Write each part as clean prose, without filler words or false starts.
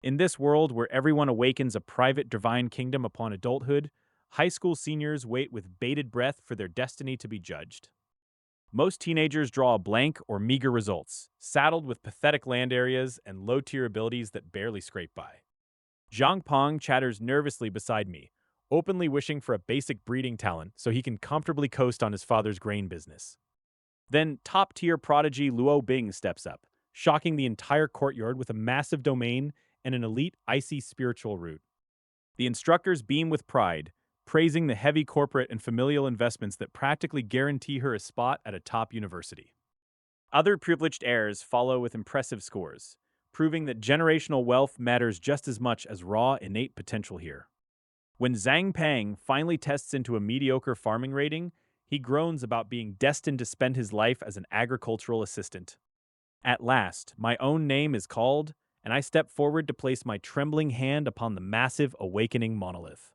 In this world where everyone awakens a private divine kingdom upon adulthood, high school seniors wait with bated breath for their destiny to be judged. Most teenagers draw a blank or meager results, saddled with pathetic land areas and low-tier abilities that barely scrape by. Zhang Pong chatters nervously beside me, openly wishing for a basic breeding talent so he can comfortably coast on his father's grain business. Then top-tier prodigy Luo Bing steps up, shocking the entire courtyard with a massive domain and an elite icy spiritual root. The instructors beam with pride, praising the heavy corporate and familial investments that practically guarantee her a spot at a top university. Other privileged heirs follow with impressive scores, proving that generational wealth matters just as much as raw innate potential here. When Zhang Pang finally tests into a mediocre farming rating, he groans about being destined to spend his life as an agricultural assistant. At last, my own name is called, and I step forward to place my trembling hand upon the massive awakening monolith.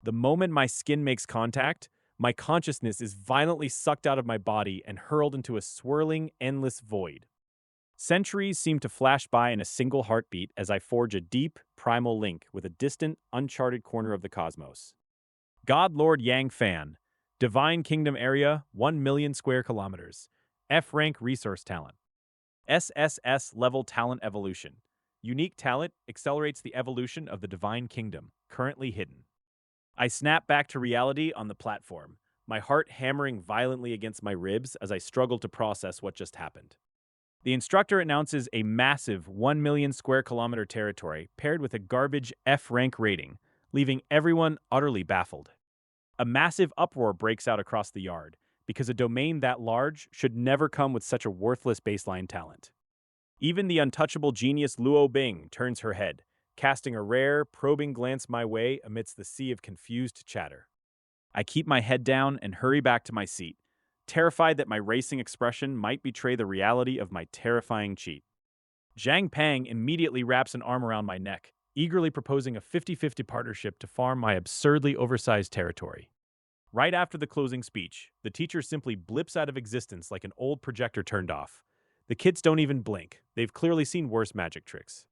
The moment my skin makes contact, my consciousness is violently sucked out of my body and hurled into a swirling, endless void. Centuries seem to flash by in a single heartbeat as I forge a deep, primal link with a distant, uncharted corner of the cosmos. God Lord Yang Fan, Divine Kingdom Area, 1 million square kilometers. F rank resource talent. sss-level talent evolution. Unique talent accelerates the evolution of the Divine Kingdom, currently hidden. I snap back to reality on the platform, my heart hammering violently against my ribs as I struggle to process what just happened. The instructor announces a massive 1 million square kilometer territory paired with a garbage F rank rating, leaving everyone utterly baffled. A massive uproar breaks out across the yard, because a domain that large should never come with such a worthless baseline talent. Even the untouchable genius Luo Bing turns her head, casting a rare, probing glance my way amidst the sea of confused chatter. I keep my head down and hurry back to my seat, terrified that my racing expression might betray the reality of my terrifying cheat. Zhang Pang immediately wraps an arm around my neck, eagerly proposing a 50-50 partnership to farm my absurdly oversized territory. Right after the closing speech, the teacher simply blips out of existence like an old projector turned off. The kids don't even blink. They've clearly seen worse magic tricks.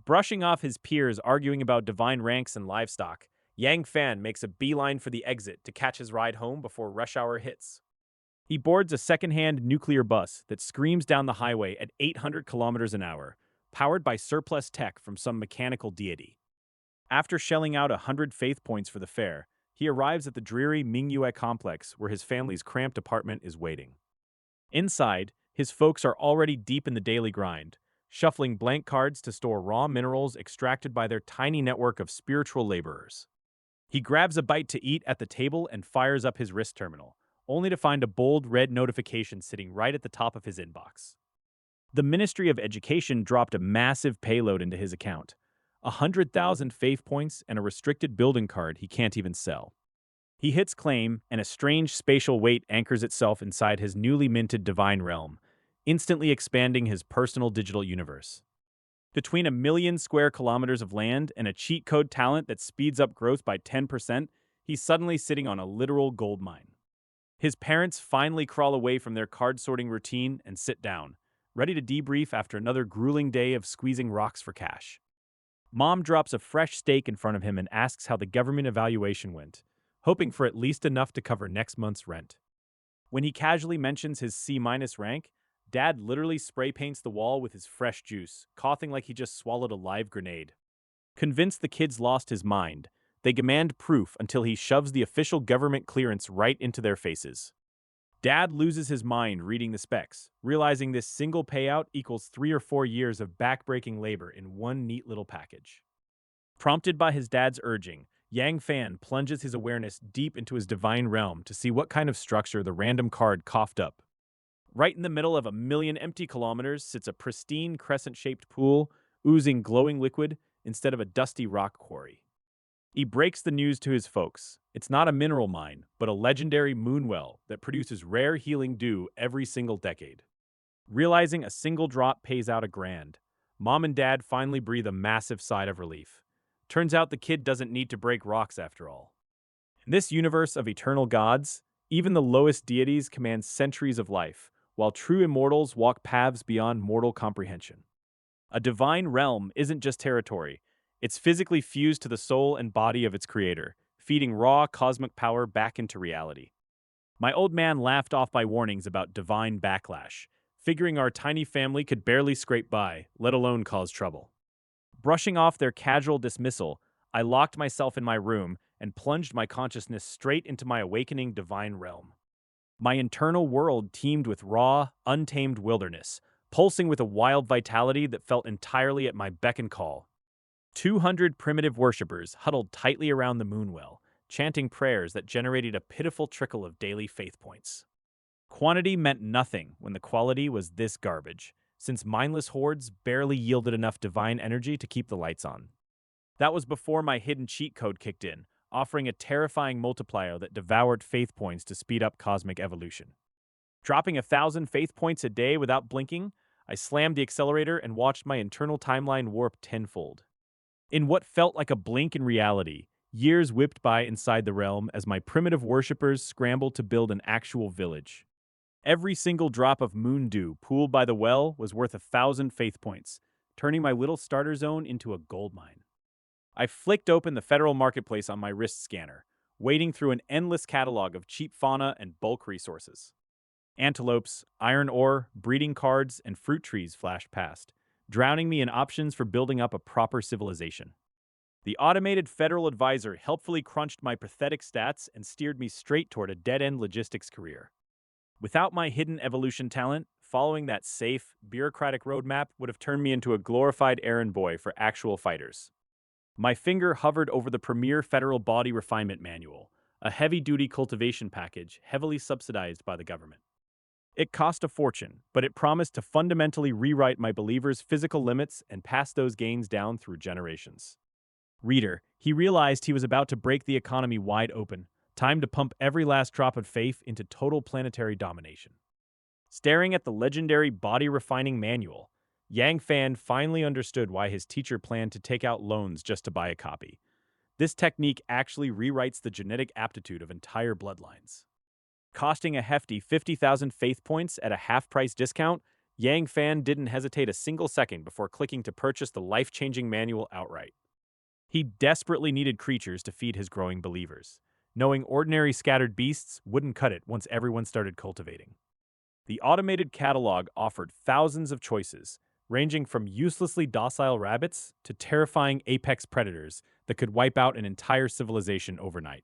Brushing off his peers arguing about divine ranks and livestock, Yang Fan makes a beeline for the exit to catch his ride home before rush hour hits. He boards a second-hand nuclear bus that screams down the highway at 800 kilometers an hour, powered by surplus tech from some mechanical deity. After shelling out 100 faith points for the fare, he arrives at the dreary Mingyue complex where his family's cramped apartment is waiting. Inside, his folks are already deep in the daily grind, shuffling blank cards to store raw minerals extracted by their tiny network of spiritual laborers. He grabs a bite to eat at the table and fires up his wrist terminal, only to find a bold red notification sitting right at the top of his inbox. The Ministry of Education dropped a massive payload into his account, 100,000 faith points and a restricted building card he can't even sell. He hits claim, and a strange spatial weight anchors itself inside his newly minted divine realm, instantly expanding his personal digital universe. Between 1 million square kilometers of land and a cheat code talent that speeds up growth by 10%, he's suddenly sitting on a literal gold mine. His parents finally crawl away from their card-sorting routine and sit down, ready to debrief after another grueling day of squeezing rocks for cash. Mom drops a fresh steak in front of him and asks how the government evaluation went, hoping for at least enough to cover next month's rent. When he casually mentions his C- rank, Dad literally spray paints the wall with his fresh juice, coughing like he just swallowed a live grenade. Convinced the kid's lost his mind, they demand proof until he shoves the official government clearance right into their faces. Dad loses his mind reading the specs, realizing this single payout equals 3 or 4 years of backbreaking labor in one neat little package. Prompted by his dad's urging, Yang Fan plunges his awareness deep into his divine realm to see what kind of structure the random card coughed up. Right in the middle of 1 million empty kilometers sits a pristine crescent-shaped pool, oozing glowing liquid instead of a dusty rock quarry. He breaks the news to his folks. It's not a mineral mine, but a legendary moonwell that produces rare healing dew every single decade. Realizing a single drop pays out $1,000, Mom and Dad finally breathe a massive sigh of relief. Turns out the kid doesn't need to break rocks after all. In this universe of eternal gods, even the lowest deities command centuries of life, while true immortals walk paths beyond mortal comprehension. A divine realm isn't just territory, it's physically fused to the soul and body of its creator, feeding raw cosmic power back into reality. My old man laughed off my warnings about divine backlash, figuring our tiny family could barely scrape by, let alone cause trouble. Brushing off their casual dismissal, I locked myself in my room and plunged my consciousness straight into my awakening divine realm. My internal world teemed with raw, untamed wilderness, pulsing with a wild vitality that felt entirely at my beck and call. 200 primitive worshippers huddled tightly around the moonwell, chanting prayers that generated a pitiful trickle of daily faith points. Quantity meant nothing when the quality was this garbage, since mindless hordes barely yielded enough divine energy to keep the lights on. That was before my hidden cheat code kicked in, offering a terrifying multiplier that devoured faith points to speed up cosmic evolution. Dropping 1,000 faith points a day without blinking, I slammed the accelerator and watched my internal timeline warp tenfold. In what felt like a blink in reality, years whipped by inside the realm as my primitive worshippers scrambled to build an actual village. Every single drop of moon dew pooled by the well was worth 1,000 faith points, turning my little starter zone into a gold mine. I flicked open the federal marketplace on my wrist scanner, wading through an endless catalog of cheap fauna and bulk resources. Antelopes, iron ore, breeding cards, and fruit trees flashed past, drowning me in options for building up a proper civilization. The automated federal advisor helpfully crunched my pathetic stats and steered me straight toward a dead-end logistics career. Without my hidden evolution talent, following that safe, bureaucratic roadmap would have turned me into a glorified errand boy for actual fighters. My finger hovered over the premier federal body refinement manual, a heavy-duty cultivation package heavily subsidized by the government. It cost a fortune, but it promised to fundamentally rewrite my believers' physical limits and pass those gains down through generations. Reader, he realized he was about to break the economy wide open, time to pump every last drop of faith into total planetary domination. Staring at the legendary body refining manual, Yang Fan finally understood why his teacher planned to take out loans just to buy a copy. This technique actually rewrites the genetic aptitude of entire bloodlines. Costing a hefty 50,000 faith points at a half-price discount, Yang Fan didn't hesitate a single second before clicking to purchase the life-changing manual outright. He desperately needed creatures to feed his growing believers, knowing ordinary scattered beasts wouldn't cut it once everyone started cultivating. The automated catalog offered thousands of choices, ranging from uselessly docile rabbits to terrifying apex predators that could wipe out an entire civilization overnight.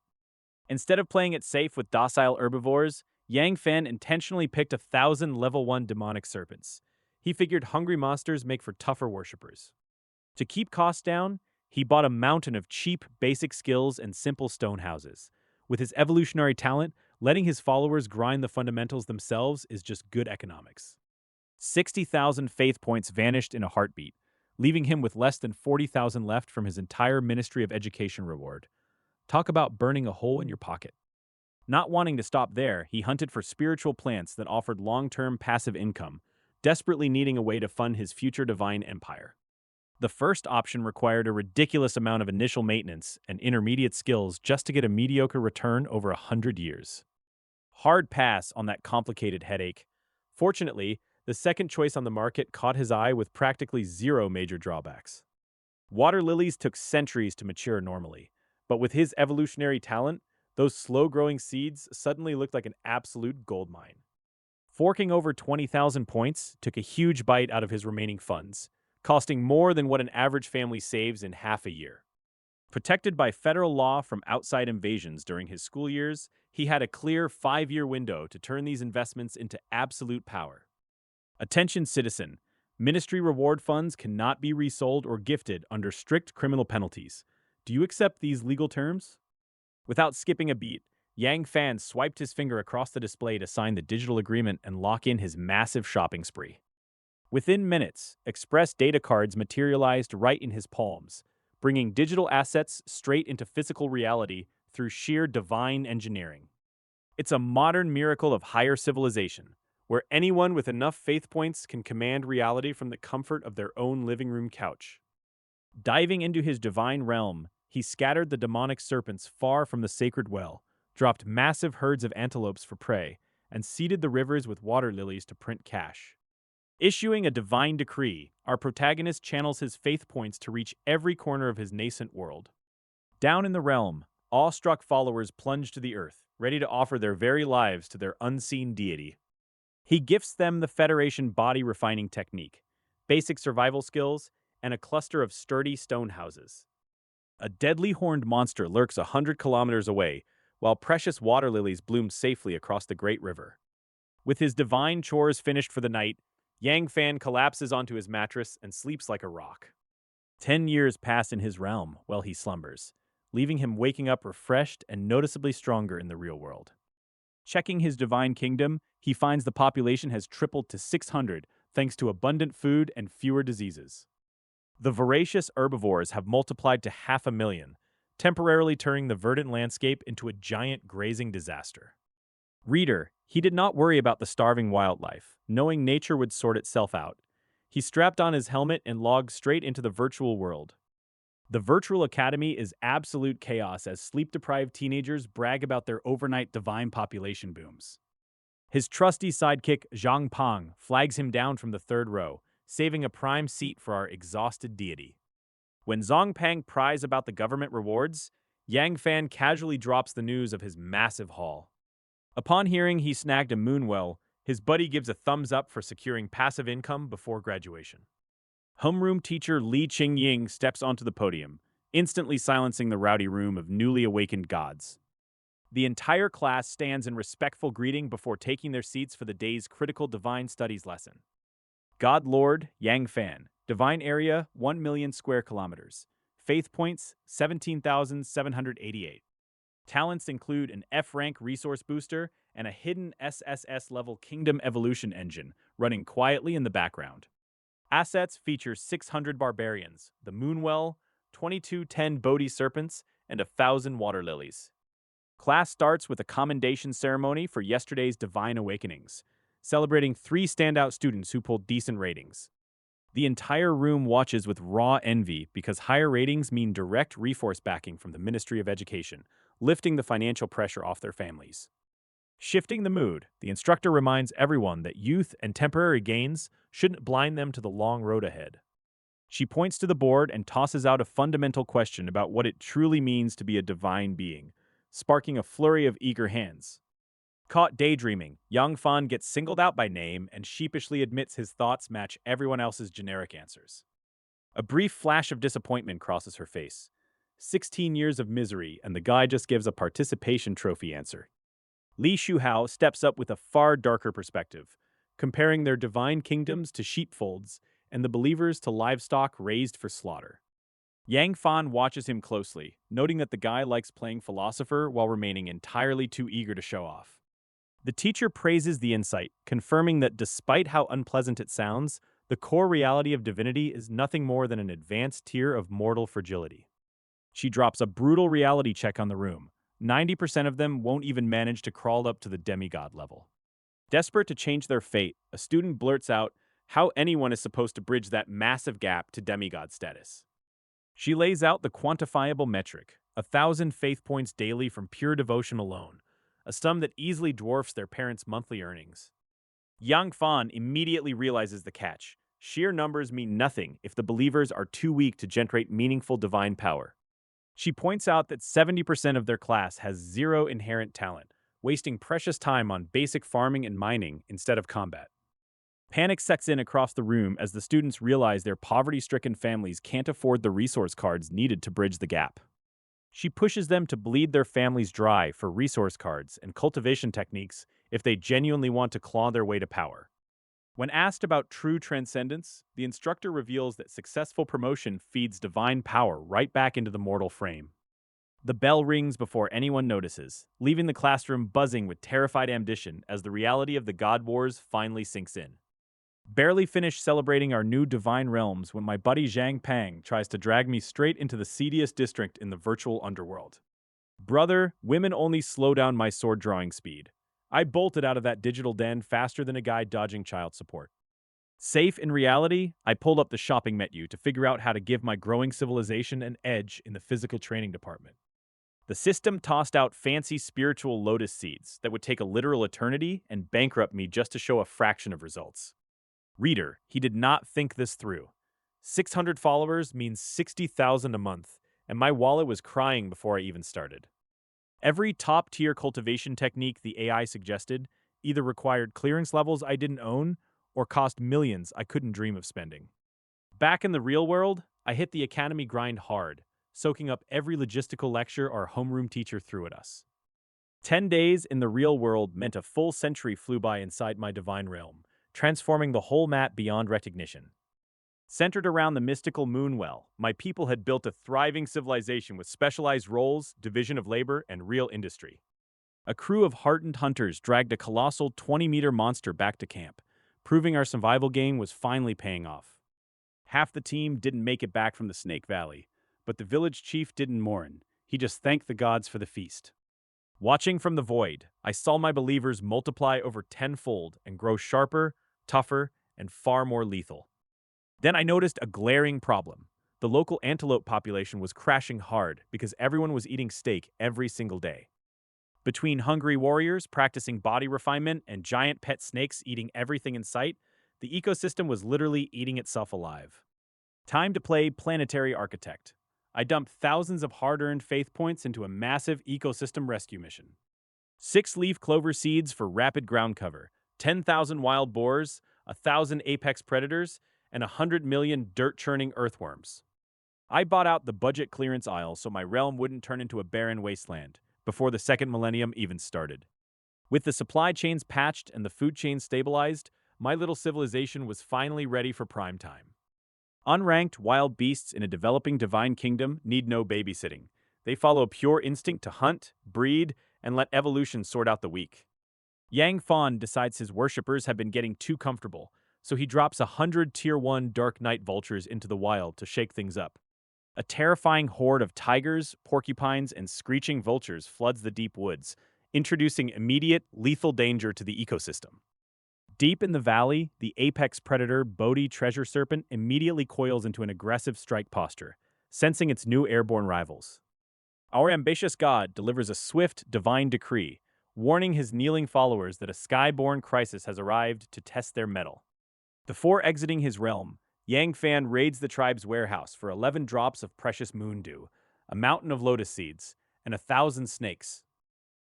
Instead of playing it safe with docile herbivores, Yang Fan intentionally picked 1,000 level 1 demonic serpents. He figured hungry monsters make for tougher worshippers. To keep costs down, he bought a mountain of cheap, basic skills and simple stone houses. With his evolutionary talent, letting his followers grind the fundamentals themselves is just good economics. 60,000 faith points vanished in a heartbeat, leaving him with less than 40,000 left from his entire Ministry of Education reward. Talk about burning a hole in your pocket. Not wanting to stop there, he hunted for spiritual plants that offered long-term passive income, desperately needing a way to fund his future divine empire. The first option required a ridiculous amount of initial maintenance and intermediate skills just to get a mediocre return over 100 years. Hard pass on that complicated headache. Fortunately, the second choice on the market caught his eye with practically zero major drawbacks. Water lilies took centuries to mature normally, but with his evolutionary talent, those slow-growing seeds suddenly looked like an absolute goldmine. Forking over 20,000 points took a huge bite out of his remaining funds, costing more than what an average family saves in half a year. Protected by federal law from outside invasions during his school years, he had a clear 5-year window to turn these investments into absolute power. Attention citizen, ministry reward funds cannot be resold or gifted under strict criminal penalties. Do you accept these legal terms? Without skipping a beat, Yang Fan swiped his finger across the display to sign the digital agreement and lock in his massive shopping spree. Within minutes, express data cards materialized right in his palms, bringing digital assets straight into physical reality through sheer divine engineering. It's a modern miracle of higher civilization, where anyone with enough faith points can command reality from the comfort of their own living room couch. Diving into his divine realm, he scattered the demonic serpents far from the sacred well, dropped massive herds of antelopes for prey, and seeded the rivers with water lilies to print cash. Issuing a divine decree, our protagonist channels his faith points to reach every corner of his nascent world. Down in the realm, awestruck followers plunge to the earth, ready to offer their very lives to their unseen deity. He gifts them the Federation body refining technique, basic survival skills, and a cluster of sturdy stone houses. A deadly horned monster lurks 100 kilometers away, while precious water lilies bloom safely across the great river. With his divine chores finished for the night, Yang Fan collapses onto his mattress and sleeps like a rock. 10 years pass in his realm while he slumbers, leaving him waking up refreshed and noticeably stronger in the real world. Checking his divine kingdom, he finds the population has tripled to 600 thanks to abundant food and fewer diseases. The voracious herbivores have multiplied to 500,000, temporarily turning the verdant landscape into a giant grazing disaster. Reader, he did not worry about the starving wildlife, knowing nature would sort itself out. He strapped on his helmet and logged straight into the virtual world. The virtual academy is absolute chaos as sleep-deprived teenagers brag about their overnight divine population booms. His trusty sidekick, Zhang Pang, flags him down from the third row, saving a prime seat for our exhausted deity. When Zhang Pang pries about the government rewards, Yang Fan casually drops the news of his massive haul. Upon hearing he snagged a moonwell, his buddy gives a thumbs up for securing passive income before graduation. Homeroom teacher Li Qingying steps onto the podium, instantly silencing the rowdy room of newly awakened gods. The entire class stands in respectful greeting before taking their seats for the day's critical divine studies lesson. God Lord Yang Fan, divine area 1 million square kilometers, faith points 17,788. Talents include an F-rank resource booster and a hidden sss-level kingdom evolution engine running quietly in the background. Assets feature 600 barbarians, the Moonwell, 2210 Bodhi serpents, and 1,000 water lilies. Class starts with a commendation ceremony for yesterday's divine awakenings, celebrating 3 standout students who pulled decent ratings. The entire room watches with raw envy because higher ratings mean direct resource backing from the Ministry of Education, lifting the financial pressure off their families. Shifting the mood, the instructor reminds everyone that youth and temporary gains shouldn't blind them to the long road ahead. She points to the board and tosses out a fundamental question about what it truly means to be a divine being, sparking a flurry of eager hands. Caught daydreaming, Yang Fan gets singled out by name and sheepishly admits his thoughts match everyone else's generic answers. A brief flash of disappointment crosses her face. 16 years of misery, and the guy just gives a participation trophy answer. Li Shuhao steps up with a far darker perspective, comparing their divine kingdoms to sheepfolds and the believers to livestock raised for slaughter. Yang Fan watches him closely, noting that the guy likes playing philosopher while remaining entirely too eager to show off. The teacher praises the insight, confirming that despite how unpleasant it sounds, the core reality of divinity is nothing more than an advanced tier of mortal fragility. She drops a brutal reality check on the room. 90% of them won't even manage to crawl up to the demigod level. Desperate to change their fate, a student blurts out how anyone is supposed to bridge that massive gap to demigod status. She lays out the quantifiable metric, 1,000 faith points daily from pure devotion alone, a sum that easily dwarfs their parents' monthly earnings. Yang Fan immediately realizes the catch. Sheer numbers mean nothing if the believers are too weak to generate meaningful divine power. She points out that 70% of their class has zero inherent talent, wasting precious time on basic farming and mining instead of combat. Panic sets in across the room as the students realize their poverty-stricken families can't afford the resource cards needed to bridge the gap. She pushes them to bleed their families dry for resource cards and cultivation techniques if they genuinely want to claw their way to power. When asked about true transcendence, the instructor reveals that successful promotion feeds divine power right back into the mortal frame. The bell rings before anyone notices, leaving the classroom buzzing with terrified ambition as the reality of the God Wars finally sinks in. Barely finished celebrating our new divine realms when my buddy Zhang Pang tries to drag me straight into the seediest district in the virtual underworld. Brother, women only slow down my sword drawing speed. I bolted out of that digital den faster than a guy dodging child support. Safe in reality, I pulled up the shopping menu to figure out how to give my growing civilization an edge in the physical training department. The system tossed out fancy spiritual lotus seeds that would take a literal eternity and bankrupt me just to show a fraction of results. Reader, he did not think this through. 600 followers means 60,000 a month, and my wallet was crying before I even started. Every top-tier cultivation technique the AI suggested either required clearance levels I didn't own or cost millions I couldn't dream of spending. Back in the real world, I hit the academy grind hard, soaking up every logistical lecture our homeroom teacher threw at us. 10 days in the real world meant a full century flew by inside my divine realm, transforming the whole map beyond recognition. Centered around the mystical Moonwell, my people had built a thriving civilization with specialized roles, division of labor, and real industry. A crew of hardened hunters dragged a colossal 20-meter monster back to camp, proving our survival game was finally paying off. Half the team didn't make it back from the Snake Valley, but the village chief didn't mourn. He just thanked the gods for the feast. Watching from the void, I saw my believers multiply over tenfold and grow sharper, tougher, and far more lethal. Then I noticed a glaring problem. The local antelope population was crashing hard because everyone was eating steak every single day. Between hungry warriors practicing body refinement and giant pet snakes eating everything in sight, the ecosystem was literally eating itself alive. Time to play planetary architect. I dumped thousands of hard-earned faith points into a massive ecosystem rescue mission. 6 leaf clover seeds for rapid ground cover, 10,000 wild boars, 1,000 apex predators, and 100 million dirt-churning earthworms. I bought out the budget clearance aisle so my realm wouldn't turn into a barren wasteland before the second millennium even started. With the supply chains patched and the food chain stabilized, my little civilization was finally ready for prime time. Unranked wild beasts in a developing divine kingdom need no babysitting. They follow pure instinct to hunt, breed, and let evolution sort out the weak. Yang Fan decides his worshippers have been getting too comfortable, so he drops 100 Tier 1 Dark Knight vultures into the wild to shake things up. A terrifying horde of tigers, porcupines, and screeching vultures floods the deep woods, introducing immediate, lethal danger to the ecosystem. Deep in the valley, the apex predator Bodhi treasure serpent immediately coils into an aggressive strike posture, sensing its new airborne rivals. Our ambitious god delivers a swift, divine decree, warning his kneeling followers that a skyborn crisis has arrived to test their mettle. Before exiting his realm, Yang Fan raids the tribe's warehouse for 11 drops of precious moon dew, a mountain of lotus seeds, and 1,000 snakes.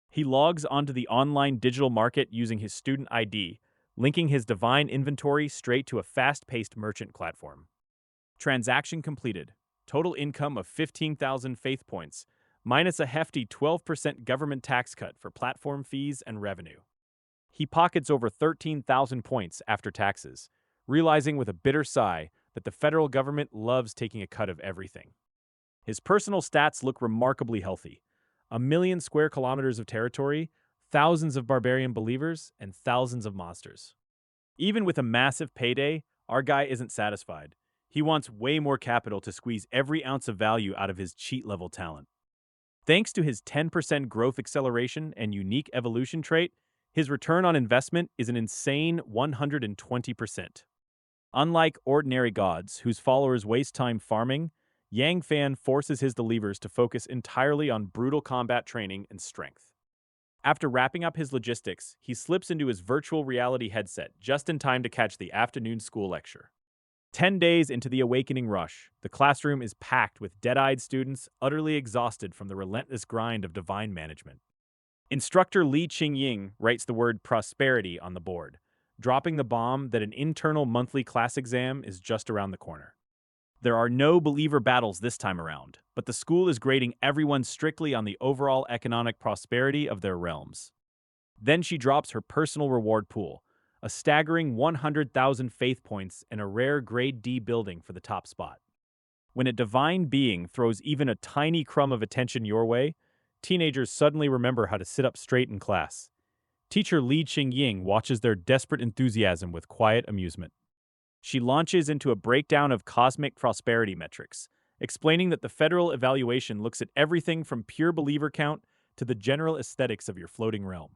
He logs onto the online digital market using his student ID, linking his divine inventory straight to a fast-paced merchant platform. Transaction completed. Total income of 15,000 faith points, minus a hefty 12% government tax cut for platform fees and revenue. He pockets over 13,000 points after taxes, realizing with a bitter sigh that the federal government loves taking a cut of everything. His personal stats look remarkably healthy. 1,000,000 square kilometers of territory, thousands of barbarian believers, and thousands of monsters. Even with a massive payday, our guy isn't satisfied. He wants way more capital to squeeze every ounce of value out of his cheat-level talent. Thanks to his 10% growth acceleration and unique evolution trait, his return on investment is an insane 120%. Unlike ordinary gods, whose followers waste time farming, Yang Fan forces his believers to focus entirely on brutal combat training and strength. After wrapping up his logistics, he slips into his virtual reality headset just in time to catch the afternoon school lecture. 10 days into the awakening rush, the classroom is packed with dead-eyed students utterly exhausted from the relentless grind of divine management. Instructor Li Qingying writes the word prosperity on the board, dropping the bomb that an internal monthly class exam is just around the corner. There are no believer battles this time around, but the school is grading everyone strictly on the overall economic prosperity of their realms. Then she drops her personal reward pool, a staggering 100,000 faith points and a rare grade D building for the top spot. When a divine being throws even a tiny crumb of attention your way, teenagers suddenly remember how to sit up straight in class. Teacher Li Qingying watches their desperate enthusiasm with quiet amusement. She launches into a breakdown of cosmic prosperity metrics, explaining that the federal evaluation looks at everything from pure believer count to the general aesthetics of your floating realm.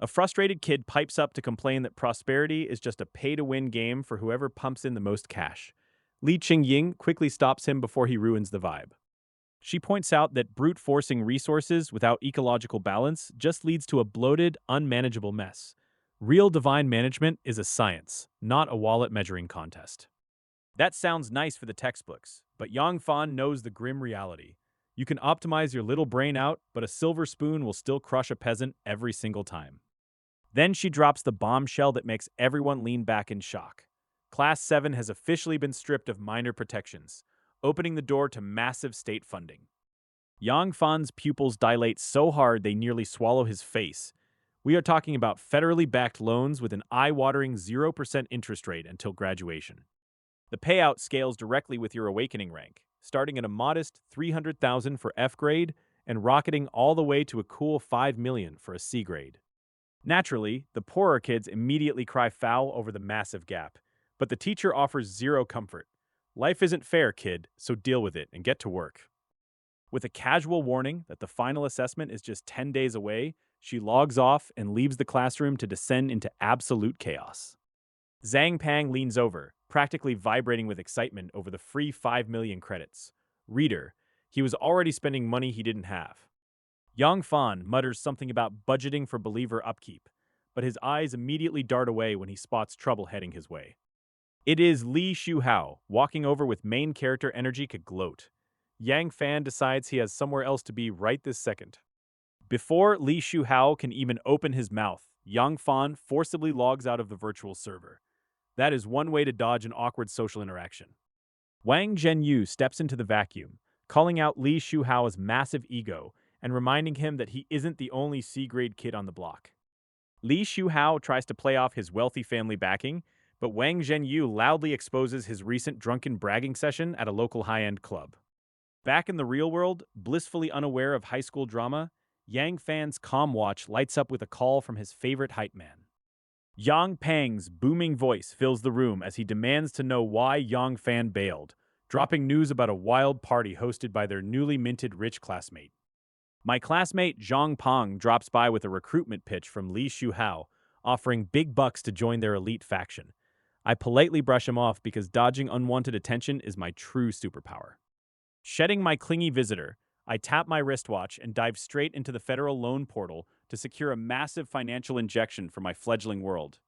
A frustrated kid pipes up to complain that prosperity is just a pay-to-win game for whoever pumps in the most cash. Li Qingying quickly stops him before he ruins the vibe. She points out that brute forcing resources without ecological balance just leads to a bloated, unmanageable mess. Real divine management is a science, not a wallet measuring contest. That sounds nice for the textbooks, but Yang Fan knows the grim reality. You can optimize your little brain out, but a silver spoon will still crush a peasant every single time. Then she drops the bombshell that makes everyone lean back in shock. Class 7 has officially been stripped of minor protections, opening the door to massive state funding. Yang Fan's pupils dilate so hard they nearly swallow his face. We are talking about federally backed loans with an eye-watering 0% interest rate until graduation. The payout scales directly with your awakening rank, starting at a modest $300,000 for F grade and rocketing all the way to a cool $5 million for a C grade. Naturally, the poorer kids immediately cry foul over the massive gap, but the teacher offers zero comfort. Life isn't fair, kid, so deal with it and get to work. With a casual warning that the final assessment is just 10 days away, she logs off and leaves the classroom to descend into absolute chaos. Zhang Pang leans over, practically vibrating with excitement over the free 5 million credits. Reader, he was already spending money he didn't have. Yang Fan mutters something about budgeting for believer upkeep, but his eyes immediately dart away when he spots trouble heading his way. It is Li Shuhao, walking over with main character energy to gloat. Yang Fan decides he has somewhere else to be right this second. Before Li Shuhao can even open his mouth, Yang Fan forcibly logs out of the virtual server. That is one way to dodge an awkward social interaction. Wang Zhenyu steps into the vacuum, calling out Li Shuhao's massive ego and reminding him that he isn't the only C-grade kid on the block. Li Shuhao tries to play off his wealthy family backing, but Wang Zhenyu loudly exposes his recent drunken bragging session at a local high-end club. Back in the real world, blissfully unaware of high school drama, Yang Fan's comm watch lights up with a call from his favorite hype man. Yang Pang's booming voice fills the room as he demands to know why Yang Fan bailed, dropping news about a wild party hosted by their newly minted rich classmate. My classmate Zhang Pang drops by with a recruitment pitch from Li Shuhao, offering big bucks to join their elite faction. I politely brush him off because dodging unwanted attention is my true superpower. Shedding my clingy visitor, I tap my wristwatch and dive straight into the federal loan portal to secure a massive financial injection for my fledgling world.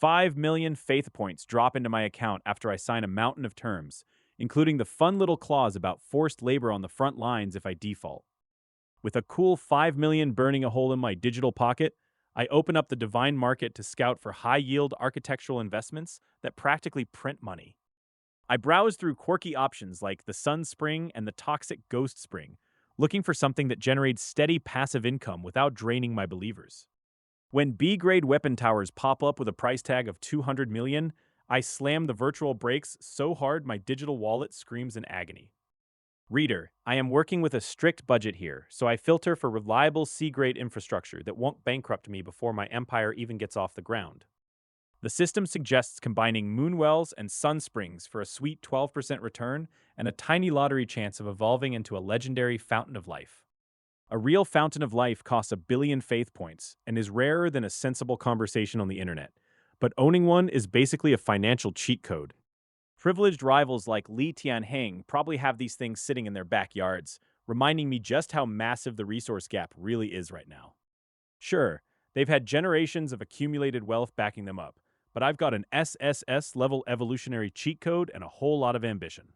5 million faith points drop into my account after I sign a mountain of terms, including the fun little clause about forced labor on the front lines if I default. With a cool 5 million burning a hole in my digital pocket, I open up the divine market to scout for high-yield architectural investments that practically print money. I browse through quirky options like the Sun Spring and the Toxic Ghost Spring, looking for something that generates steady passive income without draining my believers. When B-grade weapon towers pop up with a price tag of 200 million, I slam the virtual brakes so hard my digital wallet screams in agony. Reader, I am working with a strict budget here, so I filter for reliable C-grade infrastructure that won't bankrupt me before my empire even gets off the ground. The system suggests combining moonwells and sun springs for a sweet 12% return and a tiny lottery chance of evolving into a legendary fountain of life. A real fountain of life costs 1 billion faith points and is rarer than a sensible conversation on the internet, but owning one is basically a financial cheat code. Privileged rivals like Li Tianheng probably have these things sitting in their backyards, reminding me just how massive the resource gap really is right now. Sure, they've had generations of accumulated wealth backing them up, but I've got an sss-level evolutionary cheat code and a whole lot of ambition.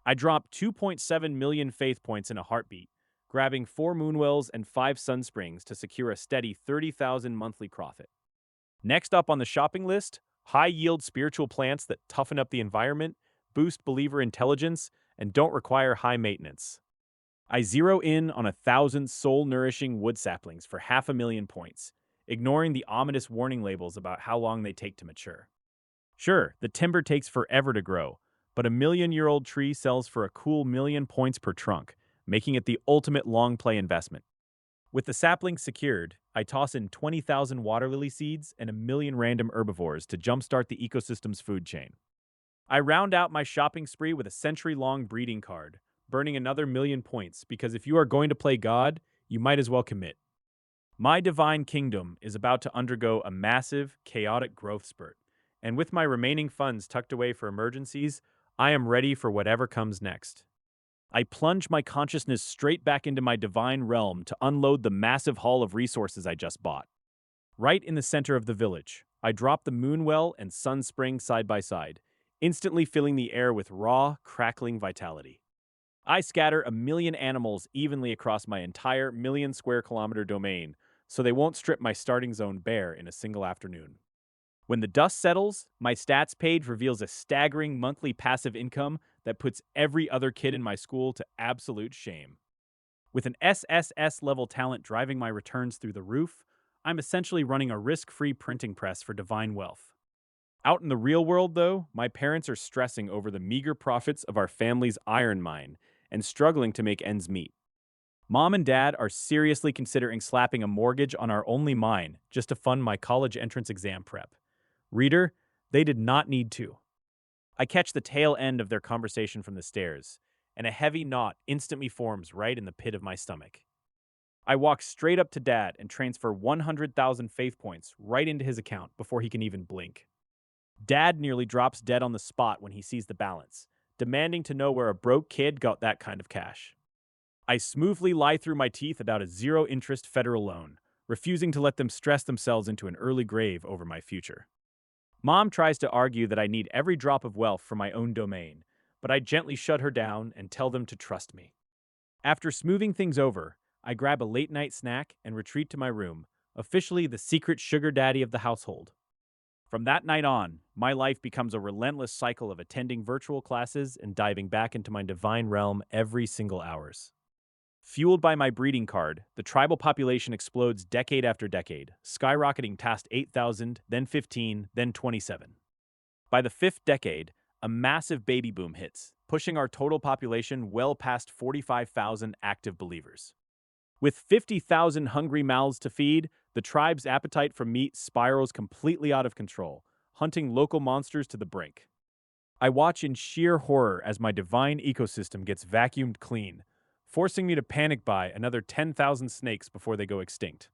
I dropped 2.7 million faith points in a heartbeat, grabbing 4 moonwells and 5 sunsprings to secure a steady 30,000 monthly profit. Next up on the shopping list, high-yield spiritual plants that toughen up the environment, boost believer intelligence, and don't require high maintenance. I zero in on 1,000 soul-nourishing wood saplings for 500,000 points, ignoring the ominous warning labels about how long they take to mature. Sure, the timber takes forever to grow, but a million-year-old tree sells for a cool 1,000,000 points per trunk, making it the ultimate long-play investment. With the saplings secured, I toss in 20,000 water lily seeds and 1,000,000 random herbivores to jumpstart the ecosystem's food chain. I round out my shopping spree with a century-long breeding card, burning another 1,000,000 points because if you are going to play God, you might as well commit. My divine kingdom is about to undergo a massive, chaotic growth spurt, and with my remaining funds tucked away for emergencies, I am ready for whatever comes next. I plunge my consciousness straight back into my divine realm to unload the massive haul of resources I just bought. Right in the center of the village, I drop the Moonwell and Sunspring side by side, instantly filling the air with raw, crackling vitality. I scatter a million animals evenly across my entire million square kilometer domain, so they won't strip my starting zone bare in a single afternoon. When the dust settles, my stats page reveals a staggering monthly passive income that puts every other kid in my school to absolute shame. With an SSS level talent driving my returns through the roof, I'm essentially running a risk free printing press for divine wealth. Out in the real world, though, my parents are stressing over the meager profits of our family's iron mine and struggling to make ends meet. Mom and Dad are seriously considering slapping a mortgage on our only mine just to fund my college entrance exam prep. Reader, they did not need to. I catch the tail end of their conversation from the stairs, and a heavy knot instantly forms right in the pit of my stomach. I walk straight up to Dad and transfer 100,000 faith points right into his account before he can even blink. Dad nearly drops dead on the spot when he sees the balance, demanding to know where a broke kid got that kind of cash. I smoothly lie through my teeth about a zero-interest federal loan, refusing to let them stress themselves into an early grave over my future. Mom tries to argue that I need every drop of wealth for my own domain, but I gently shut her down and tell them to trust me. After smoothing things over, I grab a late-night snack and retreat to my room, officially the secret sugar daddy of the household. From that night on, my life becomes a relentless cycle of attending virtual classes and diving back into my divine realm every single hours. Fueled by my breeding card, the tribal population explodes decade after decade, skyrocketing past 8,000, then 15, then 27. By the fifth decade, a massive baby boom hits, pushing our total population well past 45,000 active believers. With 50,000 hungry mouths to feed, the tribe's appetite for meat spirals completely out of control, hunting local monsters to the brink. I watch in sheer horror as my divine ecosystem gets vacuumed clean, forcing me to panic buy another 10,000 snakes before they go extinct.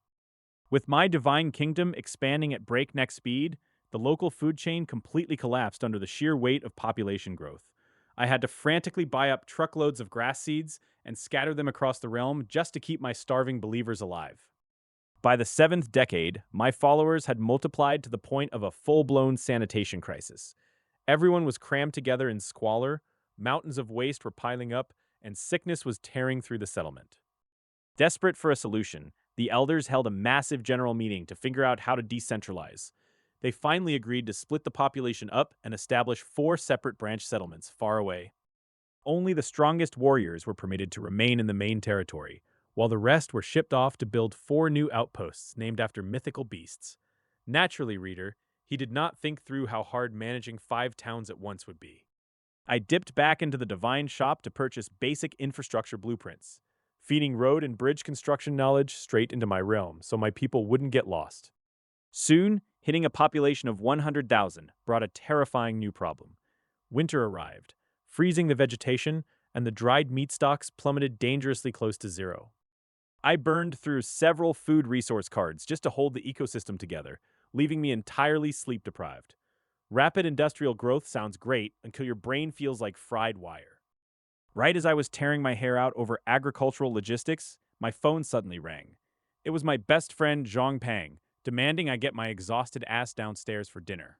With my divine kingdom expanding at breakneck speed, the local food chain completely collapsed under the sheer weight of population growth. I had to frantically buy up truckloads of grass seeds and scatter them across the realm just to keep my starving believers alive. By the seventh decade, my followers had multiplied to the point of a full-blown sanitation crisis. Everyone was crammed together in squalor, mountains of waste were piling up, and sickness was tearing through the settlement. Desperate for a solution, the elders held a massive general meeting to figure out how to decentralize. They finally agreed to split the population up and establish 4 separate branch settlements far away. Only the strongest warriors were permitted to remain in the main territory, while the rest were shipped off to build 4 new outposts named after mythical beasts. Naturally, reader, he did not think through how hard managing 5 towns at once would be. I dipped back into the Divine Shop to purchase basic infrastructure blueprints, feeding road and bridge construction knowledge straight into my realm so my people wouldn't get lost. Soon, hitting a population of 100,000 brought a terrifying new problem. Winter arrived, freezing the vegetation, and the dried meat stocks plummeted dangerously close to zero. I burned through several food resource cards just to hold the ecosystem together, leaving me entirely sleep deprived. Rapid industrial growth sounds great until your brain feels like fried wire. Right as I was tearing my hair out over agricultural logistics, my phone suddenly rang. It was my best friend Zhang Pang, demanding I get my exhausted ass downstairs for dinner.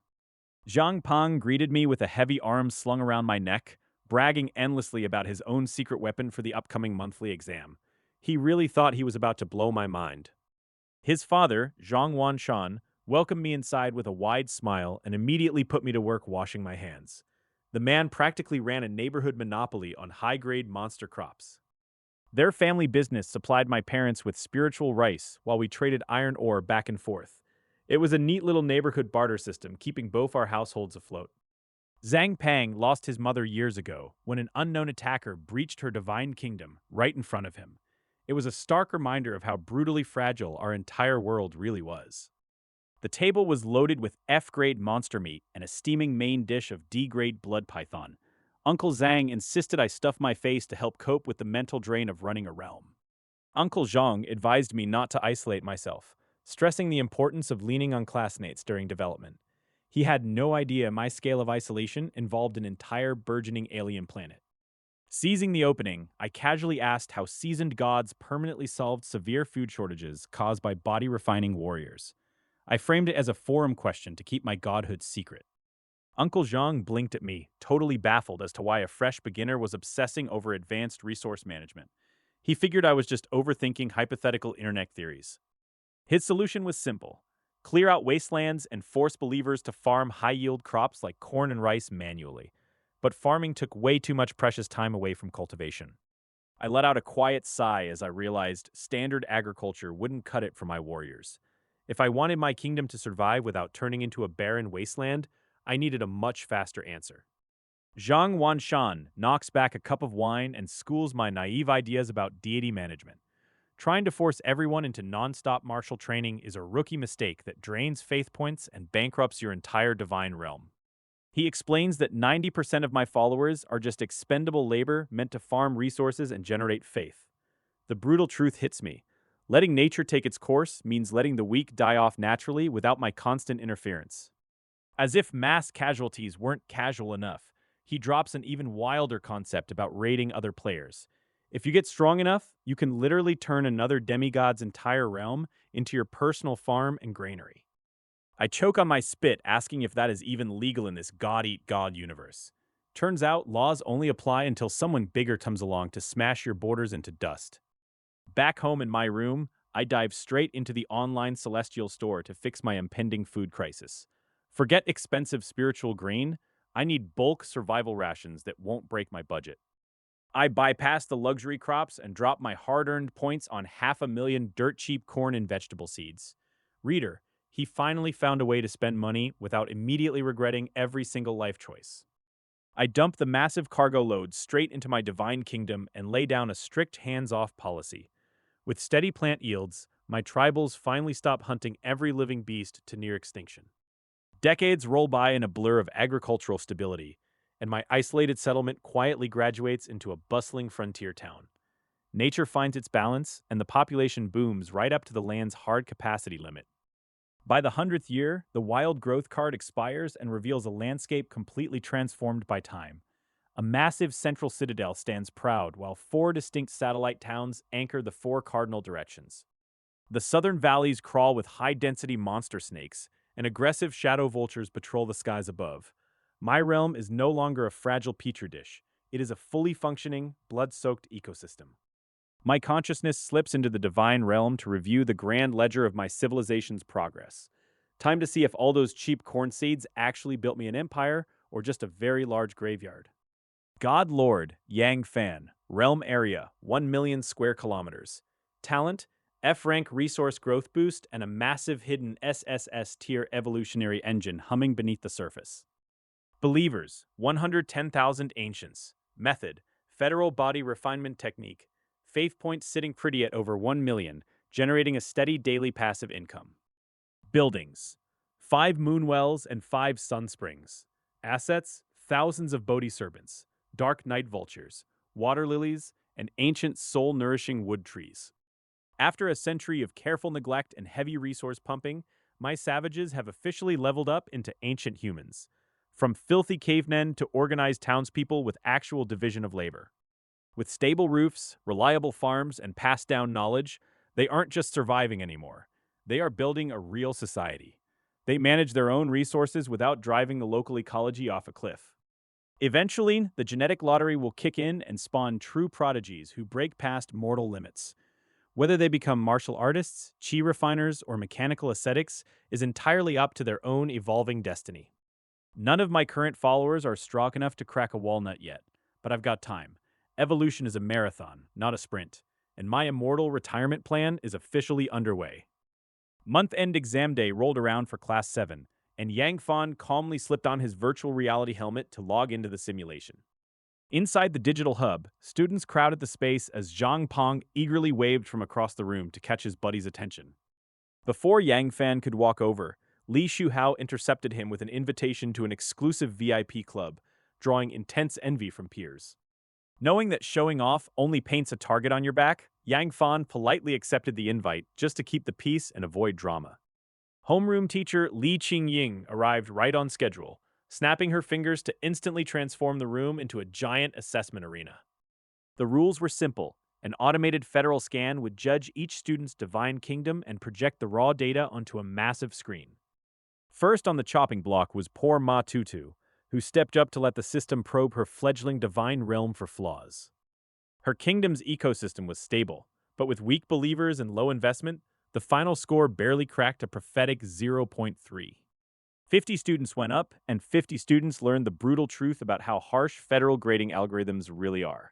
Zhang Pang greeted me with a heavy arm slung around my neck, bragging endlessly about his own secret weapon for the upcoming monthly exam. He really thought he was about to blow my mind. His father, Zhang Wanshan, welcomed me inside with a wide smile and immediately put me to work washing my hands. The man practically ran a neighborhood monopoly on high-grade monster crops. Their family business supplied my parents with spiritual rice while we traded iron ore back and forth. It was a neat little neighborhood barter system, keeping both our households afloat. Zhang Pang lost his mother years ago when an unknown attacker breached her divine kingdom right in front of him. It was a stark reminder of how brutally fragile our entire world really was. The table was loaded with F-grade monster meat and a steaming main dish of D-grade blood python. Uncle Zhang insisted I stuff my face to help cope with the mental drain of running a realm. Uncle Zhang advised me not to isolate myself, stressing the importance of leaning on classmates during development. He had no idea my scale of isolation involved an entire burgeoning alien planet. Seizing the opening, I casually asked how seasoned gods permanently solved severe food shortages caused by body-refining warriors. I framed it as a forum question to keep my godhood secret. Uncle Zhang blinked at me, totally baffled as to why a fresh beginner was obsessing over advanced resource management. He figured I was just overthinking hypothetical internet theories. His solution was simple: clear out wastelands and force believers to farm high yield crops like corn and rice manually. But farming took way too much precious time away from cultivation. I let out a quiet sigh as I realized standard agriculture wouldn't cut it for my warriors. If I wanted my kingdom to survive without turning into a barren wasteland, I needed a much faster answer. Zhang Wanshan knocks back a cup of wine and schools my naive ideas about deity management. Trying to force everyone into non-stop martial training is a rookie mistake that drains faith points and bankrupts your entire divine realm. He explains that 90% of my followers are just expendable labor meant to farm resources and generate faith. The brutal truth hits me. Letting nature take its course means letting the weak die off naturally without my constant interference. As if mass casualties weren't casual enough, he drops an even wilder concept about raiding other players. If you get strong enough, you can literally turn another demigod's entire realm into your personal farm and granary. I choke on my spit, asking if that is even legal in this God-eat-God universe. Turns out, laws only apply until someone bigger comes along to smash your borders into dust. Back home in my room, I dive straight into the online celestial store to fix my impending food crisis. Forget expensive spiritual grain, I need bulk survival rations that won't break my budget. I bypass the luxury crops and drop my hard-earned points on 500,000 dirt-cheap corn and vegetable seeds. Reader, he finally found a way to spend money without immediately regretting every single life choice. I dump the massive cargo loads straight into my divine kingdom and lay down a strict hands-off policy. With steady plant yields, my tribals finally stop hunting every living beast to near extinction. Decades roll by in a blur of agricultural stability, and my isolated settlement quietly graduates into a bustling frontier town. Nature finds its balance, and the population booms right up to the land's hard capacity limit. By the 100th year, the wild growth card expires and reveals a landscape completely transformed by time. A massive central citadel stands proud, while 4 distinct satellite towns anchor the 4 cardinal directions. The southern valleys crawl with high-density monster snakes, and aggressive shadow vultures patrol the skies above. My realm is no longer a fragile petri dish. It is a fully functioning, blood-soaked ecosystem. My consciousness slips into the divine realm to review the grand ledger of my civilization's progress. Time to see if all those cheap corn seeds actually built me an empire or just a very large graveyard. God Lord, Yang Fan, realm area, 1 million square kilometers. Talent, F rank resource growth boost, and a massive hidden SSS tier evolutionary engine humming beneath the surface. Believers, 110,000 ancients. Method, federal body refinement technique. Faith points sitting pretty at over 1 million, generating a steady daily passive income. Buildings, 5 moonwells and 5 sun springs. Assets, thousands of Bodhi serpents, dark night vultures, water lilies, and ancient soul-nourishing wood trees. After a century of careful neglect and heavy resource pumping, my savages have officially leveled up into ancient humans. From filthy cavemen to organized townspeople with actual division of labor. With stable roofs, reliable farms, and passed-down knowledge, they aren't just surviving anymore. They are building a real society. They manage their own resources without driving the local ecology off a cliff. Eventually, the genetic lottery will kick in and spawn true prodigies who break past mortal limits. Whether they become martial artists, chi refiners, or mechanical ascetics is entirely up to their own evolving destiny. None of my current followers are strong enough to crack a walnut yet, but I've got time. Evolution is a marathon, not a sprint, and my immortal retirement plan is officially underway. Month-end exam day rolled around for Class 7, and Yang Fan calmly slipped on his virtual reality helmet to log into the simulation. Inside the digital hub, students crowded the space as Zhang Pong eagerly waved from across the room to catch his buddy's attention. Before Yang Fan could walk over, Li Shuhao intercepted him with an invitation to an exclusive VIP club, drawing intense envy from peers. Knowing that showing off only paints a target on your back, Yang Fan politely accepted the invite just to keep the peace and avoid drama. Homeroom teacher Li Qingying arrived right on schedule, snapping her fingers to instantly transform the room into a giant assessment arena. The rules were simple: An automated federal scan would judge each student's divine kingdom and project the raw data onto a massive screen. First on the chopping block was poor Ma Tutu, who stepped up to let the system probe her fledgling divine realm for flaws. Her kingdom's ecosystem was stable, but with weak believers and low investment, the final score barely cracked a prophetic 0.3. 50 students went up, and 50 students learned the brutal truth about how harsh federal grading algorithms really are.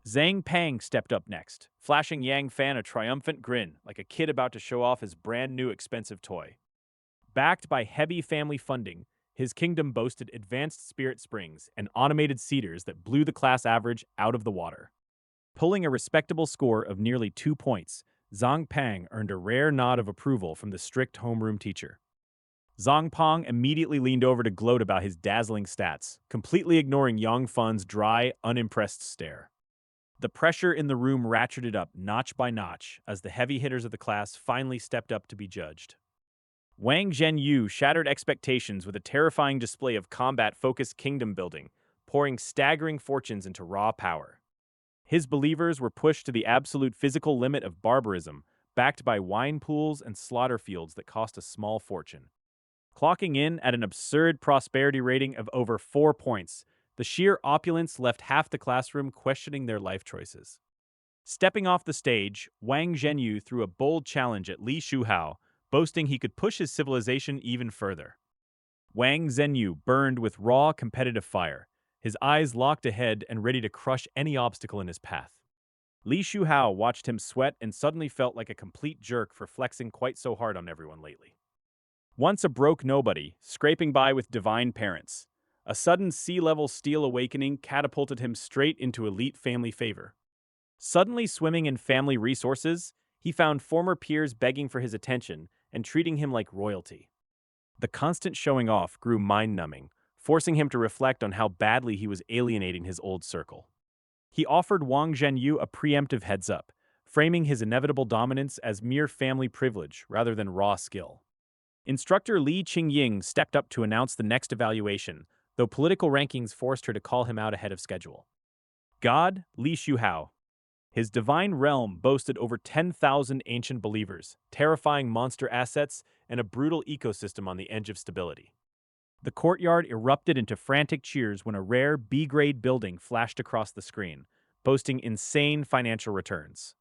Zhang Pang stepped up next, flashing Yang Fan a triumphant grin, like a kid about to show off his brand new expensive toy. Backed by heavy family funding, his kingdom boasted advanced spirit springs and automated seeders that blew the class average out of the water. Pulling a respectable score of nearly 2 points, Zhang Pang earned a rare nod of approval from the strict homeroom teacher. Zhang Pang immediately leaned over to gloat about his dazzling stats, completely ignoring Yang Fan's dry, unimpressed stare. The pressure in the room ratcheted up notch by notch as the heavy hitters of the class finally stepped up to be judged. Wang Zhenyu shattered expectations with a terrifying display of combat-focused kingdom building, pouring staggering fortunes into raw power. His believers were pushed to the absolute physical limit of barbarism, backed by wine pools and slaughter fields that cost a small fortune. Clocking in at an absurd prosperity rating of over 4 points, the sheer opulence left half the classroom questioning their life choices. Stepping off the stage, Wang Zhenyu threw a bold challenge at Li Shuhao, boasting he could push his civilization even further. Wang Zhenyu burned with raw, competitive fire, his eyes locked ahead and ready to crush any obstacle in his path. Li Shuhao watched him sweat and suddenly felt like a complete jerk for flexing quite so hard on everyone lately. Once a broke nobody, scraping by with divine parents, a sudden sea-level steel awakening catapulted him straight into elite family favor. Suddenly swimming in family resources, he found former peers begging for his attention and treating him like royalty. The constant showing off grew mind-numbing, forcing him to reflect on how badly he was alienating his old circle. He offered Wang Zhenyu a preemptive heads-up, framing his inevitable dominance as mere family privilege rather than raw skill. Instructor Li Qingying stepped up to announce the next evaluation, though political rankings forced her to call him out ahead of schedule. God, Li Shuhao. His divine realm boasted over 10,000 ancient believers, terrifying monster assets, and a brutal ecosystem on the edge of stability. The courtyard erupted into frantic cheers when a rare B-grade building flashed across the screen, boasting insane financial returns.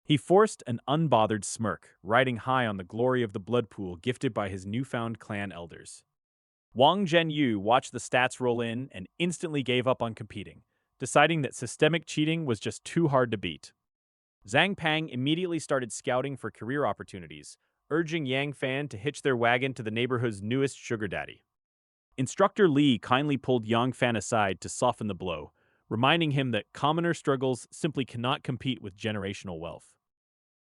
He forced an unbothered smirk, riding high on the glory of the blood pool gifted by his newfound clan elders. Wang Zhenyu watched the stats roll in and instantly gave up on competing, deciding that systemic cheating was just too hard to beat. Zhang Pang immediately started scouting for career opportunities, urging Yang Fan to hitch their wagon to the neighborhood's newest sugar daddy. Instructor Li kindly pulled Yang Fan aside to soften the blow, reminding him that commoner struggles simply cannot compete with generational wealth.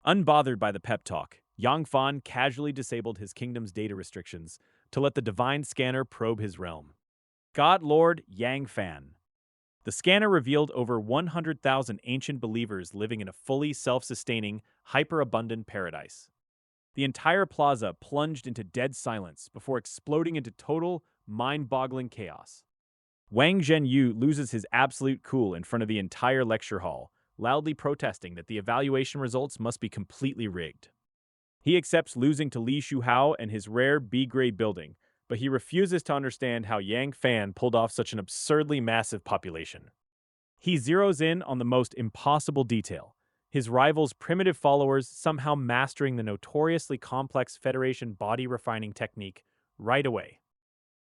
Unbothered by the pep talk, Yang Fan casually disabled his kingdom's data restrictions to let the divine scanner probe his realm. God Lord Yang Fan. The scanner revealed over 100,000 ancient believers living in a fully self-sustaining, hyper-abundant paradise. The entire plaza plunged into dead silence before exploding into total, mind-boggling chaos. Wang Zhenyu loses his absolute cool in front of the entire lecture hall, loudly protesting that the evaluation results must be completely rigged. He accepts losing to Li Shuhao and his rare B-grade building, but he refuses to understand how Yang Fan pulled off such an absurdly massive population. He zeroes in on the most impossible detail, his rival's primitive followers somehow mastering the notoriously complex Federation body refining technique right away.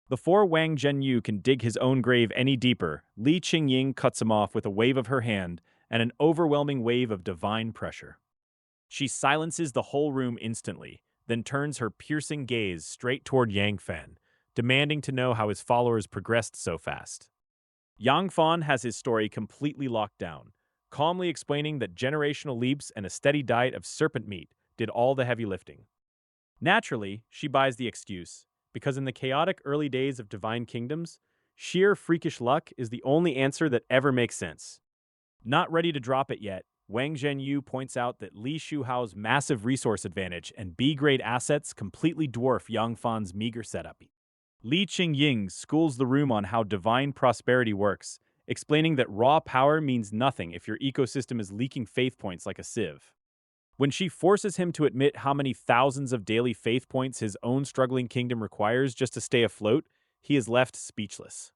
Before Wang Zhenyu can dig his own grave any deeper, Li Qingying cuts him off with a wave of her hand and an overwhelming wave of divine pressure. She silences the whole room instantly, then turns her piercing gaze straight toward Yang Fan, demanding to know how his followers progressed so fast. Yang Fan has his story completely locked down, calmly explaining that generational leaps and a steady diet of serpent meat did all the heavy lifting. Naturally, she buys the excuse, because in the chaotic early days of divine kingdoms, sheer freakish luck is the only answer that ever makes sense. Not ready to drop it yet, Wang Zhenyu points out that Li Shuhao's massive resource advantage and B-grade assets completely dwarf Yang Fan's meager setup. Li Qingying schools the room on how divine prosperity works, explaining that raw power means nothing if your ecosystem is leaking faith points like a sieve. When she forces him to admit how many thousands of daily faith points his own struggling kingdom requires just to stay afloat, he is left speechless.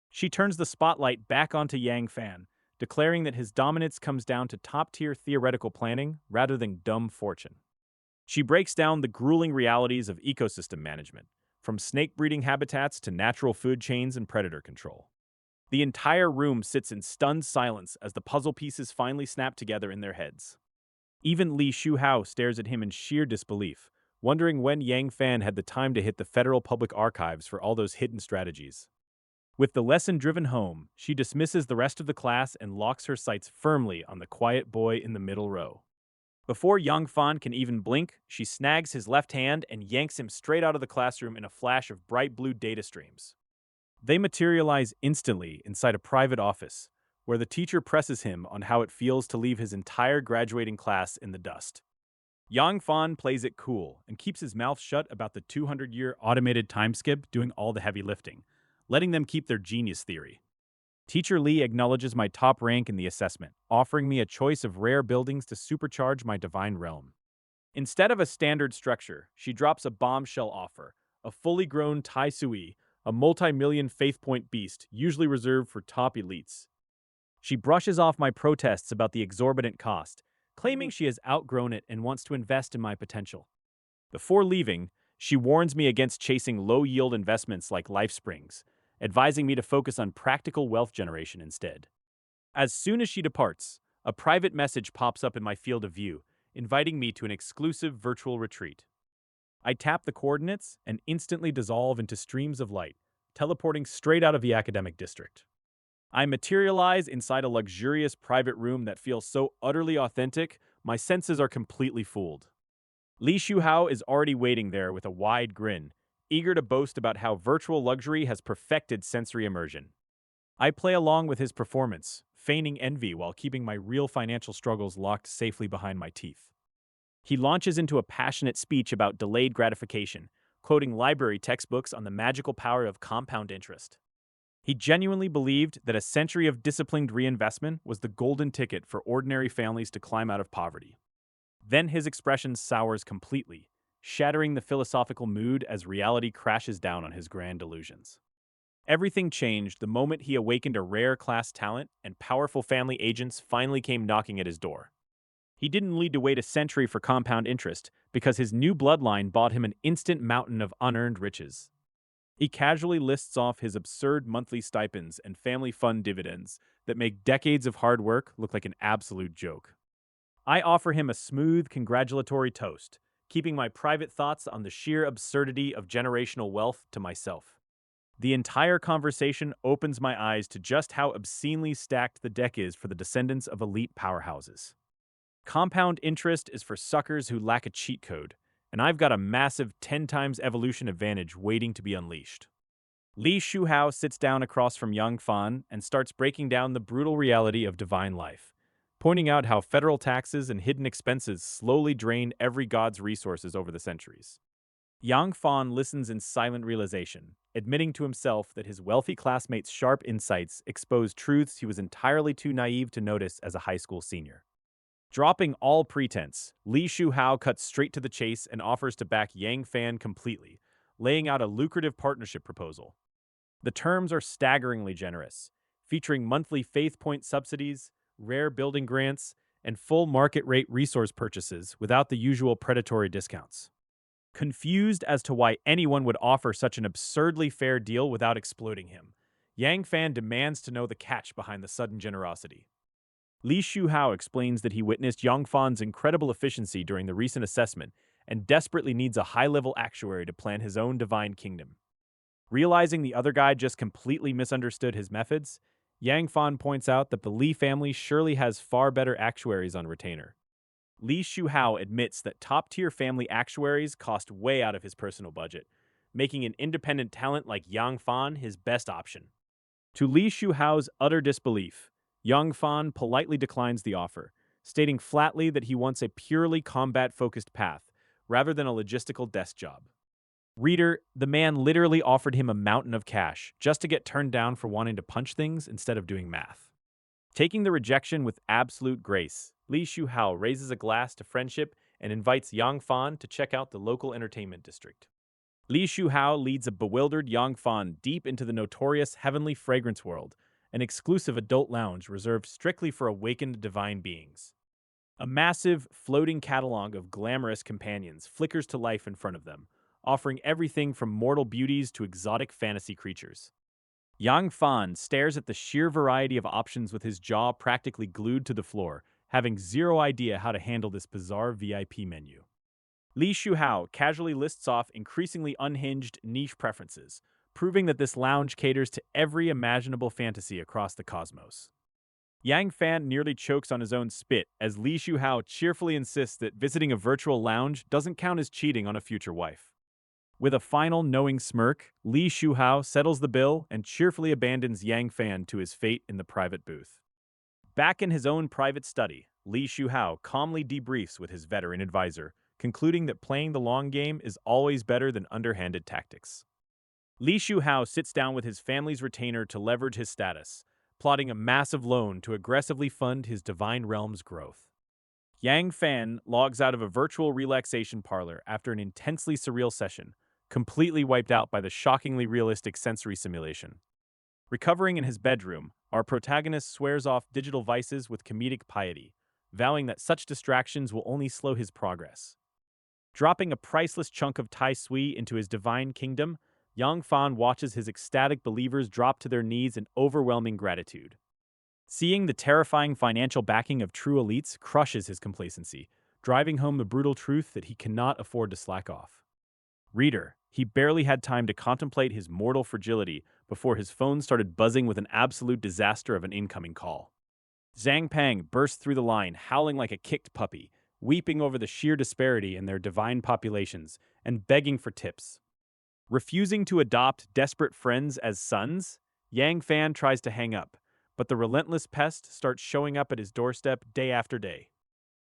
She turns the spotlight back onto Yang Fan, declaring that his dominance comes down to top-tier theoretical planning rather than dumb fortune. She breaks down the grueling realities of ecosystem management, from snake breeding habitats to natural food chains and predator control. The entire room sits in stunned silence as the puzzle pieces finally snap together in their heads. Even Li Shuhao stares at him in sheer disbelief, wondering when Yang Fan had the time to hit the Federal Public Archives for all those hidden strategies. With the lesson driven home, she dismisses the rest of the class and locks her sights firmly on the quiet boy in the middle row. Before Yang Fan can even blink, she snags his left hand and yanks him straight out of the classroom in a flash of bright blue data streams. They materialize instantly inside a private office, where the teacher presses him on how it feels to leave his entire graduating class in the dust. Yang Fan plays it cool and keeps his mouth shut about the 200-year automated time skip doing all the heavy lifting, letting them keep their genius theory. Teacher Lee acknowledges my top rank in the assessment, offering me a choice of rare buildings to supercharge my divine realm. Instead of a standard structure, she drops a bombshell offer, a fully grown Tai Sui, a multi-million faith point beast usually reserved for top elites. She brushes off my protests about the exorbitant cost, claiming she has outgrown it and wants to invest in my potential. Before leaving, she warns me against chasing low-yield investments like LifeSprings, advising me to focus on practical wealth generation instead. As soon as she departs, a private message pops up in my field of view, inviting me to an exclusive virtual retreat. I tap the coordinates and instantly dissolve into streams of light, teleporting straight out of the academic district. I materialize inside a luxurious private room that feels so utterly authentic, my senses are completely fooled. Li Shuhao is already waiting there with a wide grin, eager to boast about how virtual luxury has perfected sensory immersion. I play along with his performance, feigning envy while keeping my real financial struggles locked safely behind my teeth. He launches into a passionate speech about delayed gratification, quoting library textbooks on the magical power of compound interest. He genuinely believed that a century of disciplined reinvestment was the golden ticket for ordinary families to climb out of poverty. Then his expression sours completely, shattering the philosophical mood as reality crashes down on his grand illusions. Everything changed the moment he awakened a rare class talent and powerful family agents finally came knocking at his door. He didn't need to wait a century for compound interest because his new bloodline bought him an instant mountain of unearned riches. He casually lists off his absurd monthly stipends and family fund dividends that make decades of hard work look like an absolute joke. I offer him a smooth, congratulatory toast, keeping my private thoughts on the sheer absurdity of generational wealth to myself. The entire conversation opens my eyes to just how obscenely stacked the deck is for the descendants of elite powerhouses. Compound interest is for suckers who lack a cheat code, and I've got a massive 10 times evolution advantage waiting to be unleashed. Li Shuhao sits down across from Yang Fan and starts breaking down the brutal reality of divine life, pointing out how federal taxes and hidden expenses slowly drain every god's resources over the centuries. Yang Fan listens in silent realization, admitting to himself that his wealthy classmates' sharp insights exposed truths he was entirely too naive to notice as a high school senior. Dropping all pretense, Li Shuhao cuts straight to the chase and offers to back Yang Fan completely, laying out a lucrative partnership proposal. The terms are staggeringly generous, featuring monthly faith point subsidies, rare building grants, and full market rate resource purchases without the usual predatory discounts. Confused as to why anyone would offer such an absurdly fair deal without exploiting him, Yang Fan demands to know the catch behind the sudden generosity. Li Shuhao explains that he witnessed Yang Fan's incredible efficiency during the recent assessment and desperately needs a high-level actuary to plan his own divine kingdom. Realizing the other guy just completely misunderstood his methods, Yang Fan points out that the Li family surely has far better actuaries on retainer. Li Shuhao admits that top-tier family actuaries cost way out of his personal budget, making an independent talent like Yang Fan his best option. To Li Shuhao's utter disbelief, Yang Fan politely declines the offer, stating flatly that he wants a purely combat-focused path rather than a logistical desk job. Reader, the man literally offered him a mountain of cash just to get turned down for wanting to punch things instead of doing math. Taking the rejection with absolute grace, Li Shuhao raises a glass to friendship and invites Yang Fan to check out the local entertainment district. Li Shuhao leads a bewildered Yang Fan deep into the notorious Heavenly Fragrance World, an exclusive adult lounge reserved strictly for awakened divine beings. A massive, floating catalog of glamorous companions flickers to life in front of them, offering everything from mortal beauties to exotic fantasy creatures. Yang Fan stares at the sheer variety of options with his jaw practically glued to the floor, having zero idea how to handle this bizarre VIP menu. Li Shuhao casually lists off increasingly unhinged niche preferences, proving that this lounge caters to every imaginable fantasy across the cosmos. Yang Fan nearly chokes on his own spit as Li Shuhao cheerfully insists that visiting a virtual lounge doesn't count as cheating on a future wife. With a final knowing smirk, Li Shuhao settles the bill and cheerfully abandons Yang Fan to his fate in the private booth. Back in his own private study, Li Shuhao calmly debriefs with his veteran advisor, concluding that playing the long game is always better than underhanded tactics. Li Shuhao sits down with his family's retainer to leverage his status, plotting a massive loan to aggressively fund his divine realm's growth. Yang Fan logs out of a virtual relaxation parlor after an intensely surreal session, completely wiped out by the shockingly realistic sensory simulation. Recovering in his bedroom, our protagonist swears off digital vices with comedic piety, vowing that such distractions will only slow his progress. Dropping a priceless chunk of Tai Sui into his divine kingdom, Yang Fan watches his ecstatic believers drop to their knees in overwhelming gratitude. Seeing the terrifying financial backing of true elites crushes his complacency, driving home the brutal truth that he cannot afford to slack off. Reader, he barely had time to contemplate his mortal fragility before his phone started buzzing with an absolute disaster of an incoming call. Zhang Pang burst through the line, howling like a kicked puppy, weeping over the sheer disparity in their divine populations and begging for tips. Refusing to adopt desperate friends as sons, Yang Fan tries to hang up, but the relentless pest starts showing up at his doorstep day after day.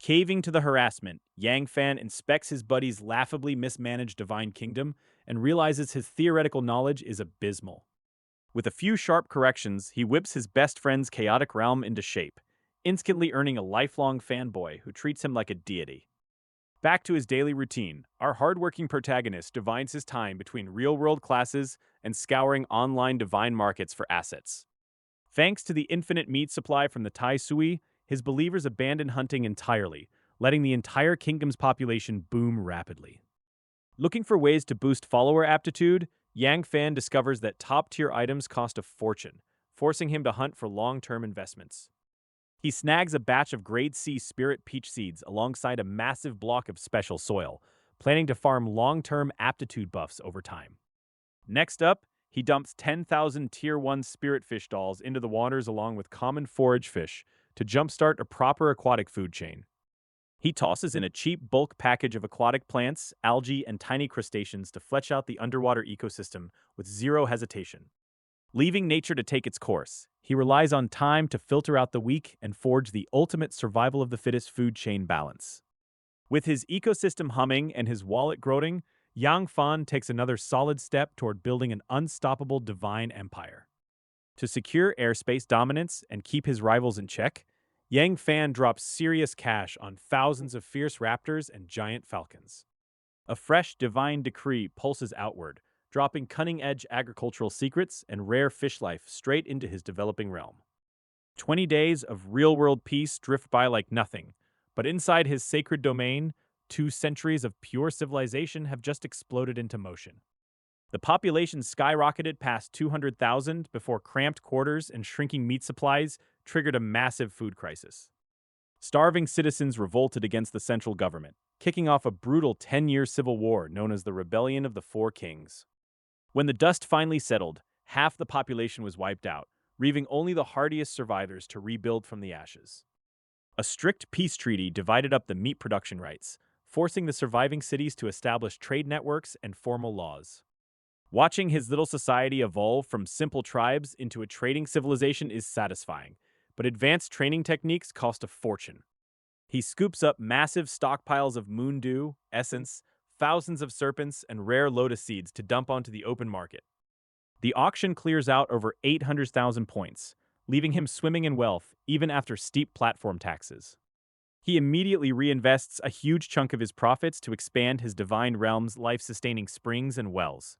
Caving to the harassment, Yang Fan inspects his buddy's laughably mismanaged divine kingdom and realizes his theoretical knowledge is abysmal. With a few sharp corrections, he whips his best friend's chaotic realm into shape, instantly earning a lifelong fanboy who treats him like a deity. Back to his daily routine, our hardworking protagonist divides his time between real-world classes and scouring online divine markets for assets. Thanks to the infinite meat supply from the Tai Sui, his believers abandon hunting entirely, letting the entire kingdom's population boom rapidly. Looking for ways to boost follower aptitude, Yang Fan discovers that top-tier items cost a fortune, forcing him to hunt for long-term investments. He snags a batch of grade C spirit peach seeds alongside a massive block of special soil, planning to farm long-term aptitude buffs over time. Next up, he dumps 10,000 Tier 1 spirit fish dolls into the waters along with common forage fish to jumpstart a proper aquatic food chain. He tosses in a cheap bulk package of aquatic plants, algae, and tiny crustaceans to flesh out the underwater ecosystem with zero hesitation. Leaving nature to take its course, he relies on time to filter out the weak and forge the ultimate survival of the fittest food chain balance. With his ecosystem humming and his wallet growing, Yang Fan takes another solid step toward building an unstoppable divine empire. To secure airspace dominance and keep his rivals in check, Yang Fan drops serious cash on thousands of fierce raptors and giant falcons. A fresh divine decree pulses outward, dropping cutting-edge agricultural secrets and rare fish life straight into his developing realm. 20 days of real-world peace drift by like nothing, but inside his sacred domain, 2 centuries of pure civilization have just exploded into motion. The population skyrocketed past 200,000 before cramped quarters and shrinking meat supplies triggered a massive food crisis. Starving citizens revolted against the central government, kicking off a brutal 10-year civil war known as the Rebellion of the Four Kings. When the dust finally settled, half the population was wiped out, leaving only the hardiest survivors to rebuild from the ashes. A strict peace treaty divided up the meat production rights, forcing the surviving cities to establish trade networks and formal laws. Watching his little society evolve from simple tribes into a trading civilization is satisfying, but advanced training techniques cost a fortune. He scoops up massive stockpiles of moon dew, essence, thousands of serpents and rare lotus seeds to dump onto the open market. The auction clears out over 800,000 points, leaving him swimming in wealth even after steep platform taxes. He immediately reinvests a huge chunk of his profits to expand his divine realm's life-sustaining springs and wells.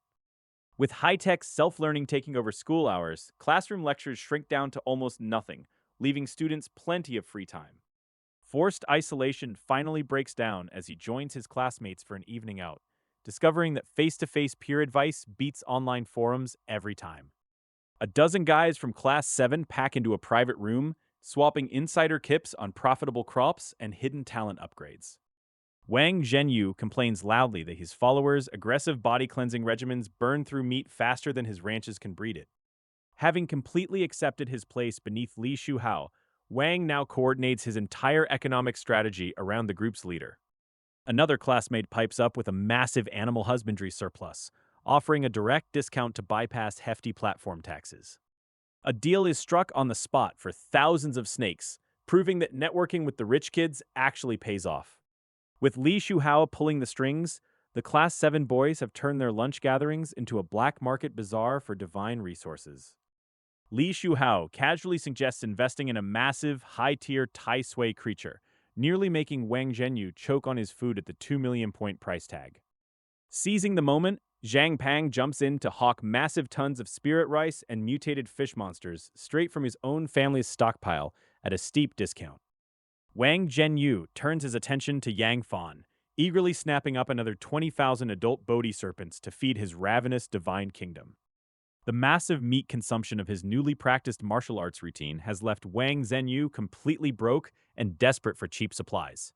With high-tech self-learning taking over school hours, classroom lectures shrink down to almost nothing, leaving students plenty of free time. Forced isolation finally breaks down as he joins his classmates for an evening out, discovering that face-to-face peer advice beats online forums every time. A dozen guys from Class 7 pack into a private room, swapping insider tips on profitable crops and hidden talent upgrades. Wang Zhenyu complains loudly that his followers' aggressive body cleansing regimens burn through meat faster than his ranches can breed it. Having completely accepted his place beneath Li Shuhao, Wang now coordinates his entire economic strategy around the group's leader. Another classmate pipes up with a massive animal husbandry surplus, offering a direct discount to bypass hefty platform taxes. A deal is struck on the spot for thousands of snakes, proving that networking with the rich kids actually pays off. With Li Shuhao pulling the strings, the Class 7 boys have turned their lunch gatherings into a black market bazaar for divine resources. Li Shuhao casually suggests investing in a massive, high-tier Tai Sui creature, nearly making Wang Zhenyu choke on his food at the 2 million point price tag. Seizing the moment, Zhang Pang jumps in to hawk massive tons of spirit rice and mutated fish monsters straight from his own family's stockpile at a steep discount. Wang Zhenyu turns his attention to Yang Fan, eagerly snapping up another 20,000 adult Bodhi serpents to feed his ravenous divine kingdom. The massive meat consumption of his newly practiced martial arts routine has left Wang Zhenyu completely broke and desperate for cheap supplies.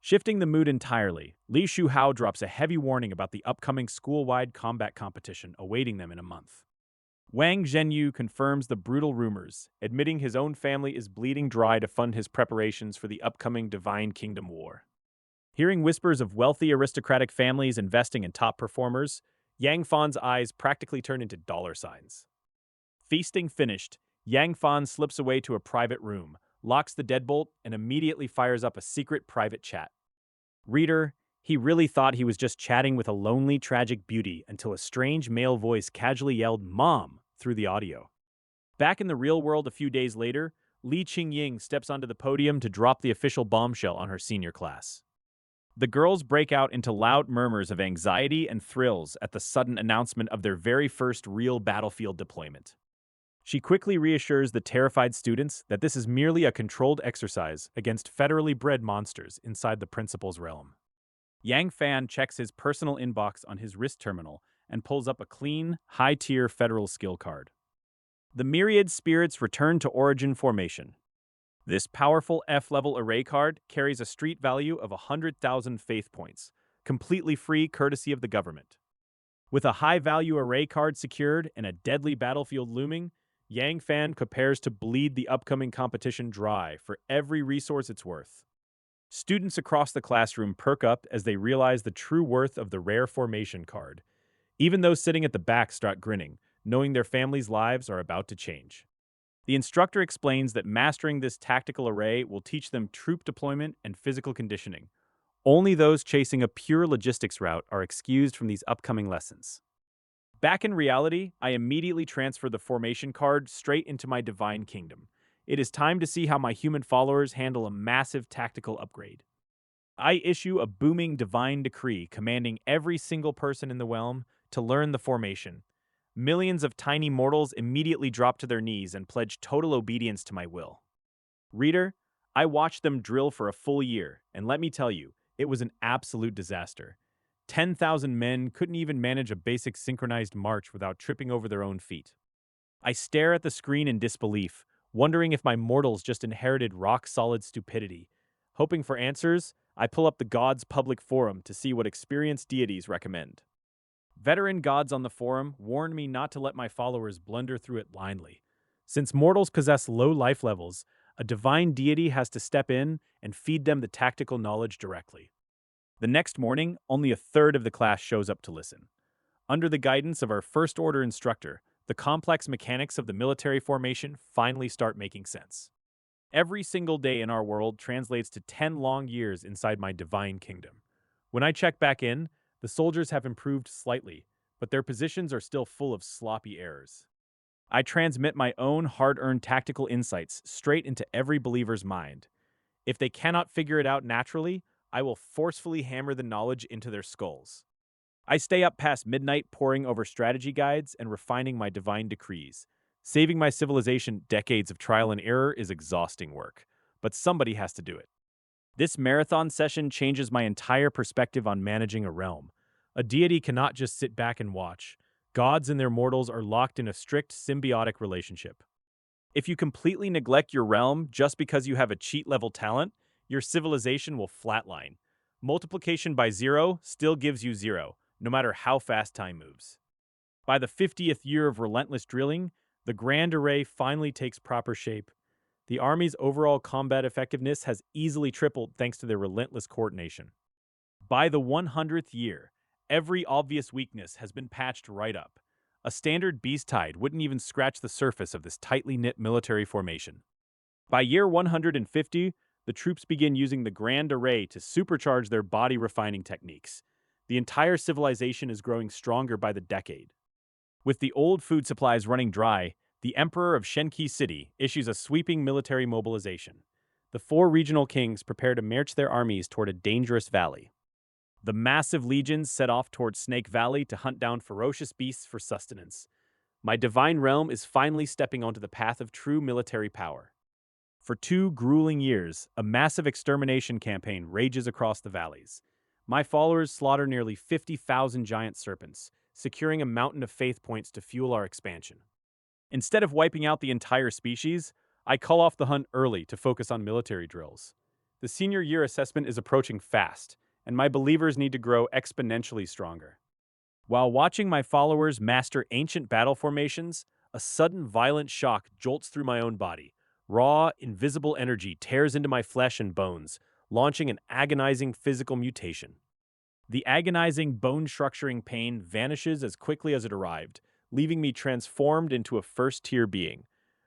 Shifting the mood entirely, Li Shuhao drops a heavy warning about the upcoming school-wide combat competition awaiting them in a month. Wang Zhenyu confirms the brutal rumors, admitting his own family is bleeding dry to fund his preparations for the upcoming Divine Kingdom War. Hearing whispers of wealthy aristocratic families investing in top performers, Yang Fan's eyes practically turn into dollar signs. Feasting finished, Yang Fan slips away to a private room, locks the deadbolt, and immediately fires up a secret private chat. Reader, he really thought he was just chatting with a lonely, tragic beauty until a strange male voice casually yelled "Mom" through the audio. Back in the real world a few days later, Li Qingying steps onto the podium to drop the official bombshell on her senior class. The girls break out into loud murmurs of anxiety and thrills at the sudden announcement of their very first real battlefield deployment. She quickly reassures the terrified students that this is merely a controlled exercise against federally bred monsters inside the principal's realm. Yang Fan checks his personal inbox on his wrist terminal and pulls up a clean, high-tier federal skill card. The myriad spirits return to Origin formation. This powerful F-level array card carries a street value of 100,000 faith points, completely free courtesy of the government. With a high-value array card secured and a deadly battlefield looming, Yang Fan prepares to bleed the upcoming competition dry for every resource it's worth. Students across the classroom perk up as they realize the true worth of the rare formation card. Even those sitting at the back start grinning, knowing their families' lives are about to change. The instructor explains that mastering this tactical array will teach them troop deployment and physical conditioning. Only those chasing a pure logistics route are excused from these upcoming lessons. Back in reality, I immediately transfer the formation card straight into my divine kingdom. It is time to see how my human followers handle a massive tactical upgrade. I issue a booming divine decree commanding every single person in the realm to learn the formation. Millions of tiny mortals immediately drop to their knees and pledge total obedience to my will. Reader, I watched them drill for a full year, and let me tell you, it was an absolute disaster. 10,000 men couldn't even manage a basic synchronized march without tripping over their own feet. I stare at the screen in disbelief, wondering if my mortals just inherited rock-solid stupidity. Hoping for answers, I pull up the gods' public forum to see what experienced deities recommend. Veteran gods on the forum warned me not to let my followers blunder through it blindly. Since mortals possess low life levels, a divine deity has to step in and feed them the tactical knowledge directly. The next morning, only a third of the class shows up to listen. Under the guidance of our first order instructor, the complex mechanics of the military formation finally start making sense. Every single day in our world translates to 10 long years inside my divine kingdom. When I check back in, The soldiers have improved slightly, but their positions are still full of sloppy errors. I transmit my own hard-earned tactical insights straight into every believer's mind. If they cannot figure it out naturally, I will forcefully hammer the knowledge into their skulls. I stay up past midnight poring over strategy guides and refining my divine decrees. Saving my civilization decades of trial and error is exhausting work, but somebody has to do it. This marathon session changes my entire perspective on managing a realm. A deity cannot just sit back and watch. Gods and their mortals are locked in a strict symbiotic relationship. If you completely neglect your realm just because you have a cheat-level talent, your civilization will flatline. Multiplication by zero still gives you zero, no matter how fast time moves. By the 50th year of relentless drilling, the Grand Array finally takes proper shape. The Army's overall combat effectiveness has easily tripled thanks to their relentless coordination. By the 100th year, every obvious weakness has been patched right up. A standard beast tide wouldn't even scratch the surface of this tightly knit military formation. By year 150, the troops begin using the Grand Array to supercharge their body refining techniques. The entire civilization is growing stronger by the decade. With the old food supplies running dry, the Emperor of Shenki City issues a sweeping military mobilization. The four regional kings prepare to march their armies toward a dangerous valley. The massive legions set off toward Snake Valley to hunt down ferocious beasts for sustenance. My divine realm is finally stepping onto the path of true military power. For 2 grueling years, a massive extermination campaign rages across the valleys. My followers slaughter nearly 50,000 giant serpents, securing a mountain of faith points to fuel our expansion. Instead of wiping out the entire species, I call off the hunt early to focus on military drills. The senior year assessment is approaching fast, and my believers need to grow exponentially stronger. While watching my followers master ancient battle formations, a sudden violent shock jolts through my own body. Raw, invisible energy tears into my flesh and bones, launching an agonizing physical mutation. The agonizing bone-structuring pain vanishes as quickly as it arrived, leaving me transformed into a first-tier being.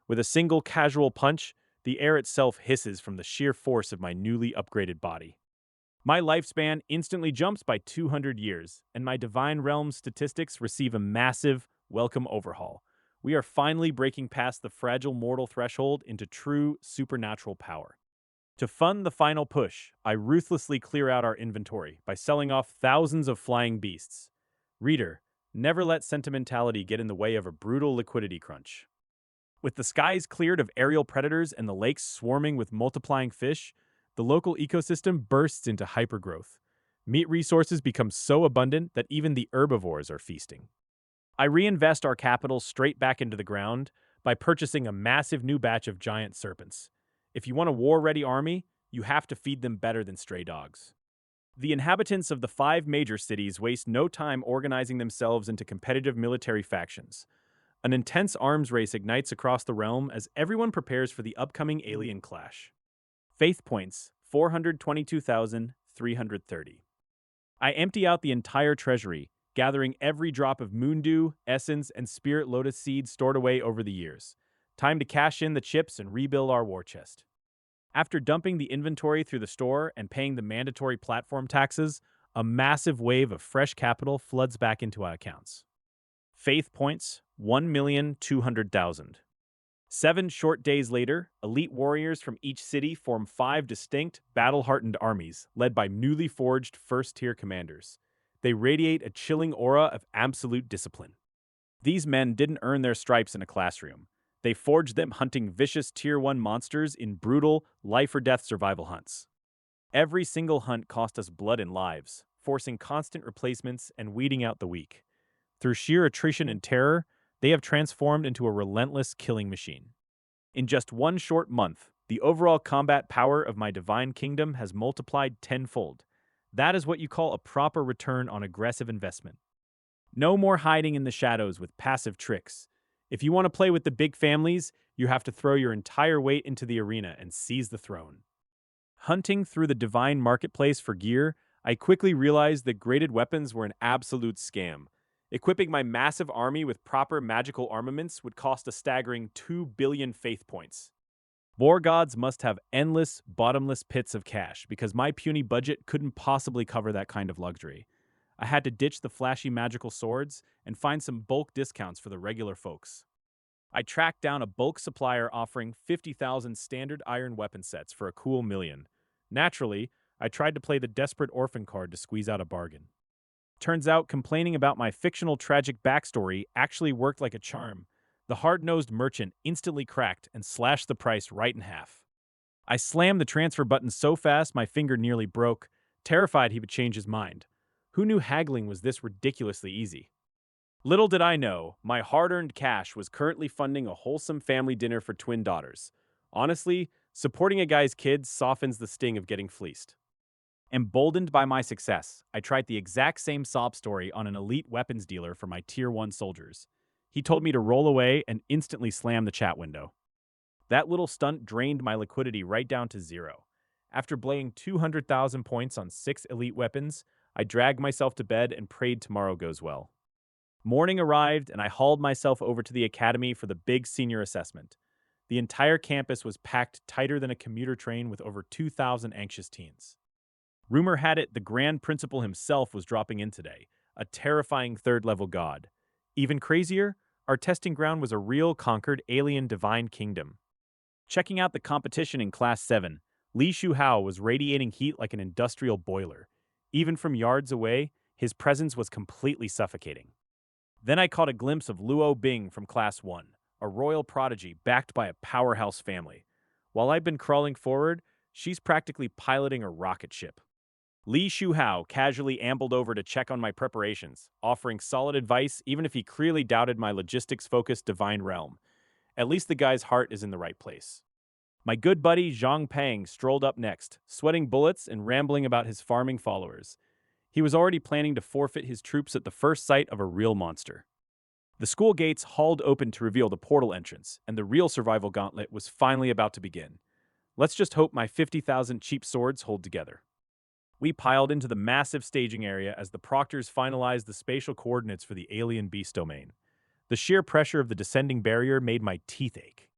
With a single casual punch, the air itself hisses from the sheer force of my newly upgraded body. My lifespan instantly jumps by 200 years, and my Divine Realm statistics receive a massive, welcome overhaul. We are finally breaking past the fragile mortal threshold into true supernatural power. To fund the final push, I ruthlessly clear out our inventory by selling off thousands of flying beasts. Reader, never let sentimentality get in the way of a brutal liquidity crunch. With the skies cleared of aerial predators and the lakes swarming with multiplying fish, the local ecosystem bursts into hypergrowth. Meat resources become so abundant that even the herbivores are feasting. I reinvest our capital straight back into the ground by purchasing a massive new batch of giant serpents. If you want a war-ready army, you have to feed them better than stray dogs. The inhabitants of the 5 major cities waste no time organizing themselves into competitive military factions. An intense arms race ignites across the realm as everyone prepares for the upcoming alien clash. Faith points, 422,330. I empty out the entire treasury, gathering every drop of moondew, essence, and spirit lotus seeds stored away over the years. Time to cash in the chips and rebuild our war chest. After dumping the inventory through the store and paying the mandatory platform taxes, a massive wave of fresh capital floods back into our accounts. Faith points, 1,200,000. 7 short days later, elite warriors from each city form 5 distinct, battle-hardened armies, led by newly forged first-tier commanders. They radiate a chilling aura of absolute discipline. These men didn't earn their stripes in a classroom. They forged them hunting vicious Tier 1 monsters in brutal, life-or-death survival hunts. Every single hunt cost us blood and lives, forcing constant replacements and weeding out the weak. Through sheer attrition and terror, they have transformed into a relentless killing machine. In just 1 short month, the overall combat power of my divine kingdom has multiplied tenfold. That is what you call a proper return on aggressive investment. No more hiding in the shadows with passive tricks. If you want to play with the big families, you have to throw your entire weight into the arena and seize the throne. Hunting through the divine marketplace for gear, I quickly realized that graded weapons were an absolute scam. Equipping my massive army with proper magical armaments would cost a staggering 2 billion faith points. War gods must have endless, bottomless pits of cash because my puny budget couldn't possibly cover that kind of luxury. I had to ditch the flashy magical swords and find some bulk discounts for the regular folks. I tracked down a bulk supplier offering 50,000 standard iron weapon sets for a cool million. Naturally, I tried to play the desperate orphan card to squeeze out a bargain. Turns out complaining about my fictional tragic backstory actually worked like a charm. The hard-nosed merchant instantly cracked and slashed the price right in half. I slammed the transfer button so fast my finger nearly broke, terrified he would change his mind. Who knew haggling was this ridiculously easy? Little did I know, my hard-earned cash was currently funding a wholesome family dinner for twin daughters. Honestly, supporting a guy's kids softens the sting of getting fleeced. Emboldened by my success, I tried the exact same sob story on an elite weapons dealer for my Tier 1 soldiers. He told me to roll away and instantly slam the chat window. That little stunt drained my liquidity right down to zero. After blaying 200,000 points on 6 elite weapons, I dragged myself to bed and prayed tomorrow goes well. Morning arrived, and I hauled myself over to the academy for the big senior assessment. The entire campus was packed tighter than a commuter train with over 2,000 anxious teens. Rumor had it the grand principal himself was dropping in today, a terrifying third-level god. Even crazier, our testing ground was a real conquered alien divine kingdom. Checking out the competition in Class 7, Li Shuhao was radiating heat like an industrial boiler. Even from yards away, his presence was completely suffocating. Then I caught a glimpse of Luo Bing from Class 1, a royal prodigy backed by a powerhouse family. While I'd been crawling forward, she's practically piloting a rocket ship. Li Shuhao casually ambled over to check on my preparations, offering solid advice even if he clearly doubted my logistics-focused divine realm. At least the guy's heart is in the right place. My good buddy Zhang Pang strolled up next, sweating bullets and rambling about his farming followers. He was already planning to forfeit his troops at the first sight of a real monster. The school gates hauled open to reveal the portal entrance, and the real survival gauntlet was finally about to begin. Let's just hope my 50,000 cheap swords hold together. We piled into the massive staging area as the proctors finalized the spatial coordinates for the alien beast domain. The sheer pressure of the descending barrier made my teeth ache.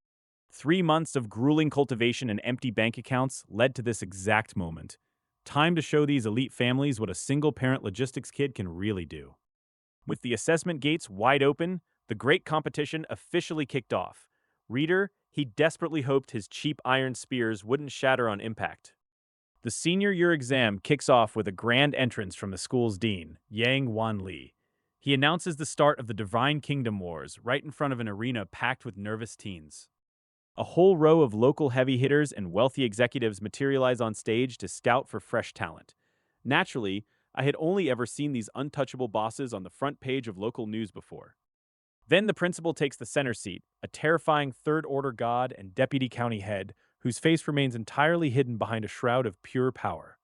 3 months of grueling cultivation and empty bank accounts led to this exact moment. Time to show these elite families what a single-parent logistics kid can really do. With the assessment gates wide open, the great competition officially kicked off. Reader, he desperately hoped his cheap iron spears wouldn't shatter on impact. The senior year exam kicks off with a grand entrance from the school's dean, Yang Wanli. He announces the start of the Divine Kingdom Wars right in front of an arena packed with nervous teens. A whole row of local heavy hitters and wealthy executives materialize on stage to scout for fresh talent. Naturally, I had only ever seen these untouchable bosses on the front page of local news before. Then the principal takes the center seat, a terrifying third-order god and deputy county head whose face remains entirely hidden behind a shroud of pure power.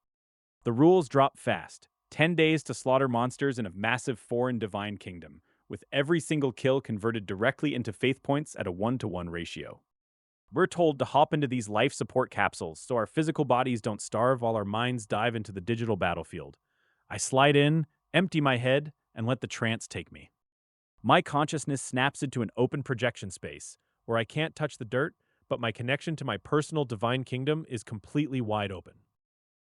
The rules drop fast. 10 days to slaughter monsters in a massive foreign divine kingdom, with every single kill converted directly into faith points at a 1-to-1 ratio. We're told to hop into these life support capsules so our physical bodies don't starve while our minds dive into the digital battlefield. I slide in, empty my head, and let the trance take me. My consciousness snaps into an open projection space, where I can't touch the dirt, but my connection to my personal divine kingdom is completely wide open.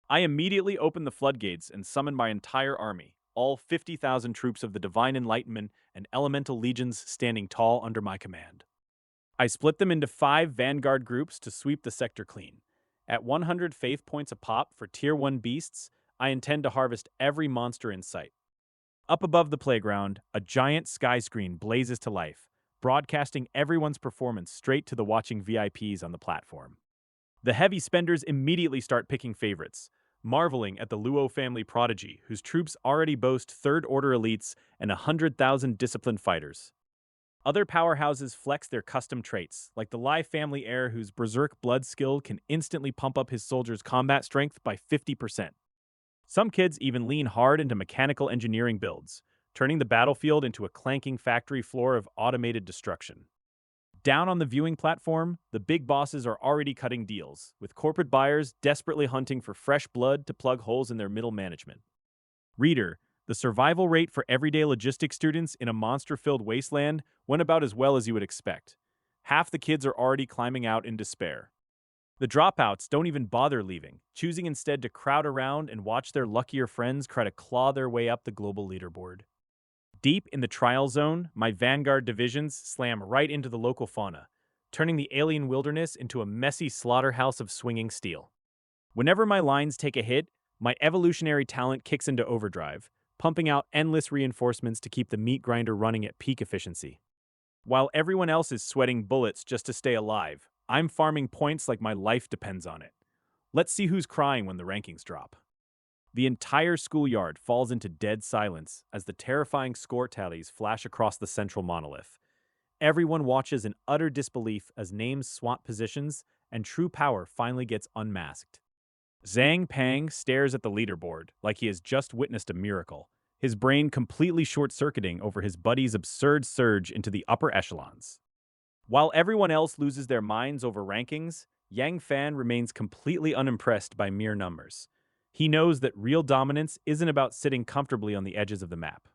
I immediately open the floodgates and summon my entire army, all 50,000 troops of the Divine Enlightenment and Elemental Legions standing tall under my command. I split them into 5 vanguard groups to sweep the sector clean. At 100 faith points a pop for Tier 1 beasts, I intend to harvest every monster in sight. Up above the playground, a giant sky screen blazes to life, broadcasting everyone's performance straight to the watching VIPs on the platform. The heavy spenders immediately start picking favorites, marveling at the Luo family prodigy, whose troops already boast third-order elites and 100,000 disciplined fighters. Other powerhouses flex their custom traits, like the Lai family heir whose berserk blood skill can instantly pump up his soldiers' combat strength by 50%. Some kids even lean hard into mechanical engineering builds, turning the battlefield into a clanking factory floor of automated destruction. Down on the viewing platform, the big bosses are already cutting deals, with corporate buyers desperately hunting for fresh blood to plug holes in their middle management. Reader, the survival rate for everyday logistics students in a monster-filled wasteland went about as well as you would expect. Half the kids are already climbing out in despair. The dropouts don't even bother leaving, choosing instead to crowd around and watch their luckier friends try to claw their way up the global leaderboard. Deep in the trial zone, my vanguard divisions slam right into the local fauna, turning the alien wilderness into a messy slaughterhouse of swinging steel. Whenever my lines take a hit, my evolutionary talent kicks into overdrive, pumping out endless reinforcements to keep the meat grinder running at peak efficiency. While everyone else is sweating bullets just to stay alive, I'm farming points like my life depends on it. Let's see who's crying when the rankings drop. The entire schoolyard falls into dead silence as the terrifying score tallies flash across the central monolith. Everyone watches in utter disbelief as names swap positions and true power finally gets unmasked. Zhang Pang stares at the leaderboard like he has just witnessed a miracle, his brain completely short-circuiting over his buddy's absurd surge into the upper echelons. While everyone else loses their minds over rankings, Yang Fan remains completely unimpressed by mere numbers. He knows that real dominance isn't about sitting comfortably on the edges of the map.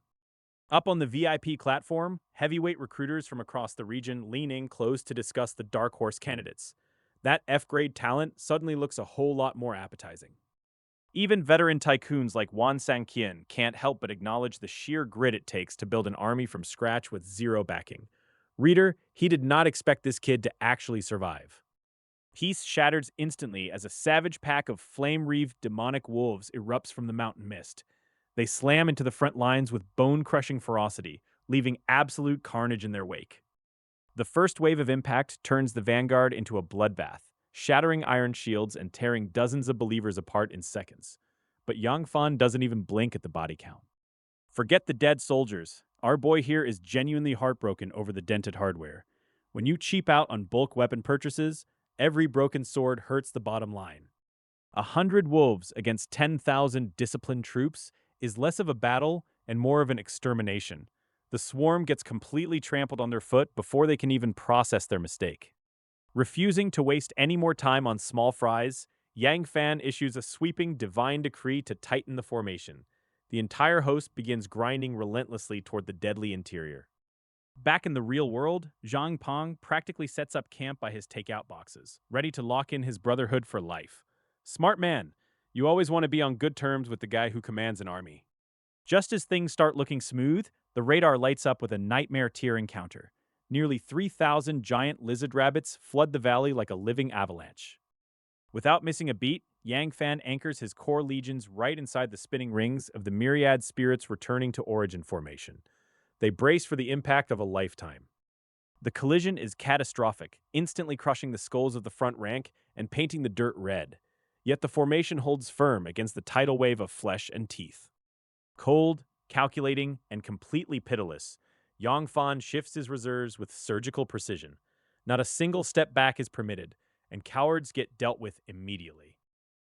Up on the VIP platform, heavyweight recruiters from across the region lean in close to discuss the dark horse candidates. That F-grade talent suddenly looks a whole lot more appetizing. Even veteran tycoons like Wan Sang-kian can't help but acknowledge the sheer grit it takes to build an army from scratch with zero backing. Reader, he did not expect this kid to actually survive. Peace shatters instantly as a savage pack of flame-wreathed demonic wolves erupts from the mountain mist. They slam into the front lines with bone-crushing ferocity, leaving absolute carnage in their wake. The first wave of impact turns the vanguard into a bloodbath, shattering iron shields and tearing dozens of believers apart in seconds. But Yang Fan doesn't even blink at the body count. Forget the dead soldiers. Our boy here is genuinely heartbroken over the dented hardware. When you cheap out on bulk weapon purchases, every broken sword hurts the bottom line. 100 wolves against 10,000 disciplined troops is less of a battle and more of an extermination. The swarm gets completely trampled on their foot before they can even process their mistake. Refusing to waste any more time on small fries, Yang Fan issues a sweeping divine decree to tighten the formation. The entire host begins grinding relentlessly toward the deadly interior. Back in the real world, Zhang Pong practically sets up camp by his takeout boxes, ready to lock in his brotherhood for life. Smart man, you always want to be on good terms with the guy who commands an army. Just as things start looking smooth, the radar lights up with a nightmare tier encounter. Nearly 3,000 giant lizard rabbits flood the valley like a living avalanche. Without missing a beat, Yang Fan anchors his core legions right inside the spinning rings of the myriad spirits returning to origin formation. They brace for the impact of a lifetime. The collision is catastrophic, instantly crushing the skulls of the front rank and painting the dirt red. Yet the formation holds firm against the tidal wave of flesh and teeth. Cold, calculating, and completely pitiless, Yang Fan shifts his reserves with surgical precision. Not a single step back is permitted, and cowards get dealt with immediately.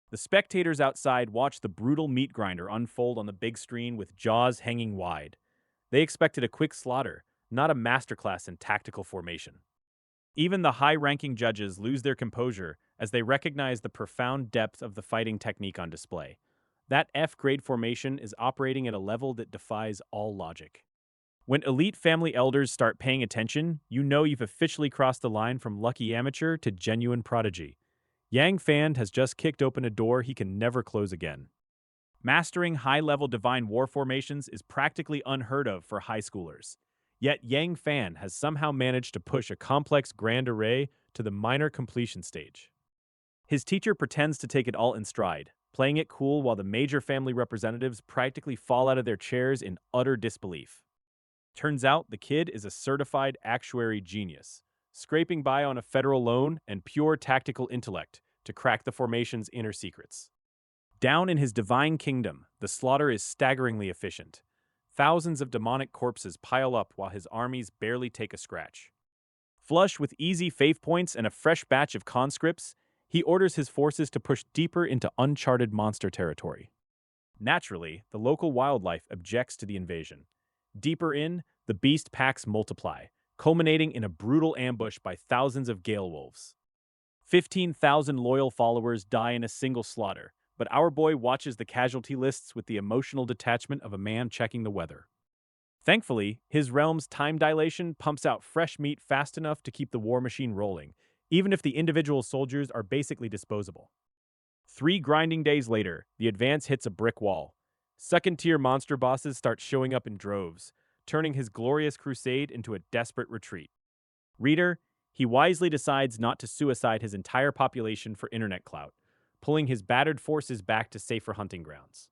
The spectators outside watch the brutal meat grinder unfold on the big screen with jaws hanging wide. They expected a quick slaughter, not a masterclass in tactical formation. Even the high-ranking judges lose their composure as they recognize the profound depth of the fighting technique on display. That F-grade formation is operating at a level that defies all logic. When elite family elders start paying attention, you know you've officially crossed the line from lucky amateur to genuine prodigy. Yang Fan has just kicked open a door he can never close again. Mastering high-level divine war formations is practically unheard of for high schoolers. Yet Yang Fan has somehow managed to push a complex grand array to the minor completion stage. His teacher pretends to take it all in stride, playing it cool while the major family representatives practically fall out of their chairs in utter disbelief. Turns out the kid is a certified actuary genius, scraping by on a federal loan and pure tactical intellect to crack the formation's inner secrets. Down in his divine kingdom, the slaughter is staggeringly efficient. Thousands of demonic corpses pile up while his armies barely take a scratch. Flush with easy faith points and a fresh batch of conscripts, he orders his forces to push deeper into uncharted monster territory. Naturally, the local wildlife objects to the invasion. Deeper in, the beast packs multiply, culminating in a brutal ambush by thousands of gale wolves. 15,000 loyal followers die in a single slaughter, but our boy watches the casualty lists with the emotional detachment of a man checking the weather. Thankfully, his realm's time dilation pumps out fresh meat fast enough to keep the war machine rolling, even if the individual soldiers are basically disposable. 3 grinding days later, the advance hits a brick wall. Second-tier monster bosses start showing up in droves, turning his glorious crusade into a desperate retreat. Reader, he wisely decides not to suicide his entire population for internet clout, pulling his battered forces back to safer hunting grounds.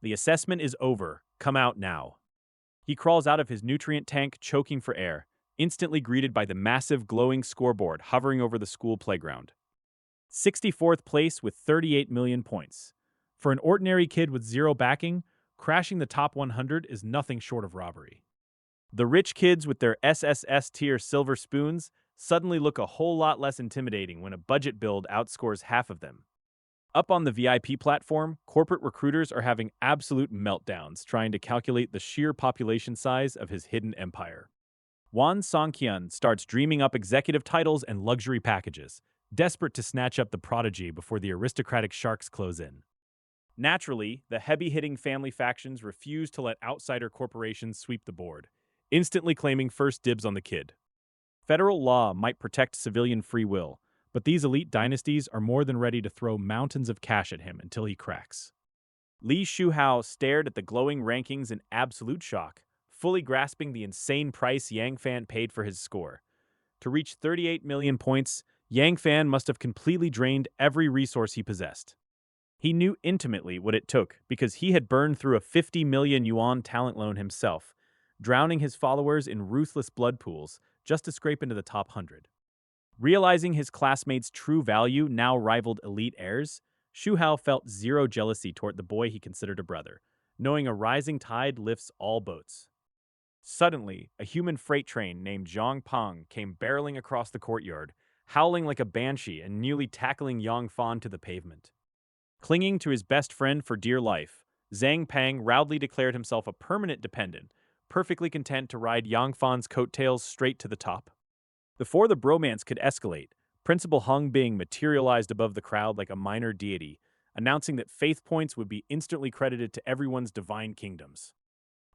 The assessment is over. Come out now. He crawls out of his nutrient tank, choking for air, instantly greeted by the massive glowing scoreboard hovering over the school playground. 64th place with 38 million points. For an ordinary kid with zero backing, crashing the top 100 is nothing short of robbery. The rich kids with their SSS tier silver spoons suddenly look a whole lot less intimidating when a budget build outscores half of them. Up on the VIP platform, corporate recruiters are having absolute meltdowns trying to calculate the sheer population size of his hidden empire. Wan Songkyun starts dreaming up executive titles and luxury packages, desperate to snatch up the prodigy before the aristocratic sharks close in. Naturally, the heavy-hitting family factions refuse to let outsider corporations sweep the board, instantly claiming first dibs on the kid. Federal law might protect civilian free will, but these elite dynasties are more than ready to throw mountains of cash at him until he cracks. Li Shuhao stared at the glowing rankings in absolute shock, fully grasping the insane price Yang Fan paid for his score. To reach 38 million points, Yang Fan must have completely drained every resource he possessed. He knew intimately what it took because he had burned through a 50 million yuan talent loan himself, drowning his followers in ruthless blood pools just to scrape into the top 100. Realizing his classmates' true value now rivaled elite heirs, Shu Hao felt zero jealousy toward the boy he considered a brother, knowing a rising tide lifts all boats. Suddenly, a human freight train named Zhang Pang came barreling across the courtyard, howling like a banshee and nearly tackling Yang Fan to the pavement. Clinging to his best friend for dear life, Zhang Pang proudly declared himself a permanent dependent, perfectly content to ride Yang Fan's coattails straight to the top. Before the bromance could escalate, Principal Hung Bing materialized above the crowd like a minor deity, announcing that faith points would be instantly credited to everyone's divine kingdoms.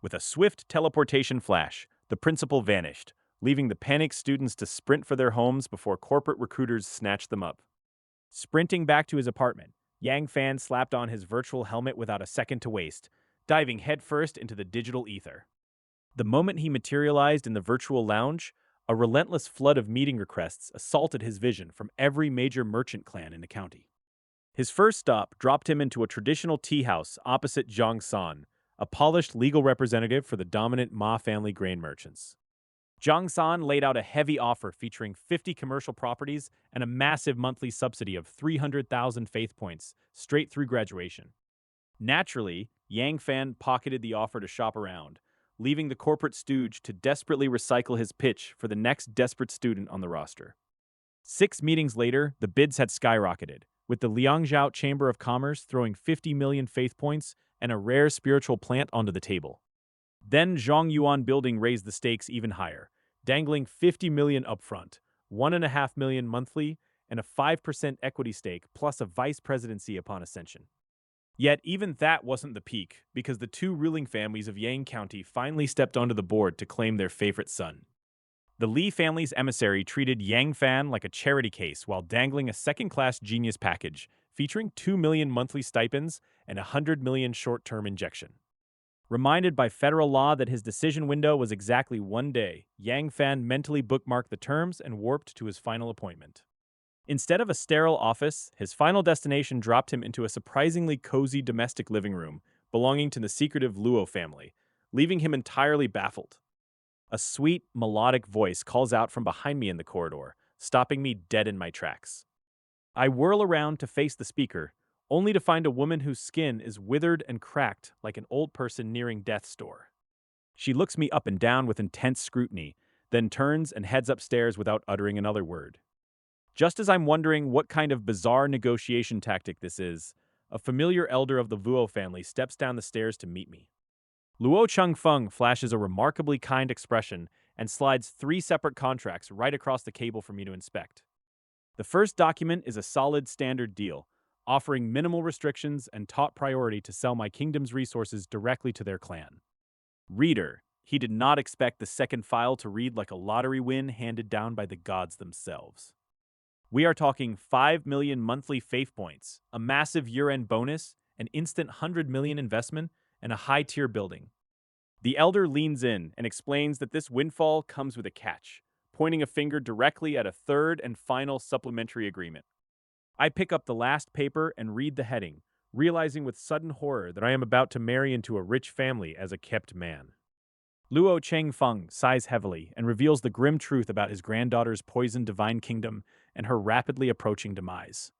With a swift teleportation flash, the principal vanished, leaving the panicked students to sprint for their homes before corporate recruiters snatched them up. Sprinting back to his apartment, Yang Fan slapped on his virtual helmet without a second to waste, diving headfirst into the digital ether. The moment he materialized in the virtual lounge, a relentless flood of meeting requests assaulted his vision from every major merchant clan in the county. His first stop dropped him into a traditional tea house opposite Zhang San, a polished legal representative for the dominant Ma family grain merchants. Zhang San laid out a heavy offer featuring 50 commercial properties and a massive monthly subsidy of 300,000 faith points straight through graduation. Naturally, Yang Fan pocketed the offer to shop around, leaving the corporate stooge to desperately recycle his pitch for the next desperate student on the roster. 6 meetings later, the bids had skyrocketed, with the Liangzhou Chamber of Commerce throwing 50 million faith points and a rare spiritual plant onto the table. Then Zhong Yuan Building raised the stakes even higher, dangling 50 million upfront, 1.5 million monthly, and a 5% equity stake plus a vice presidency upon ascension. Yet even that wasn't the peak, because the two ruling families of Yang County finally stepped onto the board to claim their favorite son. The Li family's emissary treated Yang Fan like a charity case while dangling a second-class genius package featuring 2 million monthly stipends and a 100 million short-term injection. Reminded by federal law that his decision window was exactly 1 day, Yang Fan mentally bookmarked the terms and warped to his final appointment. Instead of a sterile office, his final destination dropped him into a surprisingly cozy domestic living room belonging to the secretive Luo family, leaving him entirely baffled. A sweet, melodic voice calls out from behind me in the corridor, stopping me dead in my tracks. I whirl around to face the speaker, only to find a woman whose skin is withered and cracked like an old person nearing death's door. She looks me up and down with intense scrutiny, then turns and heads upstairs without uttering another word. Just as I'm wondering what kind of bizarre negotiation tactic this is, a familiar elder of the Luo family steps down the stairs to meet me. Luo Chengfeng flashes a remarkably kind expression and slides 3 separate contracts right across the cable for me to inspect. The first document is a solid standard deal, offering minimal restrictions and top priority to sell my kingdom's resources directly to their clan. Reader, he did not expect the second file to read like a lottery win handed down by the gods themselves. We are talking 5 million monthly faith points, a massive year-end bonus, an instant 100 million investment, and a high-tier building. The elder leans in and explains that this windfall comes with a catch, pointing a finger directly at a third and final supplementary agreement. I pick up the last paper and read the heading, realizing with sudden horror that I am about to marry into a rich family as a kept man. Luo Changfeng sighs heavily and reveals the grim truth about his granddaughter's poisoned divine kingdom and her rapidly approaching demise.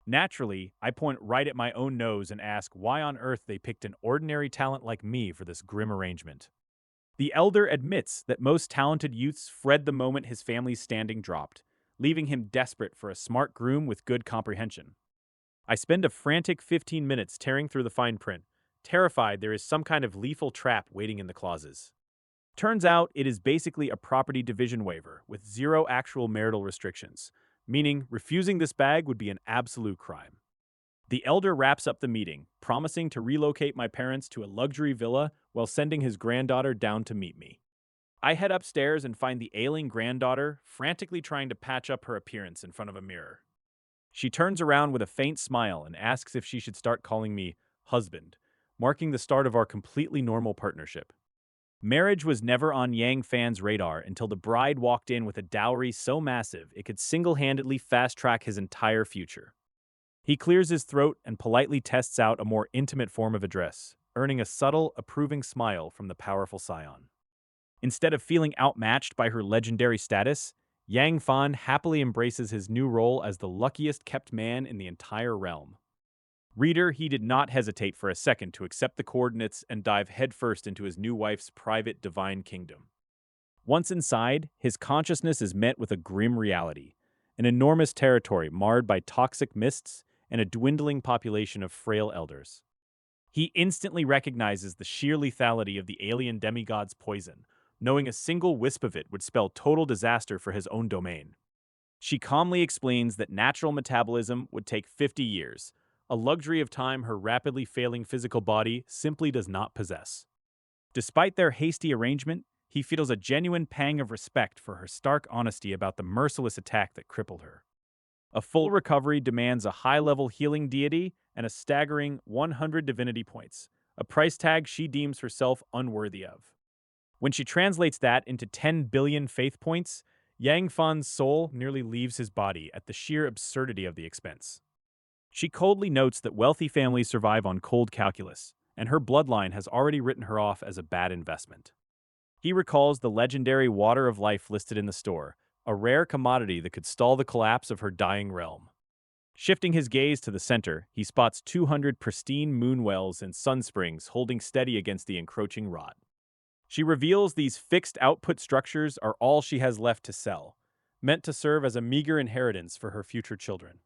Naturally, I point right at my own nose and ask why on earth they picked an ordinary talent like me for this grim arrangement. The elder admits that most talented youths fled the moment his family's standing dropped, leaving him desperate for a smart groom with good comprehension. I spend a frantic 15 minutes tearing through the fine print, terrified there is some kind of lethal trap waiting in the clauses. Turns out it is basically a property division waiver with zero actual marital restrictions, meaning refusing this bag would be an absolute crime. The elder wraps up the meeting, promising to relocate my parents to a luxury villa while sending his granddaughter down to meet me. I head upstairs and find the ailing granddaughter frantically trying to patch up her appearance in front of a mirror. She turns around with a faint smile and asks if she should start calling me husband, marking the start of our completely normal partnership. Marriage was never on Yang Fan's radar until the bride walked in with a dowry so massive it could single-handedly fast-track his entire future. He clears his throat and politely tests out a more intimate form of address, earning a subtle, approving smile from the powerful scion. Instead of feeling outmatched by her legendary status, Yang Fan happily embraces his new role as the luckiest kept man in the entire realm. Reader, he did not hesitate for a second to accept the coordinates and dive headfirst into his new wife's private divine kingdom. Once inside, his consciousness is met with a grim reality, an enormous territory marred by toxic mists and a dwindling population of frail elders. He instantly recognizes the sheer lethality of the alien demigod's poison, knowing a single wisp of it would spell total disaster for his own domain. She calmly explains that natural metabolism would take 50 years, a luxury of time her rapidly failing physical body simply does not possess. Despite their hasty arrangement, he feels a genuine pang of respect for her stark honesty about the merciless attack that crippled her. A full recovery demands a high-level healing deity and a staggering 100 divinity points, a price tag she deems herself unworthy of. When she translates that into 10 billion faith points, Yang Fan's soul nearly leaves his body at the sheer absurdity of the expense. She coldly notes that wealthy families survive on cold calculus, and her bloodline has already written her off as a bad investment. He recalls the legendary water of life listed in the store, a rare commodity that could stall the collapse of her dying realm. Shifting his gaze to the center, he spots 200 pristine moon wells and sun springs holding steady against the encroaching rot. She reveals these fixed output structures are all she has left to sell, meant to serve as a meager inheritance for her future children.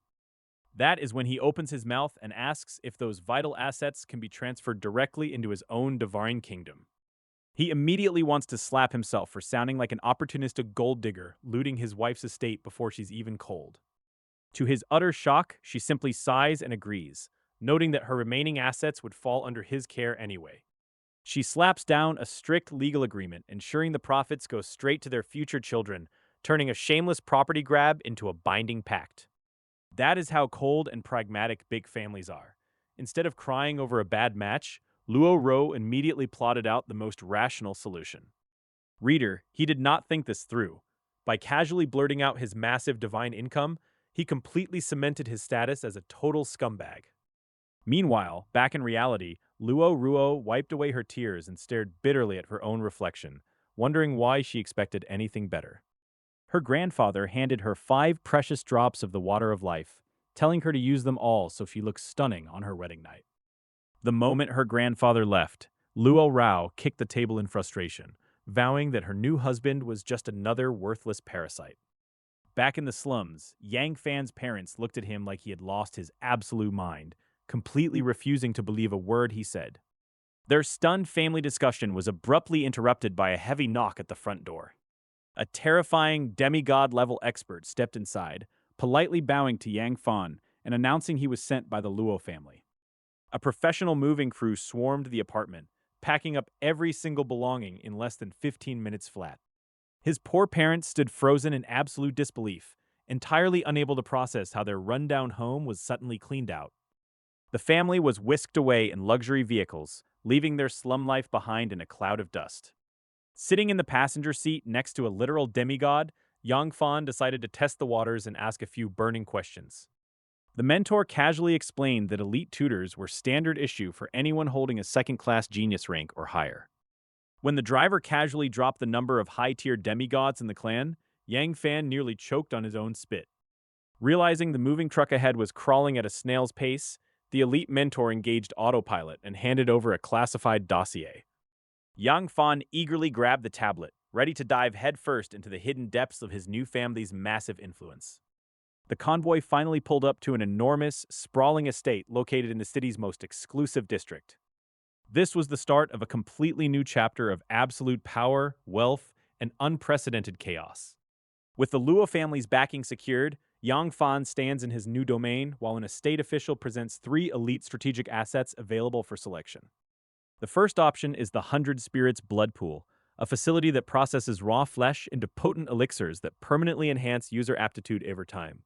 That is when he opens his mouth and asks if those vital assets can be transferred directly into his own divine kingdom. He immediately wants to slap himself for sounding like an opportunistic gold digger looting his wife's estate before she's even cold. To his utter shock, she simply sighs and agrees, noting that her remaining assets would fall under his care anyway. She slaps down a strict legal agreement, ensuring the profits go straight to their future children, turning a shameless property grab into a binding pact. That is how cold and pragmatic big families are. Instead of crying over a bad match, Luo Ro immediately plotted out the most rational solution. Reader, he did not think this through. By casually blurting out his massive divine income, he completely cemented his status as a total scumbag. Meanwhile, back in reality, Luo Ruo wiped away her tears and stared bitterly at her own reflection, wondering why she expected anything better. Her grandfather handed her 5 precious drops of the water of life, telling her to use them all so she looks stunning on her wedding night. The moment her grandfather left, Luo Rao kicked the table in frustration, vowing that her new husband was just another worthless parasite. Back in the slums, Yang Fan's parents looked at him like he had lost his absolute mind, completely refusing to believe a word he said. Their stunned family discussion was abruptly interrupted by a heavy knock at the front door. A terrifying demigod-level expert stepped inside, politely bowing to Yang Fan and announcing he was sent by the Luo family. A professional moving crew swarmed the apartment, packing up every single belonging in less than 15 minutes flat. His poor parents stood frozen in absolute disbelief, entirely unable to process how their rundown home was suddenly cleaned out. The family was whisked away in luxury vehicles, leaving their slum life behind in a cloud of dust. Sitting in the passenger seat next to a literal demigod, Yang Fan decided to test the waters and ask a few burning questions. The mentor casually explained that elite tutors were standard issue for anyone holding a second-class genius rank or higher. When the driver casually dropped the number of high-tier demigods in the clan, Yang Fan nearly choked on his own spit. Realizing the moving truck ahead was crawling at a snail's pace, the elite mentor engaged autopilot and handed over a classified dossier. Yang Fan eagerly grabbed the tablet, ready to dive headfirst into the hidden depths of his new family's massive influence. The convoy finally pulled up to an enormous, sprawling estate located in the city's most exclusive district. This was the start of a completely new chapter of absolute power, wealth, and unprecedented chaos. With the Luo family's backing secured, Yang Fan stands in his new domain while an estate official presents three elite strategic assets available for selection. The first option is the 100 Spirits Blood Pool, a facility that processes raw flesh into potent elixirs that permanently enhance user aptitude over time.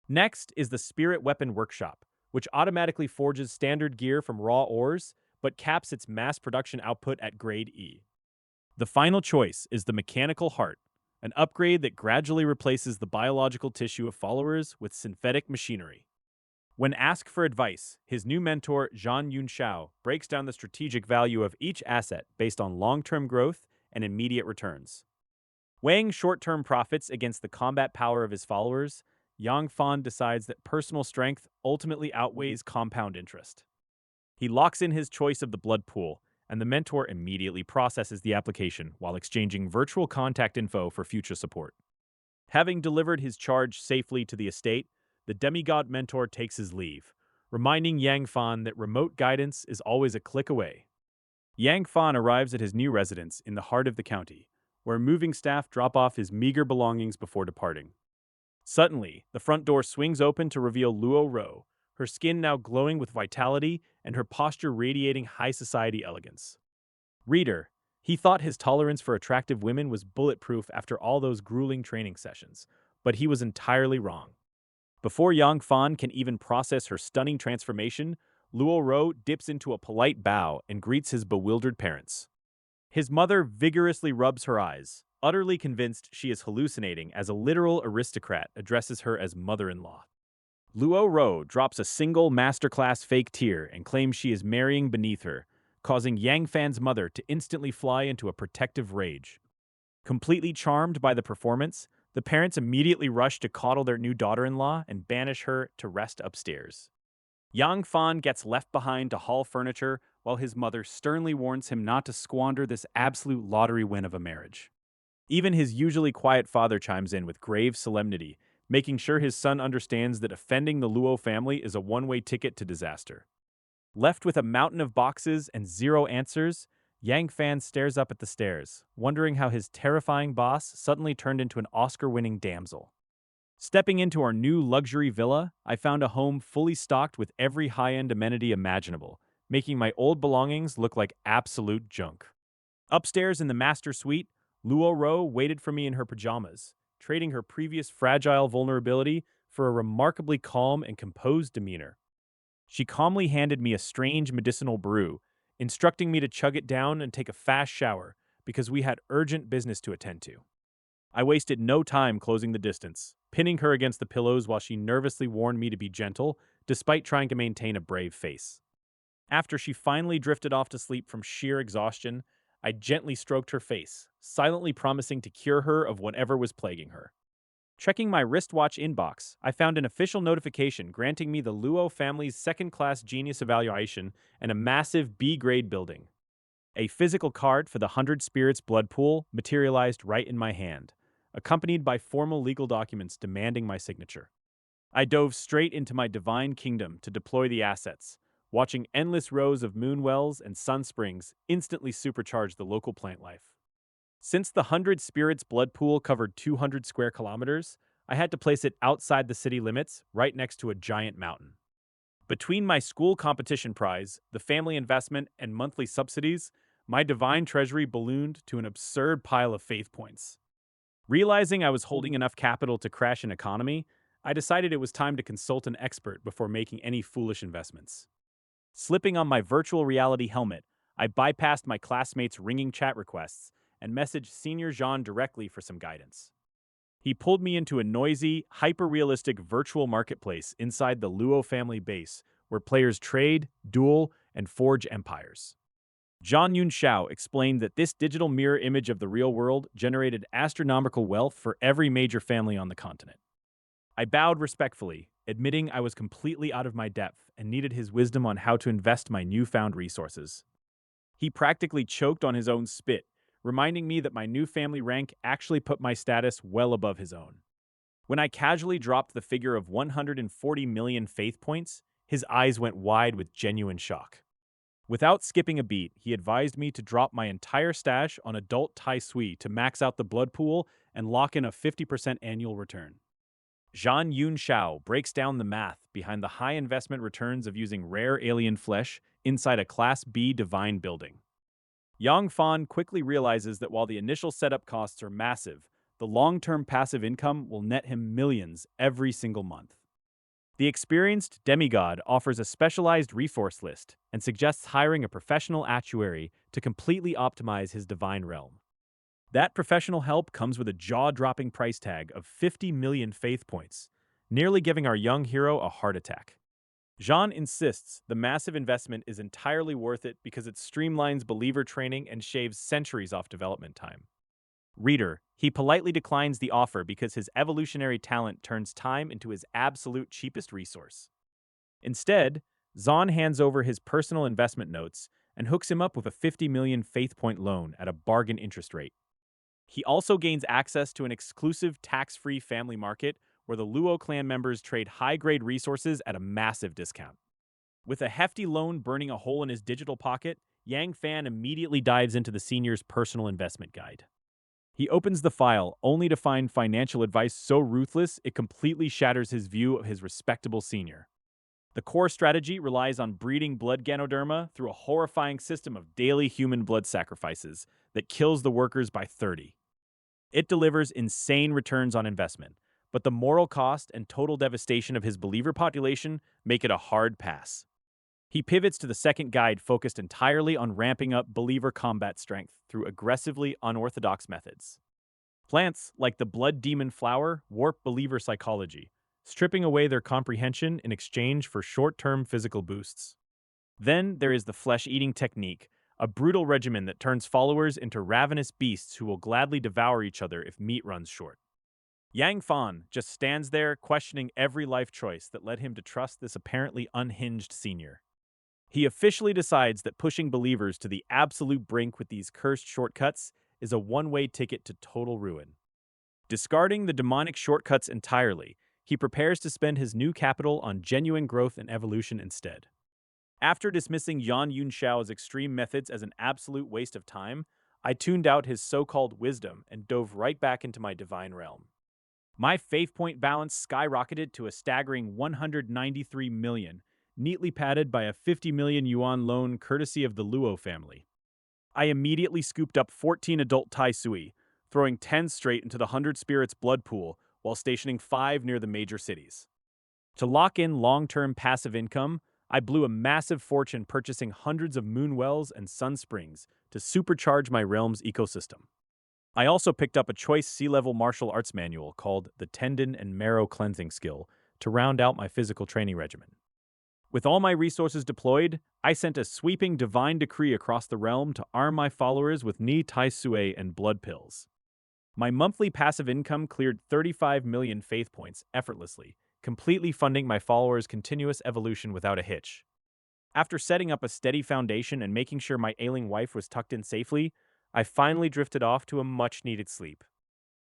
Next is the Spirit Weapon Workshop, which automatically forges standard gear from raw ores, but caps its mass production output at grade E. The final choice is the Mechanical Heart, an upgrade that gradually replaces the biological tissue of followers with synthetic machinery. When asked for advice, his new mentor, Zhang Yunxiao, breaks down the strategic value of each asset based on long-term growth and immediate returns. Weighing short-term profits against the combat power of his followers, Yang Fan decides that personal strength ultimately outweighs compound interest. He locks in his choice of the blood pool, and the mentor immediately processes the application while exchanging virtual contact info for future support. Having delivered his charge safely to the estate, the demigod mentor takes his leave, reminding Yang Fan that remote guidance is always a click away. Yang Fan arrives at his new residence in the heart of the county, where moving staff drop off his meager belongings before departing. Suddenly, the front door swings open to reveal Luo Ro, her skin now glowing with vitality and her posture radiating high society elegance. Reader, he thought his tolerance for attractive women was bulletproof after all those grueling training sessions, but he was entirely wrong. Before Yang Fan can even process her stunning transformation, Luo Ro dips into a polite bow and greets his bewildered parents. His mother vigorously rubs her eyes, utterly convinced she is hallucinating as a literal aristocrat addresses her as mother-in-law. Luo Ro drops a single masterclass fake tear and claims she is marrying beneath her, causing Yang Fan's mother to instantly fly into a protective rage. Completely charmed by the performance, the parents immediately rush to coddle their new daughter-in-law and banish her to rest upstairs. Yang Fan gets left behind to haul furniture, while his mother sternly warns him not to squander this absolute lottery win of a marriage. Even his usually quiet father chimes in with grave solemnity, making sure his son understands that offending the Luo family is a one-way ticket to disaster. Left with a mountain of boxes and zero answers, Yang Fan stares up at the stairs, wondering how his terrifying boss suddenly turned into an Oscar-winning damsel. Stepping into our new luxury villa, I found a home fully stocked with every high-end amenity imaginable, making my old belongings look like absolute junk. Upstairs in the master suite, Luo Ro waited for me in her pajamas, trading her previous fragile vulnerability for a remarkably calm and composed demeanor. She calmly handed me a strange medicinal brew, instructing me to chug it down and take a fast shower because we had urgent business to attend to. I wasted no time closing the distance, pinning her against the pillows while she nervously warned me to be gentle, despite trying to maintain a brave face. After she finally drifted off to sleep from sheer exhaustion, I gently stroked her face, silently promising to cure her of whatever was plaguing her. Checking my wristwatch inbox, I found an official notification granting me the Luo family's second-class genius evaluation and a massive B-grade building. A physical card for the 100 Spirits Blood Pool materialized right in my hand, accompanied by formal legal documents demanding my signature. I dove straight into my divine kingdom to deploy the assets, watching endless rows of moon wells and sun springs instantly supercharge the local plant life. Since the 100 Spirits Blood Pool covered 200 square kilometers, I had to place it outside the city limits, right next to a giant mountain. Between my school competition prize, the family investment, and monthly subsidies, my divine treasury ballooned to an absurd pile of faith points. Realizing I was holding enough capital to crash an economy, I decided it was time to consult an expert before making any foolish investments. Slipping on my virtual reality helmet, I bypassed my classmates' ringing chat requests and messaged Senior Jean directly for some guidance. He pulled me into a noisy, hyper-realistic virtual marketplace inside the Luo family base where players trade, duel, and forge empires. Zhang Yunxiao explained that this digital mirror image of the real world generated astronomical wealth for every major family on the continent. I bowed respectfully, admitting I was completely out of my depth and needed his wisdom on how to invest my newfound resources. He practically choked on his own spit, reminding me that my new family rank actually put my status well above his own. When I casually dropped the figure of 140 million faith points, his eyes went wide with genuine shock. Without skipping a beat, he advised me to drop my entire stash on adult Tai Sui to max out the blood pool and lock in a 50% annual return. Zhan Yun Shao breaks down the math behind the high investment returns of using rare alien flesh inside a Class B divine building. Yang Fan quickly realizes that while the initial setup costs are massive, the long-term passive income will net him millions every single month. The experienced demigod offers a specialized resource list and suggests hiring a professional actuary to completely optimize his divine realm. That professional help comes with a jaw-dropping price tag of 50 million faith points, nearly giving our young hero a heart attack. Jean insists the massive investment is entirely worth it because it streamlines believer training and shaves centuries off development time. Reader, he politely declines the offer because his evolutionary talent turns time into his absolute cheapest resource. Instead, Zahn hands over his personal investment notes and hooks him up with a 50 million faith point loan at a bargain interest rate. He also gains access to an exclusive tax-free family market where the Luo clan members trade high-grade resources at a massive discount. With a hefty loan burning a hole in his digital pocket, Yang Fan immediately dives into the senior's personal investment guide. He opens the file only to find financial advice so ruthless it completely shatters his view of his respectable senior. The core strategy relies on breeding blood Ganoderma through a horrifying system of daily human blood sacrifices that kills the workers by 30. It delivers insane returns on investment, but the moral cost and total devastation of his believer population make it a hard pass. He pivots to the second guide focused entirely on ramping up believer combat strength through aggressively unorthodox methods. Plants, like the blood demon flower, warp believer psychology, stripping away their comprehension in exchange for short-term physical boosts. Then there is the flesh-eating technique, a brutal regimen that turns followers into ravenous beasts who will gladly devour each other if meat runs short. Yang Fan just stands there questioning every life choice that led him to trust this apparently unhinged senior. He officially decides that pushing believers to the absolute brink with these cursed shortcuts is a one-way ticket to total ruin. Discarding the demonic shortcuts entirely, he prepares to spend his new capital on genuine growth and evolution instead. After dismissing Yan Yunshao's extreme methods as an absolute waste of time, I tuned out his so-called wisdom and dove right back into my divine realm. My faith point balance skyrocketed to a staggering 193 million, neatly padded by a 50 million yuan loan courtesy of the Luo family. I immediately scooped up 14 adult Tai Sui, throwing 10 straight into the 100 Spirits blood pool while stationing 5 near the major cities. To lock in long-term passive income, I blew a massive fortune purchasing hundreds of moon wells and sun springs to supercharge my realm's ecosystem. I also picked up a choice C-level martial arts manual called the Tendon and Marrow Cleansing Skill to round out my physical training regimen. With all my resources deployed, I sent a sweeping divine decree across the realm to arm my followers with Ni Tai Sui and blood pills. My monthly passive income cleared 35 million faith points effortlessly, completely funding my followers' continuous evolution without a hitch. After setting up a steady foundation and making sure my ailing wife was tucked in safely, I finally drifted off to a much-needed sleep.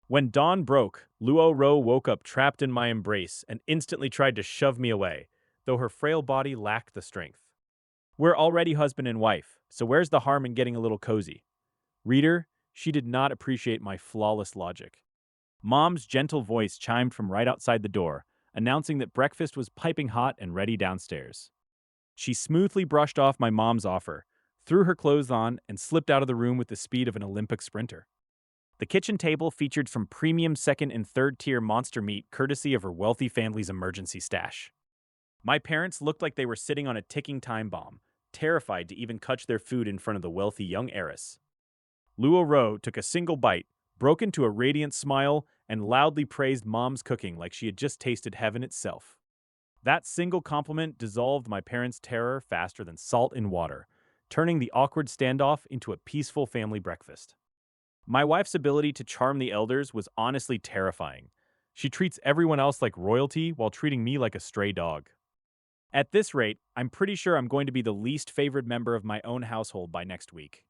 When dawn broke, Luo Ro woke up trapped in my embrace and instantly tried to shove me away, though her frail body lacked the strength. We're already husband and wife, so where's the harm in getting a little cozy? Reader, she did not appreciate my flawless logic. Mom's gentle voice chimed from right outside the door, announcing that breakfast was piping hot and ready downstairs. She smoothly brushed off my mom's offer, threw her clothes on, and slipped out of the room with the speed of an Olympic sprinter. The kitchen table featured from premium second and third tier monster meat courtesy of her wealthy family's emergency stash. My parents looked like they were sitting on a ticking time bomb, terrified to even touch their food in front of the wealthy young heiress. Luo Ro took a single bite, broke into a radiant smile, and loudly praised Mom's cooking like she had just tasted heaven itself. That single compliment dissolved my parents' terror faster than salt in water, turning the awkward standoff into a peaceful family breakfast. My wife's ability to charm the elders was honestly terrifying. She treats everyone else like royalty while treating me like a stray dog. At this rate, I'm pretty sure I'm going to be the least favored member of my own household by next week.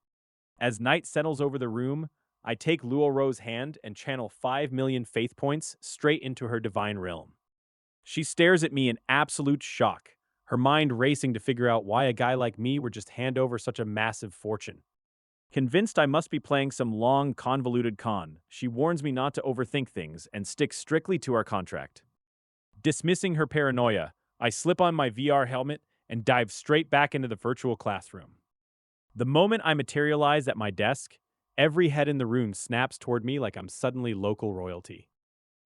As night settles over the room, I take Luo Ro's hand and channel 5 million faith points straight into her divine realm. She stares at me in absolute shock, her mind racing to figure out why a guy like me would just hand over such a massive fortune. Convinced I must be playing some long, convoluted con, she warns me not to overthink things and stick strictly to our contract. Dismissing her paranoia, I slip on my VR helmet and dive straight back into the virtual classroom. The moment I materialize at my desk, every head in the room snaps toward me like I'm suddenly local royalty.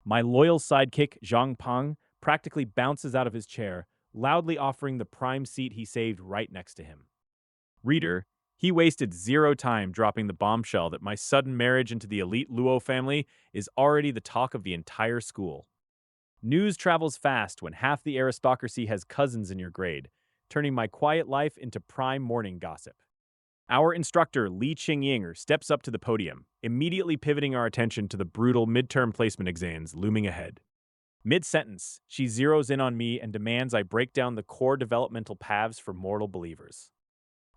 My loyal sidekick, Zhang Peng, practically bounces out of his chair, loudly offering the prime seat he saved right next to him. Reader, he wasted zero time dropping the bombshell that my sudden marriage into the elite Luo family is already the talk of the entire school. News travels fast when half the aristocracy has cousins in your grade, turning my quiet life into prime morning gossip. Our instructor, Li Qingyinger, steps up to the podium, immediately pivoting our attention to the brutal midterm placement exams looming ahead. Mid-sentence, she zeroes in on me and demands I break down the core developmental paths for mortal believers.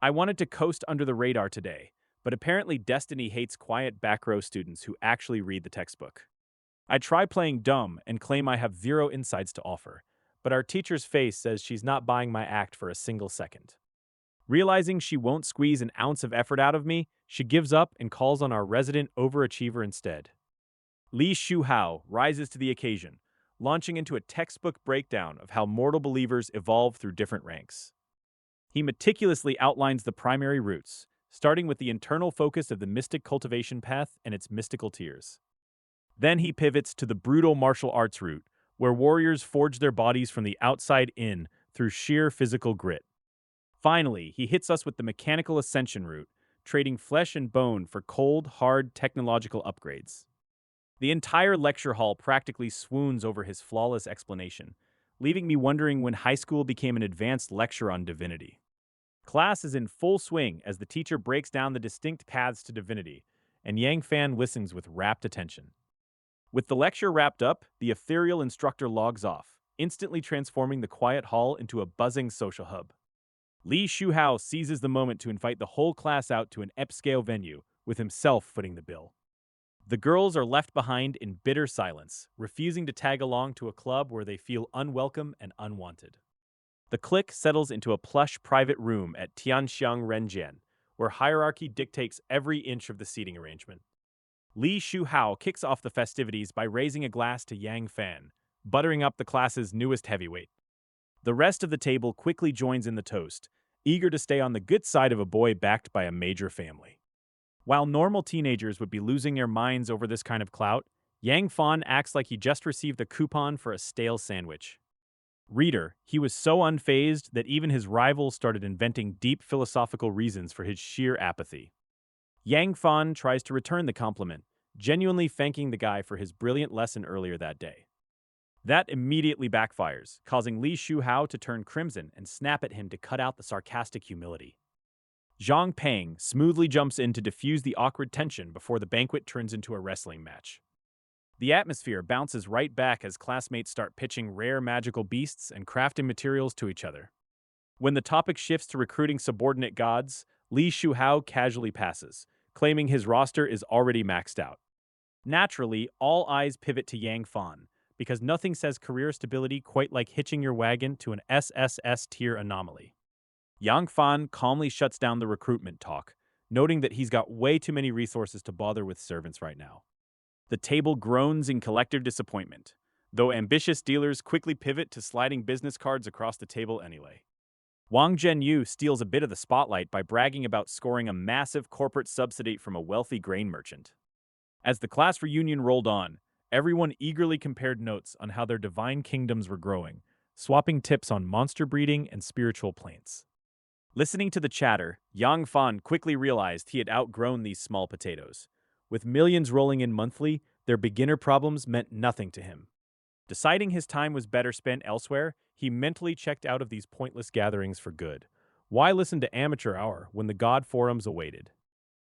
I wanted to coast under the radar today, but apparently Destiny hates quiet back row students who actually read the textbook. I try playing dumb and claim I have zero insights to offer, but our teacher's face says she's not buying my act for a single second. Realizing she won't squeeze an ounce of effort out of me, she gives up and calls on our resident overachiever instead. Li Shuhao rises to the occasion, launching into a textbook breakdown of how mortal believers evolve through different ranks. He meticulously outlines the primary routes, starting with the internal focus of the mystic cultivation path and its mystical tiers. Then he pivots to the brutal martial arts route, where warriors forge their bodies from the outside in through sheer physical grit. Finally, he hits us with the mechanical ascension route, trading flesh and bone for cold, hard technological upgrades. The entire lecture hall practically swoons over his flawless explanation, leaving me wondering when high school became an advanced lecture on divinity. Class is in full swing as the teacher breaks down the distinct paths to divinity, and Yang Fan listens with rapt attention. With the lecture wrapped up, the ethereal instructor logs off, instantly transforming the quiet hall into a buzzing social hub. Li Shuhao seizes the moment to invite the whole class out to an upscale venue, with himself footing the bill. The girls are left behind in bitter silence, refusing to tag along to a club where they feel unwelcome and unwanted. The clique settles into a plush private room at Tianxiang Renjian, where hierarchy dictates every inch of the seating arrangement. Li Shuhao kicks off the festivities by raising a glass to Yang Fan, buttering up the class's newest heavyweight. The rest of the table quickly joins in the toast, eager to stay on the good side of a boy backed by a major family. While normal teenagers would be losing their minds over this kind of clout, Yang Fan acts like he just received a coupon for a stale sandwich. Reader, he was so unfazed that even his rivals started inventing deep philosophical reasons for his sheer apathy. Yang Fan tries to return the compliment, genuinely thanking the guy for his brilliant lesson earlier that day. That immediately backfires, causing Li Shuhao to turn crimson and snap at him to cut out the sarcastic humility. Zhang Peng smoothly jumps in to diffuse the awkward tension before the banquet turns into a wrestling match. The atmosphere bounces right back as classmates start pitching rare magical beasts and crafting materials to each other. When the topic shifts to recruiting subordinate gods, Li Shuhao casually passes, claiming his roster is already maxed out. Naturally, all eyes pivot to Yang Fan, because nothing says career stability quite like hitching your wagon to an SSS tier anomaly. Yang Fan calmly shuts down the recruitment talk, noting that he's got way too many resources to bother with servants right now. The table groans in collective disappointment, though ambitious dealers quickly pivot to sliding business cards across the table anyway. Wang Zhenyu steals a bit of the spotlight by bragging about scoring a massive corporate subsidy from a wealthy grain merchant. As the class reunion rolled on, everyone eagerly compared notes on how their divine kingdoms were growing, swapping tips on monster breeding and spiritual plaints. Listening to the chatter, Yang Fan quickly realized he had outgrown these small potatoes. With millions rolling in monthly, their beginner problems meant nothing to him. Deciding his time was better spent elsewhere, he mentally checked out of these pointless gatherings for good. Why listen to amateur hour when the god forums awaited?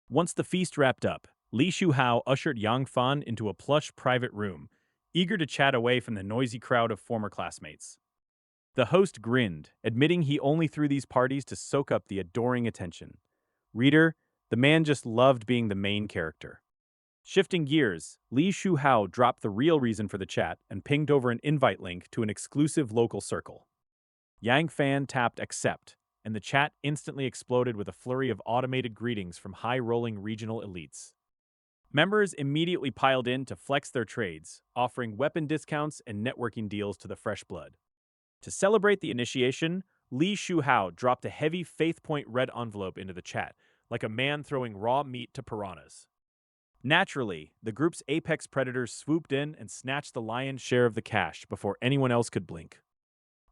Once the feast wrapped up, Li Shuhao ushered Yang Fan into a plush private room, eager to chat away from the noisy crowd of former classmates. The host grinned, admitting he only threw these parties to soak up the adoring attention. Reader, the man just loved being the main character. Shifting gears, Li Shuhao dropped the real reason for the chat and pinged over an invite link to an exclusive local circle. Yang Fan tapped accept, and the chat instantly exploded with a flurry of automated greetings from high-rolling regional elites. Members immediately piled in to flex their trades, offering weapon discounts and networking deals to the fresh blood. To celebrate the initiation, Li Shuhao dropped a heavy Faith Point red envelope into the chat, like a man throwing raw meat to piranhas. Naturally, the group's apex predators swooped in and snatched the lion's share of the cash before anyone else could blink.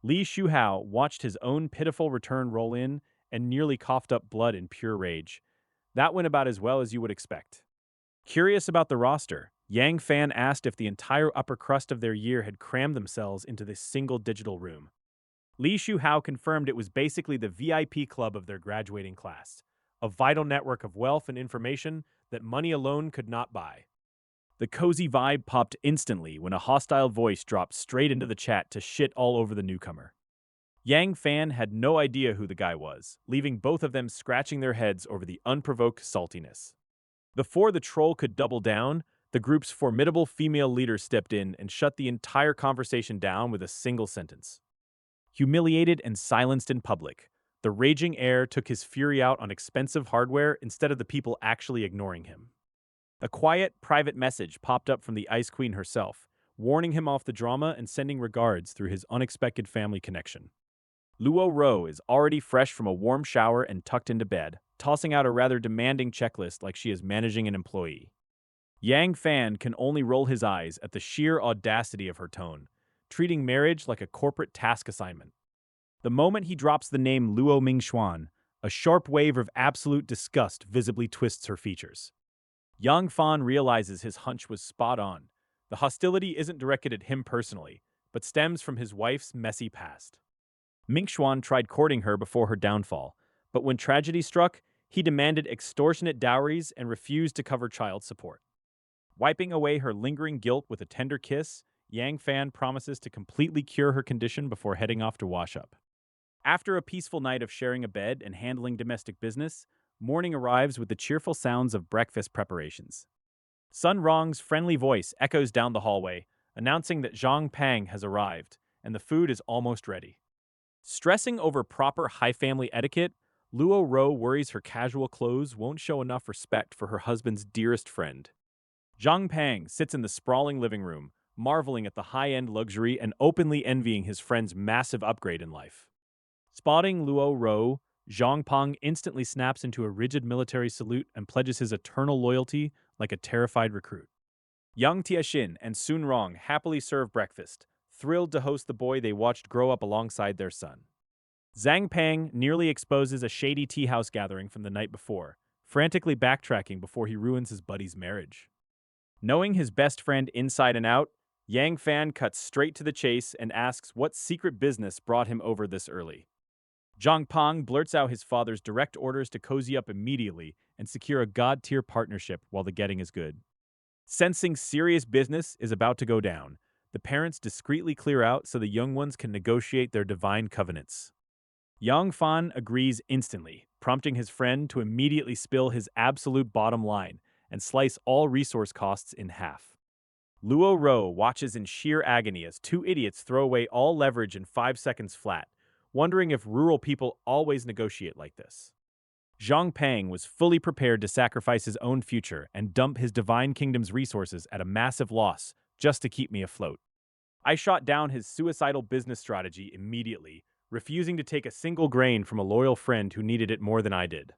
Li Shuhao watched his own pitiful return roll in and nearly coughed up blood in pure rage. That went about as well as you would expect. Curious about the roster, Yang Fan asked if the entire upper crust of their year had crammed themselves into this single digital room. Li Shuhao confirmed it was basically the VIP club of their graduating class, a vital network of wealth and information that money alone could not buy. The cozy vibe popped instantly when a hostile voice dropped straight into the chat to shit all over the newcomer. Yang Fan had no idea who the guy was, leaving both of them scratching their heads over the unprovoked saltiness. Before the troll could double down, the group's formidable female leader stepped in and shut the entire conversation down with a single sentence. Humiliated and silenced in public, the raging heir took his fury out on expensive hardware instead of the people actually ignoring him. A quiet, private message popped up from the Ice Queen herself, warning him off the drama and sending regards through his unexpected family connection. Luo Ro is already fresh from a warm shower and tucked into bed, tossing out a rather demanding checklist like she is managing an employee. Yang Fan can only roll his eyes at the sheer audacity of her tone, treating marriage like a corporate task assignment. The moment he drops the name Luo Mingxuan, a sharp wave of absolute disgust visibly twists her features. Yang Fan realizes his hunch was spot on. The hostility isn't directed at him personally, but stems from his wife's messy past. Mingxuan tried courting her before her downfall, but when tragedy struck, he demanded extortionate dowries and refused to cover child support. Wiping away her lingering guilt with a tender kiss, Yang Fan promises to completely cure her condition before heading off to wash up. After a peaceful night of sharing a bed and handling domestic business, morning arrives with the cheerful sounds of breakfast preparations. Sun Rong's friendly voice echoes down the hallway, announcing that Zhang Pang has arrived, and the food is almost ready. Stressing over proper high family etiquette, Luo Ro worries her casual clothes won't show enough respect for her husband's dearest friend. Zhang Pang sits in the sprawling living room, marveling at the high-end luxury and openly envying his friend's massive upgrade in life. Spotting Luo Ro, Zhang Pang instantly snaps into a rigid military salute and pledges his eternal loyalty like a terrified recruit. Yang Tianxin and Sun Rong happily serve breakfast, thrilled to host the boy they watched grow up alongside their son. Zhang Pang nearly exposes a shady tea house gathering from the night before, frantically backtracking before he ruins his buddy's marriage. Knowing his best friend inside and out, Yang Fan cuts straight to the chase and asks what secret business brought him over this early. Zhang Pang blurts out his father's direct orders to cozy up immediately and secure a god-tier partnership while the getting is good. Sensing serious business is about to go down, the parents discreetly clear out so the young ones can negotiate their divine covenants. Yang Fan agrees instantly, prompting his friend to immediately spill his absolute bottom line and slice all resource costs in half. Luo Ro watches in sheer agony as two idiots throw away all leverage in 5 seconds flat, wondering if rural people always negotiate like this. Zhang Pang was fully prepared to sacrifice his own future and dump his divine kingdom's resources at a massive loss just to keep me afloat. I shot down his suicidal business strategy immediately, refusing to take a single grain from a loyal friend who needed it more than I did.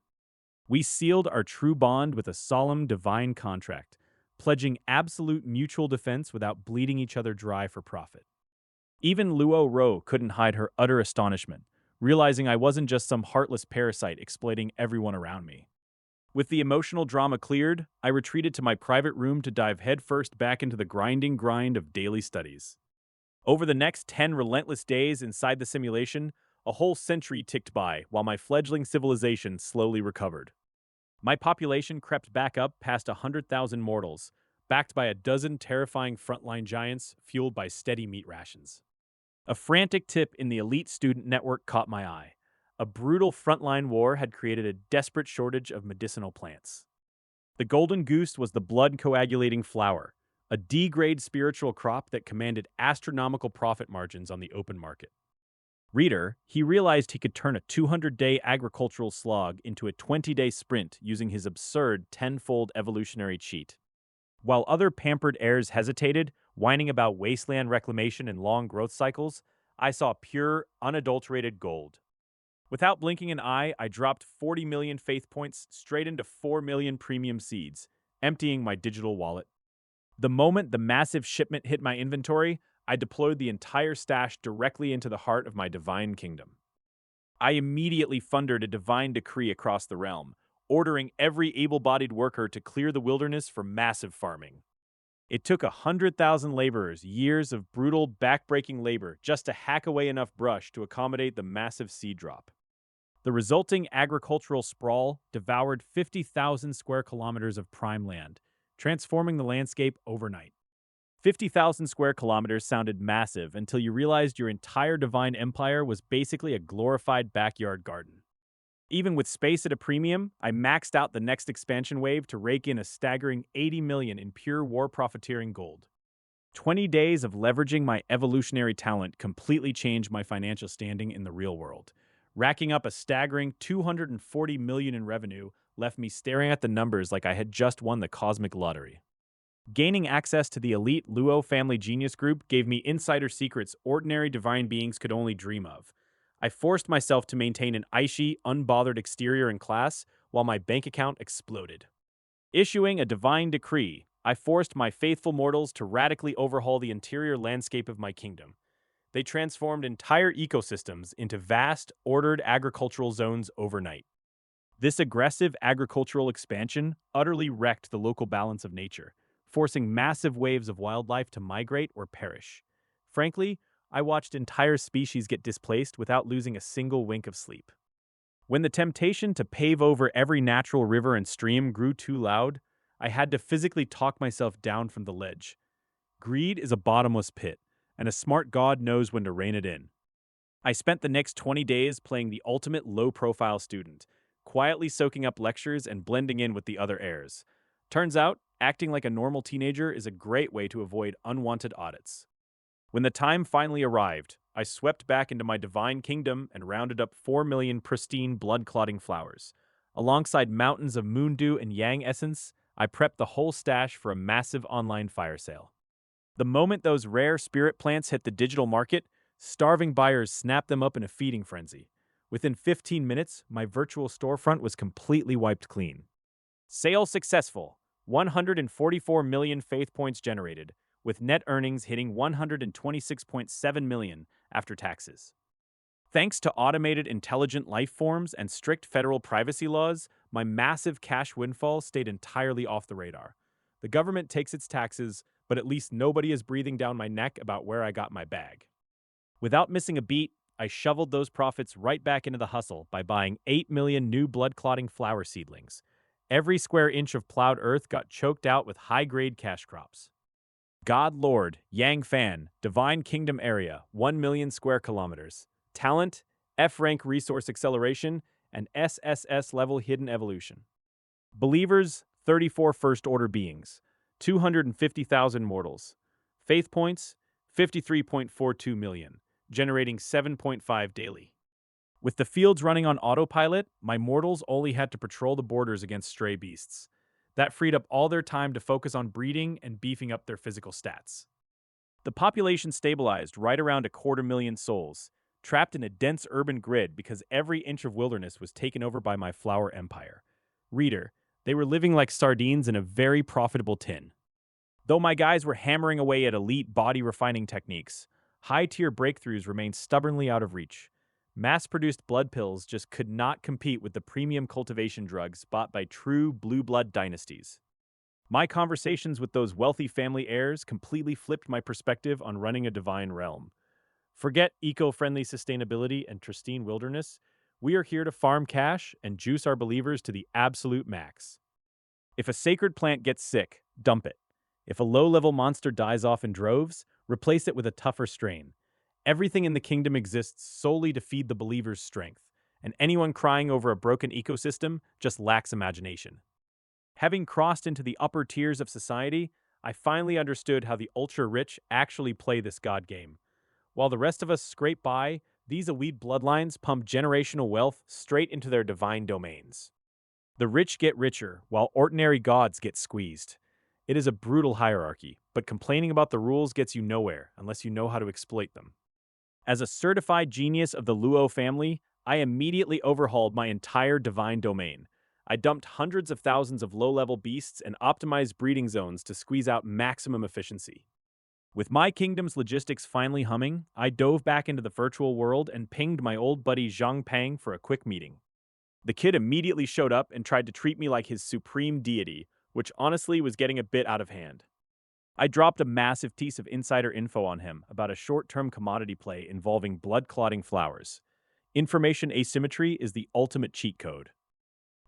We sealed our true bond with a solemn divine contract, pledging absolute mutual defense without bleeding each other dry for profit. Even Luo Ro couldn't hide her utter astonishment, realizing I wasn't just some heartless parasite exploiting everyone around me. With the emotional drama cleared, I retreated to my private room to dive headfirst back into the grinding grind of daily studies. Over the next 10 relentless days inside the simulation, a whole century ticked by while my fledgling civilization slowly recovered. My population crept back up past 100,000 mortals, backed by a dozen terrifying frontline giants fueled by steady meat rations. A frantic tip in the elite student network caught my eye. A brutal frontline war had created a desperate shortage of medicinal plants. The golden goose was the blood-coagulating flower, a D-grade spiritual crop that commanded astronomical profit margins on the open market. Reader, he realized he could turn a 200-day agricultural slog into a 20-day sprint using his absurd 10-fold evolutionary cheat. While other pampered heirs hesitated, whining about wasteland reclamation and long growth cycles, I saw pure, unadulterated gold. Without blinking an eye, I dropped 40 million faith points straight into 4 million premium seeds, emptying my digital wallet. The moment the massive shipment hit my inventory, I deployed the entire stash directly into the heart of my divine kingdom. I immediately thundered a divine decree across the realm, ordering every able-bodied worker to clear the wilderness for massive farming. It took 100,000 laborers years of brutal, back-breaking labor just to hack away enough brush to accommodate the massive seed drop. The resulting agricultural sprawl devoured 50,000 square kilometers of prime land, transforming the landscape overnight. 50,000 square kilometers sounded massive until you realized your entire divine empire was basically a glorified backyard garden. Even with space at a premium, I maxed out the next expansion wave to rake in a staggering 80 million in pure war profiteering gold. 20 days of leveraging my evolutionary talent completely changed my financial standing in the real world. Racking up a staggering 240 million in revenue left me staring at the numbers like I had just won the cosmic lottery. Gaining access to the elite Luo family genius group gave me insider secrets ordinary divine beings could only dream of. I forced myself to maintain an Aishi, unbothered exterior in class while my bank account exploded. Issuing a divine decree, I forced my faithful mortals to radically overhaul the interior landscape of my kingdom. They transformed entire ecosystems into vast, ordered agricultural zones overnight. This aggressive agricultural expansion utterly wrecked the local balance of nature, forcing massive waves of wildlife to migrate or perish. Frankly, I watched entire species get displaced without losing a single wink of sleep. When the temptation to pave over every natural river and stream grew too loud, I had to physically talk myself down from the ledge. Greed is a bottomless pit, and a smart god knows when to rein it in. I spent the next 20 days playing the ultimate low-profile student, quietly soaking up lectures and blending in with the other heirs. Turns out, acting like a normal teenager is a great way to avoid unwanted audits. When the time finally arrived, I swept back into my divine kingdom and rounded up 4 million pristine blood-clotting flowers. Alongside mountains of moondew and yang essence, I prepped the whole stash for a massive online fire sale. The moment those rare spirit plants hit the digital market, starving buyers snapped them up in a feeding frenzy. Within 15 minutes, my virtual storefront was completely wiped clean. Sale successful. 144 million faith points generated, with net earnings hitting 126.7 million after taxes. Thanks to automated intelligent life forms and strict federal privacy laws, my massive cash windfall stayed entirely off the radar. The government takes its taxes, but at least nobody is breathing down my neck about where I got my bag. Without missing a beat, I shoveled those profits right back into the hustle by buying 8 million new blood-clotting flower seedlings. Every square inch of plowed earth got choked out with high-grade cash crops. God Lord, Yang Fan, Divine Kingdom Area, 1 million square kilometers. Talent, F-rank resource acceleration, and sss-level hidden evolution. Believers, 34 first-order beings, 250,000 mortals. Faith points, 53.42 million, generating 7.5 daily. With the fields running on autopilot, my mortals only had to patrol the borders against stray beasts. That freed up all their time to focus on breeding and beefing up their physical stats. The population stabilized right around 250,000 souls, trapped in a dense urban grid because every inch of wilderness was taken over by my flower empire. Reader, they were living like sardines in a very profitable tin. Though my guys were hammering away at elite body refining techniques, high-tier breakthroughs remained stubbornly out of reach. Mass-produced blood pills just could not compete with the premium cultivation drugs bought by true blue blood dynasties. My conversations with those wealthy family heirs completely flipped my perspective on running a divine realm. Forget eco-friendly sustainability and pristine wilderness. We are here to farm cash and juice our believers to the absolute max. If a sacred plant gets sick, dump it. If a low-level monster dies off in droves, replace it with a tougher strain. Everything in the kingdom exists solely to feed the believer's strength, and anyone crying over a broken ecosystem just lacks imagination. Having crossed into the upper tiers of society, I finally understood how the ultra-rich actually play this god game. While the rest of us scrape by, these elite bloodlines pump generational wealth straight into their divine domains. The rich get richer, while ordinary gods get squeezed. It is a brutal hierarchy, but complaining about the rules gets you nowhere unless you know how to exploit them. As a certified genius of the Luo family, I immediately overhauled my entire divine domain. I dumped hundreds of thousands of low-level beasts and optimized breeding zones to squeeze out maximum efficiency. With my kingdom's logistics finally humming, I dove back into the virtual world and pinged my old buddy Zhang Pang for a quick meeting. The kid immediately showed up and tried to treat me like his supreme deity, which honestly was getting a bit out of hand. I dropped a massive piece of insider info on him about a short-term commodity play involving blood-clotting flowers. Information asymmetry is the ultimate cheat code.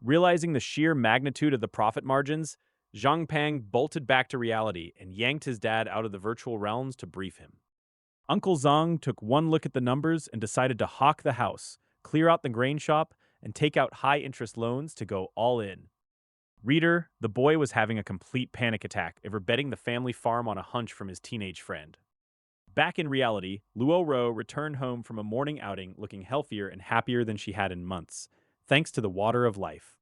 Realizing the sheer magnitude of the profit margins, Zhang Pang bolted back to reality and yanked his dad out of the virtual realms to brief him. Uncle Zhang took one look at the numbers and decided to hawk the house, clear out the grain shop, and take out high-interest loans to go all in. Reader, the boy was having a complete panic attack over betting the family farm on a hunch from his teenage friend. Back in reality, Luo Ro returned home from a morning outing looking healthier and happier than she had in months, thanks to the water of life.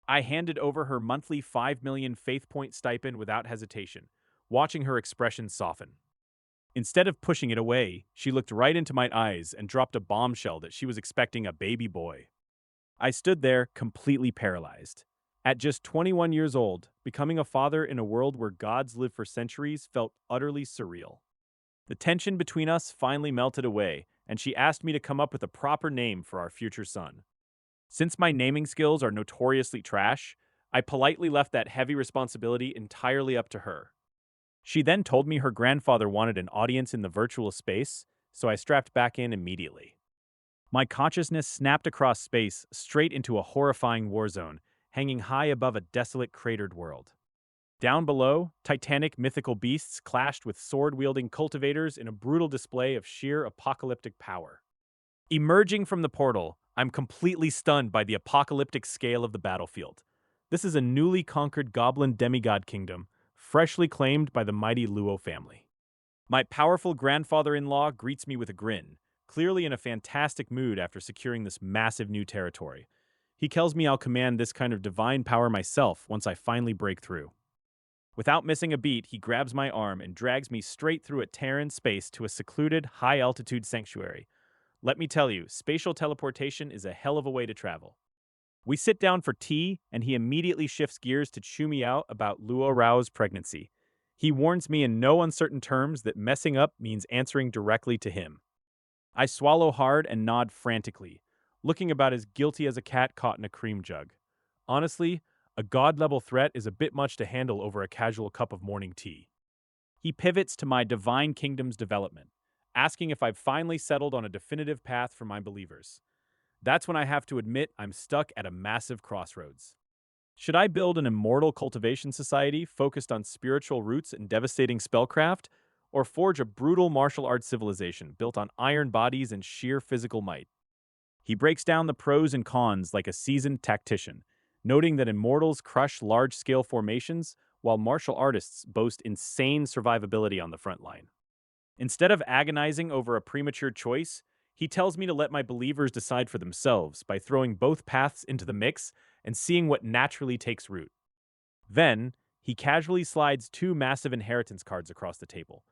I handed over her monthly 5 million faith point stipend without hesitation, watching her expression soften. Instead of pushing it away, she looked right into my eyes and dropped a bombshell that she was expecting a baby boy. I stood there, completely paralyzed. At just 21 years old, becoming a father in a world where gods live for centuries felt utterly surreal. The tension between us finally melted away, and she asked me to come up with a proper name for our future son. Since my naming skills are notoriously trash, I politely left that heavy responsibility entirely up to her. She then told me her grandfather wanted an audience in the virtual space, so I strapped back in immediately. My consciousness snapped across space straight into a horrifying war zone, hanging high above a desolate, cratered world. Down below, titanic mythical beasts clashed with sword-wielding cultivators in a brutal display of sheer apocalyptic power. Emerging from the portal, I'm completely stunned by the apocalyptic scale of the battlefield. This is a newly conquered goblin demigod kingdom, freshly claimed by the mighty Luo family. My powerful grandfather-in-law greets me with a grin, clearly in a fantastic mood after securing this massive new territory. He tells me I'll command this kind of divine power myself once I finally break through. Without missing a beat, he grabs my arm and drags me straight through a Terran space to a secluded, high-altitude sanctuary. Let me tell you, spatial teleportation is a hell of a way to travel. We sit down for tea, and he immediately shifts gears to chew me out about Luo Rao's pregnancy. He warns me in no uncertain terms that messing up means answering directly to him. I swallow hard and nod frantically, looking about as guilty as a cat caught in a cream jug. Honestly, a god-level threat is a bit much to handle over a casual cup of morning tea. He pivots to my divine kingdom's development, asking if I've finally settled on a definitive path for my believers. That's when I have to admit I'm stuck at a massive crossroads. Should I build an immortal cultivation society focused on spiritual roots and devastating spellcraft, or forge a brutal martial arts civilization built on iron bodies and sheer physical might? He breaks down the pros and cons like a seasoned tactician, noting that immortals crush large-scale formations while martial artists boast insane survivability on the front line. Instead of agonizing over a premature choice, he tells me to let my believers decide for themselves by throwing both paths into the mix and seeing what naturally takes root. Then, he casually slides two massive inheritance cards across the table.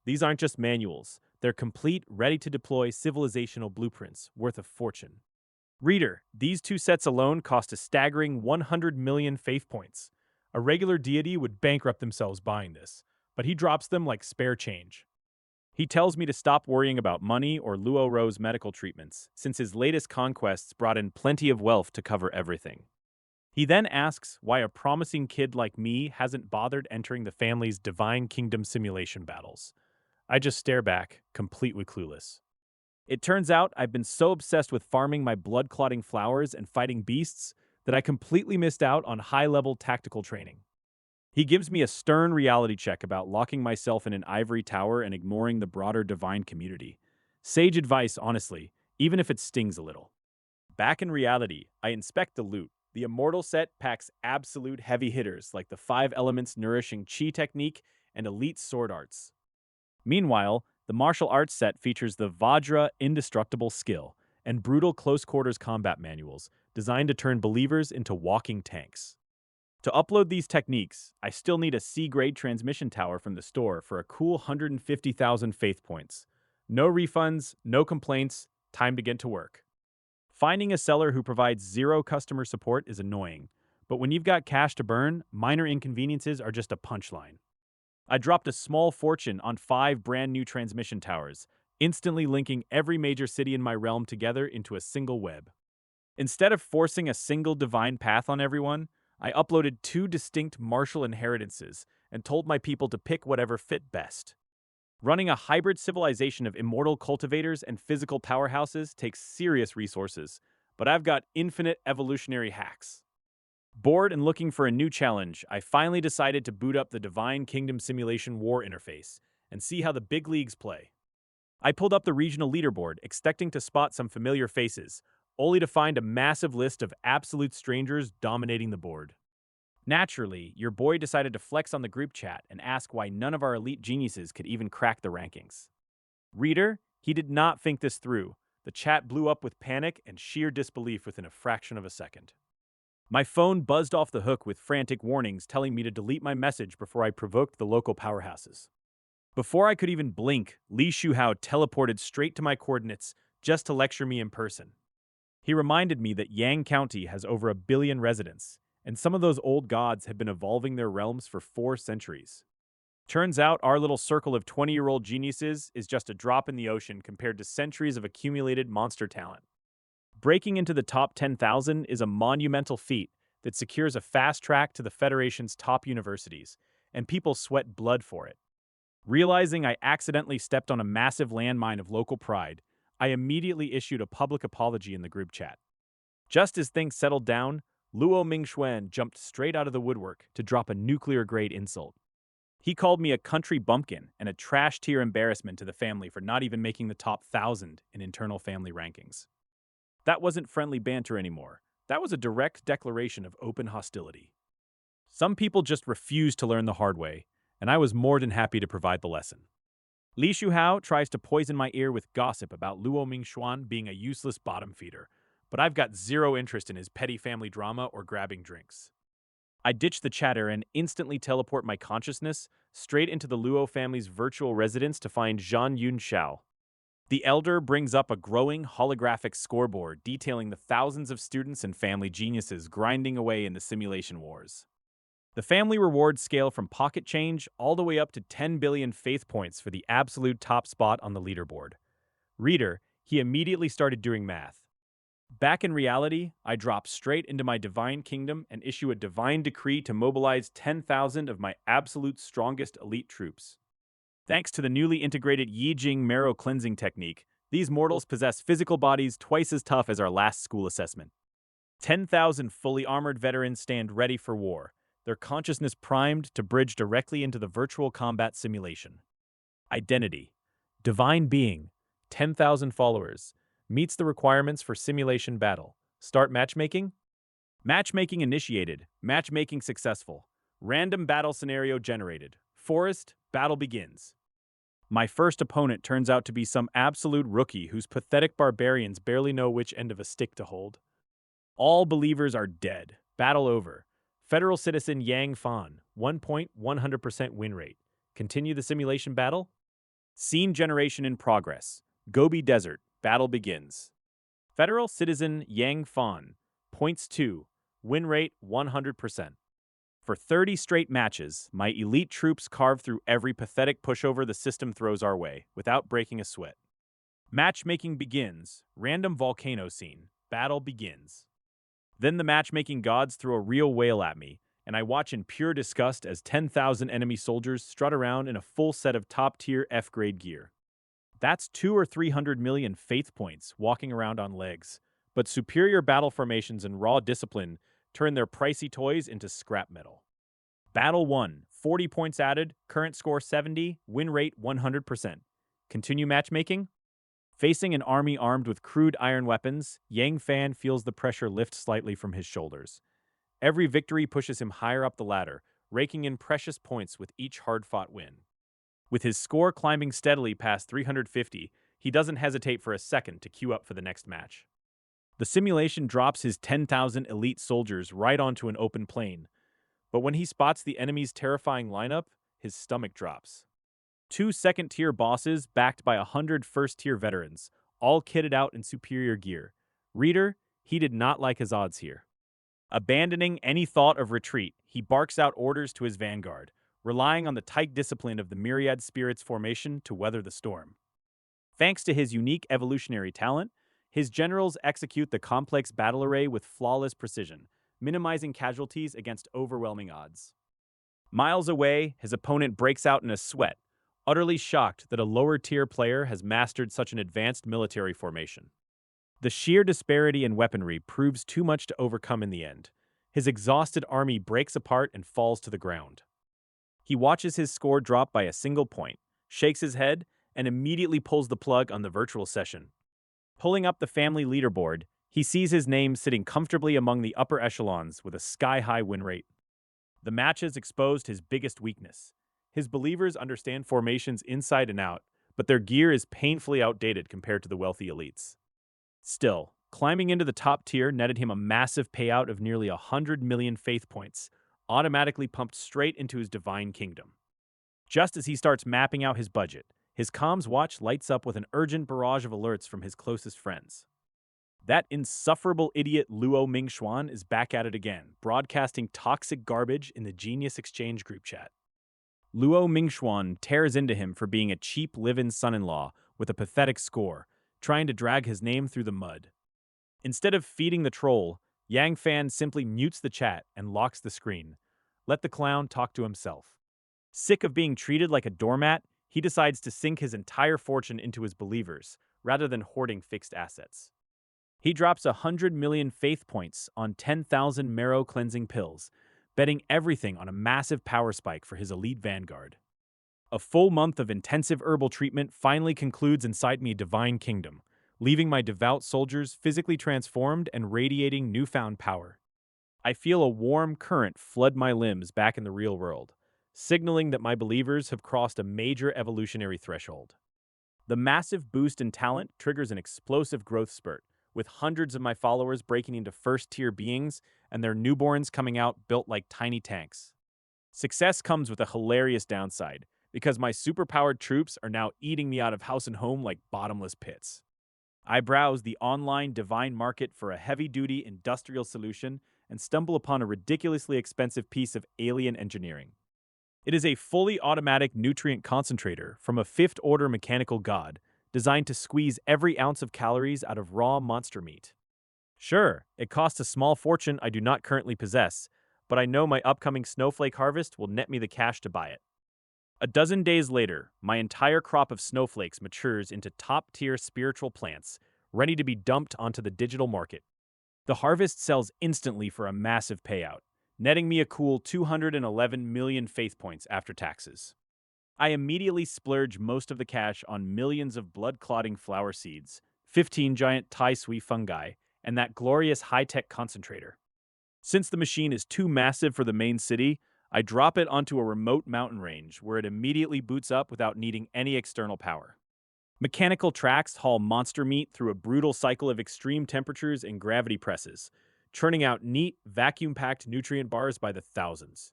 These aren't just manuals, they're complete, ready-to-deploy civilizational blueprints worth a fortune. Reader, these two sets alone cost a staggering 100 million faith points. A regular deity would bankrupt themselves buying this. but he drops them like spare change. He tells me to stop worrying about money or Luo Ro's medical treatments, since his latest conquests brought in plenty of wealth to cover everything. He then asks why a promising kid like me hasn't bothered entering the family's Divine Kingdom simulation battles. I just stare back, completely clueless. It turns out I've been so obsessed with farming my blood-clotting flowers and fighting beasts that I completely missed out on high-level tactical training. He gives me a stern reality check about locking myself in an ivory tower and ignoring the broader divine community. Sage advice, honestly, even if it stings a little. Back in reality, I inspect the loot. The Immortal set packs absolute heavy hitters like the 5 elements nourishing chi technique and elite sword arts. Meanwhile, the martial arts set features the Vajra indestructible skill and brutal close-quarters combat manuals designed to turn believers into walking tanks. To upload these techniques, I still need a C-grade transmission tower from the store for a cool 150,000 faith points. No refunds, no complaints, time to get to work. Finding a seller who provides zero customer support is annoying, but when you've got cash to burn, minor inconveniences are just a punchline. I dropped a small fortune on 5 brand new transmission towers, instantly linking every major city in my realm together into a single web. Instead of forcing a single divine path on everyone, I uploaded 2 distinct martial inheritances and told my people to pick whatever fit best. Running a hybrid civilization of immortal cultivators and physical powerhouses takes serious resources, but I've got infinite evolutionary hacks. Bored and looking for a new challenge, I finally decided to boot up the Divine Kingdom Simulation War interface and see how the big leagues play. I pulled up the regional leaderboard, expecting to spot some familiar faces, only to find a massive list of absolute strangers dominating the board. Naturally, your boy decided to flex on the group chat and ask why none of our elite geniuses could even crack the rankings. Reader, he did not think this through. The chat blew up with panic and sheer disbelief within a fraction of a second. My phone buzzed off the hook with frantic warnings telling me to delete my message before I provoked the local powerhouses. Before I could even blink, Li Shuhao teleported straight to my coordinates just to lecture me in person. He reminded me that Yang County has over 1 billion residents, and some of those old gods have been evolving their realms for 4 centuries. Turns out our little circle of 20-year-old geniuses is just a drop in the ocean compared to centuries of accumulated monster talent. Breaking into the top 10,000 is a monumental feat that secures a fast track to the Federation's top universities, and people sweat blood for it. Realizing I accidentally stepped on a massive landmine of local pride, I immediately issued a public apology in the group chat. Just as things settled down, Luo Mingxuan jumped straight out of the woodwork to drop a nuclear-grade insult. He called me a country bumpkin and a trash-tier embarrassment to the family for not even making the top 1,000 in internal family rankings. That wasn't friendly banter anymore. That was a direct declaration of open hostility. Some people just refused to learn the hard way, and I was more than happy to provide the lesson. Li Shuhao tries to poison my ear with gossip about Luo Mingxuan being a useless bottom feeder, but I've got zero interest in his petty family drama or grabbing drinks. I ditch the chatter and instantly teleport my consciousness straight into the Luo family's virtual residence to find Zhang Yunxiao. The elder brings up a growing holographic scoreboard detailing the thousands of students and family geniuses grinding away in the simulation wars. The family rewards scale from pocket change all the way up to 10 billion faith points for the absolute top spot on the leaderboard. Reader, he immediately started doing math. Back in reality, I drop straight into my divine kingdom and issue a divine decree to mobilize 10,000 of my absolute strongest elite troops. Thanks to the newly integrated Yi Jing marrow cleansing technique, these mortals possess physical bodies twice as tough as our last school assessment. 10,000 fully armored veterans stand ready for war, their consciousness primed to bridge directly into the virtual combat simulation. Identity. Divine being. 10,000 followers. Meets the requirements for simulation battle. Start matchmaking? Matchmaking initiated. Matchmaking successful. Random battle scenario generated. Forest, battle begins. My first opponent turns out to be some absolute rookie whose pathetic barbarians barely know which end of a stick to hold. All believers are dead. Battle over. Federal citizen Yang Fan, 1.100% win rate. Continue the simulation battle? Scene generation in progress. Gobi Desert. Battle begins. Federal citizen Yang Fan, points 2, win rate 100%. For 30 straight matches, my elite troops carve through every pathetic pushover the system throws our way, without breaking a sweat. Matchmaking begins. Random volcano scene. Battle begins. Then the matchmaking gods throw a real whale at me, and I watch in pure disgust as 10,000 enemy soldiers strut around in a full set of top-tier F-grade gear. That's 2 or 300 million faith points walking around on legs, but superior battle formations and raw discipline turn their pricey toys into scrap metal. Battle 1, 40 points added, current score 70, win rate 100%. Continue matchmaking? Facing an army armed with crude iron weapons, Yang Fan feels the pressure lift slightly from his shoulders. Every victory pushes him higher up the ladder, raking in precious points with each hard-fought win. With his score climbing steadily past 350, he doesn't hesitate for a second to queue up for the next match. The simulation drops his 10,000 elite soldiers right onto an open plain, but when he spots the enemy's terrifying lineup, his stomach drops. 2 second-tier bosses backed by 100 first-tier veterans, all kitted out in superior gear. Reader, he did not like his odds here. Abandoning any thought of retreat, he barks out orders to his vanguard, relying on the tight discipline of the Myriad Spirits formation to weather the storm. Thanks to his unique evolutionary talent, his generals execute the complex battle array with flawless precision, minimizing casualties against overwhelming odds. Miles away, his opponent breaks out in a sweat, utterly shocked that a lower-tier player has mastered such an advanced military formation. The sheer disparity in weaponry proves too much to overcome in the end. His exhausted army breaks apart and falls to the ground. He watches his score drop by a single point, shakes his head, and immediately pulls the plug on the virtual session. Pulling up the family leaderboard, he sees his name sitting comfortably among the upper echelons with a sky-high win rate. The matches exposed his biggest weakness. His believers understand formations inside and out, but their gear is painfully outdated compared to the wealthy elites. Still, climbing into the top tier netted him a massive payout of nearly 100 million faith points, automatically pumped straight into his divine kingdom. Just as he starts mapping out his budget, his comms watch lights up with an urgent barrage of alerts from his closest friends. That insufferable idiot Luo Mingxuan is back at it again, broadcasting toxic garbage in the Genius Exchange group chat. Luo Mingxuan tears into him for being a cheap live-in son-in-law with a pathetic score, trying to drag his name through the mud. Instead of feeding the troll, Yang Fan simply mutes the chat and locks the screen. Let the clown talk to himself. Sick of being treated like a doormat, he decides to sink his entire fortune into his believers, rather than hoarding fixed assets. He drops 100 million faith points on 10,000 marrow cleansing pills, betting everything on a massive power spike for his elite vanguard. A full month of intensive herbal treatment finally concludes inside me a divine kingdom, leaving my devout soldiers physically transformed and radiating newfound power. I feel a warm current flood my limbs back in the real world, signaling that my believers have crossed a major evolutionary threshold. The massive boost in talent triggers an explosive growth spurt, with hundreds of my followers breaking into first-tier beings and their newborns coming out built like tiny tanks. Success comes with a hilarious downside, because my superpowered troops are now eating me out of house and home like bottomless pits. I browse the online divine market for a heavy-duty industrial solution and stumble upon a ridiculously expensive piece of alien engineering. It is a fully automatic nutrient concentrator from a fifth-order mechanical god designed to squeeze every ounce of calories out of raw monster meat. Sure, it costs a small fortune I do not currently possess, but I know my upcoming snowflake harvest will net me the cash to buy it. A dozen days later, my entire crop of snowflakes matures into top-tier spiritual plants, ready to be dumped onto the digital market. The harvest sells instantly for a massive payout, netting me a cool 211 million faith points after taxes. I immediately splurge most of the cash on millions of blood-clotting flower seeds, 15 giant Tai Sui fungi, and that glorious high-tech concentrator. Since the machine is too massive for the main city, I drop it onto a remote mountain range where it immediately boots up without needing any external power. Mechanical tracks haul monster meat through a brutal cycle of extreme temperatures and gravity presses, churning out neat, vacuum-packed nutrient bars by the thousands.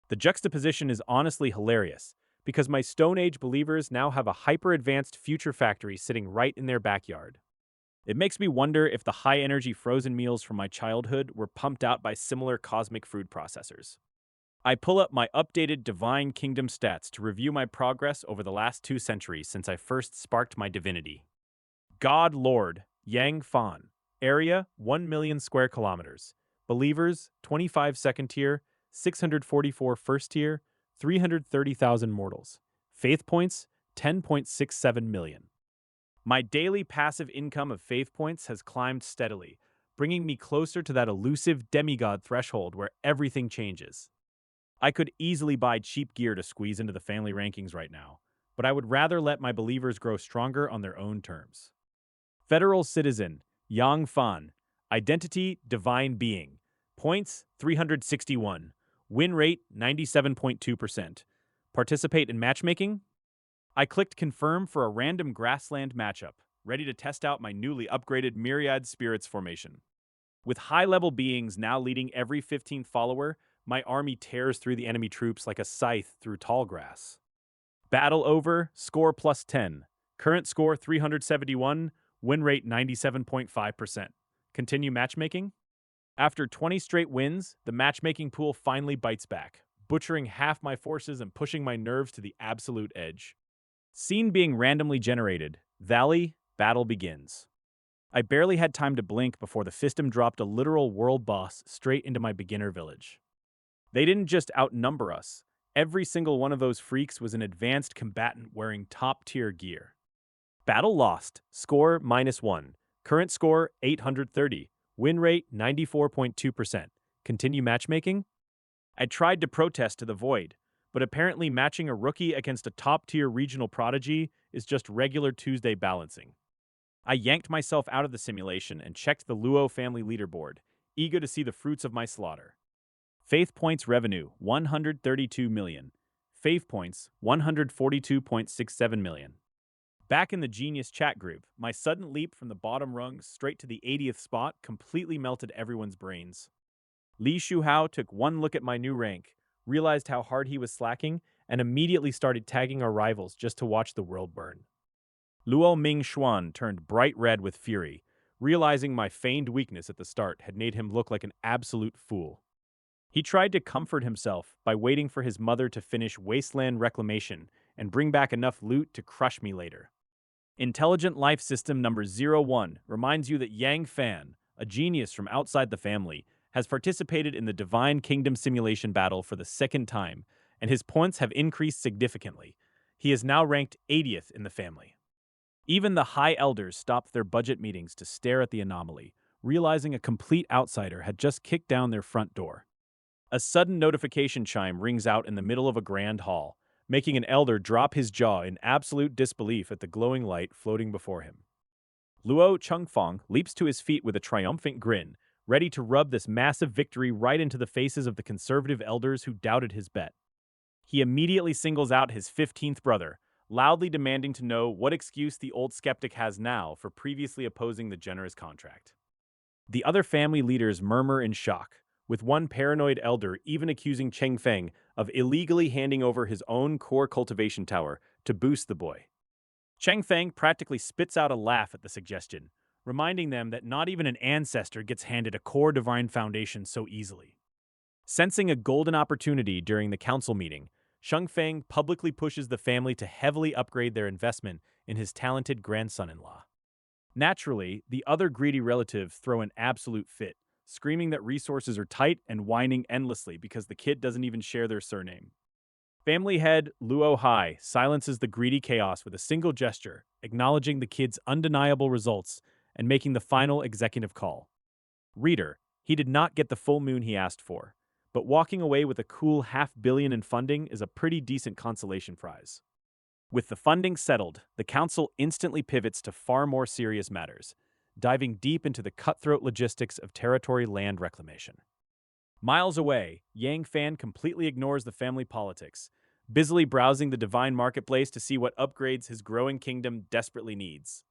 The juxtaposition is honestly hilarious, because my Stone Age believers now have a hyper-advanced future factory sitting right in their backyard. It makes me wonder if the high-energy frozen meals from my childhood were pumped out by similar cosmic food processors. I pull up my updated Divine Kingdom stats to review my progress over the last 2 centuries since I first sparked my divinity. God Lord, Yang Fan. Area, 1 million square kilometers. Believers, 25 second tier, 644 first tier, 330,000 mortals. Faith points, 10.67 million. My daily passive income of faith points has climbed steadily, bringing me closer to that elusive demigod threshold where everything changes. I could easily buy cheap gear to squeeze into the family rankings right now, but I would rather let my believers grow stronger on their own terms. Federal Citizen, Yang Fan. Identity, Divine Being. Points, 361. Win rate, 97.2%. Participate in matchmaking? I clicked Confirm for a random grassland matchup, ready to test out my newly upgraded Myriad Spirits formation. With high-level beings now leading every 15th follower, my army tears through the enemy troops like a scythe through tall grass. Battle over, score plus 10. Current score 371, win rate 97.5%. Continue matchmaking? After 20 straight wins, the matchmaking pool finally bites back, butchering half my forces and pushing my nerves to the absolute edge. Scene being randomly generated. Valley, battle begins. I barely had time to blink before the Fistum dropped a literal world boss straight into my beginner village. They didn't just outnumber us. Every single one of those freaks was an advanced combatant wearing top-tier gear. Battle lost. Score -1. Current score 830. Win rate 94.2%. Continue matchmaking? I tried to protest to the void, but apparently matching a rookie against a top-tier regional prodigy is just regular Tuesday balancing. I yanked myself out of the simulation and checked the Luo family leaderboard, eager to see the fruits of my slaughter. Faith points revenue, 132 million. Faith points, 142.67 million. Back in the Genius chat group, my sudden leap from the bottom rung straight to the 80th spot completely melted everyone's brains. Li Shuhao took one look at my new rank, realized how hard he was slacking, and immediately started tagging our rivals just to watch the world burn. Luo Ming Xuan turned bright red with fury, realizing my feigned weakness at the start had made him look like an absolute fool. He tried to comfort himself by waiting for his mother to finish wasteland reclamation and bring back enough loot to crush me later. Intelligent Life System number 01 reminds you that Yang Fan, a genius from outside the family, has participated in the Divine Kingdom simulation battle for the second time, and his points have increased significantly. He is now ranked 80th in the family. Even the High Elders stopped their budget meetings to stare at the anomaly, realizing a complete outsider had just kicked down their front door. A sudden notification chime rings out in the middle of a grand hall, making an elder drop his jaw in absolute disbelief at the glowing light floating before him. Luo Chengfeng leaps to his feet with a triumphant grin, ready to rub this massive victory right into the faces of the conservative elders who doubted his bet. He immediately singles out his 15th brother, loudly demanding to know what excuse the old skeptic has now for previously opposing the generous contract. The other family leaders murmur in shock, with one paranoid elder even accusing Cheng Feng of illegally handing over his own core cultivation tower to boost the boy. Cheng Feng practically spits out a laugh at the suggestion, reminding them that not even an ancestor gets handed a core divine foundation so easily. Sensing a golden opportunity during the council meeting, Sheng Feng publicly pushes the family to heavily upgrade their investment in his talented grandson-in-law. Naturally, the other greedy relatives throw an absolute fit, screaming that resources are tight and whining endlessly because the kid doesn't even share their surname. Family head Luo Hai silences the greedy chaos with a single gesture, acknowledging the kid's undeniable results and making the final executive call. Reader, he did not get the full moon he asked for, but walking away with a cool $500 million in funding is a pretty decent consolation prize. With the funding settled, the council instantly pivots to far more serious matters, diving deep into the cutthroat logistics of territory land reclamation. Miles away, Yang Fan completely ignores the family politics, busily browsing the divine marketplace to see what upgrades his growing kingdom desperately needs.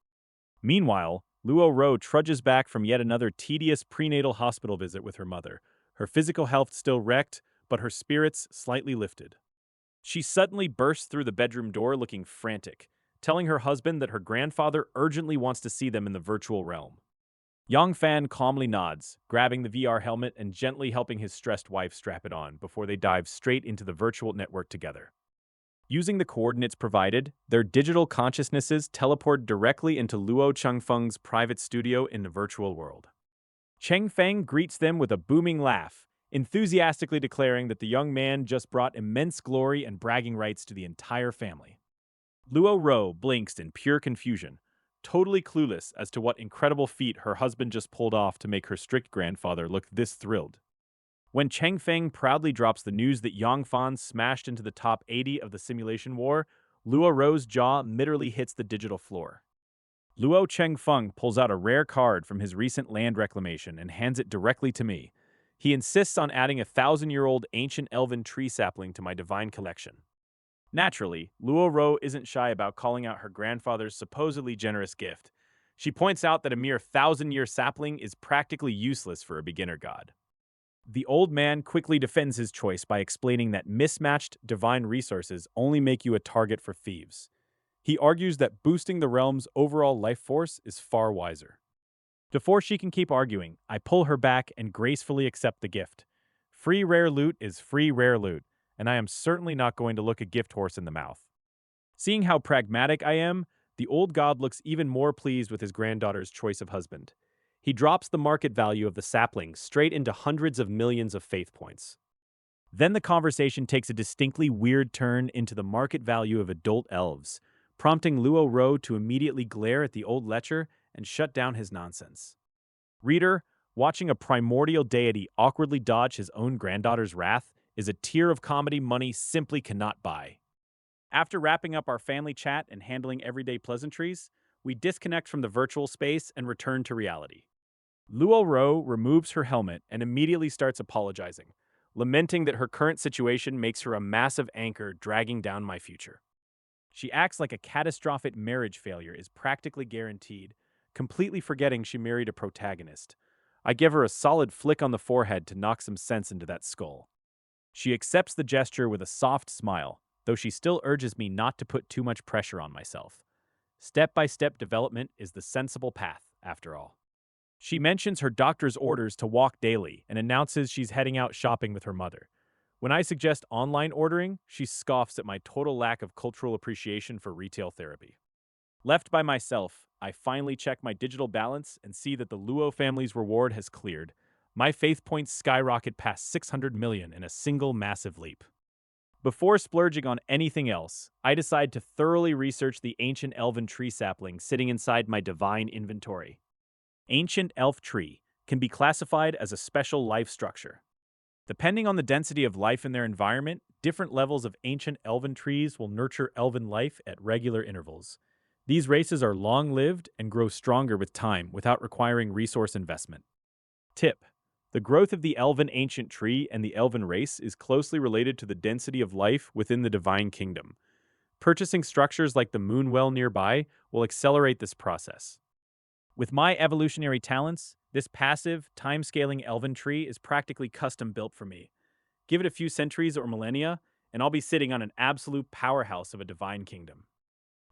Meanwhile, Luo Ro trudges back from yet another tedious prenatal hospital visit with her mother, her physical health still wrecked, but her spirits slightly lifted. She suddenly bursts through the bedroom door looking frantic, telling her husband that her grandfather urgently wants to see them in the virtual realm. Yang Fan calmly nods, grabbing the VR helmet and gently helping his stressed wife strap it on before they dive straight into the virtual network together. Using the coordinates provided, their digital consciousnesses teleport directly into Luo Chengfeng's private studio in the virtual world. Chengfeng greets them with a booming laugh, enthusiastically declaring that the young man just brought immense glory and bragging rights to the entire family. Luo Ro blinks in pure confusion, totally clueless as to what incredible feat her husband just pulled off to make her strict grandfather look this thrilled. When Chengfeng proudly drops the news that Yangfan smashed into the top 80 of the simulation war, Luo Ro's jaw literally hits the digital floor. Luo Chengfeng pulls out a rare card from his recent land reclamation and hands it directly to me. He insists on adding a 1,000-year-old ancient elven tree sapling to my divine collection. Naturally, Luo Ro isn't shy about calling out her grandfather's supposedly generous gift. She points out that a mere 1,000-year sapling is practically useless for a beginner god. The old man quickly defends his choice by explaining that mismatched divine resources only make you a target for thieves. He argues that boosting the realm's overall life force is far wiser. Before she can keep arguing, I pull her back and gracefully accept the gift. Free rare loot is free rare loot, and I am certainly not going to look a gift horse in the mouth. Seeing how pragmatic I am, the old god looks even more pleased with his granddaughter's choice of husband. He drops the market value of the sapling straight into hundreds of millions of faith points. Then the conversation takes a distinctly weird turn into the market value of adult elves, prompting Luo Ro to immediately glare at the old lecher and shut down his nonsense. Reader, watching a primordial deity awkwardly dodge his own granddaughter's wrath is a tier of comedy money simply cannot buy. After wrapping up our family chat and handling everyday pleasantries, we disconnect from the virtual space and return to reality. Luo Ro removes her helmet and immediately starts apologizing, lamenting that her current situation makes her a massive anchor dragging down my future. She acts like a catastrophic marriage failure is practically guaranteed, completely forgetting she married a protagonist. I give her a solid flick on the forehead to knock some sense into that skull. She accepts the gesture with a soft smile, though she still urges me not to put too much pressure on myself. Step-by-step development is the sensible path, after all. She mentions her doctor's orders to walk daily and announces she's heading out shopping with her mother. When I suggest online ordering, she scoffs at my total lack of cultural appreciation for retail therapy. Left by myself, I finally check my digital balance and see that the Luo family's reward has cleared. My faith points skyrocket past 600 million in a single massive leap. Before splurging on anything else, I decide to thoroughly research the ancient elven tree sapling sitting inside my divine inventory. Ancient elf tree can be classified as a special life structure. Depending on the density of life in their environment, different levels of ancient elven trees will nurture elven life at regular intervals. These races are long-lived and grow stronger with time without requiring resource investment. Tip: the growth of the elven ancient tree and the elven race is closely related to the density of life within the divine kingdom. Purchasing structures like the Moonwell nearby will accelerate this process. With my evolutionary talents, this passive, time-scaling elven tree is practically custom-built for me. Give it a few centuries or millennia, and I'll be sitting on an absolute powerhouse of a divine kingdom.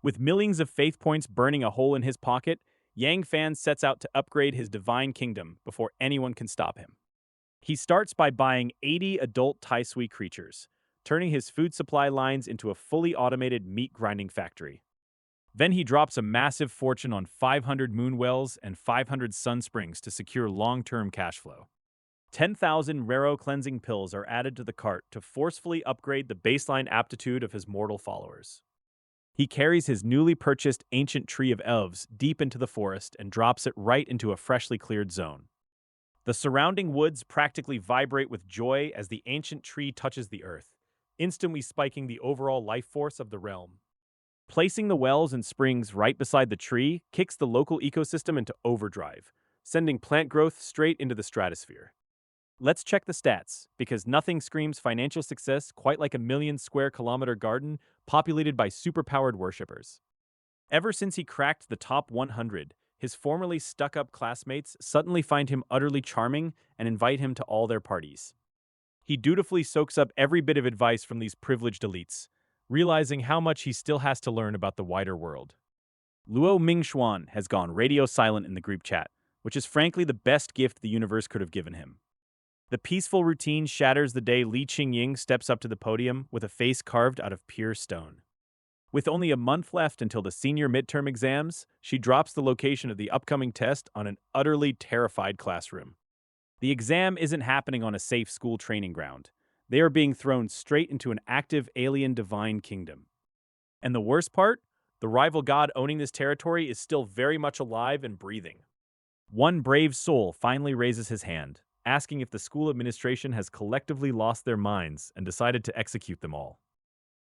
With millions of faith points burning a hole in his pocket, Yang Fan sets out to upgrade his divine kingdom before anyone can stop him. He starts by buying 80 adult Tai Sui creatures, turning his food supply lines into a fully automated meat grinding factory. Then he drops a massive fortune on 500 moonwells and 500 sun springs to secure long-term cash flow. 10,000 Raro cleansing pills are added to the cart to forcefully upgrade the baseline aptitude of his mortal followers. He carries his newly purchased ancient tree of elves deep into the forest and drops it right into a freshly cleared zone. The surrounding woods practically vibrate with joy as the ancient tree touches the earth, instantly spiking the overall life force of the realm. Placing the wells and springs right beside the tree kicks the local ecosystem into overdrive, sending plant growth straight into the stratosphere. Let's check the stats, because nothing screams financial success quite like a 1,000,000-square-kilometer garden populated by superpowered worshippers. Ever since he cracked the top 100, his formerly stuck-up classmates suddenly find him utterly charming and invite him to all their parties. He dutifully soaks up every bit of advice from these privileged elites, realizing how much he still has to learn about the wider world. Luo Mingxuan has gone radio silent in the group chat, which is frankly the best gift the universe could have given him. The peaceful routine shatters the day Li Qingying steps up to the podium with a face carved out of pure stone. With only a month left until the senior midterm exams, she drops the location of the upcoming test on an utterly terrified classroom. The exam isn't happening on a safe school training ground. They are being thrown straight into an active alien divine kingdom. And the worst part? The rival god owning this territory is still very much alive and breathing. One brave soul finally raises his hand, asking if the school administration has collectively lost their minds and decided to execute them all.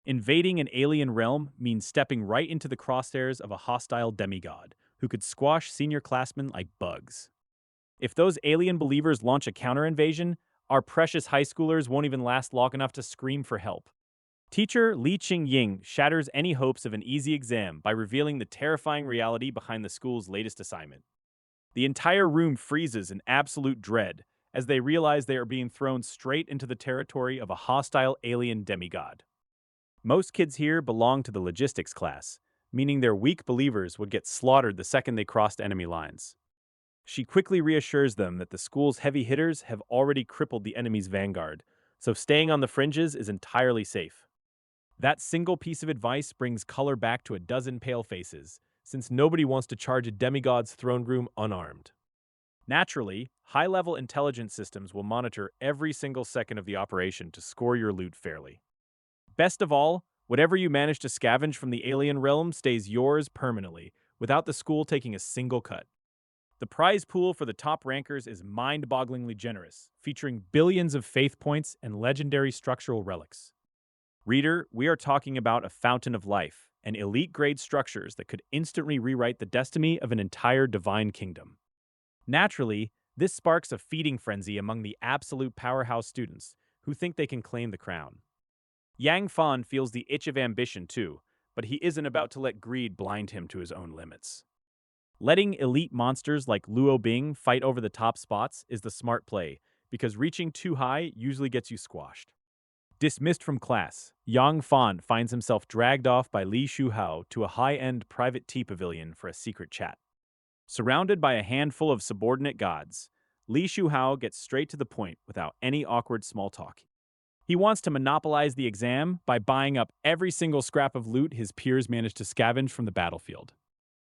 Invading an alien realm means stepping right into the crosshairs of a hostile demigod who could squash senior classmen like bugs. If those alien believers launch a counter-invasion, our precious high schoolers won't even last long enough to scream for help. Teacher Li Qingying shatters any hopes of an easy exam by revealing the terrifying reality behind the school's latest assignment. The entire room freezes in absolute dread as they realize they are being thrown straight into the territory of a hostile alien demigod. Most kids here belong to the logistics class, meaning their weak believers would get slaughtered the second they crossed enemy lines. She quickly reassures them that the school's heavy hitters have already crippled the enemy's vanguard, so staying on the fringes is entirely safe. That single piece of advice brings color back to a dozen pale faces, since nobody wants to charge a demigod's throne room unarmed. Naturally, high-level intelligence systems will monitor every single second of the operation to score your loot fairly. Best of all, whatever you manage to scavenge from the alien realm stays yours permanently, without the school taking a single cut. The prize pool for the top rankers is mind-bogglingly generous, featuring billions of faith points and legendary structural relics. Reader, we are talking about a fountain of life, and elite-grade structures that could instantly rewrite the destiny of an entire divine kingdom. Naturally, this sparks a feeding frenzy among the absolute powerhouse students who think they can claim the crown. Yang Fan feels the itch of ambition too, but he isn't about to let greed blind him to his own limits. Letting elite monsters like Luo Bing fight over the top spots is the smart play, because reaching too high usually gets you squashed. Dismissed from class, Yang Fan finds himself dragged off by Li Shuhao to a high-end private tea pavilion for a secret chat. Surrounded by a handful of subordinate gods, Li Shuhao gets straight to the point without any awkward small talk. He wants to monopolize the exam by buying up every single scrap of loot his peers manage to scavenge from the battlefield.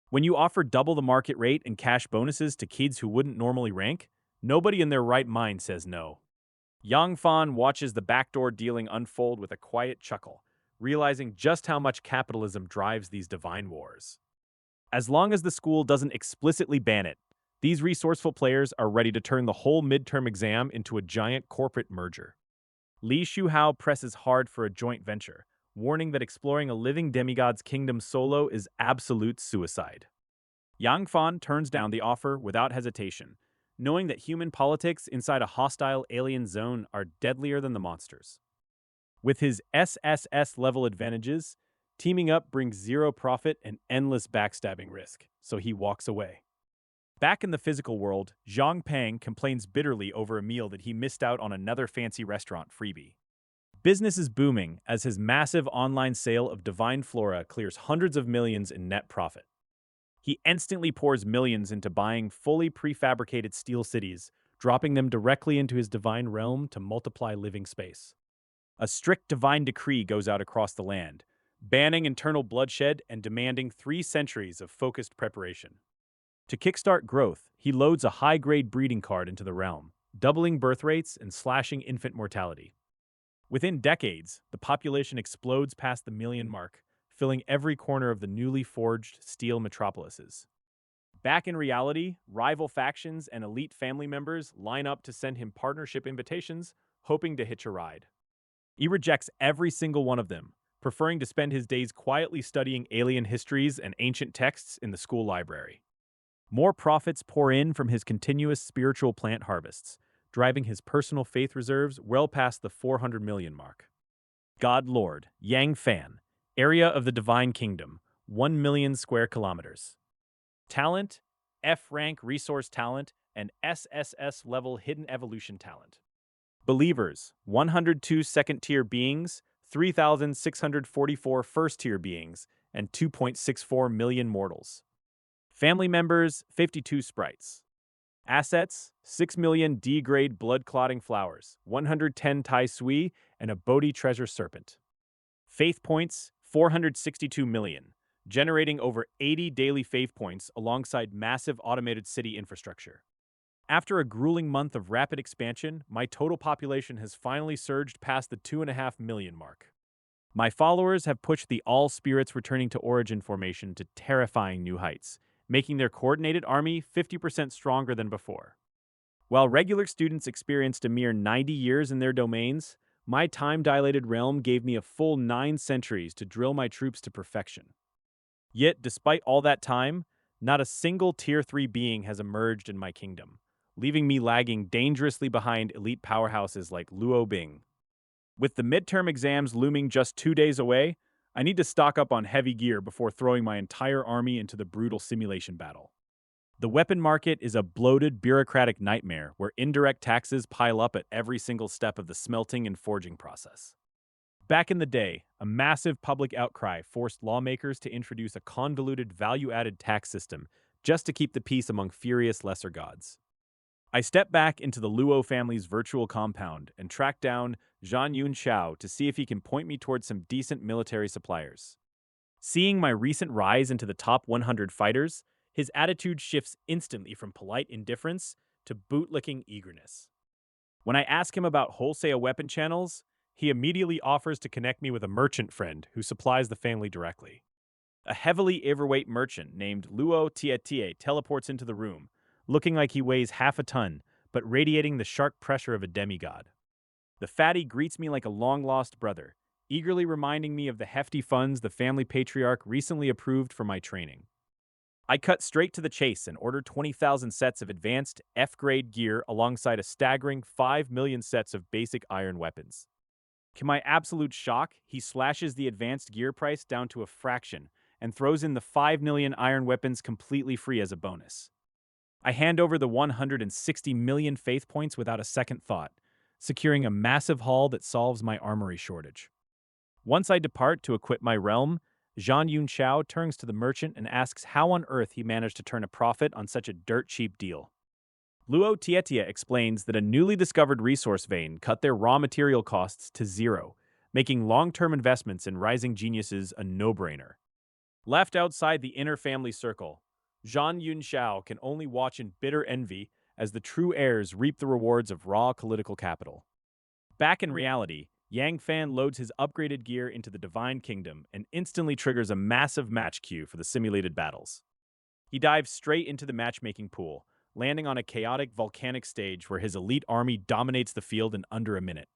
When you offer double the market rate and cash bonuses to kids who wouldn't normally rank, nobody in their right mind says no. Yang Fan watches the backdoor dealing unfold with a quiet chuckle, realizing just how much capitalism drives these divine wars. As long as the school doesn't explicitly ban it, these resourceful players are ready to turn the whole midterm exam into a giant corporate merger. Li Shuhao presses hard for a joint venture, warning that exploring a living demigod's kingdom solo is absolute suicide. Yang Fan turns down the offer without hesitation, knowing that human politics inside a hostile alien zone are deadlier than the monsters. With his sss-level advantages, teaming up brings zero profit and endless backstabbing risk, so he walks away. Back in the physical world, Zhang Pang complains bitterly over a meal that he missed out on another fancy restaurant freebie. Business is booming as his massive online sale of divine flora clears hundreds of millions in net profit. He instantly pours millions into buying fully prefabricated steel cities, dropping them directly into his divine realm to multiply living space. A strict divine decree goes out across the land, banning internal bloodshed and demanding 3 centuries of focused preparation. To kickstart growth, he loads a high-grade breeding card into the realm, doubling birth rates and slashing infant mortality. Within decades, the population explodes past the million mark, filling every corner of the newly forged steel metropolises. Back in reality, rival factions and elite family members line up to send him partnership invitations, hoping to hitch a ride. He rejects every single one of them, preferring to spend his days quietly studying alien histories and ancient texts in the school library. More profits pour in from his continuous spiritual plant harvests, driving his personal faith reserves well past the 400 million mark. God Lord, Yang Fan, area of the Divine Kingdom, 1 million square kilometers. Talent, F-rank resource talent, and sss-level hidden evolution talent. Believers, 102 second-tier beings, 3,644 first-tier beings, and 2.64 million mortals. Family members, 52 sprites. Assets: 6 million D-grade blood-clotting flowers, 110 Tai Sui, and a Bodhi treasure serpent. Faith points: 462 million, generating over 80 daily faith points alongside massive automated city infrastructure. After a grueling month of rapid expansion, my total population has finally surged past the 2.5 million mark. My followers have pushed the all spirits returning to Origin formation to terrifying new heights, making their coordinated army 50% stronger than before. While regular students experienced a mere 90 years in their domains, my time-dilated realm gave me a full 9 centuries to drill my troops to perfection. Yet, despite all that time, not a single Tier 3 being has emerged in my kingdom, leaving me lagging dangerously behind elite powerhouses like Luo Bing. With the midterm exams looming just 2 days away, I need to stock up on heavy gear before throwing my entire army into the brutal simulation battle. The weapon market is a bloated, bureaucratic nightmare where indirect taxes pile up at every single step of the smelting and forging process. Back in the day, a massive public outcry forced lawmakers to introduce a convoluted value-added tax system just to keep the peace among furious lesser gods. I stepped back into the Luo family's virtual compound and tracked down Zhang Yunxiao to see if he can point me towards some decent military suppliers. Seeing my recent rise into the top 100 fighters, his attitude shifts instantly from polite indifference to bootlicking eagerness. When I ask him about wholesale weapon channels, he immediately offers to connect me with a merchant friend who supplies the family directly. A heavily overweight merchant named Luo Tietie teleports into the room, looking like he weighs half a ton, but radiating the sharp pressure of a demigod. The fatty greets me like a long-lost brother, eagerly reminding me of the hefty funds the family patriarch recently approved for my training. I cut straight to the chase and ordered 20,000 sets of advanced F-grade gear alongside a staggering 5 million sets of basic iron weapons. To my absolute shock, he slashes the advanced gear price down to a fraction and throws in the 5 million iron weapons completely free as a bonus. I hand over the 160 million faith points without a second thought, securing a massive haul that solves my armory shortage. Once I depart to equip my realm, Zhang Yunxiao turns to the merchant and asks how on earth he managed to turn a profit on such a dirt-cheap deal. Luo Tietia explains that a newly discovered resource vein cut their raw material costs to zero, making long-term investments in rising geniuses a no-brainer. Left outside the inner family circle, Zhang Yunxiao can only watch in bitter envy as the true heirs reap the rewards of raw political capital. Back in reality, Yang Fan loads his upgraded gear into the Divine Kingdom and instantly triggers a massive match queue for the simulated battles. He dives straight into the matchmaking pool, landing on a chaotic volcanic stage where his elite army dominates the field in under a minute.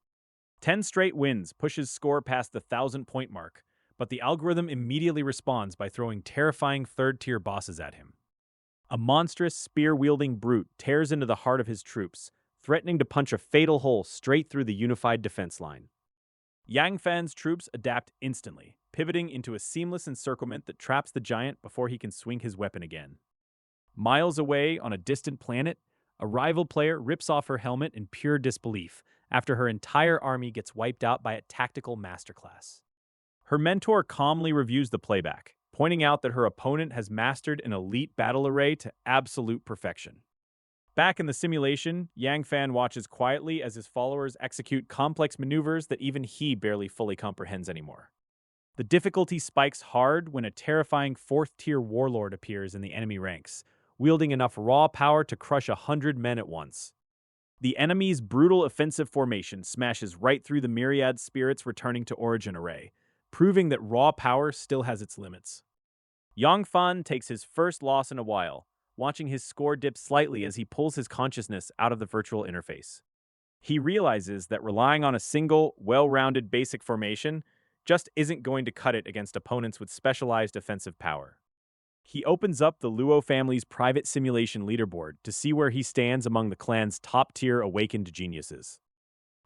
10 straight wins push his score past the 1,000-point mark, but the algorithm immediately responds by throwing terrifying third-tier bosses at him. A monstrous, spear-wielding brute tears into the heart of his troops, threatening to punch a fatal hole straight through the unified defense line. Yang Fan's troops adapt instantly, pivoting into a seamless encirclement that traps the giant before he can swing his weapon again. Miles away on a distant planet, a rival player rips off her helmet in pure disbelief after her entire army gets wiped out by a tactical masterclass. Her mentor calmly reviews the playback, pointing out that her opponent has mastered an elite battle array to absolute perfection. Back in the simulation, Yang Fan watches quietly as his followers execute complex maneuvers that even he barely fully comprehends anymore. The difficulty spikes hard when a terrifying 4th-tier warlord appears in the enemy ranks, wielding enough raw power to crush 100 men at once. The enemy's brutal offensive formation smashes right through the myriad spirits returning to Origin array, proving that raw power still has its limits. Yang Fan takes his first loss in a while, watching his score dip slightly as he pulls his consciousness out of the virtual interface. He realizes that relying on a single, well-rounded basic formation just isn't going to cut it against opponents with specialized offensive power. He opens up the Luo family's private simulation leaderboard to see where he stands among the clan's top-tier awakened geniuses.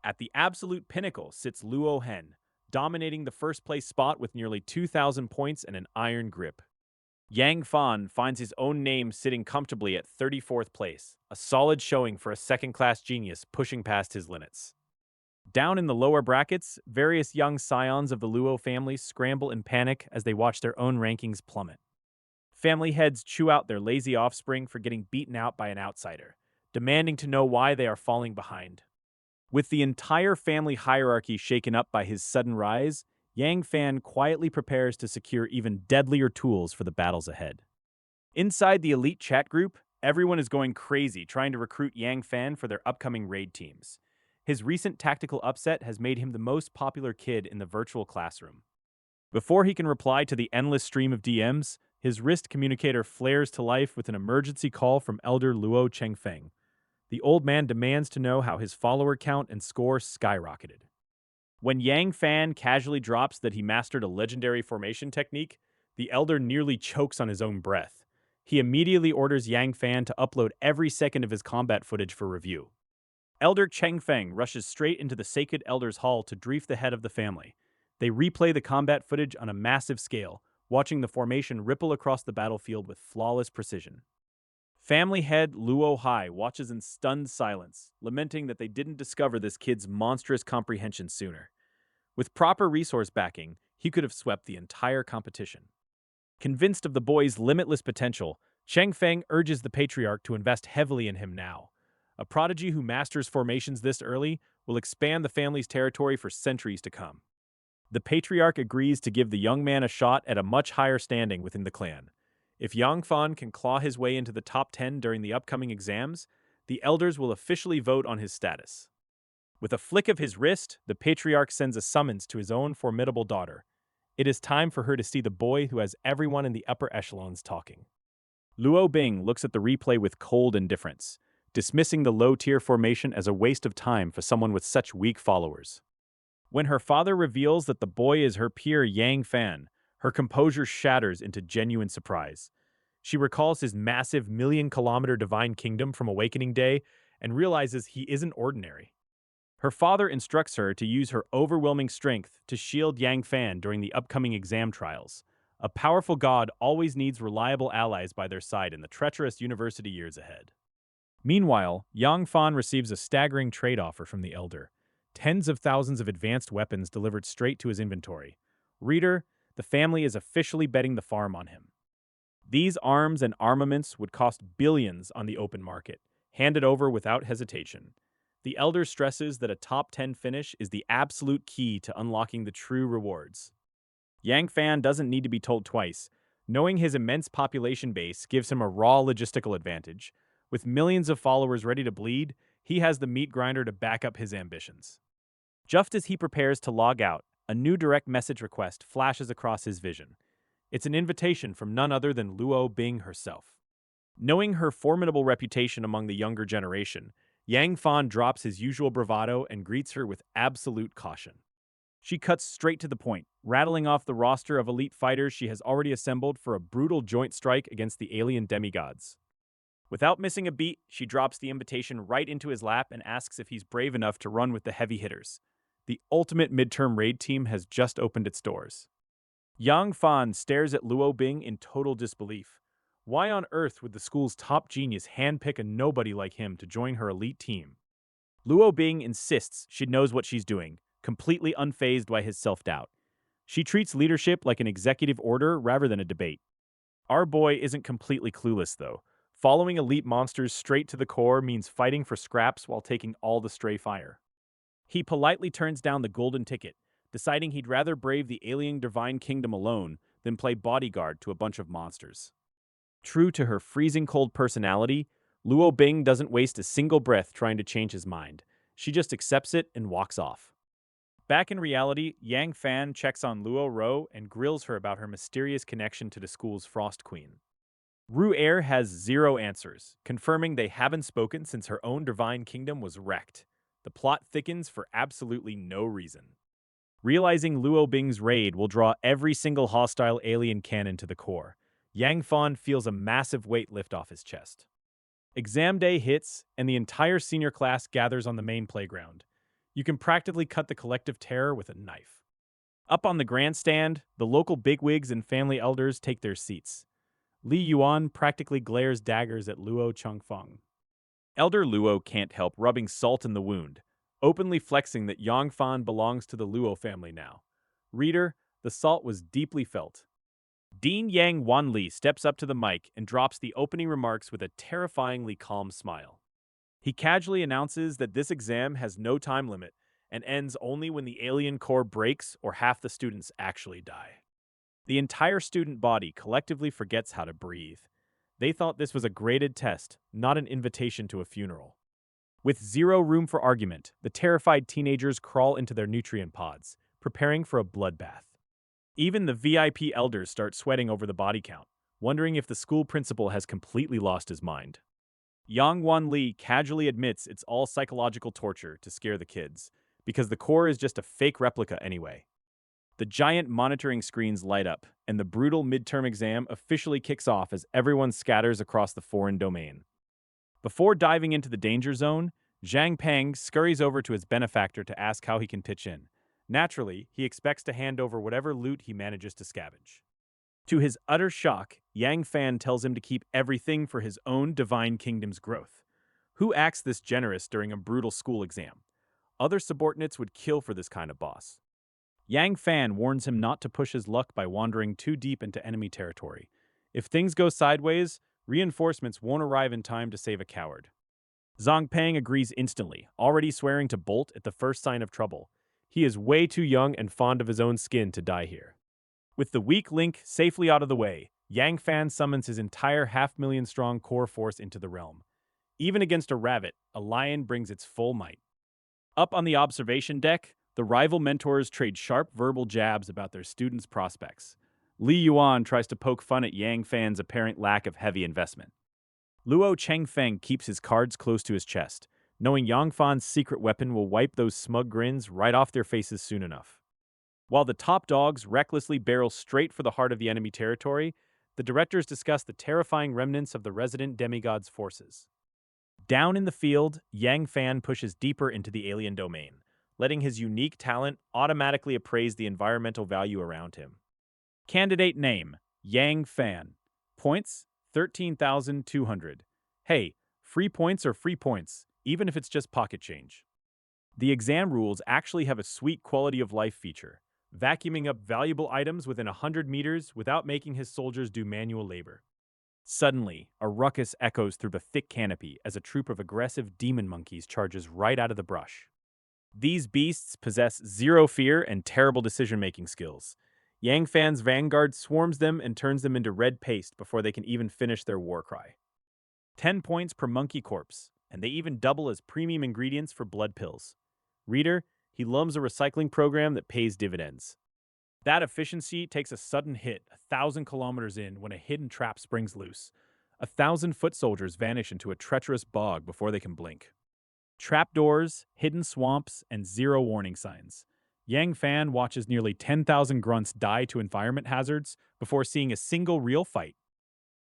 At the absolute pinnacle sits Luo Hen, dominating the first-place spot with nearly 2,000 points and an iron grip. Yang Fan finds his own name sitting comfortably at 34th place, a solid showing for a second-class genius pushing past his limits. Down in the lower brackets, various young scions of the Luo family scramble in panic as they watch their own rankings plummet. Family heads chew out their lazy offspring for getting beaten out by an outsider, demanding to know why they are falling behind. With the entire family hierarchy shaken up by his sudden rise, Yang Fan quietly prepares to secure even deadlier tools for the battles ahead. Inside the elite chat group, everyone is going crazy trying to recruit Yang Fan for their upcoming raid teams. His recent tactical upset has made him the most popular kid in the virtual classroom. Before he can reply to the endless stream of DMs, his wrist communicator flares to life with an emergency call from Elder Luo Chengfeng. The old man demands to know how his follower count and score skyrocketed. When Yang Fan casually drops that he mastered a legendary formation technique, the elder nearly chokes on his own breath. He immediately orders Yang Fan to upload every second of his combat footage for review. Elder Chengfeng rushes straight into the Sacred Elder's Hall to brief the head of the family. They replay the combat footage on a massive scale, watching the formation ripple across the battlefield with flawless precision. Family head Luo Hai watches in stunned silence, lamenting that they didn't discover this kid's monstrous comprehension sooner. With proper resource backing, he could have swept the entire competition. Convinced of the boy's limitless potential, Cheng Feng urges the patriarch to invest heavily in him now. A prodigy who masters formations this early will expand the family's territory for centuries to come. The patriarch agrees to give the young man a shot at a much higher standing within the clan. If Yang Fan can claw his way into the top 10 during the upcoming exams, the elders will officially vote on his status. With a flick of his wrist, the patriarch sends a summons to his own formidable daughter. It is time for her to see the boy who has everyone in the upper echelons talking. Luo Bing looks at the replay with cold indifference, dismissing the low-tier formation as a waste of time for someone with such weak followers. When her father reveals that the boy is her peer Yang Fan, her composure shatters into genuine surprise. She recalls his massive million-kilometer divine kingdom from Awakening Day and realizes he isn't ordinary. Her father instructs her to use her overwhelming strength to shield Yang Fan during the upcoming exam trials. A powerful god always needs reliable allies by their side in the treacherous university years ahead. Meanwhile, Yang Fan receives a staggering trade offer from the Elder. Tens of thousands of advanced weapons delivered straight to his inventory. Reader, the family is officially betting the farm on him. These arms and armaments would cost billions on the open market, handed over without hesitation. The Elder stresses that a top 10 finish is the absolute key to unlocking the true rewards. Yang Fan doesn't need to be told twice. Knowing his immense population base gives him a raw logistical advantage. With millions of followers ready to bleed, he has the meat grinder to back up his ambitions. Just as he prepares to log out, a new direct message request flashes across his vision. It's an invitation from none other than Luo Bing herself. Knowing her formidable reputation among the younger generation, Yang Fan drops his usual bravado and greets her with absolute caution. She cuts straight to the point, rattling off the roster of elite fighters she has already assembled for a brutal joint strike against the alien demigods. Without missing a beat, she drops the invitation right into his lap and asks if he's brave enough to run with the heavy hitters. The ultimate midterm raid team has just opened its doors. Yang Fan stares at Luo Bing in total disbelief. Why on earth would the school's top genius handpick a nobody like him to join her elite team? Luo Bing insists she knows what she's doing, completely unfazed by his self-doubt. She treats leadership like an executive order rather than a debate. Our boy isn't completely clueless, though. Following elite monsters straight to the core means fighting for scraps while taking all the stray fire. He politely turns down the golden ticket, deciding he'd rather brave the alien divine kingdom alone than play bodyguard to a bunch of monsters. True to her freezing cold personality, Luo Bing doesn't waste a single breath trying to change his mind. She just accepts it and walks off. Back in reality, Yang Fan checks on Luo Ro and grills her about her mysterious connection to the school's Frost Queen. Ru Air has zero answers, confirming they haven't spoken since her own divine kingdom was wrecked. The plot thickens for absolutely no reason. Realizing Luo Bing's raid will draw every single hostile alien cannon to the core, Yang Fan feels a massive weight lift off his chest. Exam day hits, and the entire senior class gathers on the main playground. You can practically cut the collective terror with a knife. Up on the grandstand, the local bigwigs and family elders take their seats. Li Yuan practically glares daggers at Luo Chengfeng. Elder Luo can't help rubbing salt in the wound, openly flexing that Yang Fan belongs to the Luo family now. Reader, the salt was deeply felt. Dean Yang Wanli steps up to the mic and drops the opening remarks with a terrifyingly calm smile. He casually announces that this exam has no time limit and ends only when the alien core breaks or half the students actually die. The entire student body collectively forgets how to breathe. They thought this was a graded test, not an invitation to a funeral. With zero room for argument, the terrified teenagers crawl into their nutrient pods, preparing for a bloodbath. Even the VIP elders start sweating over the body count, wondering if the school principal has completely lost his mind. Yang Wan Li casually admits it's all psychological torture to scare the kids, because the core is just a fake replica anyway. The giant monitoring screens light up, and the brutal midterm exam officially kicks off as everyone scatters across the foreign domain. Before diving into the danger zone, Zhang Peng scurries over to his benefactor to ask how he can pitch in. Naturally, he expects to hand over whatever loot he manages to scavenge. To his utter shock, Yang Fan tells him to keep everything for his own divine kingdom's growth. Who acts this generous during a brutal school exam? Other subordinates would kill for this kind of boss. Yang Fan warns him not to push his luck by wandering too deep into enemy territory. If things go sideways, reinforcements won't arrive in time to save a coward. Zhang Peng agrees instantly, already swearing to bolt at the first sign of trouble. He is way too young and fond of his own skin to die here. With the weak link safely out of the way, Yang Fan summons his entire 500,000-strong core force into the realm. Even against a rabbit, a lion brings its full might. Up on the observation deck, the rival mentors trade sharp verbal jabs about their students' prospects. Li Yuan tries to poke fun at Yang Fan's apparent lack of heavy investment. Luo Chengfeng keeps his cards close to his chest, knowing Yang Fan's secret weapon will wipe those smug grins right off their faces soon enough. While the top dogs recklessly barrel straight for the heart of the enemy territory, the directors discuss the terrifying remnants of the resident demigod's forces. Down in the field, Yang Fan pushes deeper into the alien domain, letting his unique talent automatically appraise the environmental value around him. Candidate name: Yang Fan. Points: 13,200. Hey, free points are free points, even if it's just pocket change. The exam rules actually have a sweet quality of life feature, vacuuming up valuable items within 100 meters without making his soldiers do manual labor. Suddenly, a ruckus echoes through the thick canopy as a troop of aggressive demon monkeys charges right out of the brush. These beasts possess zero fear and terrible decision-making skills. Yang Fan's vanguard swarms them and turns them into red paste before they can even finish their war cry. 10 points per monkey corpse, and they even double as premium ingredients for blood pills. Reader, he lums a recycling program that pays dividends. That efficiency takes a sudden hit 1,000 kilometers in when a hidden trap springs loose. 1,000 foot soldiers vanish into a treacherous bog before they can blink. Trapdoors, hidden swamps, and zero warning signs. Yang Fan watches nearly 10,000 grunts die to environment hazards before seeing a single real fight.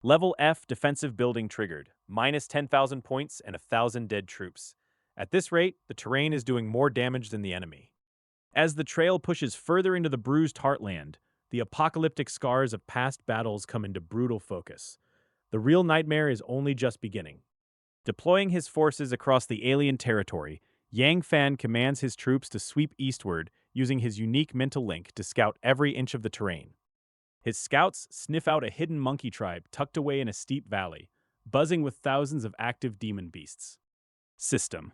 Level F defensive building triggered, minus 10,000 points and 1,000 dead troops. At this rate, the terrain is doing more damage than the enemy. As the trail pushes further into the bruised heartland, the apocalyptic scars of past battles come into brutal focus. The real nightmare is only just beginning. Deploying his forces across the alien territory, Yang Fan commands his troops to sweep eastward using his unique mental link to scout every inch of the terrain. His scouts sniff out a hidden monkey tribe tucked away in a steep valley, buzzing with thousands of active demon beasts. System: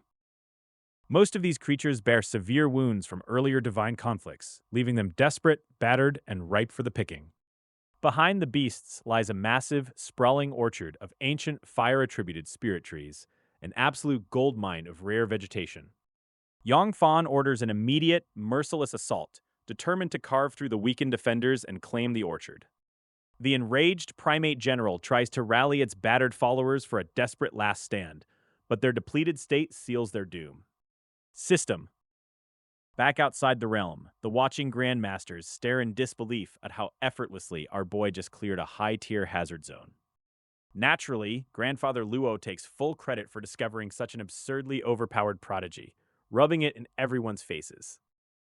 most of these creatures bear severe wounds from earlier divine conflicts, leaving them desperate, battered, and ripe for the picking. Behind the beasts lies a massive, sprawling orchard of ancient fire-attributed spirit trees, an absolute goldmine of rare vegetation. Yang Fan orders an immediate, merciless assault, determined to carve through the weakened defenders and claim the orchard. The enraged primate general tries to rally its battered followers for a desperate last stand, but their depleted state seals their doom. System: back outside the realm, the watching grandmasters stare in disbelief at how effortlessly our boy just cleared a high-tier hazard zone. Naturally, Grandfather Luo takes full credit for discovering such an absurdly overpowered prodigy, rubbing it in everyone's faces.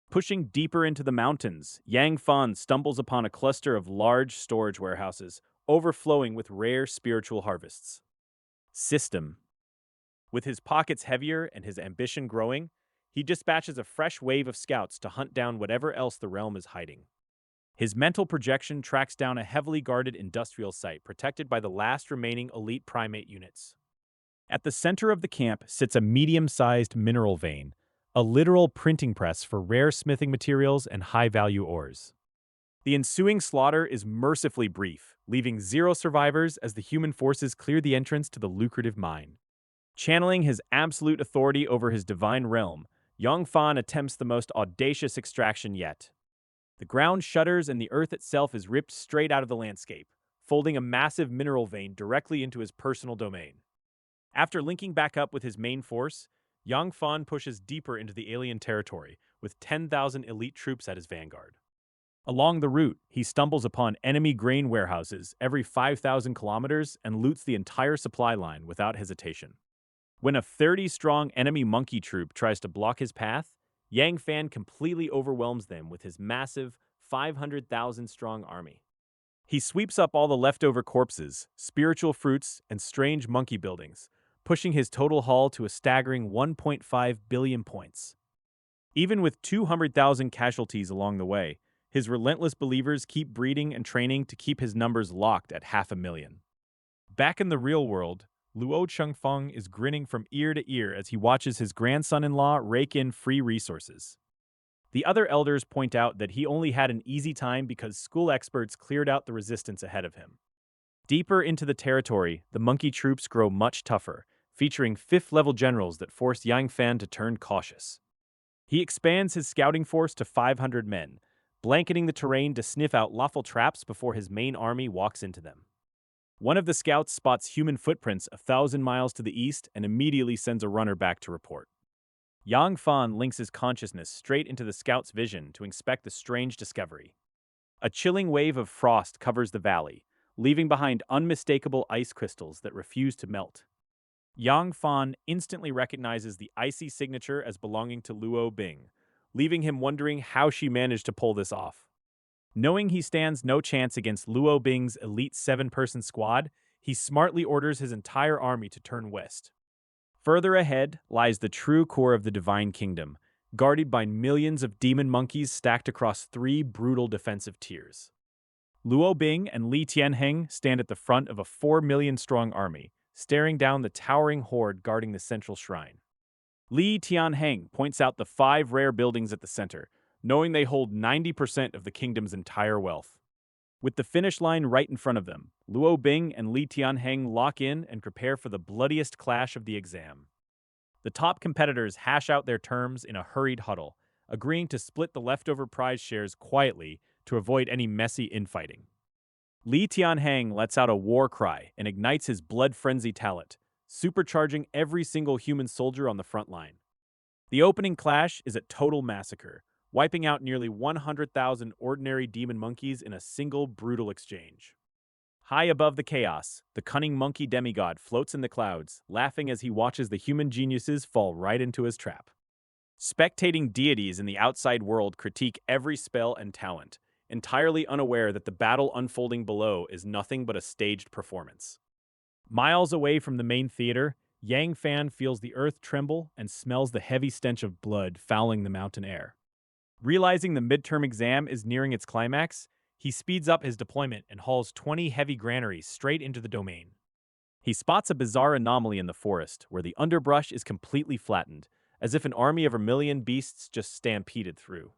Pushing deeper into the mountains, Yang Fan stumbles upon a cluster of large storage warehouses, overflowing with rare spiritual harvests. System: with his pockets heavier and his ambition growing, he dispatches a fresh wave of scouts to hunt down whatever else the realm is hiding. His mental projection tracks down a heavily guarded industrial site protected by the last remaining elite primate units. At the center of the camp sits a medium-sized mineral vein, a literal printing press for rare smithing materials and high-value ores. The ensuing slaughter is mercifully brief, leaving zero survivors as the human forces clear the entrance to the lucrative mine. Channeling his absolute authority over his divine realm, Yongfan attempts the most audacious extraction yet. The ground shudders and the earth itself is ripped straight out of the landscape, folding a massive mineral vein directly into his personal domain. After linking back up with his main force, Yang Fan pushes deeper into the alien territory, with 10,000 elite troops at his vanguard. Along the route, he stumbles upon enemy grain warehouses every 5,000 kilometers and loots the entire supply line without hesitation. When a 30-strong enemy monkey troop tries to block his path, Yang Fan completely overwhelms them with his massive 500,000-strong army. He sweeps up all the leftover corpses, spiritual fruits, and strange monkey buildings, pushing his total haul to a staggering 1.5 billion points. Even with 200,000 casualties along the way, his relentless believers keep breeding and training to keep his numbers locked at 500,000. Back in the real world, Luo Chengfeng is grinning from ear to ear as he watches his grandson-in-law rake in free resources. The other elders point out that he only had an easy time because school experts cleared out the resistance ahead of him. Deeper into the territory, the monkey troops grow much tougher, featuring 5th-level generals that force Yang Fan to turn cautious. He expands his scouting force to 500 men, blanketing the terrain to sniff out lawful traps before his main army walks into them. One of the scouts spots human footprints 1,000 miles to the east and immediately sends a runner back to report. Yang Fan links his consciousness straight into the scout's vision to inspect the strange discovery. A chilling wave of frost covers the valley, leaving behind unmistakable ice crystals that refuse to melt. Yang Fan instantly recognizes the icy signature as belonging to Luo Bing, leaving him wondering how she managed to pull this off. Knowing he stands no chance against Luo Bing's elite 7-person squad, he smartly orders his entire army to turn west. Further ahead lies the true core of the Divine Kingdom, guarded by millions of demon monkeys stacked across 3 brutal defensive tiers. Luo Bing and Li Tianheng stand at the front of a 4 million-strong army, staring down the towering horde guarding the central shrine. Li Tianheng points out the 5 rare buildings at the center, knowing they hold 90% of the kingdom's entire wealth. With the finish line right in front of them, Luo Bing and Li Tianheng lock in and prepare for the bloodiest clash of the exam. The top competitors hash out their terms in a hurried huddle, agreeing to split the leftover prize shares quietly to avoid any messy infighting. Li Tianheng lets out a war cry and ignites his blood-frenzy talent, supercharging every single human soldier on the front line. The opening clash is a total massacre, wiping out nearly 100,000 ordinary demon monkeys in a single brutal exchange. High above the chaos, the cunning monkey demigod floats in the clouds, laughing as he watches the human geniuses fall right into his trap. Spectating deities in the outside world critique every spell and talent, entirely unaware that the battle unfolding below is nothing but a staged performance. Miles away from the main theater, Yang Fan feels the earth tremble and smells the heavy stench of blood fouling the mountain air. Realizing the midterm exam is nearing its climax, he speeds up his deployment and hauls 20 heavy granaries straight into the domain. He spots a bizarre anomaly in the forest, where the underbrush is completely flattened, as if an army of 1,000,000 beasts just stampeded through.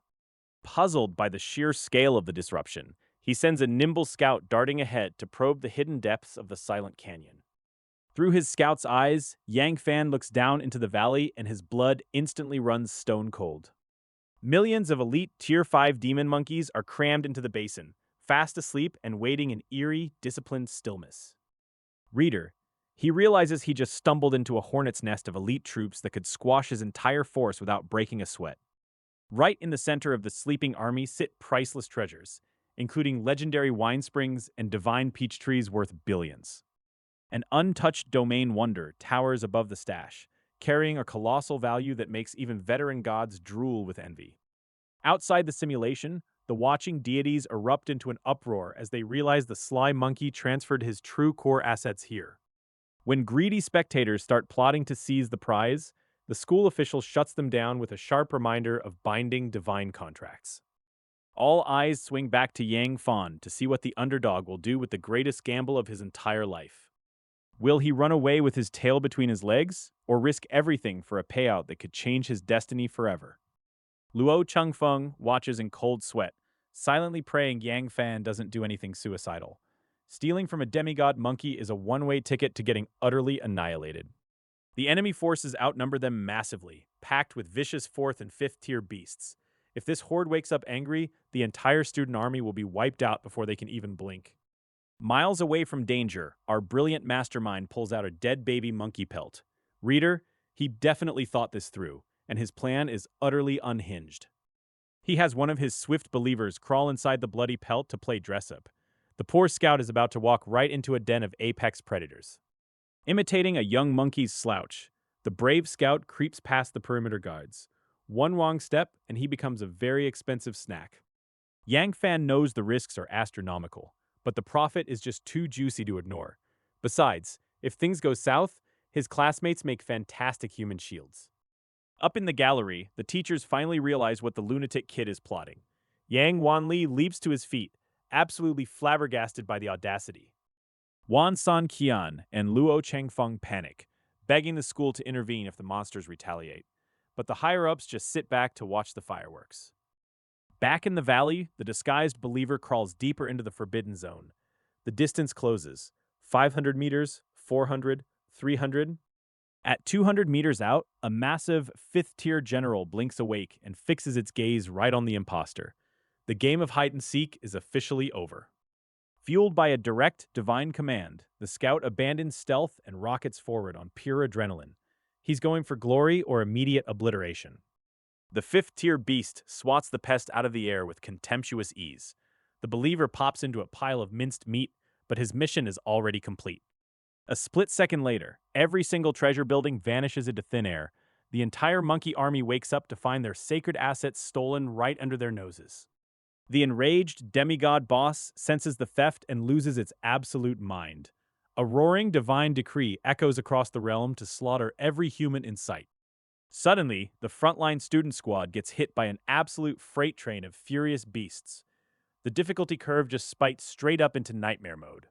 Puzzled by the sheer scale of the disruption, he sends a nimble scout darting ahead to probe the hidden depths of the silent canyon. Through his scout's eyes, Yang Fan looks down into the valley and his blood instantly runs stone cold. Millions of elite Tier 5 demon monkeys are crammed into the basin, fast asleep and waiting in eerie, disciplined stillness. Reader, he realizes he just stumbled into a hornet's nest of elite troops that could squash his entire force without breaking a sweat. Right in the center of the sleeping army sit priceless treasures, including legendary wine springs and divine peach trees worth billions. An untouched domain wonder towers above the stash, carrying a colossal value that makes even veteran gods drool with envy. Outside the simulation, the watching deities erupt into an uproar as they realize the sly monkey transferred his true core assets here. When greedy spectators start plotting to seize the prize, the school official shuts them down with a sharp reminder of binding divine contracts. All eyes swing back to Yang Fan to see what the underdog will do with the greatest gamble of his entire life. Will he run away with his tail between his legs, or risk everything for a payout that could change his destiny forever? Luo Changfeng watches in cold sweat, silently praying Yang Fan doesn't do anything suicidal. Stealing from a demigod monkey is a one-way ticket to getting utterly annihilated. The enemy forces outnumber them massively, packed with vicious 4th and 5th tier beasts. If this horde wakes up angry, the entire student army will be wiped out before they can even blink. Miles away from danger, our brilliant mastermind pulls out a dead baby monkey pelt. Reader, he definitely thought this through, and his plan is utterly unhinged. He has one of his swift believers crawl inside the bloody pelt to play dress-up. The poor scout is about to walk right into a den of apex predators. Imitating a young monkey's slouch, the brave scout creeps past the perimeter guards. One wrong step, and he becomes a very expensive snack. Yang Fan knows the risks are astronomical, but the profit is just too juicy to ignore. Besides, if things go south, his classmates make fantastic human shields. Up in the gallery, the teachers finally realize what the lunatic kid is plotting. Yang Wanli leaps to his feet, absolutely flabbergasted by the audacity. Wan San Qian and Luo Chengfeng panic, begging the school to intervene if the monsters retaliate. But the higher-ups just sit back to watch the fireworks. Back in the valley, the disguised believer crawls deeper into the forbidden zone. The distance closes. 500 meters, 400, 300. At 200 meters out, a massive 5th-tier general blinks awake and fixes its gaze right on the imposter. The game of hide-and-seek is officially over. Fueled by a direct divine command, the scout abandons stealth and rockets forward on pure adrenaline. He's going for glory or immediate obliteration. The 5th-tier beast swats the pest out of the air with contemptuous ease. The believer pops into a pile of minced meat, but his mission is already complete. A split second later, every single treasure building vanishes into thin air. The entire monkey army wakes up to find their sacred assets stolen right under their noses. The enraged demigod boss senses the theft and loses its absolute mind. A roaring divine decree echoes across the realm to slaughter every human in sight. Suddenly, the frontline student squad gets hit by an absolute freight train of furious beasts. The difficulty curve just spikes straight up into nightmare mode.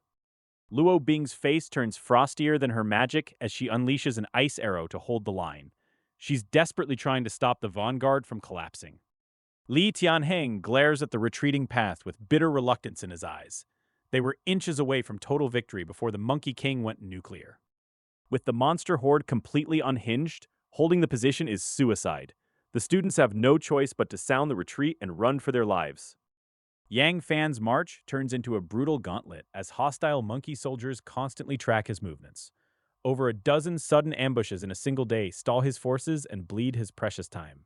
Luo Bing's face turns frostier than her magic as she unleashes an ice arrow to hold the line. She's desperately trying to stop the vanguard from collapsing. Li Tianheng glares at the retreating path with bitter reluctance in his eyes. They were inches away from total victory before the Monkey King went nuclear. With the monster horde completely unhinged, holding the position is suicide. The students have no choice but to sound the retreat and run for their lives. Yang Fan's march turns into a brutal gauntlet as hostile monkey soldiers constantly track his movements. Over a dozen sudden ambushes in a single day stall his forces and bleed his precious time.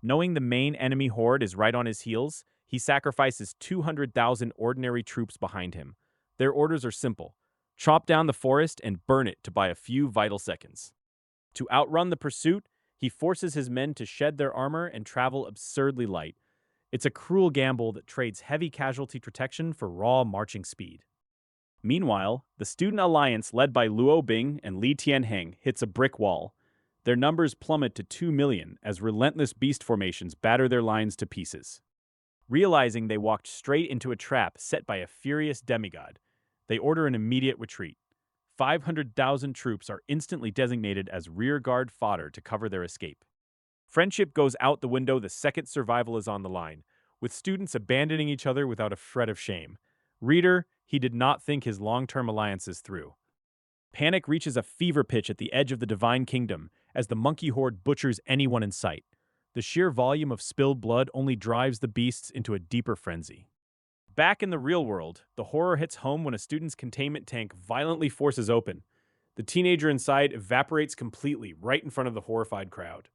Knowing the main enemy horde is right on his heels, he sacrifices 200,000 ordinary troops behind him. Their orders are simple: chop down the forest and burn it to buy a few vital seconds. To outrun the pursuit, he forces his men to shed their armor and travel absurdly light. It's a cruel gamble that trades heavy casualty protection for raw marching speed. Meanwhile, the Student Alliance led by Luo Bing and Li Tianheng hits a brick wall. Their numbers plummet to 2 million as relentless beast formations batter their lines to pieces. Realizing they walked straight into a trap set by a furious demigod, they order an immediate retreat. 500,000 troops are instantly designated as rearguard fodder to cover their escape. Friendship goes out the window the second survival is on the line, with students abandoning each other without a shred of shame. Reader, he did not think his long-term alliances through. Panic reaches a fever pitch at the edge of the Divine Kingdom as the monkey horde butchers anyone in sight. The sheer volume of spilled blood only drives the beasts into a deeper frenzy. Back in the real world, the horror hits home when a student's containment tank violently forces open. The teenager inside evaporates completely right in front of the horrified crowd.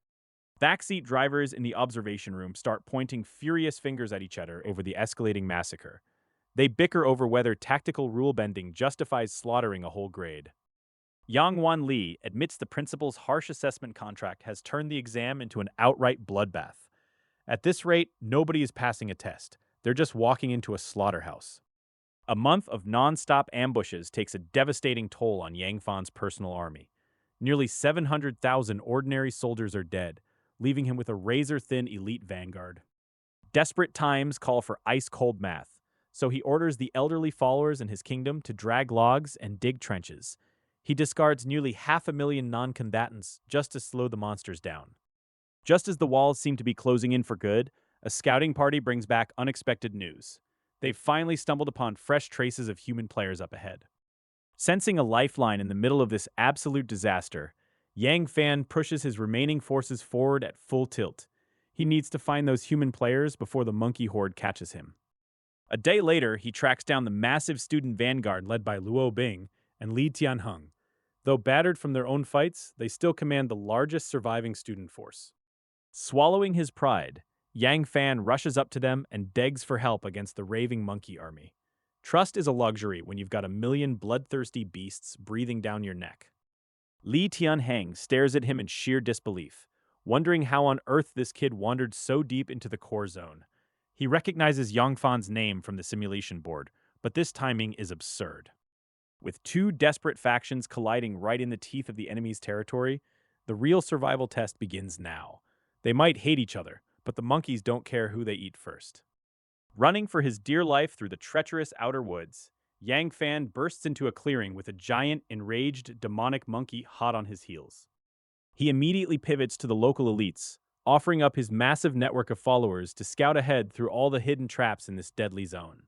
Backseat drivers in the observation room start pointing furious fingers at each other over the escalating massacre. They bicker over whether tactical rule-bending justifies slaughtering a whole grade. Yang Wan Li admits the principal's harsh assessment contract has turned the exam into an outright bloodbath. At this rate, nobody is passing a test. They're just walking into a slaughterhouse. A month of non-stop ambushes takes a devastating toll on Yang Fan's personal army. Nearly 700,000 ordinary soldiers are dead, leaving him with a razor-thin elite vanguard. Desperate times call for ice-cold math, so he orders the elderly followers in his kingdom to drag logs and dig trenches. He discards nearly 500,000 non-combatants just to slow the monsters down. Just as the walls seem to be closing in for good, a scouting party brings back unexpected news. They've finally stumbled upon fresh traces of human players up ahead. Sensing a lifeline in the middle of this absolute disaster, Yang Fan pushes his remaining forces forward at full tilt. He needs to find those human players before the monkey horde catches him. A day later, he tracks down the massive student vanguard led by Luo Bing and Li Tianheng. Though battered from their own fights, they still command the largest surviving student force. Swallowing his pride, Yang Fan rushes up to them and begs for help against the raving monkey army. Trust is a luxury when you've got a million bloodthirsty beasts breathing down your neck. Li Tianheng stares at him in sheer disbelief, wondering how on earth this kid wandered so deep into the core zone. He recognizes Yang Fan's name from the simulation board, but this timing is absurd. With two desperate factions colliding right in the teeth of the enemy's territory, the real survival test begins now. They might hate each other, but the monkeys don't care who they eat first. Running for his dear life through the treacherous outer woods, Yang Fan bursts into a clearing with a giant, enraged, demonic monkey hot on his heels. He immediately pivots to the local elites, offering up his massive network of followers to scout ahead through all the hidden traps in this deadly zone.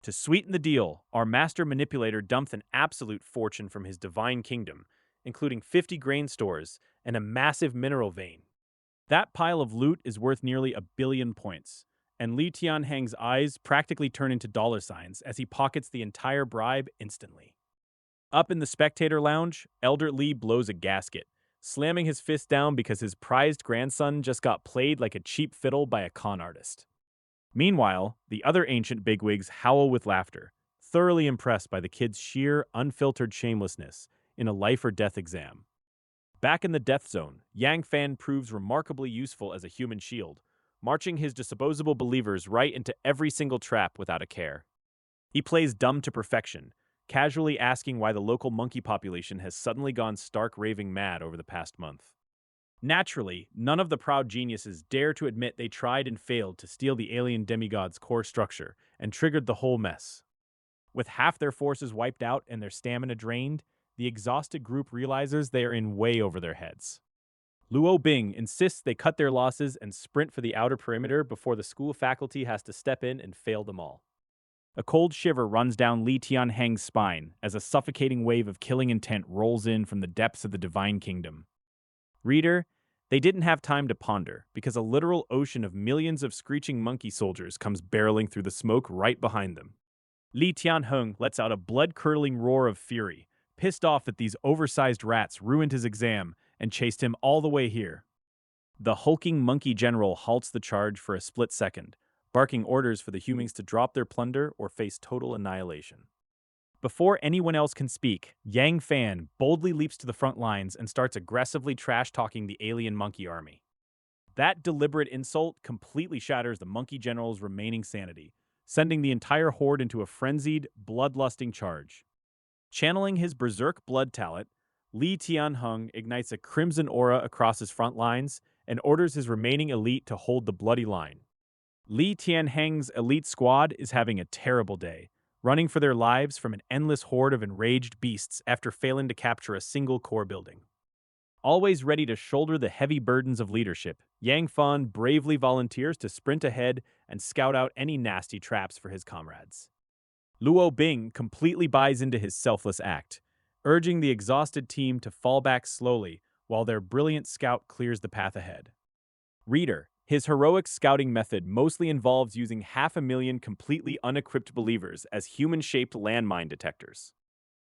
To sweeten the deal, our master manipulator dumps an absolute fortune from his divine kingdom, including 50 grain stores and a massive mineral vein. That pile of loot is worth nearly 1 billion points, and Li Tianheng's eyes practically turn into dollar signs as he pockets the entire bribe instantly. Up in the spectator lounge, Elder Li blows a gasket, slamming his fist down because his prized grandson just got played like a cheap fiddle by a con artist. Meanwhile, the other ancient bigwigs howl with laughter, thoroughly impressed by the kid's sheer, unfiltered shamelessness in a life-or-death exam. Back in the death zone, Yang Fan proves remarkably useful as a human shield, marching his disposable believers right into every single trap without a care. He plays dumb to perfection, casually asking why the local monkey population has suddenly gone stark raving mad over the past month. Naturally, none of the proud geniuses dare to admit they tried and failed to steal the alien demigod's core structure and triggered the whole mess. With half their forces wiped out and their stamina drained, the exhausted group realizes they are in way over their heads. Luo Bing insists they cut their losses and sprint for the outer perimeter before the school faculty has to step in and fail them all. A cold shiver runs down Li Tianheng's spine as a suffocating wave of killing intent rolls in from the depths of the divine kingdom. Reader, they didn't have time to ponder, because a literal ocean of millions of screeching monkey soldiers comes barreling through the smoke right behind them. Li Tianheng lets out a blood-curdling roar of fury, pissed off that these oversized rats ruined his exam and chased him all the way here. The hulking monkey general halts the charge for a split second, barking orders for the humans to drop their plunder or face total annihilation. Before anyone else can speak, Yang Fan boldly leaps to the front lines and starts aggressively trash-talking the alien monkey army. That deliberate insult completely shatters the monkey general's remaining sanity, sending the entire horde into a frenzied, bloodlusting charge. Channeling his berserk blood talent, Li Tianheng ignites a crimson aura across his front lines and orders his remaining elite to hold the bloody line. Li Tianheng's elite squad is having a terrible day, running for their lives from an endless horde of enraged beasts after failing to capture a single core building. Always ready to shoulder the heavy burdens of leadership, Yang Fan bravely volunteers to sprint ahead and scout out any nasty traps for his comrades. Luo Bing completely buys into his selfless act, urging the exhausted team to fall back slowly while their brilliant scout clears the path ahead. Reader, his heroic scouting method mostly involves using 500,000 completely unequipped believers as human-shaped landmine detectors.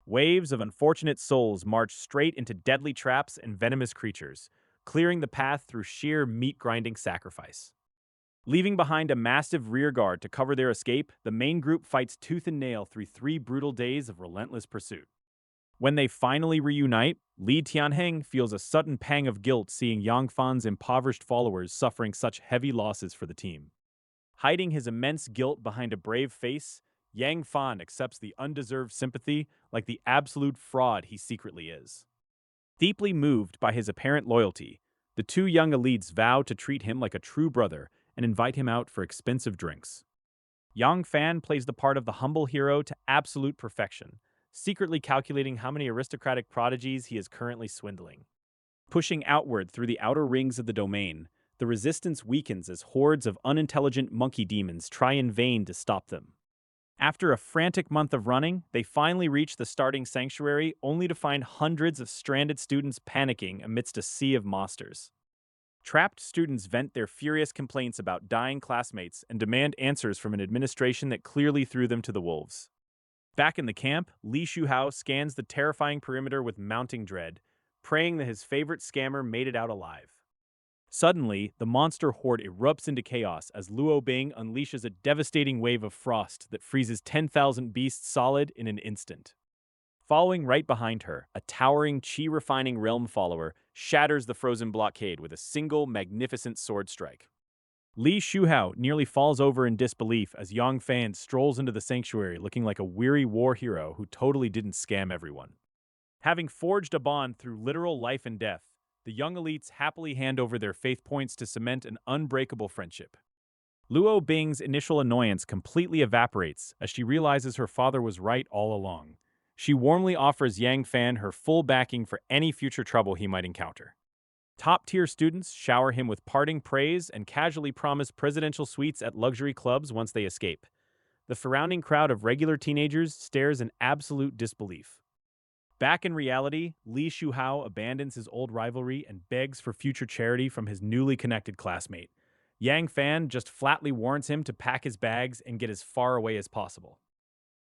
Waves of unfortunate souls march straight into deadly traps and venomous creatures, clearing the path through sheer meat-grinding sacrifice. Leaving behind a massive rearguard to cover their escape, the main group fights tooth and nail through 3 brutal days of relentless pursuit. When they finally reunite, Li Tianheng feels a sudden pang of guilt seeing Yang Fan's impoverished followers suffering such heavy losses for the team. Hiding his immense guilt behind a brave face, Yang Fan accepts the undeserved sympathy like the absolute fraud he secretly is. Deeply moved by his apparent loyalty, the two young elites vow to treat him like a true brother and invite him out for expensive drinks. Yang Fan plays the part of the humble hero to absolute perfection, secretly calculating how many aristocratic prodigies he is currently swindling. Pushing outward through the outer rings of the domain, the resistance weakens as hordes of unintelligent monkey demons try in vain to stop them. After a frantic month of running, they finally reach the starting sanctuary only to find hundreds of stranded students panicking amidst a sea of monsters. Trapped students vent their furious complaints about dying classmates and demand answers from an administration that clearly threw them to the wolves. Back in the camp, Li Shuhao scans the terrifying perimeter with mounting dread, praying that his favorite scammer made it out alive. Suddenly, the monster horde erupts into chaos as Luo Bing unleashes a devastating wave of frost that freezes 10,000 beasts solid in an instant. Following right behind her, a towering chi-refining realm follower shatters the frozen blockade with a single magnificent sword strike. Li Shuhao nearly falls over in disbelief as Yang Fan strolls into the sanctuary looking like a weary war hero who totally didn't scam everyone. Having forged a bond through literal life and death, the young elites happily hand over their faith points to cement an unbreakable friendship. Luo Bing's initial annoyance completely evaporates as she realizes her father was right all along. She warmly offers Yang Fan her full backing for any future trouble he might encounter. Top-tier students shower him with parting praise and casually promise presidential suites at luxury clubs once they escape. The surrounding crowd of regular teenagers stares in absolute disbelief. Back in reality, Li Shuhao abandons his old rivalry and begs for future charity from his newly connected classmate. Yang Fan just flatly warns him to pack his bags and get as far away as possible.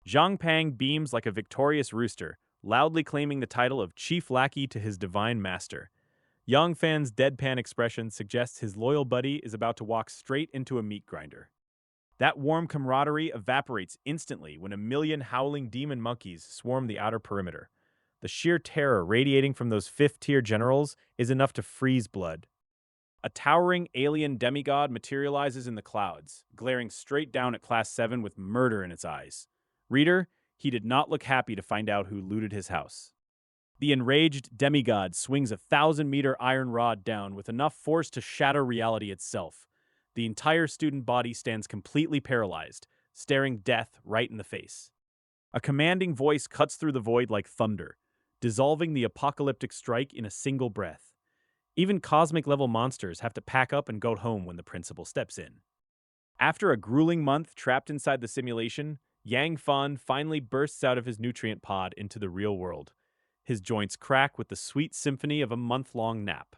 Zhang Pang beams like a victorious rooster, loudly claiming the title of chief lackey to his divine master. Yang Fan's deadpan expression suggests his loyal buddy is about to walk straight into a meat grinder. That warm camaraderie evaporates instantly when a million howling demon monkeys swarm the outer perimeter. The sheer terror radiating from those fifth-tier generals is enough to freeze blood. A towering alien demigod materializes in the clouds, glaring straight down at Class 7 with murder in its eyes. Reader, he did not look happy to find out who looted his house. The enraged demigod swings a 1,000-meter iron rod down with enough force to shatter reality itself. The entire student body stands completely paralyzed, staring death right in the face. A commanding voice cuts through the void like thunder, dissolving the apocalyptic strike in a single breath. Even cosmic-level monsters have to pack up and go home when the principal steps in. After a grueling month trapped inside the simulation, Yang Fan finally bursts out of his nutrient pod into the real world. His joints crack with the sweet symphony of a month-long nap.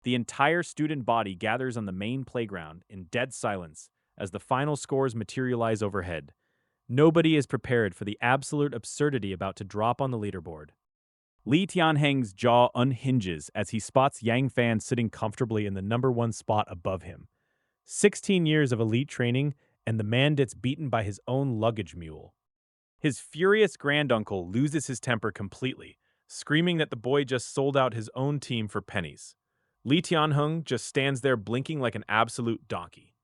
The entire student body gathers on the main playground in dead silence as the final scores materialize overhead. Nobody is prepared for the absolute absurdity about to drop on the leaderboard. Li Tianheng's jaw unhinges as he spots Yang Fan sitting comfortably in the #1 spot above him. 16 years of elite training, and the man gets beaten by his own luggage mule. His furious granduncle loses his temper completely, screaming that the boy just sold out his own team for pennies. Li Tianheng just stands there blinking like an absolute donkey.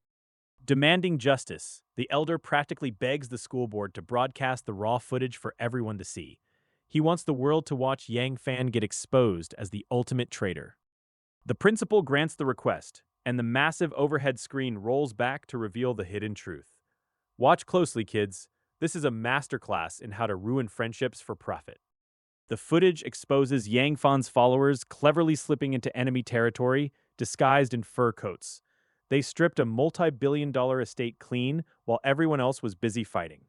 Demanding justice, the elder practically begs the school board to broadcast the raw footage for everyone to see. He wants the world to watch Yang Fan get exposed as the ultimate traitor. The principal grants the request, and the massive overhead screen rolls back to reveal the hidden truth. Watch closely, kids. This is a masterclass in how to ruin friendships for profit. The footage exposes Yang Fan's followers cleverly slipping into enemy territory, disguised in fur coats. They stripped a multi-billion-dollar estate clean while everyone else was busy fighting.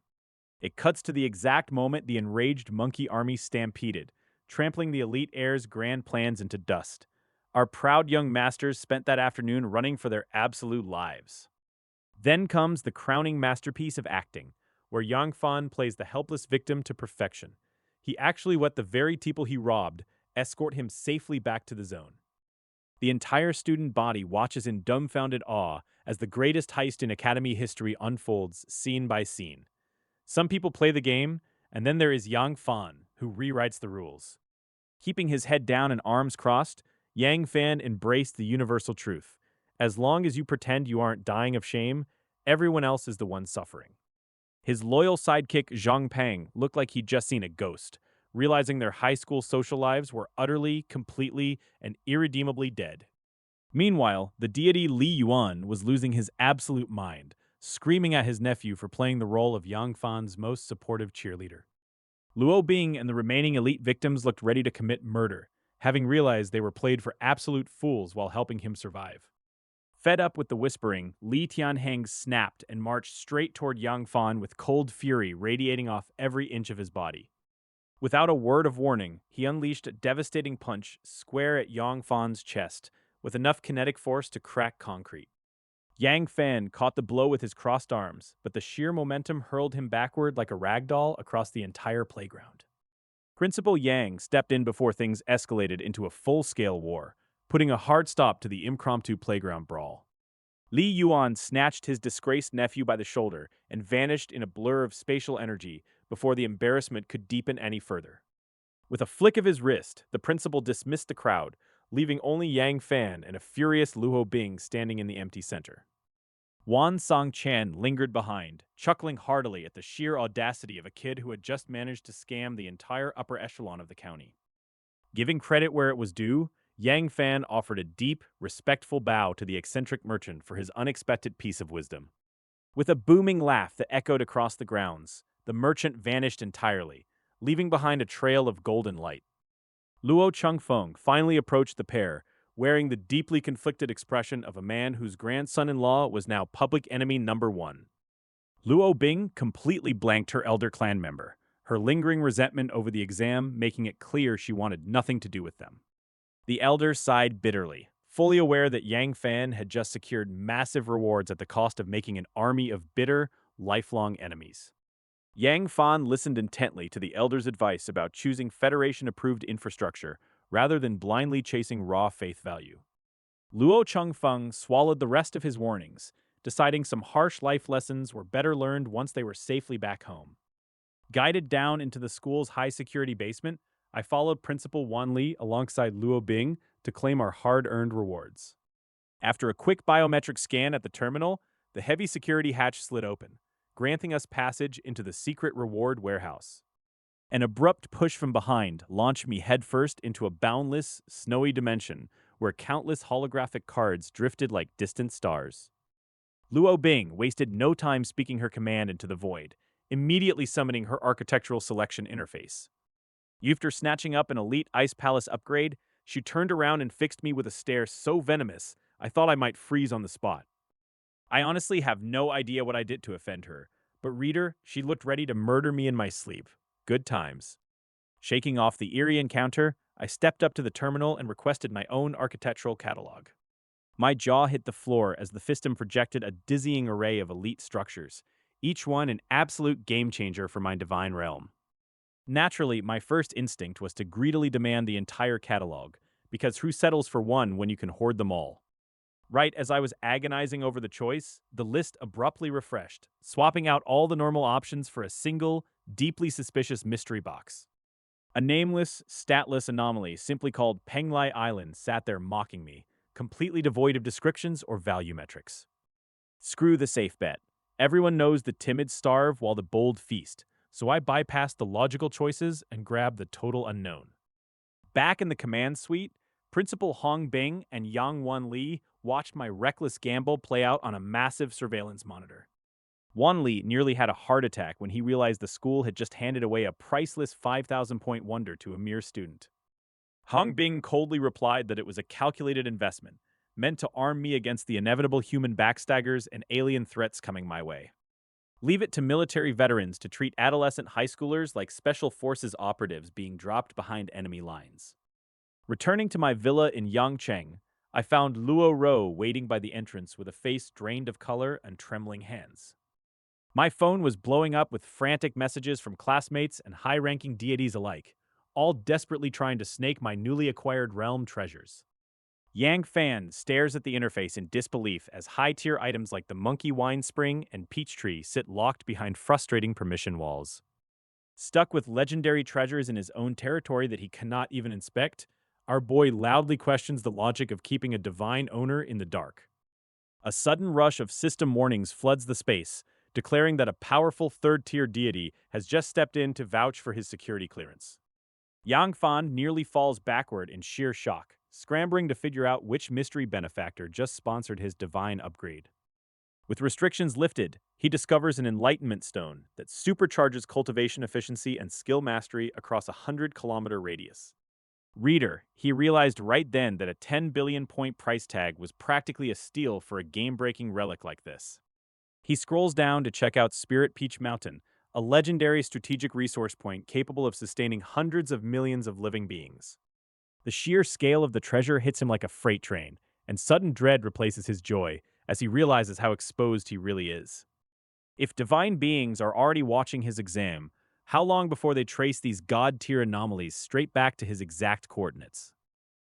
It cuts to the exact moment the enraged monkey army stampeded, trampling the elite heir's grand plans into dust. Our proud young masters spent that afternoon running for their absolute lives. Then comes the crowning masterpiece of acting, where Yang Fan plays the helpless victim to perfection. He actually let the very people he robbed escort him safely back to the zone. The entire student body watches in dumbfounded awe as the greatest heist in Academy history unfolds scene by scene. Some people play the game, and then there is Yang Fan, who rewrites the rules. Keeping his head down and arms crossed, Yang Fan embraced the universal truth. As long as you pretend you aren't dying of shame, everyone else is the one suffering. His loyal sidekick Zhang Pang looked like he'd just seen a ghost, realizing their high school social lives were utterly, completely, and irredeemably dead. Meanwhile, the deity Li Yuan was losing his absolute mind, screaming at his nephew for playing the role of Yang Fan's most supportive cheerleader. Luo Bing and the remaining elite victims looked ready to commit murder, having realized they were played for absolute fools while helping him survive. Fed up with the whispering, Li Tianheng snapped and marched straight toward Yang Fan with cold fury radiating off every inch of his body. Without a word of warning, he unleashed a devastating punch square at Yang Fan's chest, with enough kinetic force to crack concrete. Yang Fan caught the blow with his crossed arms, but the sheer momentum hurled him backward like a rag doll across the entire playground. Principal Yang stepped in before things escalated into a full-scale war, putting a hard stop to the impromptu playground brawl. Li Yuan snatched his disgraced nephew by the shoulder and vanished in a blur of spatial energy before the embarrassment could deepen any further. With a flick of his wrist, the principal dismissed the crowd, leaving only Yang Fan and a furious Luo Bing standing in the empty center. Wan Song-chan lingered behind, chuckling heartily at the sheer audacity of a kid who had just managed to scam the entire upper echelon of the county. Giving credit where it was due, Yang Fan offered a deep, respectful bow to the eccentric merchant for his unexpected piece of wisdom. With a booming laugh that echoed across the grounds, the merchant vanished entirely, leaving behind a trail of golden light. Luo Changfeng finally approached the pair, wearing the deeply conflicted expression of a man whose grandson-in-law was now public enemy number one. Luo Bing completely blanked her elder clan member, her lingering resentment over the exam making it clear she wanted nothing to do with them. The elder sighed bitterly, fully aware that Yang Fan had just secured massive rewards at the cost of making an army of bitter, lifelong enemies. Yang Fan listened intently to the elder's advice about choosing Federation-approved infrastructure rather than blindly chasing raw faith value. Luo Changfeng swallowed the rest of his warnings, deciding some harsh life lessons were better learned once they were safely back home. Guided down into the school's high-security basement, I followed Principal Wan Li alongside Luo Bing to claim our hard-earned rewards. After a quick biometric scan at the terminal, the heavy security hatch slid open, granting us passage into the secret reward warehouse. An abrupt push from behind launched me headfirst into a boundless, snowy dimension where countless holographic cards drifted like distant stars. Luo Bing wasted no time speaking her command into the void, immediately summoning her architectural selection interface. After snatching up an elite Ice Palace upgrade, she turned around and fixed me with a stare so venomous I thought I might freeze on the spot. I honestly have no idea what I did to offend her, but reader, she looked ready to murder me in my sleep. Good times. Shaking off the eerie encounter, I stepped up to the terminal and requested my own architectural catalog. My jaw hit the floor as the fistum projected a dizzying array of elite structures, each one an absolute game-changer for my divine realm. Naturally, my first instinct was to greedily demand the entire catalog, because who settles for one when you can hoard them all? Right as I was agonizing over the choice, the list abruptly refreshed, swapping out all the normal options for a single, deeply suspicious mystery box. A nameless, statless anomaly simply called Penglai Island sat there mocking me, completely devoid of descriptions or value metrics. Screw the safe bet. Everyone knows the timid starve while the bold feast, so I bypassed the logical choices and grabbed the total unknown. Back in the command suite, Principal Hong Bing and Yang Wan Li watched my reckless gamble play out on a massive surveillance monitor. Wan Li nearly had a heart attack when he realized the school had just handed away a priceless 5,000-point wonder to a mere student. Hong Bing coldly replied that it was a calculated investment, meant to arm me against the inevitable human backstabbers and alien threats coming my way. Leave it to military veterans to treat adolescent high schoolers like special forces operatives being dropped behind enemy lines. Returning to my villa in Yangcheng, I found Luo Ro waiting by the entrance with a face drained of color and trembling hands. My phone was blowing up with frantic messages from classmates and high-ranking deities alike, all desperately trying to snake my newly acquired realm treasures. Yang Fan stares at the interface in disbelief as high-tier items like the Monkey Wine Spring and Peach Tree sit locked behind frustrating permission walls. Stuck with legendary treasures in his own territory that he cannot even inspect, our boy loudly questions the logic of keeping a divine owner in the dark. A sudden rush of system warnings floods the space, declaring that a powerful third-tier deity has just stepped in to vouch for his security clearance. Yang Fan nearly falls backward in sheer shock, scrambling to figure out which mystery benefactor just sponsored his divine upgrade. With restrictions lifted, he discovers an enlightenment stone that supercharges cultivation efficiency and skill mastery across a 100-kilometer radius. Reader, he realized right then that a 10 billion point price tag was practically a steal for a game-breaking relic like this. He scrolls down to check out Spirit Peach Mountain, a legendary strategic resource point capable of sustaining hundreds of millions of living beings. The sheer scale of the treasure hits him like a freight train, and sudden dread replaces his joy as he realizes how exposed he really is. If divine beings are already watching his exam, how long before they trace these god-tier anomalies straight back to his exact coordinates?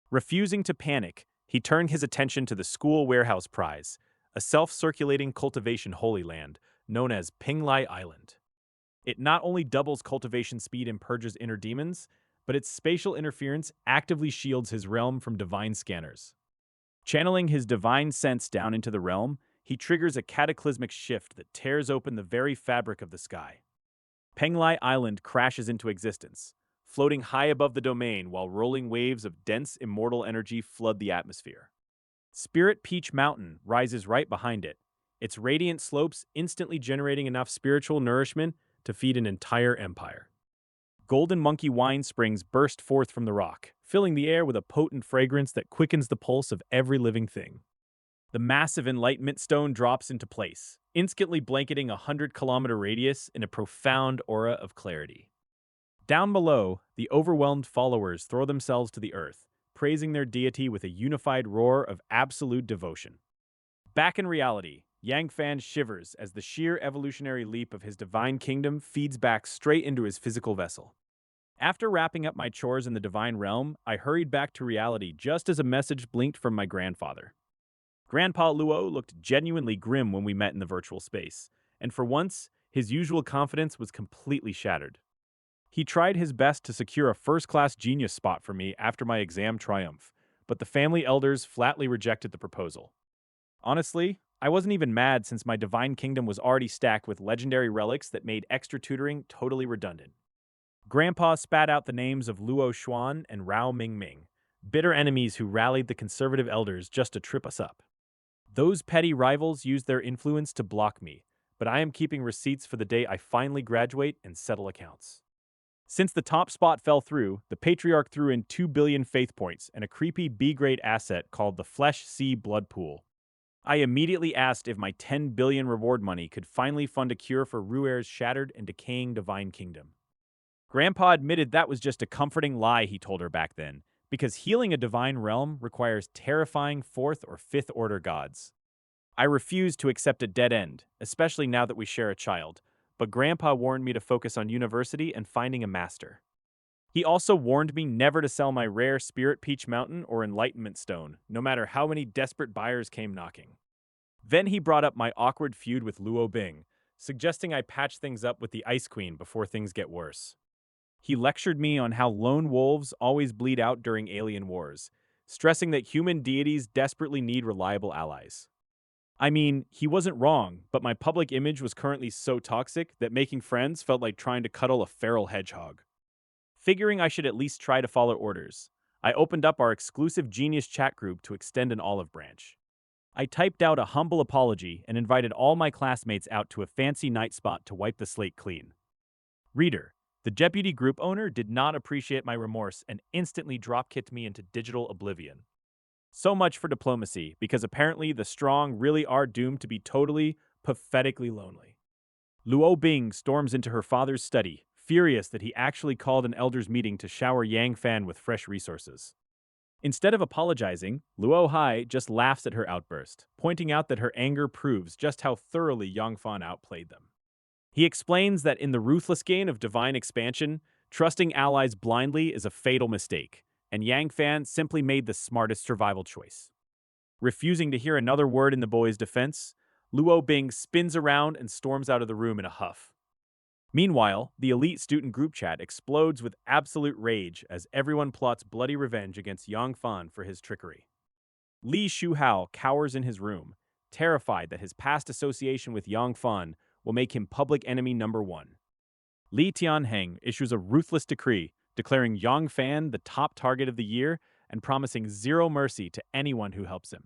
Refusing to panic, he turned his attention to the School Warehouse Prize, a self-circulating cultivation holy land known as Pinglai Island. It not only doubles cultivation speed and purges inner demons, but its spatial interference actively shields his realm from divine scanners. Channeling his divine sense down into the realm, he triggers a cataclysmic shift that tears open the very fabric of the sky. Penglai Island crashes into existence, floating high above the domain while rolling waves of dense immortal energy flood the atmosphere. Spirit Peach Mountain rises right behind it, its radiant slopes instantly generating enough spiritual nourishment to feed an entire empire. Golden Monkey wine springs burst forth from the rock, filling the air with a potent fragrance that quickens the pulse of every living thing. The massive enlightenment stone drops into place, instantly blanketing a 100-kilometer radius in a profound aura of clarity. Down below, the overwhelmed followers throw themselves to the earth, praising their deity with a unified roar of absolute devotion. Back in reality, Yang Fan shivers as the sheer evolutionary leap of his divine kingdom feeds back straight into his physical vessel. After wrapping up my chores in the divine realm, I hurried back to reality just as a message blinked from my grandfather. Grandpa Luo looked genuinely grim when we met in the virtual space, and for once, his usual confidence was completely shattered. He tried his best to secure a first-class genius spot for me after my exam triumph, but the family elders flatly rejected the proposal. Honestly, I wasn't even mad since my divine kingdom was already stacked with legendary relics that made extra tutoring totally redundant. Grandpa spat out the names of Luo Xuan and Rao Mingming, bitter enemies who rallied the conservative elders just to trip us up. Those petty rivals used their influence to block me, but I am keeping receipts for the day I finally graduate and settle accounts. Since the top spot fell through, the Patriarch threw in 2 billion faith points and a creepy B-grade asset called the Flesh Sea Blood Pool. I immediately asked if my 10 billion reward money could finally fund a cure for Ruer's shattered and decaying divine kingdom. Grandpa admitted that was just a comforting lie he told her back then, because healing a divine realm requires terrifying 4th or 5th order gods. I refused to accept a dead end, especially now that we share a child, but Grandpa warned me to focus on university and finding a master. He also warned me never to sell my rare Spirit Peach Mountain or Enlightenment Stone, no matter how many desperate buyers came knocking. Then he brought up my awkward feud with Luo Bing, suggesting I patch things up with the Ice Queen before things get worse. He lectured me on how lone wolves always bleed out during alien wars, stressing that human deities desperately need reliable allies. I mean, he wasn't wrong, but my public image was currently so toxic that making friends felt like trying to cuddle a feral hedgehog. Figuring I should at least try to follow orders, I opened up our exclusive Genius chat group to extend an olive branch. I typed out a humble apology and invited all my classmates out to a fancy night spot to wipe the slate clean. Reader, the deputy group owner did not appreciate my remorse and instantly drop-kicked me into digital oblivion. So much for diplomacy, because apparently the strong really are doomed to be totally, pathetically lonely. Luo Bing storms into her father's study, furious that he actually called an elders meeting to shower Yang Fan with fresh resources. Instead of apologizing, Luo Hai just laughs at her outburst, pointing out that her anger proves just how thoroughly Yang Fan outplayed them. He explains that in the ruthless game of divine expansion, trusting allies blindly is a fatal mistake, and Yang Fan simply made the smartest survival choice. Refusing to hear another word in the boy's defense, Luo Bing spins around and storms out of the room in a huff. Meanwhile, the elite student group chat explodes with absolute rage as everyone plots bloody revenge against Yang Fan for his trickery. Li Shuhao cowers in his room, terrified that his past association with Yang Fan will make him public enemy number 1. Li Tianheng issues a ruthless decree declaring Yang Fan the top target of the year and promising zero mercy to anyone who helps him.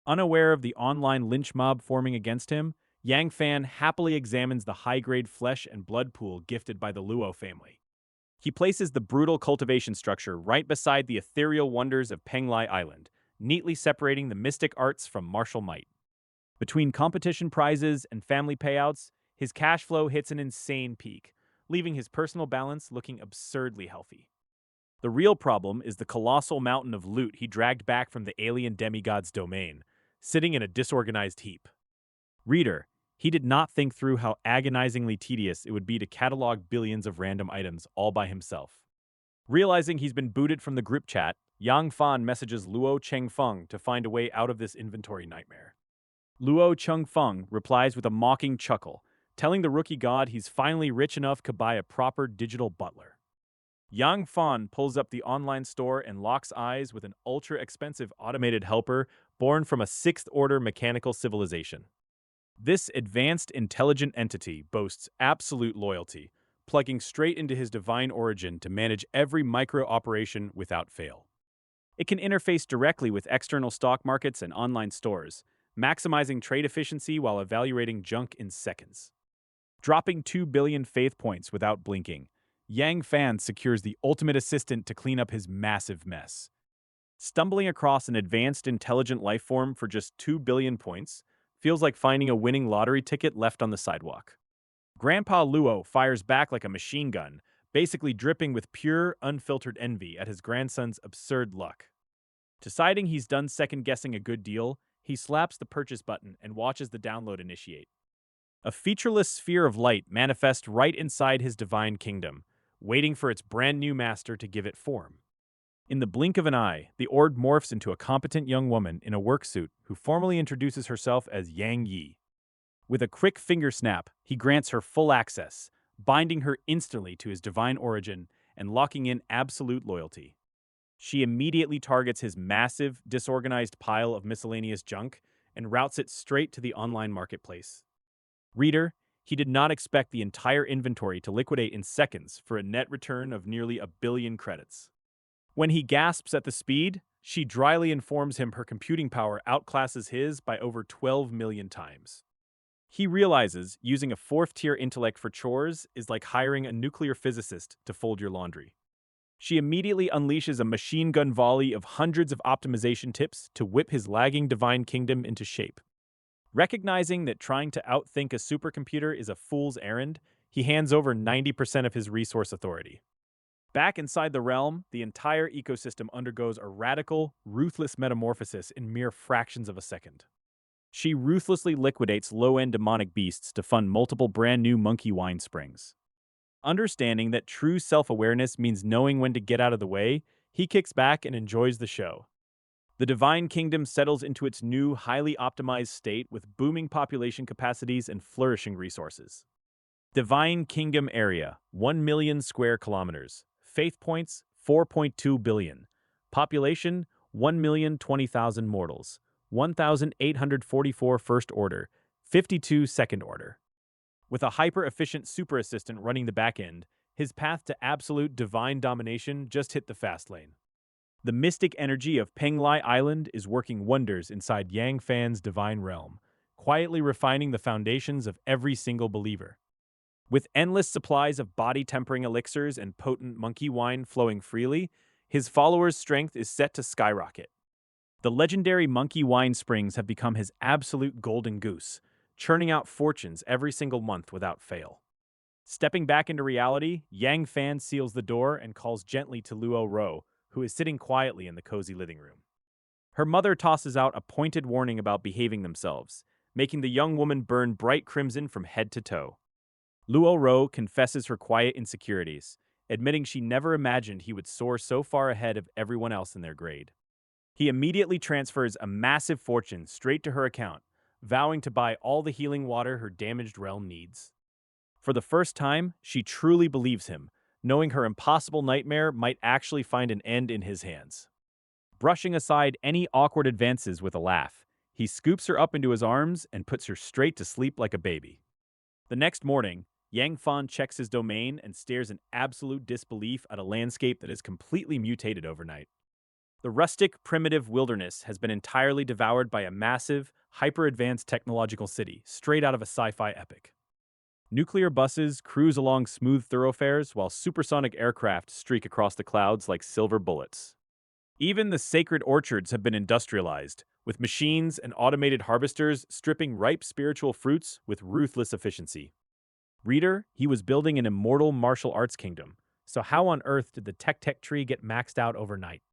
Unaware of the online lynch mob forming against him, Yang Fan happily examines the high-grade flesh and blood pool gifted by the Luo family. He places the brutal cultivation structure right beside the ethereal wonders of Penglai Island, neatly separating the mystic arts from martial might. Between competition prizes and family payouts, his cash flow hits an insane peak, leaving his personal balance looking absurdly healthy. The real problem is the colossal mountain of loot he dragged back from the alien demigod's domain, sitting in a disorganized heap. Reader, he did not think through how agonizingly tedious it would be to catalog billions of random items all by himself. Realizing he's been booted from the group chat, Yang Fan messages Luo Chengfeng to find a way out of this inventory nightmare. Luo Chengfeng replies with a mocking chuckle, telling the rookie god he's finally rich enough to buy a proper digital butler. Yang Fan pulls up the online store and locks eyes with an ultra-expensive automated helper born from a sixth-order mechanical civilization. This advanced intelligent entity boasts absolute loyalty, plugging straight into his divine origin to manage every micro-operation without fail. It can interface directly with external stock markets and online stores, maximizing trade efficiency while evaluating junk in seconds. Dropping 2 billion faith points without blinking, Yang Fan secures the ultimate assistant to clean up his massive mess. Stumbling across an advanced intelligent life form for just 2 billion points feels like finding a winning lottery ticket left on the sidewalk. Grandpa Luo fires back like a machine gun, basically dripping with pure, unfiltered envy at his grandson's absurd luck. Deciding he's done second-guessing a good deal, he slaps the purchase button and watches the download initiate. A featureless sphere of light manifests right inside his divine kingdom, waiting for its brand new master to give it form. In the blink of an eye, the orb morphs into a competent young woman in a work suit who formally introduces herself as Yang Yi. With a quick finger snap, he grants her full access, binding her instantly to his divine origin and locking in absolute loyalty. She immediately targets his massive, disorganized pile of miscellaneous junk and routes it straight to the online marketplace. Reader, he did not expect the entire inventory to liquidate in seconds for a net return of nearly 1 billion credits. When he gasps at the speed, she dryly informs him her computing power outclasses his by over 12 million times. He realizes using a fourth-tier intellect for chores is like hiring a nuclear physicist to fold your laundry. She immediately unleashes a machine gun volley of hundreds of optimization tips to whip his lagging divine kingdom into shape. Recognizing that trying to outthink a supercomputer is a fool's errand, he hands over 90% of his resource authority. Back inside the realm, the entire ecosystem undergoes a radical, ruthless metamorphosis in mere fractions of a second. She ruthlessly liquidates low-end demonic beasts to fund multiple brand-new monkey wine springs. Understanding that true self-awareness means knowing when to get out of the way, he kicks back and enjoys the show. The Divine Kingdom settles into its new, highly optimized state with booming population capacities and flourishing resources. Divine Kingdom area, 1 million square kilometers. Faith points, 4.2 billion. Population, 1,020,000 mortals. 1,844 first order, 52 second order. With a hyper-efficient super assistant running the back end, his path to absolute divine domination just hit the fast lane. The mystic energy of Penglai Island is working wonders inside Yang Fan's divine realm, quietly refining the foundations of every single believer. With endless supplies of body-tempering elixirs and potent monkey wine flowing freely, his followers' strength is set to skyrocket. The legendary monkey wine springs have become his absolute golden goose, churning out fortunes every single month without fail. Stepping back into reality, Yang Fan seals the door and calls gently to Luo Ro, who is sitting quietly in the cozy living room. Her mother tosses out a pointed warning about behaving themselves, making the young woman burn bright crimson from head to toe. Luo Ro confesses her quiet insecurities, admitting she never imagined he would soar so far ahead of everyone else in their grade. He immediately transfers a massive fortune straight to her account, vowing to buy all the healing water her damaged realm needs. For the first time, she truly believes him, knowing her impossible nightmare might actually find an end in his hands. Brushing aside any awkward advances with a laugh, he scoops her up into his arms and puts her straight to sleep like a baby. The next morning, Yang Fan checks his domain and stares in absolute disbelief at a landscape that is completely mutated overnight. The rustic, primitive wilderness has been entirely devoured by a massive, hyper-advanced technological city, straight out of a sci-fi epic. Nuclear buses cruise along smooth thoroughfares while supersonic aircraft streak across the clouds like silver bullets. Even the sacred orchards have been industrialized, with machines and automated harvesters stripping ripe spiritual fruits with ruthless efficiency. Reader, he was building an immortal martial arts kingdom, so how on earth did the tech tree get maxed out overnight?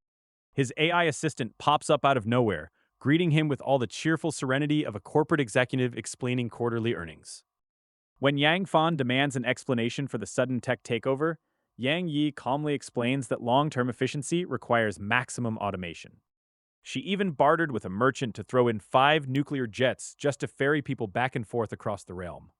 His AI assistant pops up out of nowhere, greeting him with all the cheerful serenity of a corporate executive explaining quarterly earnings. When Yang Fan demands an explanation for the sudden tech takeover, Yang Yi calmly explains that long-term efficiency requires maximum automation. She even bartered with a merchant to throw in 5 nuclear jets just to ferry people back and forth across the realm.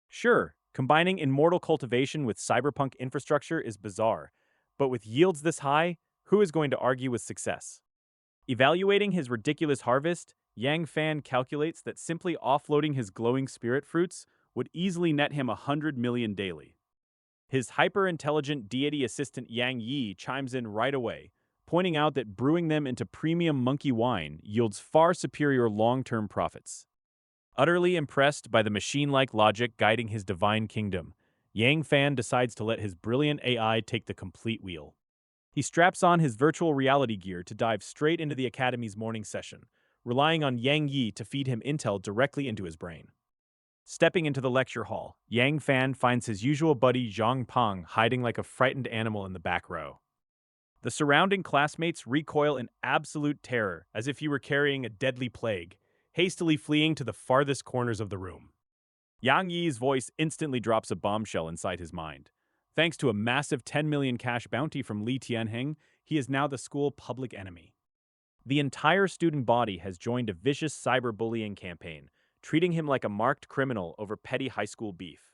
Sure, combining immortal cultivation with cyberpunk infrastructure is bizarre, but with yields this high, who is going to argue with success? Evaluating his ridiculous harvest, Yang Fan calculates that simply offloading his glowing spirit fruits would easily net him 100 million daily. His hyper-intelligent deity assistant Yang Yi chimes in right away, pointing out that brewing them into premium monkey wine yields far superior long-term profits. Utterly impressed by the machine-like logic guiding his divine kingdom, Yang Fan decides to let his brilliant AI take the complete wheel. He straps on his virtual reality gear to dive straight into the Academy's morning session, relying on Yang Yi to feed him intel directly into his brain. Stepping into the lecture hall, Yang Fan finds his usual buddy Zhang Peng hiding like a frightened animal in the back row. The surrounding classmates recoil in absolute terror, as if he were carrying a deadly plague, hastily fleeing to the farthest corners of the room. Yang Yi's voice instantly drops a bombshell inside his mind. Thanks to a massive 10 million cash bounty from Li Tianheng, he is now the school public enemy. The entire student body has joined a vicious cyberbullying campaign, treating him like a marked criminal over petty high school beef.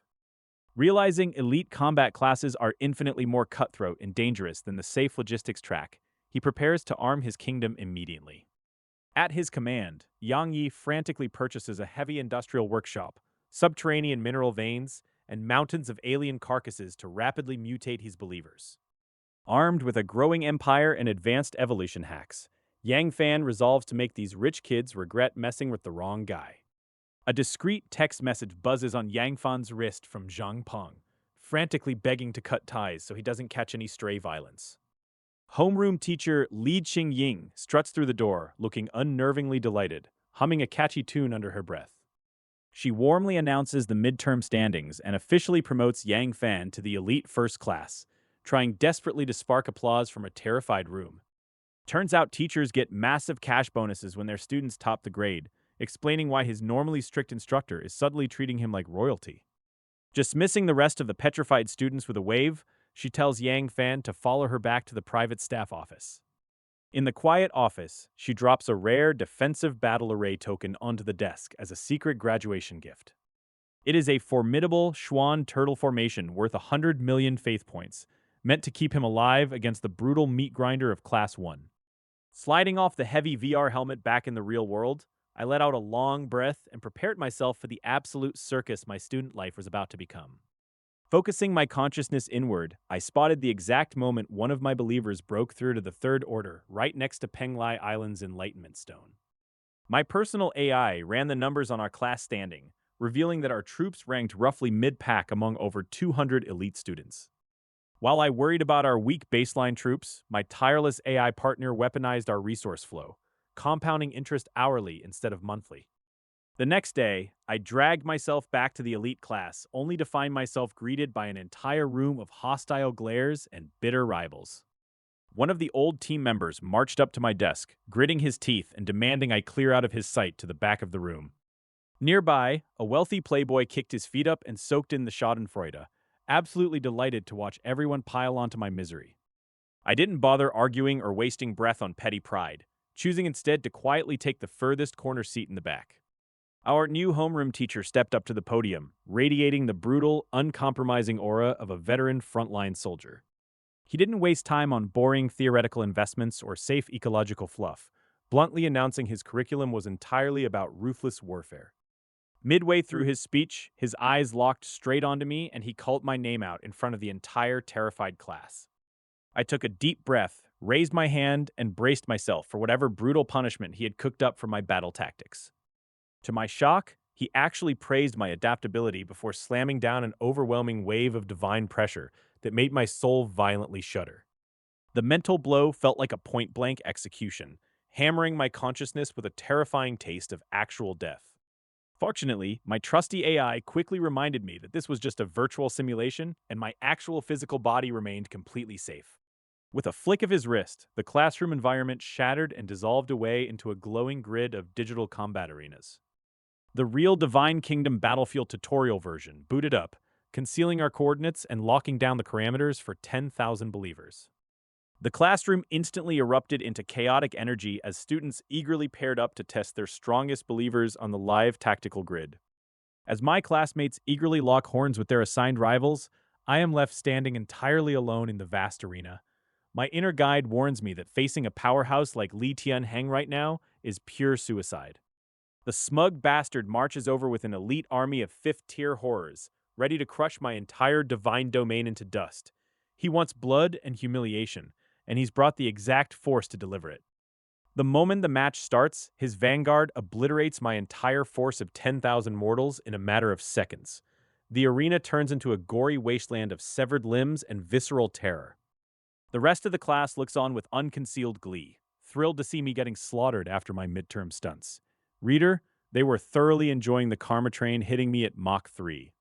Realizing elite combat classes are infinitely more cutthroat and dangerous than the safe logistics track, he prepares to arm his kingdom immediately. At his command, Yang Yi frantically purchases a heavy industrial workshop, subterranean mineral veins, and mountains of alien carcasses to rapidly mutate his believers. Armed with a growing empire and advanced evolution hacks, Yang Fan resolves to make these rich kids regret messing with the wrong guy. A discreet text message buzzes on Yang Fan's wrist from Zhang Peng, frantically begging to cut ties so he doesn't catch any stray violence. Homeroom teacher Li Qingying struts through the door, looking unnervingly delighted, humming a catchy tune under her breath. She warmly announces the midterm standings and officially promotes Yang Fan to the elite first class, trying desperately to spark applause from a terrified room. Turns out teachers get massive cash bonuses when their students top the grade, explaining why his normally strict instructor is suddenly treating him like royalty. Dismissing the rest of the petrified students with a wave, she tells Yang Fan to follow her back to the private staff office. In the quiet office, she drops a rare defensive battle array token onto the desk as a secret graduation gift. It is a formidable Schwann turtle formation worth 100 million faith points, meant to keep him alive against the brutal meat grinder of Class 1. Sliding off the heavy VR helmet back in the real world, I let out a long breath and prepared myself for the absolute circus my student life was about to become. Focusing my consciousness inward, I spotted the exact moment one of my believers broke through to the Third Order right next to Penglai Island's Enlightenment Stone. My personal AI ran the numbers on our class standing, revealing that our troops ranked roughly mid-pack among over 200 elite students. While I worried about our weak baseline troops, my tireless AI partner weaponized our resource flow, compounding interest hourly instead of monthly. The next day, I dragged myself back to the elite class, only to find myself greeted by an entire room of hostile glares and bitter rivals. One of the old team members marched up to my desk, gritting his teeth and demanding I clear out of his sight to the back of the room. Nearby, a wealthy playboy kicked his feet up and soaked in the schadenfreude, absolutely delighted to watch everyone pile onto my misery. I didn't bother arguing or wasting breath on petty pride, choosing instead to quietly take the furthest corner seat in the back. Our new homeroom teacher stepped up to the podium, radiating the brutal, uncompromising aura of a veteran frontline soldier. He didn't waste time on boring theoretical investments or safe ecological fluff, bluntly announcing his curriculum was entirely about ruthless warfare. Midway through his speech, his eyes locked straight onto me and he called my name out in front of the entire terrified class. I took a deep breath, raised my hand, and braced myself for whatever brutal punishment he had cooked up for my battle tactics. To my shock, he actually praised my adaptability before slamming down an overwhelming wave of divine pressure that made my soul violently shudder. The mental blow felt like a point-blank execution, hammering my consciousness with a terrifying taste of actual death. Fortunately, my trusty AI quickly reminded me that this was just a virtual simulation and my actual physical body remained completely safe. With a flick of his wrist, the classroom environment shattered and dissolved away into a glowing grid of digital combat arenas. The real Divine Kingdom Battlefield tutorial version booted up, concealing our coordinates and locking down the parameters for 10,000 believers. The classroom instantly erupted into chaotic energy as students eagerly paired up to test their strongest believers on the live tactical grid. As my classmates eagerly lock horns with their assigned rivals, I am left standing entirely alone in the vast arena. My inner guide warns me that facing a powerhouse like Li Tianheng right now is pure suicide. The smug bastard marches over with an elite army of fifth-tier horrors, ready to crush my entire divine domain into dust. He wants blood and humiliation, and he's brought the exact force to deliver it. The moment the match starts, his vanguard obliterates my entire force of 10,000 mortals in a matter of seconds. The arena turns into a gory wasteland of severed limbs and visceral terror. The rest of the class looks on with unconcealed glee, thrilled to see me getting slaughtered after my midterm stunts. Reader, they were thoroughly enjoying the karma train hitting me at Mach 3.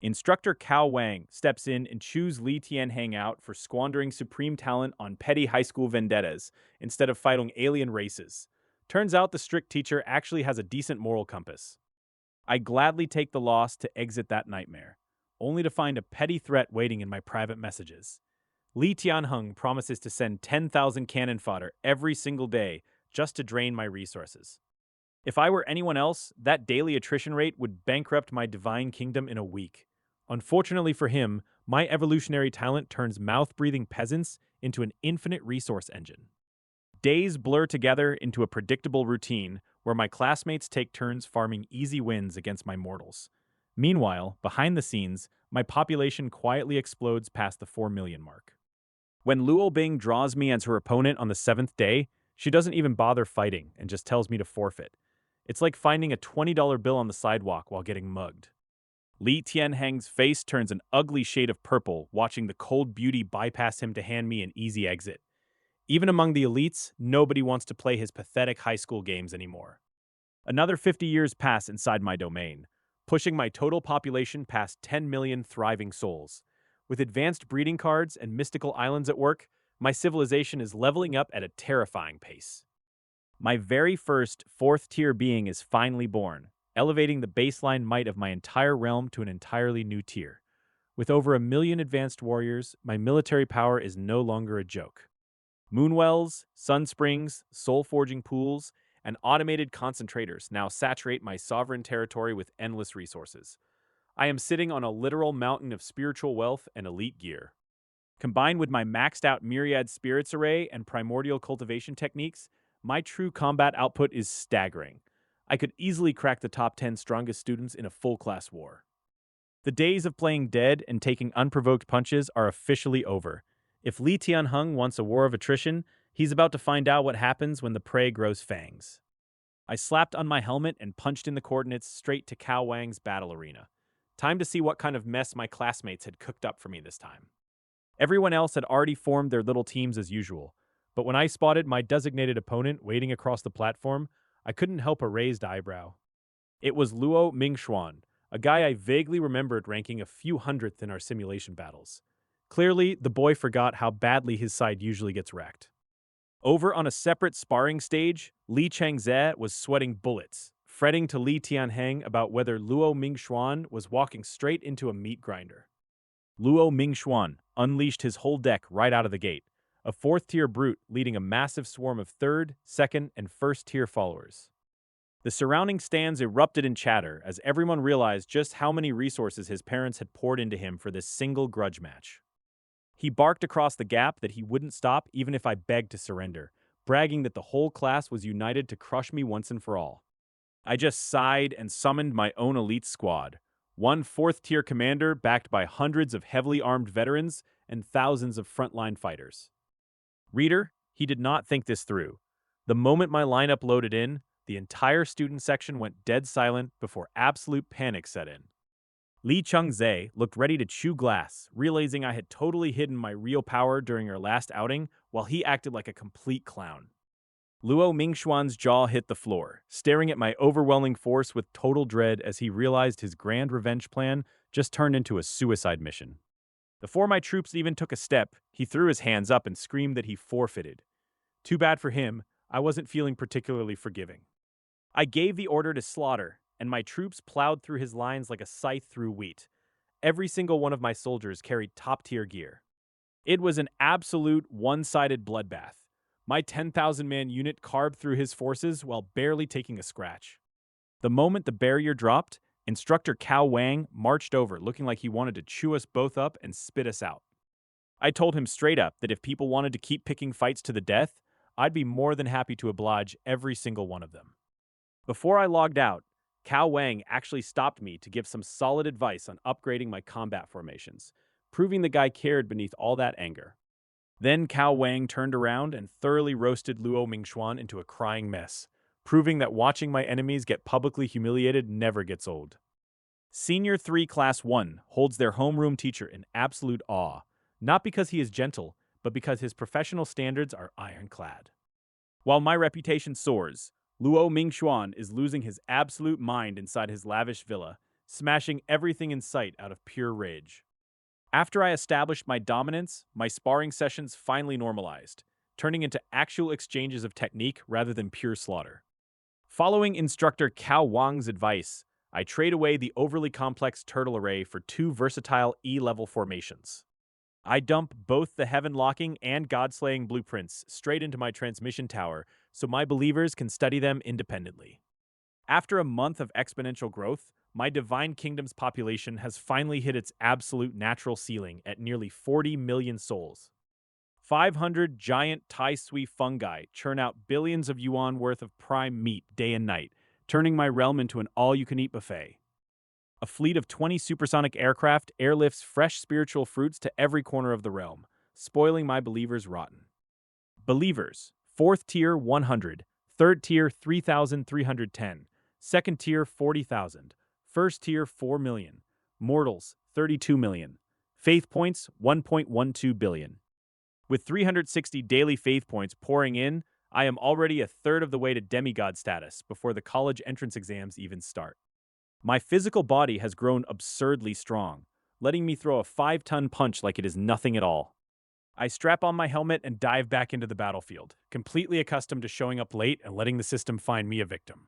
Instructor Cao Wang steps in and chews Li Tianheng out for squandering supreme talent on petty high school vendettas instead of fighting alien races. Turns out the strict teacher actually has a decent moral compass. I gladly take the loss to exit that nightmare, only to find a petty threat waiting in my private messages. Li Tianheng promises to send 10,000 cannon fodder every single day just to drain my resources. If I were anyone else, that daily attrition rate would bankrupt my divine kingdom in a week. Unfortunately for him, my evolutionary talent turns mouth-breathing peasants into an infinite resource engine. Days blur together into a predictable routine where my classmates take turns farming easy wins against my mortals. Meanwhile, behind the scenes, my population quietly explodes past the 4 million mark. When Luo Bing draws me as her opponent on the 7th day, she doesn't even bother fighting and just tells me to forfeit. It's like finding a $20 bill on the sidewalk while getting mugged. Li Tianheng's face turns an ugly shade of purple, watching the cold beauty bypass him to hand me an easy exit. Even among the elites, nobody wants to play his pathetic high school games anymore. Another 50 years pass inside my domain, pushing my total population past 10 million thriving souls. With advanced breeding cards and mystical islands at work, my civilization is leveling up at a terrifying pace. My very first 4th-tier being is finally born, elevating the baseline might of my entire realm to an entirely new tier. With over 1 million advanced warriors, my military power is no longer a joke. Moonwells, sun springs, soul-forging pools, and automated concentrators now saturate my sovereign territory with endless resources. I am sitting on a literal mountain of spiritual wealth and elite gear. Combined with my maxed-out myriad spirits array and primordial cultivation techniques, my true combat output is staggering. I could easily crack the top 10 strongest students in a full-class war. The days of playing dead and taking unprovoked punches are officially over. If Li Tianheng wants a war of attrition, he's about to find out what happens when the prey grows fangs. I slapped on my helmet and punched in the coordinates straight to Cao Wang's battle arena. Time to see what kind of mess my classmates had cooked up for me this time. Everyone else had already formed their little teams as usual, but when I spotted my designated opponent waiting across the platform, I couldn't help a raised eyebrow. It was Luo Mingxuan, a guy I vaguely remembered ranking a few hundredth in our simulation battles. Clearly, the boy forgot how badly his side usually gets wrecked. Over on a separate sparring stage, Li Changze was sweating bullets, fretting to Li Tianheng about whether Luo Mingxuan was walking straight into a meat grinder. Luo Mingxuan unleashed his whole deck right out of the gate, a 4th-tier brute leading a massive swarm of 3rd, 2nd, and 1st-tier followers. The surrounding stands erupted in chatter as everyone realized just how many resources his parents had poured into him for this single grudge match. He barked across the gap that he wouldn't stop even if I begged to surrender, bragging that the whole class was united to crush me once and for all. I just sighed and summoned my own elite squad, one 4th-tier commander backed by hundreds of heavily armed veterans and thousands of frontline fighters. Reader, He did not think this through. The moment my lineup loaded in, the entire student section went dead silent before absolute panic set in. Li Chengze looked ready to chew glass, realizing I had totally hidden my real power during our last outing, while he acted like a complete clown. Luo Mingxuan's jaw hit the floor, staring at my overwhelming force with total dread as he realized his grand revenge plan just turned into a suicide mission. Before my troops even took a step, he threw his hands up and screamed that he forfeited. Too bad for him, I wasn't feeling particularly forgiving. I gave the order to slaughter, and my troops plowed through his lines like a scythe through wheat. Every single one of my soldiers carried top-tier gear. It was an absolute one-sided bloodbath. My 10,000-man unit carved through his forces while barely taking a scratch. The moment the barrier dropped, Instructor Cao Wang marched over looking like he wanted to chew us both up and spit us out. I told him straight up that if people wanted to keep picking fights to the death, I'd be more than happy to oblige every single one of them. Before I logged out, Cao Wang actually stopped me to give some solid advice on upgrading my combat formations, proving the guy cared beneath all that anger. Then Cao Wang turned around and thoroughly roasted Luo Mingxuan into a crying mess, proving that watching my enemies get publicly humiliated never gets old. Senior 3 Class 1 holds their homeroom teacher in absolute awe, not because he is gentle, but because his professional standards are ironclad. While my reputation soars, Luo Mingxuan is losing his absolute mind inside his lavish villa, smashing everything in sight out of pure rage. After I established my dominance, my sparring sessions finally normalized, turning into actual exchanges of technique rather than pure slaughter. Following instructor Cao Wang's advice, I trade away the overly complex turtle array for 2 versatile E-level formations. I dump both the heaven-locking and god-slaying blueprints straight into my transmission tower so my believers can study them independently. After a month of exponential growth, my Divine Kingdom's population has finally hit its absolute natural ceiling at nearly 40 million souls. 500 giant Tai Sui fungi churn out billions of yuan worth of prime meat day and night, turning my realm into an all-you-can-eat buffet. A fleet of 20 supersonic aircraft airlifts fresh spiritual fruits to every corner of the realm, spoiling my believers rotten. Believers, 4th tier 100, 3rd tier 3,310, 2nd tier 40,000, 1st tier 4 million, mortals 32 million, faith points 1.12 billion. With 360 daily faith points pouring in, I am already a third of the way to demigod status before the college entrance exams even start. My physical body has grown absurdly strong, letting me throw a 5-ton punch like it is nothing at all. I strap on my helmet and dive back into the battlefield, completely accustomed to showing up late and letting the system find me a victim.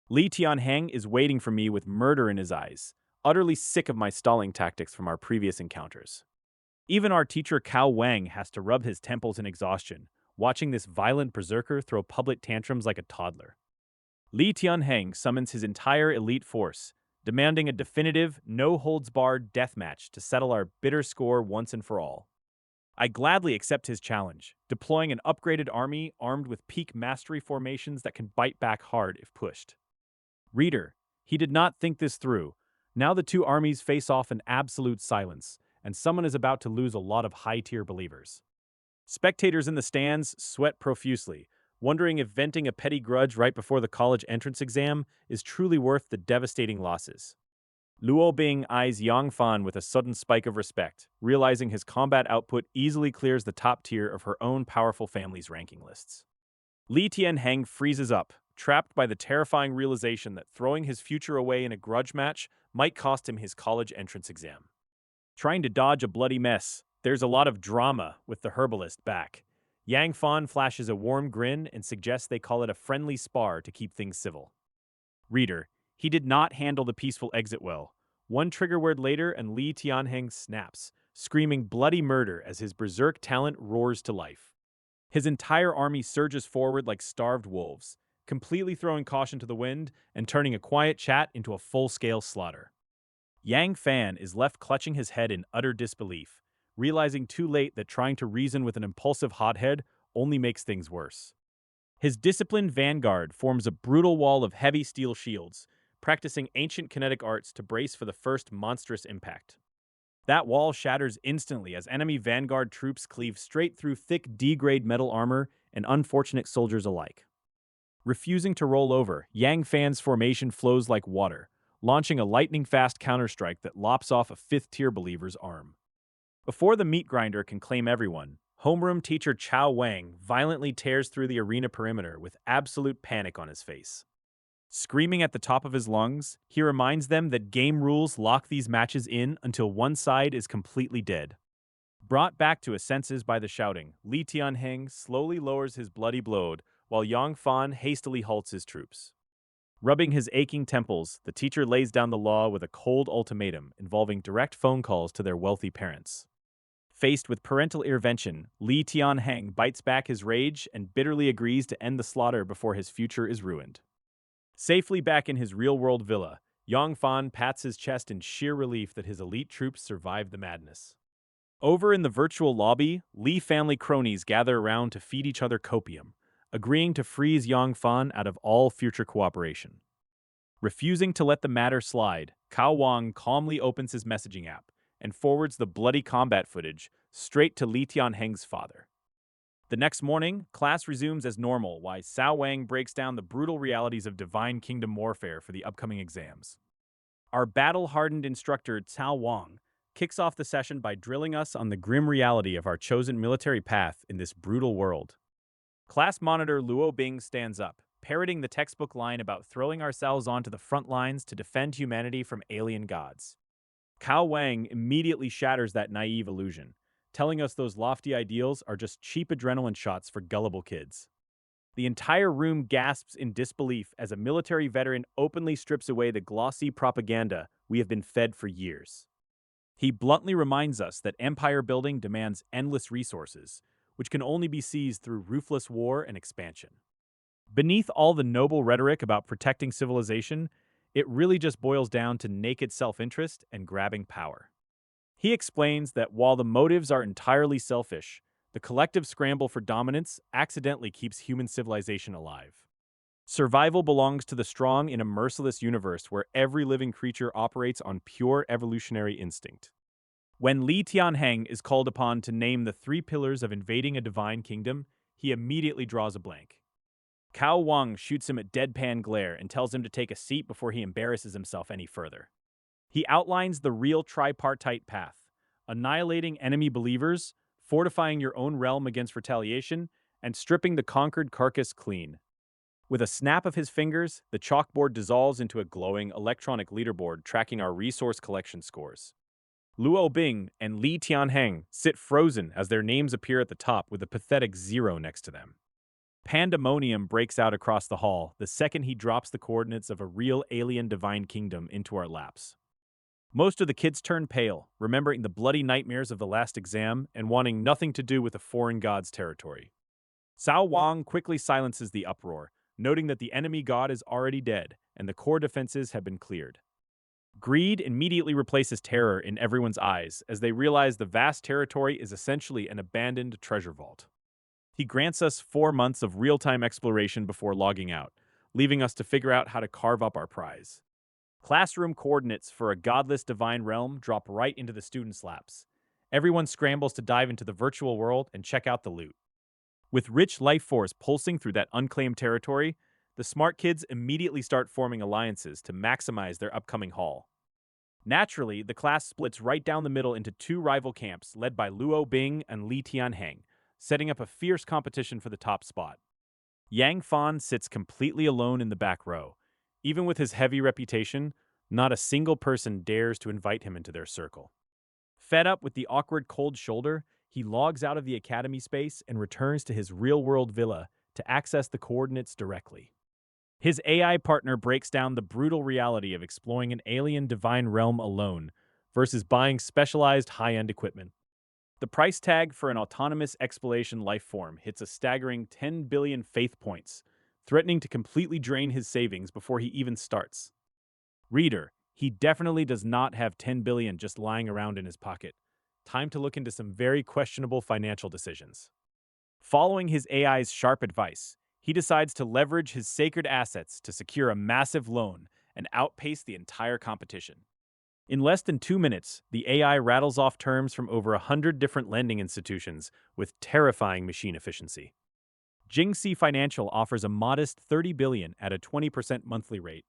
Li Tianheng is waiting for me with murder in his eyes, utterly sick of my stalling tactics from our previous encounters. Even our teacher Cao Wang has to rub his temples in exhaustion, watching this violent berserker throw public tantrums like a toddler. Li Tianheng summons his entire elite force, demanding a definitive, no-holds-barred deathmatch to settle our bitter score once and for all. I gladly accept his challenge, deploying an upgraded army armed with peak mastery formations that can bite back hard if pushed. Reader, he did not think this through. Now the 2 armies face off in absolute silence, and someone is about to lose a lot of high-tier believers. Spectators in the stands sweat profusely, wondering if venting a petty grudge right before the college entrance exam is truly worth the devastating losses. Luo Bing eyes Yang Fan with a sudden spike of respect, realizing his combat output easily clears the top tier of her own powerful family's ranking lists. Li Tianheng freezes up, trapped by the terrifying realization that throwing his future away in a grudge match might cost him his college entrance exam. Trying to dodge a bloody mess, there's a lot of drama with the herbalist back. Yang Fan flashes a warm grin and suggests they call it a friendly spar to keep things civil. Reader, he did not handle the peaceful exit well. One trigger word later and Li Tianheng snaps, screaming bloody murder as his berserk talent roars to life. His entire army surges forward like starved wolves, completely throwing caution to the wind and turning a quiet chat into a full-scale slaughter. Yang Fan is left clutching his head in utter disbelief, realizing too late that trying to reason with an impulsive hothead only makes things worse. His disciplined vanguard forms a brutal wall of heavy steel shields, practicing ancient kinetic arts to brace for the first monstrous impact. That wall shatters instantly as enemy vanguard troops cleave straight through thick D-grade metal armor and unfortunate soldiers alike. Refusing to roll over, Yang Fan's formation flows like water, launching a lightning-fast counterstrike that lops off a fifth-tier believer's arm. Before the meat grinder can claim everyone, homeroom teacher Chao Wang violently tears through the arena perimeter with absolute panic on his face. Screaming at the top of his lungs, he reminds them that game rules lock these matches in until one side is completely dead. Brought back to his senses by the shouting, Li Tianheng slowly lowers his bloody blade, while Yang Fan hastily halts his troops. Rubbing his aching temples, the teacher lays down the law with a cold ultimatum involving direct phone calls to their wealthy parents. Faced with parental intervention, Li Tianheng bites back his rage and bitterly agrees to end the slaughter before his future is ruined. Safely back in his real-world villa, Yang Fan pats his chest in sheer relief that his elite troops survived the madness. Over in the virtual lobby, Li family cronies gather around to feed each other copium, agreeing to freeze Yang Fan out of all future cooperation. Refusing to let the matter slide, Cao Wang calmly opens his messaging app and forwards the bloody combat footage straight to Li Tianheng's father. The next morning, class resumes as normal while Cao Wang breaks down the brutal realities of Divine Kingdom warfare for the upcoming exams. Our battle-hardened instructor, Cao Wang, kicks off the session by drilling us on the grim reality of our chosen military path in this brutal world. Class monitor Luo Bing stands up, parroting the textbook line about throwing ourselves onto the front lines to defend humanity from alien gods. Cao Wang immediately shatters that naive illusion, telling us those lofty ideals are just cheap adrenaline shots for gullible kids. The entire room gasps in disbelief as a military veteran openly strips away the glossy propaganda we have been fed for years. He bluntly reminds us that empire building demands endless resources, which can only be seized through ruthless war and expansion. Beneath all the noble rhetoric about protecting civilization, it really just boils down to naked self-interest and grabbing power. He explains that while the motives are entirely selfish, the collective scramble for dominance accidentally keeps human civilization alive. Survival belongs to the strong in a merciless universe where every living creature operates on pure evolutionary instinct. When Li Tianheng is called upon to name the three pillars of invading a divine kingdom, he immediately draws a blank. Cao Wang shoots him a deadpan glare and tells him to take a seat before he embarrasses himself any further. He outlines the real tripartite path: annihilating enemy believers, fortifying your own realm against retaliation, and stripping the conquered carcass clean. With a snap of his fingers, the chalkboard dissolves into a glowing electronic leaderboard tracking our resource collection scores. Luo Bing and Li Tianheng sit frozen as their names appear at the top with a pathetic 0 next to them. Pandemonium breaks out across the hall the second he drops the coordinates of a real alien divine kingdom into our laps. Most of the kids turn pale, remembering the bloody nightmares of the last exam and wanting nothing to do with a foreign god's territory. Cao Wang quickly silences the uproar, noting that the enemy god is already dead and the core defenses have been cleared. Greed immediately replaces terror in everyone's eyes as they realize the vast territory is essentially an abandoned treasure vault. He grants us 4 months of real-time exploration before logging out, leaving us to figure out how to carve up our prize. Classroom coordinates for a godless divine realm drop right into the students' laps. Everyone scrambles to dive into the virtual world and check out the loot. With rich life force pulsing through that unclaimed territory, the smart kids immediately start forming alliances to maximize their upcoming haul. Naturally, the class splits right down the middle into two rival camps led by Luo Bing and Li Tianheng, setting up a fierce competition for the top spot. Yang Fan sits completely alone in the back row. Even with his heavy reputation, not a single person dares to invite him into their circle. Fed up with the awkward cold shoulder, he logs out of the academy space and returns to his real-world villa to access the coordinates directly. His AI partner breaks down the brutal reality of exploring an alien divine realm alone versus buying specialized high-end equipment. The price tag for an autonomous exploration life form hits a staggering 10 billion faith points, threatening to completely drain his savings before he even starts. Reader, he definitely does not have 10 billion just lying around in his pocket. Time to look into some very questionable financial decisions. Following his AI's sharp advice, he decides to leverage his sacred assets to secure a massive loan and outpace the entire competition. In less than 2 minutes, the AI rattles off terms from over 100 different lending institutions with terrifying machine efficiency. Jingxi Financial offers a modest 30 billion at a 20% monthly rate,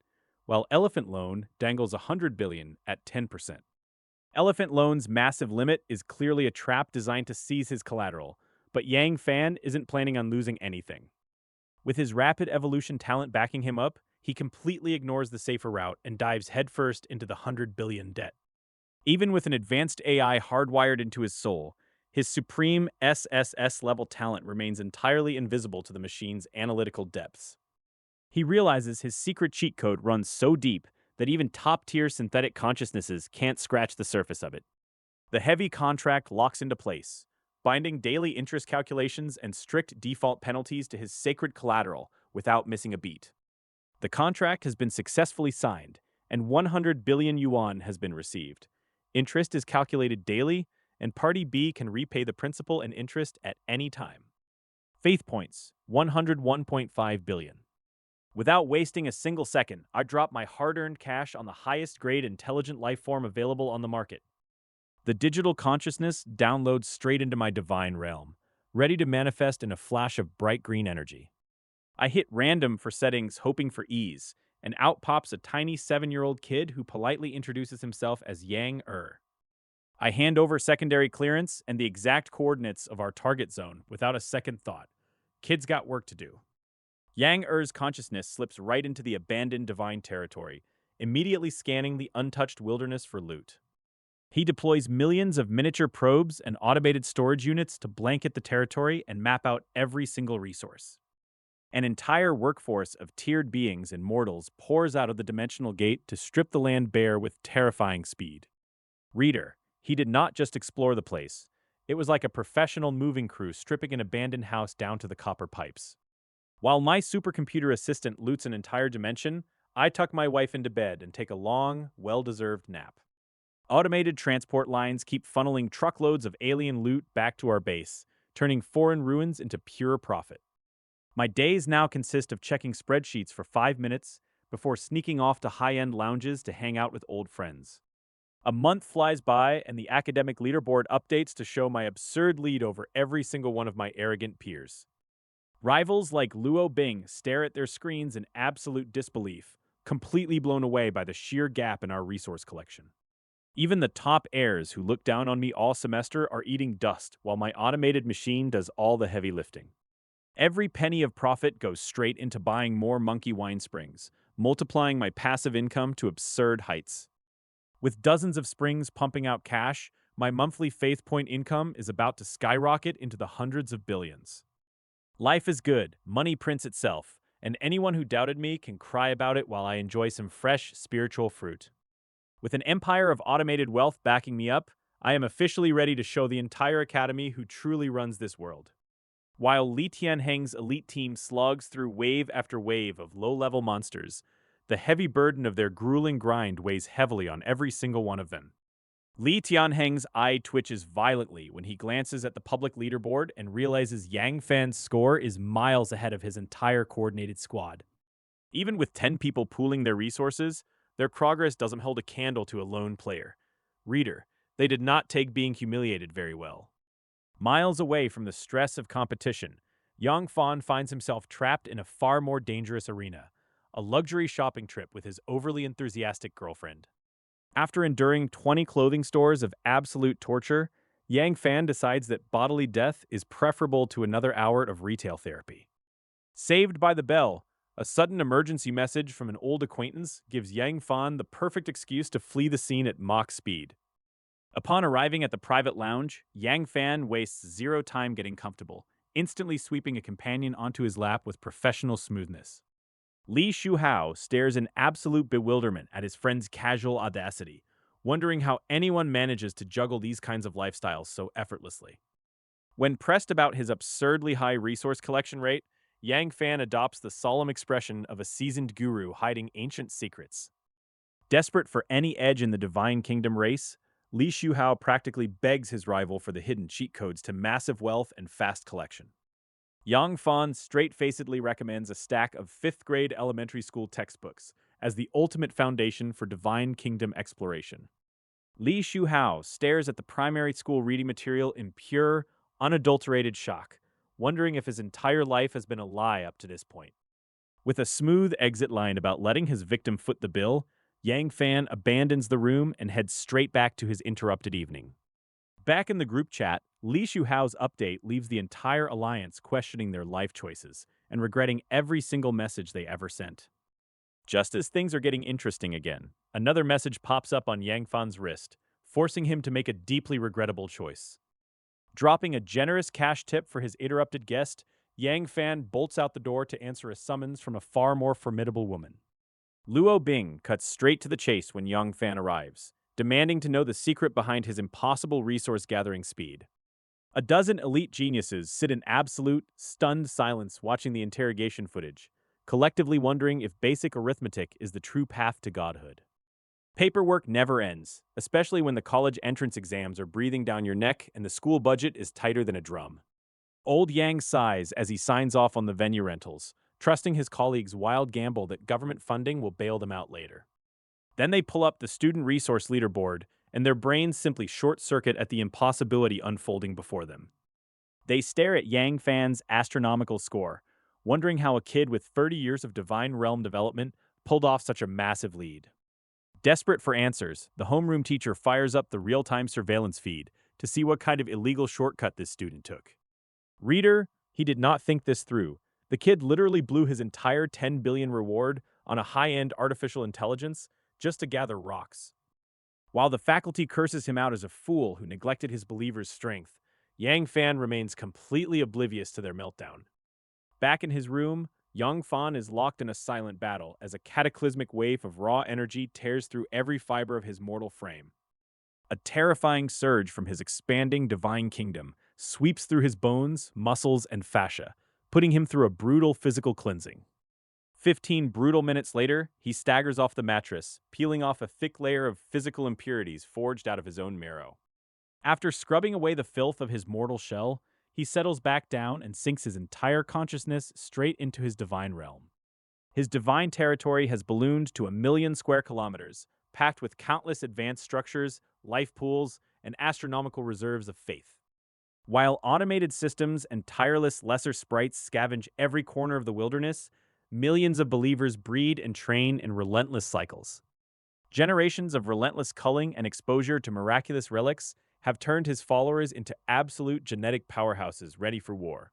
while Elephant Loan dangles 100 billion at 10%. Elephant Loan's massive limit is clearly a trap designed to seize his collateral, but Yang Fan isn't planning on losing anything. With his rapid evolution talent backing him up, he completely ignores the safer route and dives headfirst into the 100 billion debt. Even with an advanced AI hardwired into his soul, his supreme sss-level talent remains entirely invisible to the machine's analytical depths. He realizes his secret cheat code runs so deep that even top-tier synthetic consciousnesses can't scratch the surface of it. The heavy contract locks into place, binding daily interest calculations and strict default penalties to his sacred collateral without missing a beat. The contract has been successfully signed, and 100 billion yuan has been received. Interest is calculated daily, and Party B can repay the principal and interest at any time. Faith points, 101.5 billion. Without wasting a single second, I drop my hard-earned cash on the highest-grade intelligent life form available on the market. The digital consciousness downloads straight into my divine realm, ready to manifest in a flash of bright green energy. I hit random for settings hoping for ease, and out pops a tiny 7-year-old kid who politely introduces himself as Yang Er. I hand over secondary clearance and the exact coordinates of our target zone without a second thought. Kid's got work to do. Yang Er's consciousness slips right into the abandoned divine territory, immediately scanning the untouched wilderness for loot. He deploys millions of miniature probes and automated storage units to blanket the territory and map out every single resource. An entire workforce of tiered beings and mortals pours out of the dimensional gate to strip the land bare with terrifying speed. Reader, he did not just explore the place. It was like a professional moving crew stripping an abandoned house down to the copper pipes. While my supercomputer assistant loots an entire dimension, I tuck my wife into bed and take a long, well-deserved nap. Automated transport lines keep funneling truckloads of alien loot back to our base, turning foreign ruins into pure profit. My days now consist of checking spreadsheets for 5 minutes before sneaking off to high-end lounges to hang out with old friends. A month flies by and the academic leaderboard updates to show my absurd lead over every single one of my arrogant peers. Rivals like Luo Bing stare at their screens in absolute disbelief, completely blown away by the sheer gap in our resource collection. Even the top heirs who look down on me all semester are eating dust while my automated machine does all the heavy lifting. Every penny of profit goes straight into buying more monkey wine springs, multiplying my passive income to absurd heights. With dozens of springs pumping out cash, my monthly faith point income is about to skyrocket into the hundreds of billions. Life is good, money prints itself, and anyone who doubted me can cry about it while I enjoy some fresh spiritual fruit. With an empire of automated wealth backing me up, I am officially ready to show the entire academy who truly runs this world. While Li Tianheng's elite team slogs through wave after wave of low-level monsters, the heavy burden of their grueling grind weighs heavily on every single one of them. Li Tianheng's eye twitches violently when he glances at the public leaderboard and realizes Yang Fan's score is miles ahead of his entire coordinated squad. Even with 10 people pooling their resources, their progress doesn't hold a candle to a lone player. Reader, they did not take being humiliated very well. Miles away from the stress of competition, Yang Fan finds himself trapped in a far more dangerous arena, a luxury shopping trip with his overly enthusiastic girlfriend. After enduring 20 clothing stores of absolute torture, Yang Fan decides that bodily death is preferable to another hour of retail therapy. Saved by the bell, a sudden emergency message from an old acquaintance gives Yang Fan the perfect excuse to flee the scene at Mach speed. Upon arriving at the private lounge, Yang Fan wastes zero time getting comfortable, instantly sweeping a companion onto his lap with professional smoothness. Li Shuhao stares in absolute bewilderment at his friend's casual audacity, wondering how anyone manages to juggle these kinds of lifestyles so effortlessly. When pressed about his absurdly high resource collection rate, Yang Fan adopts the solemn expression of a seasoned guru hiding ancient secrets. Desperate for any edge in the Divine Kingdom race, Li Shuhao practically begs his rival for the hidden cheat codes to massive wealth and fast collection. Yang Fan straight-facedly recommends a stack of 5th-grade elementary school textbooks as the ultimate foundation for Divine Kingdom exploration. Li Shuhao stares at the primary school reading material in pure, unadulterated shock, wondering if his entire life has been a lie up to this point. With a smooth exit line about letting his victim foot the bill, Yang Fan abandons the room and heads straight back to his interrupted evening. Back in the group chat, Li Shuhao's update leaves the entire alliance questioning their life choices and regretting every single message they ever sent. Just as things are getting interesting again, another message pops up on Yang Fan's wrist, forcing him to make a deeply regrettable choice. Dropping a generous cash tip for his interrupted guest, Yang Fan bolts out the door to answer a summons from a far more formidable woman. Luo Bing cuts straight to the chase when Yang Fan arrives, demanding to know the secret behind his impossible resource-gathering speed. A dozen elite geniuses sit in absolute, stunned silence watching the interrogation footage, collectively wondering if basic arithmetic is the true path to godhood. Paperwork never ends, especially when the college entrance exams are breathing down your neck and the school budget is tighter than a drum. Old Yang sighs as he signs off on the venue rentals, trusting his colleagues' wild gamble that government funding will bail them out later. Then they pull up the student resource leaderboard, and their brains simply short-circuit at the impossibility unfolding before them. They stare at Yang Fan's astronomical score, wondering how a kid with 30 years of divine realm development pulled off such a massive lead. Desperate for answers, the homeroom teacher fires up the real-time surveillance feed to see what kind of illegal shortcut this student took. Reader, he did not think this through. The kid literally blew his entire 10 billion reward on a high-end artificial intelligence just to gather rocks. While the faculty curses him out as a fool who neglected his believer's strength, Yang Fan remains completely oblivious to their meltdown. Back in his room, Yang Fan is locked in a silent battle as a cataclysmic wave of raw energy tears through every fiber of his mortal frame. A terrifying surge from his expanding divine kingdom sweeps through his bones, muscles, and fascia, putting him through a brutal physical cleansing. 15 brutal minutes later, he staggers off the mattress, peeling off a thick layer of physical impurities forged out of his own marrow. After scrubbing away the filth of his mortal shell, he settles back down and sinks his entire consciousness straight into his divine realm. His divine territory has ballooned to 1,000,000 square kilometers, packed with countless advanced structures, life pools, and astronomical reserves of faith. While automated systems and tireless lesser sprites scavenge every corner of the wilderness, millions of believers breed and train in relentless cycles. Generations of relentless culling and exposure to miraculous relics have turned his followers into absolute genetic powerhouses ready for war.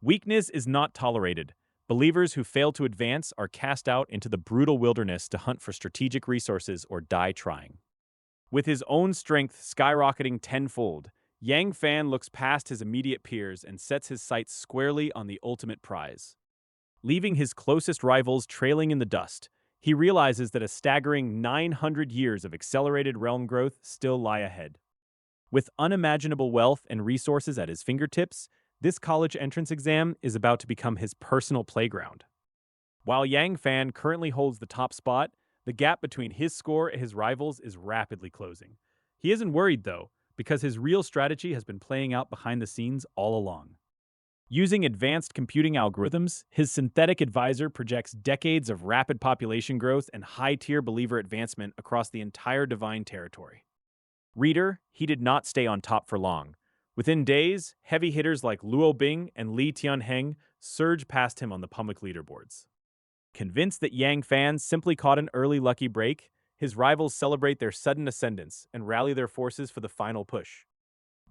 Weakness is not tolerated. Believers who fail to advance are cast out into the brutal wilderness to hunt for strategic resources or die trying. With his own strength skyrocketing tenfold, Yang Fan looks past his immediate peers and sets his sights squarely on the ultimate prize. Leaving his closest rivals trailing in the dust, he realizes that a staggering 900 years of accelerated realm growth still lie ahead. With unimaginable wealth and resources at his fingertips, this college entrance exam is about to become his personal playground. While Yang Fan currently holds the top spot, the gap between his score and his rivals is rapidly closing. He isn't worried, though, because his real strategy has been playing out behind the scenes all along. Using advanced computing algorithms, his synthetic advisor projects decades of rapid population growth and high-tier believer advancement across the entire divine territory. Reader, he did not stay on top for long. Within days, heavy hitters like Luo Bing and Li Tianheng surge past him on the public leaderboards. Convinced that Yang Fan simply caught an early lucky break, his rivals celebrate their sudden ascendance and rally their forces for the final push.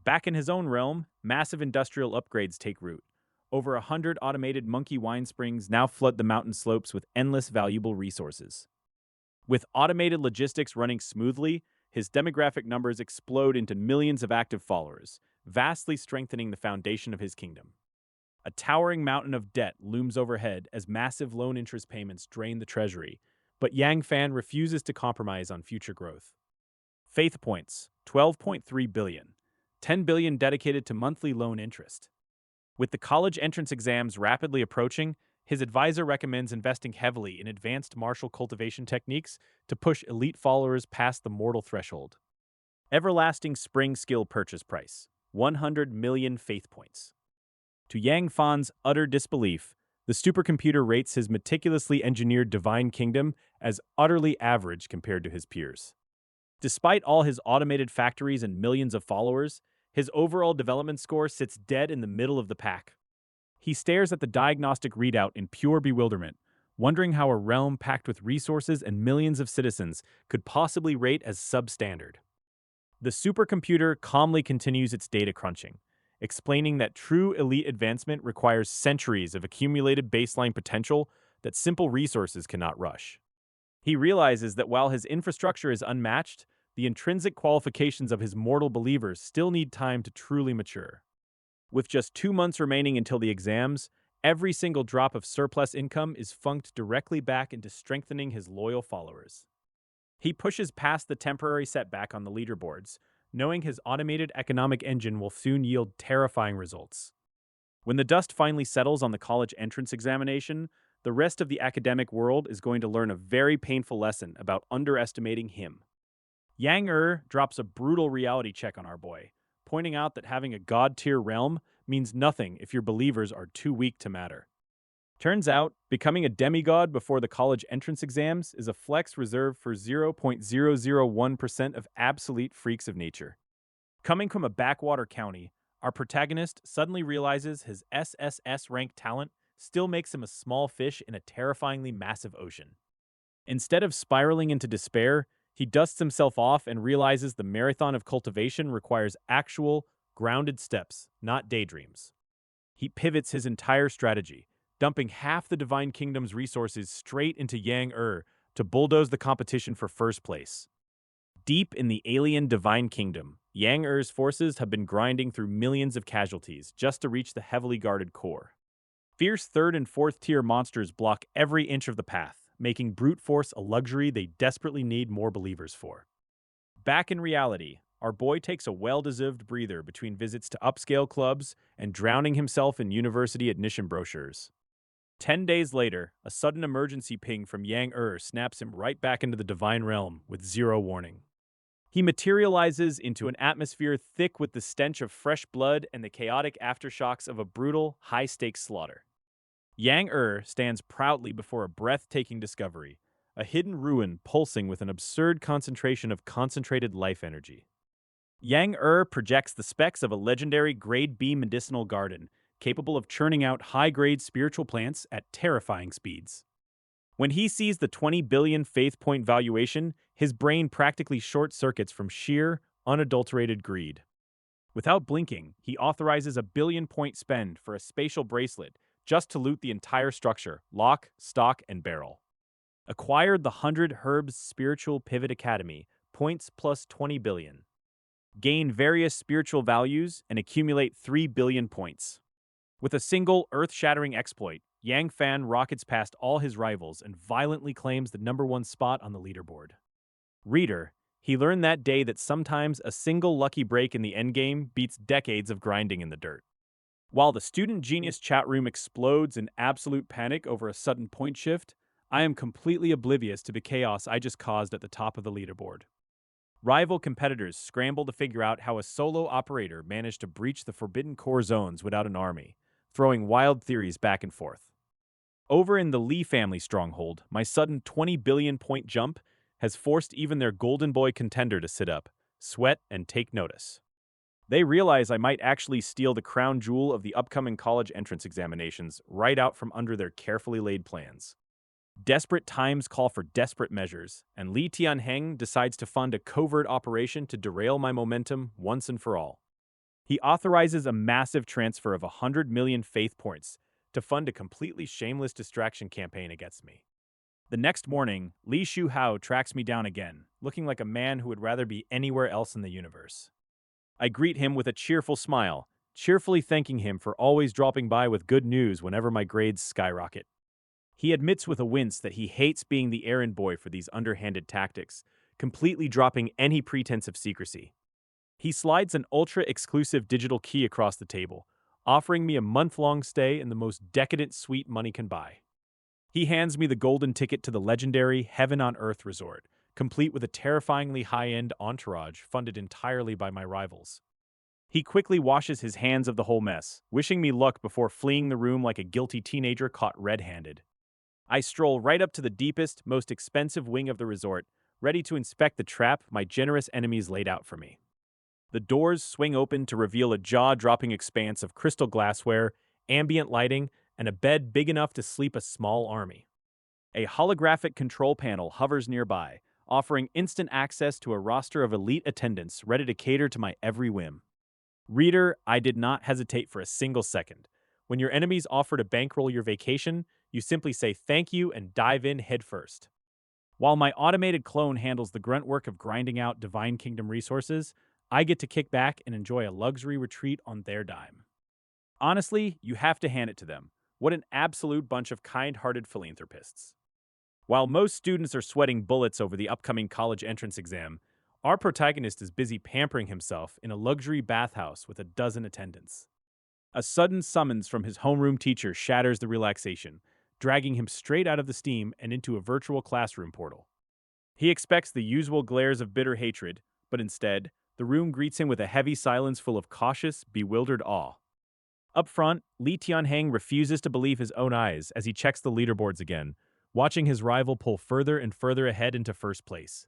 Back in his own realm, massive industrial upgrades take root. Over 100 automated monkey wine springs now flood the mountain slopes with endless valuable resources. With automated logistics running smoothly, his demographic numbers explode into millions of active followers, vastly strengthening the foundation of his kingdom. A towering mountain of debt looms overhead as massive loan interest payments drain the treasury, but Yang Fan refuses to compromise on future growth. Faith points, 12.3 billion, 10 billion dedicated to monthly loan interest. With the college entrance exams rapidly approaching, his advisor recommends investing heavily in advanced martial cultivation techniques to push elite followers past the mortal threshold. Everlasting Spring Skill Purchase Price, 100 million faith points. To Yang Fan's utter disbelief, the supercomputer rates his meticulously engineered divine kingdom as utterly average compared to his peers. Despite all his automated factories and millions of followers, his overall development score sits dead in the middle of the pack. He stares at the diagnostic readout in pure bewilderment, wondering how a realm packed with resources and millions of citizens could possibly rate as substandard. The supercomputer calmly continues its data crunching, explaining that true elite advancement requires centuries of accumulated baseline potential that simple resources cannot rush. He realizes that while his infrastructure is unmatched, the intrinsic qualifications of his mortal believers still need time to truly mature. With just 2 months remaining until the exams, every single drop of surplus income is funked directly back into strengthening his loyal followers. He pushes past the temporary setback on the leaderboards, knowing his automated economic engine will soon yield terrifying results. When the dust finally settles on the college entrance examination, the rest of the academic world is going to learn a very painful lesson about underestimating him. Yang drops a brutal reality check on our boy, pointing out that having a god-tier realm means nothing if your believers are too weak to matter. Turns out, becoming a demigod before the college entrance exams is a flex reserved for 0.001% of absolute freaks of nature. Coming from a backwater county, our protagonist suddenly realizes his SSS rank talent still makes him a small fish in a terrifyingly massive ocean. Instead of spiraling into despair, he dusts himself off and realizes the marathon of cultivation requires actual, grounded steps, not daydreams. He pivots his entire strategy, dumping half the Divine Kingdom's resources straight into Yang to bulldoze the competition for first place. Deep in the alien Divine Kingdom, Yang forces have been grinding through millions of casualties just to reach the heavily guarded core. Fierce third and fourth tier monsters block every inch of the path, making brute force a luxury they desperately need more believers for. Back in reality, our boy takes a well-deserved breather between visits to upscale clubs and drowning himself in university admission brochures. 10 days later, a sudden emergency ping from Yang snaps him right back into the divine realm with zero warning. He materializes into an atmosphere thick with the stench of fresh blood and the chaotic aftershocks of a brutal, high-stakes slaughter. Yang stands proudly before a breathtaking discovery, a hidden ruin pulsing with an absurd concentration of concentrated life energy. Yang projects the specs of a legendary Grade B medicinal garden, capable of churning out high-grade spiritual plants at terrifying speeds. When he sees the 20 billion faith point valuation, his brain practically short-circuits from sheer, unadulterated greed. Without blinking, he authorizes a billion-point spend for a spatial bracelet just to loot the entire structure, lock, stock, and barrel. Acquired the 100 Herbs Spiritual Pivot Academy, points plus 20 billion. Gain various spiritual values and accumulate 3 billion points. With a single earth-shattering exploit, Yang Fan rockets past all his rivals and violently claims the #1 spot on the leaderboard. Reader, he learned that day that sometimes a single lucky break in the endgame beats decades of grinding in the dirt. While the Student Genius chat room explodes in absolute panic over a sudden point shift, I am completely oblivious to the chaos I just caused at the top of the leaderboard. Rival competitors scramble to figure out how a solo operator managed to breach the forbidden core zones without an army, throwing wild theories back and forth. Over in the Lee family stronghold, my sudden 20 billion point jump has forced even their golden boy contender to sit up, sweat, and take notice. They realize I might actually steal the crown jewel of the upcoming college entrance examinations right out from under their carefully laid plans. Desperate times call for desperate measures, and Li Tianheng decides to fund a covert operation to derail my momentum once and for all. He authorizes a massive transfer of 100 million faith points to fund a completely shameless distraction campaign against me. The next morning, Li Shuhao tracks me down again, looking like a man who would rather be anywhere else in the universe. I greet him with a cheerful smile, cheerfully thanking him for always dropping by with good news whenever my grades skyrocket. He admits with a wince that he hates being the errand boy for these underhanded tactics, completely dropping any pretense of secrecy. He slides an ultra-exclusive digital key across the table, offering me a month-long stay in the most decadent suite money can buy. He hands me the golden ticket to the legendary Heaven on Earth resort, complete with a terrifyingly high-end entourage funded entirely by my rivals. He quickly washes his hands of the whole mess, wishing me luck before fleeing the room like a guilty teenager caught red-handed. I stroll right up to the deepest, most expensive wing of the resort, ready to inspect the trap my generous enemies laid out for me. The doors swing open to reveal a jaw-dropping expanse of crystal glassware, ambient lighting, and a bed big enough to sleep a small army. A holographic control panel hovers nearby, offering instant access to a roster of elite attendants ready to cater to my every whim. Reader, I did not hesitate for a single second. When your enemies offer to bankroll your vacation, you simply say thank you and dive in headfirst. While my automated clone handles the grunt work of grinding out Divine Kingdom resources, I get to kick back and enjoy a luxury retreat on their dime. Honestly, you have to hand it to them. What an absolute bunch of kind-hearted philanthropists. While most students are sweating bullets over the upcoming college entrance exam, our protagonist is busy pampering himself in a luxury bathhouse with a dozen attendants. A sudden summons from his homeroom teacher shatters the relaxation, dragging him straight out of the steam and into a virtual classroom portal. He expects the usual glares of bitter hatred, but instead, the room greets him with a heavy silence full of cautious, bewildered awe. Up front, Li Tianheng refuses to believe his own eyes as he checks the leaderboards again, watching his rival pull further and further ahead into first place.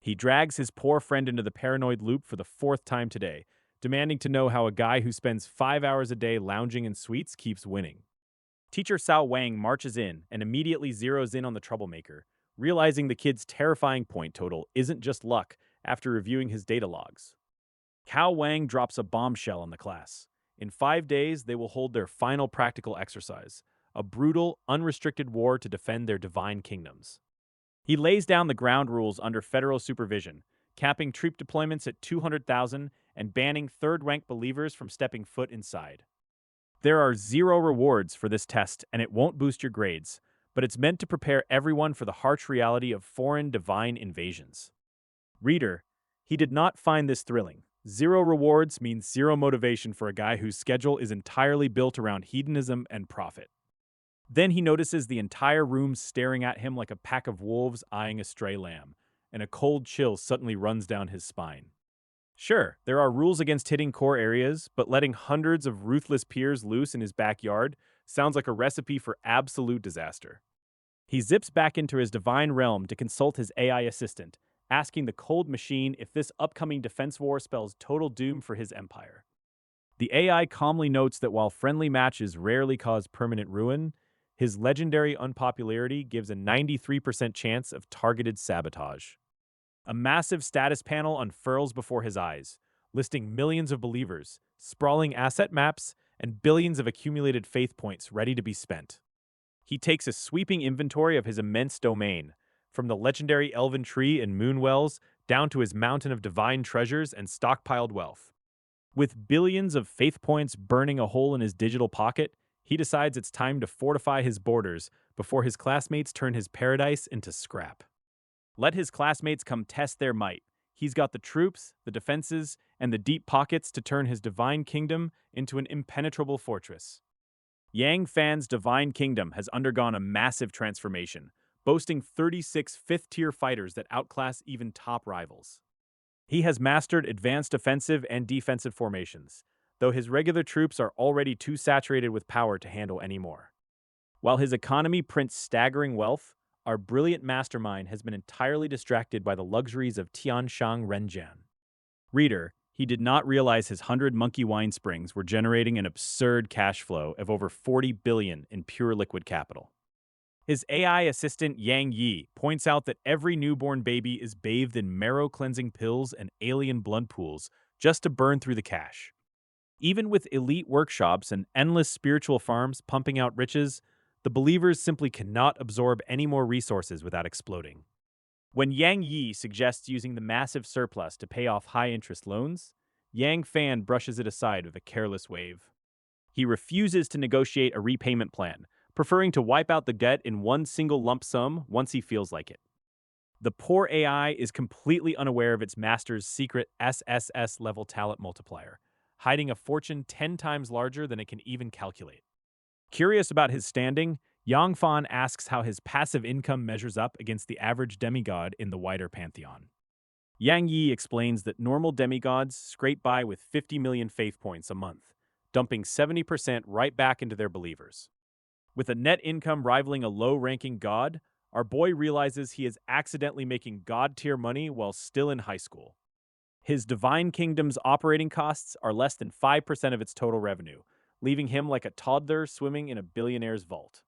He drags his poor friend into the paranoid loop for the fourth time today, demanding to know how a guy who spends 5 hours a day lounging in suites keeps winning. Teacher Cao Wang marches in and immediately zeroes in on the troublemaker, realizing the kid's terrifying point total isn't just luck after reviewing his data logs. Cao Wang drops a bombshell on the class. In 5 days, they will hold their final practical exercise, a brutal, unrestricted war to defend their divine kingdoms. He lays down the ground rules under federal supervision, capping troop deployments at 200,000 and banning third-rank believers from stepping foot inside. There are 0 rewards for this test, and it won't boost your grades, but it's meant to prepare everyone for the harsh reality of foreign divine invasions. Reader, he did not find this thrilling. 0 rewards means 0 motivation for a guy whose schedule is entirely built around hedonism and profit. Then he notices the entire room staring at him like a pack of wolves eyeing a stray lamb, and a cold chill suddenly runs down his spine. Sure, there are rules against hitting core areas, but letting hundreds of ruthless peers loose in his backyard sounds like a recipe for absolute disaster. He zips back into his divine realm to consult his AI assistant, asking the cold machine if this upcoming defense war spells total doom for his empire. The AI calmly notes that while friendly matches rarely cause permanent ruin, his legendary unpopularity gives a 93% chance of targeted sabotage. A massive status panel unfurls before his eyes, listing millions of believers, sprawling asset maps, and billions of accumulated faith points ready to be spent. He takes a sweeping inventory of his immense domain, from the legendary elven tree and moonwells down to his mountain of divine treasures and stockpiled wealth. With billions of faith points burning a hole in his digital pocket, he decides it's time to fortify his borders before his classmates turn his paradise into scrap. Let his classmates come test their might. He's got the troops, the defenses, and the deep pockets to turn his divine kingdom into an impenetrable fortress. Yang Fan's divine kingdom has undergone a massive transformation, boasting 36 fifth-tier fighters that outclass even top rivals. He has mastered advanced offensive and defensive formations, though his regular troops are already too saturated with power to handle any more. While his economy prints staggering wealth, our brilliant mastermind has been entirely distracted by the luxuries of Tianshang Renjian. Reader, he did not realize his 100 monkey wine springs were generating an absurd cash flow of over 40 billion in pure liquid capital. His AI assistant Yang Yi points out that every newborn baby is bathed in marrow-cleansing pills and alien blood pools just to burn through the cash. Even with elite workshops and endless spiritual farms pumping out riches, the believers simply cannot absorb any more resources without exploding. When Yang Yi suggests using the massive surplus to pay off high-interest loans, Yang Fan brushes it aside with a careless wave. He refuses to negotiate a repayment plan, preferring to wipe out the debt in one single lump sum once he feels like it. The poor AI is completely unaware of its master's secret sss-level talent multiplier, hiding a fortune 10 times larger than it can even calculate. Curious about his standing, Yang Fan asks how his passive income measures up against the average demigod in the wider pantheon. Yang Yi explains that normal demigods scrape by with 50 million faith points a month, dumping 70% right back into their believers. With a net income rivaling a low-ranking god, our boy realizes he is accidentally making god-tier money while still in high school. His Divine Kingdom's operating costs are less than 5% of its total revenue, leaving him like a toddler swimming in a billionaire's vault.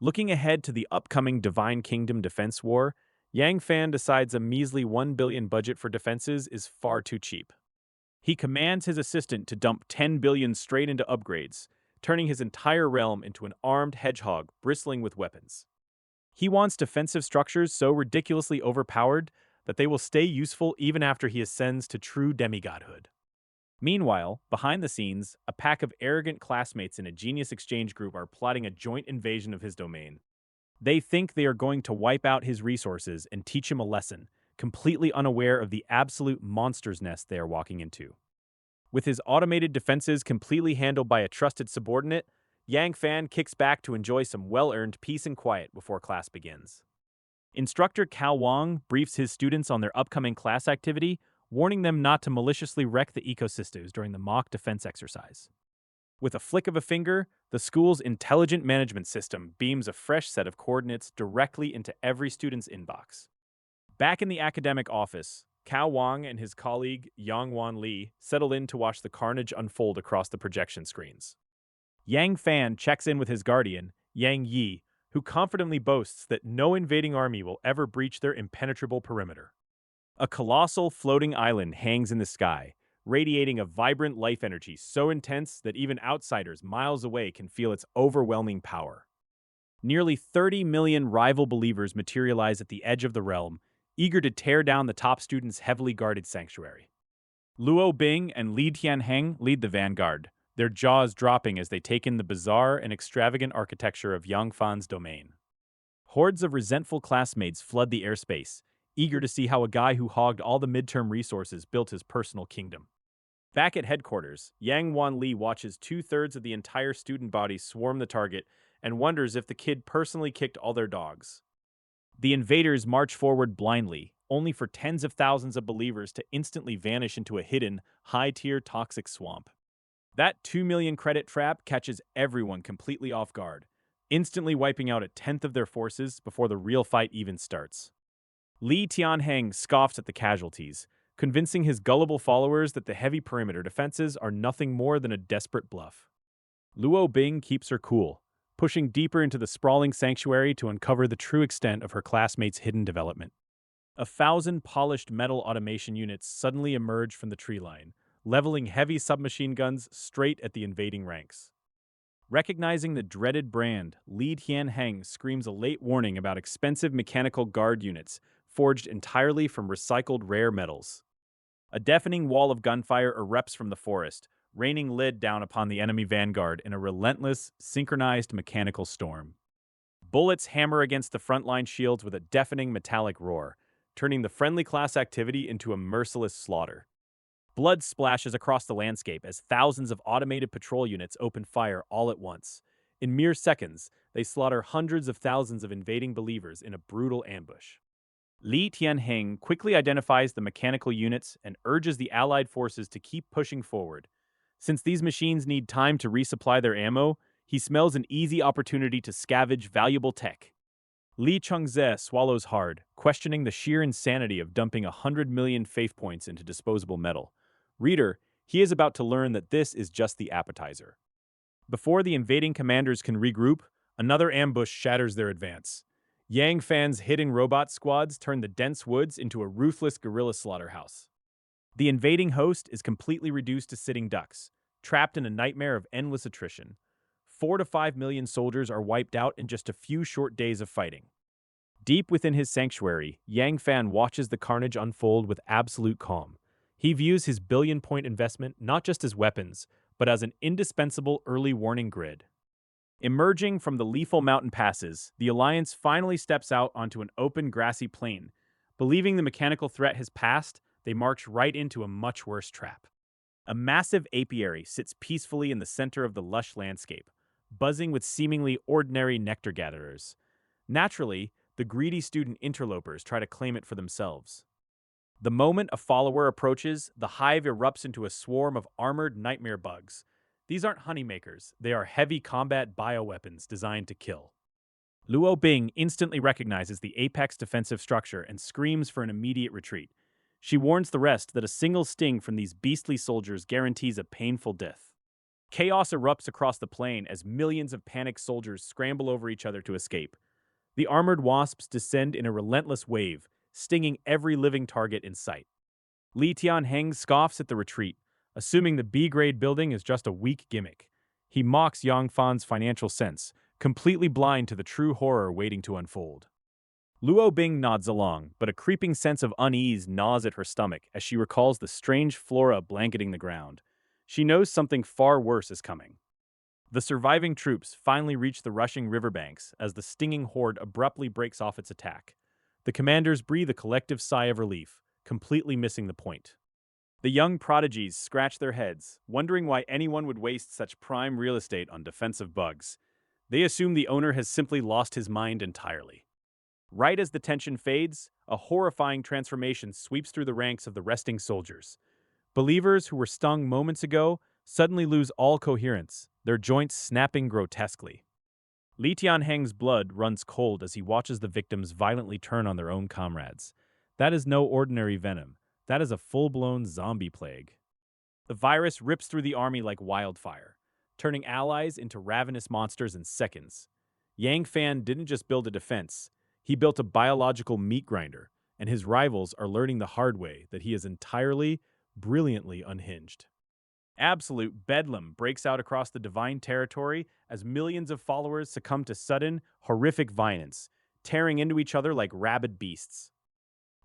Looking ahead to the upcoming Divine Kingdom defense war, Yang Fan decides a measly 1 billion budget for defenses is far too cheap. He commands his assistant to dump 10 billion straight into upgrades, turning his entire realm into an armed hedgehog bristling with weapons. He wants defensive structures so ridiculously overpowered that they will stay useful even after he ascends to true demigodhood. Meanwhile, behind the scenes, a pack of arrogant classmates in a genius exchange group are plotting a joint invasion of his domain. They think they are going to wipe out his resources and teach him a lesson, completely unaware of the absolute monster's nest they are walking into. With his automated defenses completely handled by a trusted subordinate, Yang Fan kicks back to enjoy some well-earned peace and quiet before class begins. Instructor Cao Wang briefs his students on their upcoming class activity, warning them not to maliciously wreck the ecosystems during the mock defense exercise. With a flick of a finger, the school's intelligent management system beams a fresh set of coordinates directly into every student's inbox. Back in the academic office, Cao Wang and his colleague Yang Wan Li settle in to watch the carnage unfold across the projection screens. Yang Fan checks in with his guardian, Yang Yi, who confidently boasts that no invading army will ever breach their impenetrable perimeter. A colossal floating island hangs in the sky, radiating a vibrant life energy so intense that even outsiders miles away can feel its overwhelming power. Nearly 30 million rival believers materialize at the edge of the realm, eager to tear down the top student's heavily guarded sanctuary. Luo Bing and Li Tianheng lead the vanguard, their jaws dropping as they take in the bizarre and extravagant architecture of Yang Fan's domain. Hordes of resentful classmates flood the airspace, eager to see how a guy who hogged all the midterm resources built his personal kingdom. Back at headquarters, Yang Wan Li watches two-thirds of the entire student body swarm the target and wonders if the kid personally kicked all their dogs. The invaders march forward blindly, only for tens of thousands of believers to instantly vanish into a hidden, high-tier toxic swamp. That 2 million credit trap catches everyone completely off guard, instantly wiping out a tenth of their forces before the real fight even starts. Li Tianheng scoffs at the casualties, convincing his gullible followers that the heavy perimeter defenses are nothing more than a desperate bluff. Luo Bing keeps her cool, pushing deeper into the sprawling sanctuary to uncover the true extent of her classmates' hidden development. 1,000 polished metal automation units suddenly emerge from the tree line, leveling heavy submachine guns straight at the invading ranks. Recognizing the dreaded brand, Li Tianheng screams a late warning about expensive mechanical guard units forged entirely from recycled rare metals. A deafening wall of gunfire erupts from the forest, raining lead down upon the enemy vanguard in a relentless, synchronized mechanical storm. Bullets hammer against the frontline shields with a deafening metallic roar, turning the friendly class activity into a merciless slaughter. Blood splashes across the landscape as thousands of automated patrol units open fire all at once. In mere seconds, they slaughter hundreds of thousands of invading believers in a brutal ambush. Li Tianheng quickly identifies the mechanical units and urges the Allied forces to keep pushing forward. Since these machines need time to resupply their ammo, he smells an easy opportunity to scavenge valuable tech. Li Chengze swallows hard, questioning the sheer insanity of dumping 100 million faith points into disposable metal. Reader, he is about to learn that this is just the appetizer. Before the invading commanders can regroup, another ambush shatters their advance. Yang Fan's hidden robot squads turn the dense woods into a ruthless guerrilla slaughterhouse. The invading host is completely reduced to sitting ducks, trapped in a nightmare of endless attrition. 4 to 5 million soldiers are wiped out in just a few short days of fighting. Deep within his sanctuary, Yang Fan watches the carnage unfold with absolute calm. He views his billion-point investment not just as weapons, but as an indispensable early warning grid. Emerging from the lethal mountain passes, the Alliance finally steps out onto an open grassy plain. Believing the mechanical threat has passed, they march right into a much worse trap. A massive apiary sits peacefully in the center of the lush landscape, buzzing with seemingly ordinary nectar gatherers. Naturally, the greedy student interlopers try to claim it for themselves. The moment a follower approaches, the hive erupts into a swarm of armored nightmare bugs. These aren't honeymakers, they are heavy combat bioweapons designed to kill. Luo Bing instantly recognizes the apex defensive structure and screams for an immediate retreat. She warns the rest that a single sting from these beastly soldiers guarantees a painful death. Chaos erupts across the plain as millions of panicked soldiers scramble over each other to escape. The armored wasps descend in a relentless wave, stinging every living target in sight. Li Tianheng scoffs at the retreat, assuming the B-grade building is just a weak gimmick. He mocks Yang Fan's financial sense, completely blind to the true horror waiting to unfold. Luo Bing nods along, but a creeping sense of unease gnaws at her stomach as she recalls the strange flora blanketing the ground. She knows something far worse is coming. The surviving troops finally reach the rushing riverbanks as the stinging horde abruptly breaks off its attack. The commanders breathe a collective sigh of relief, completely missing the point. The young prodigies scratch their heads, wondering why anyone would waste such prime real estate on defensive bugs. They assume the owner has simply lost his mind entirely. Right as the tension fades, a horrifying transformation sweeps through the ranks of the resting soldiers. Believers who were stung moments ago suddenly lose all coherence, their joints snapping grotesquely. Li Tianheng's blood runs cold as he watches the victims violently turn on their own comrades. That is no ordinary venom. That is a full-blown zombie plague. The virus rips through the army like wildfire, turning allies into ravenous monsters in seconds. Yang Fan didn't just build a defense, he built a biological meat grinder, and his rivals are learning the hard way that he is entirely, brilliantly unhinged. Absolute bedlam breaks out across the divine territory as millions of followers succumb to sudden, horrific violence, tearing into each other like rabid beasts.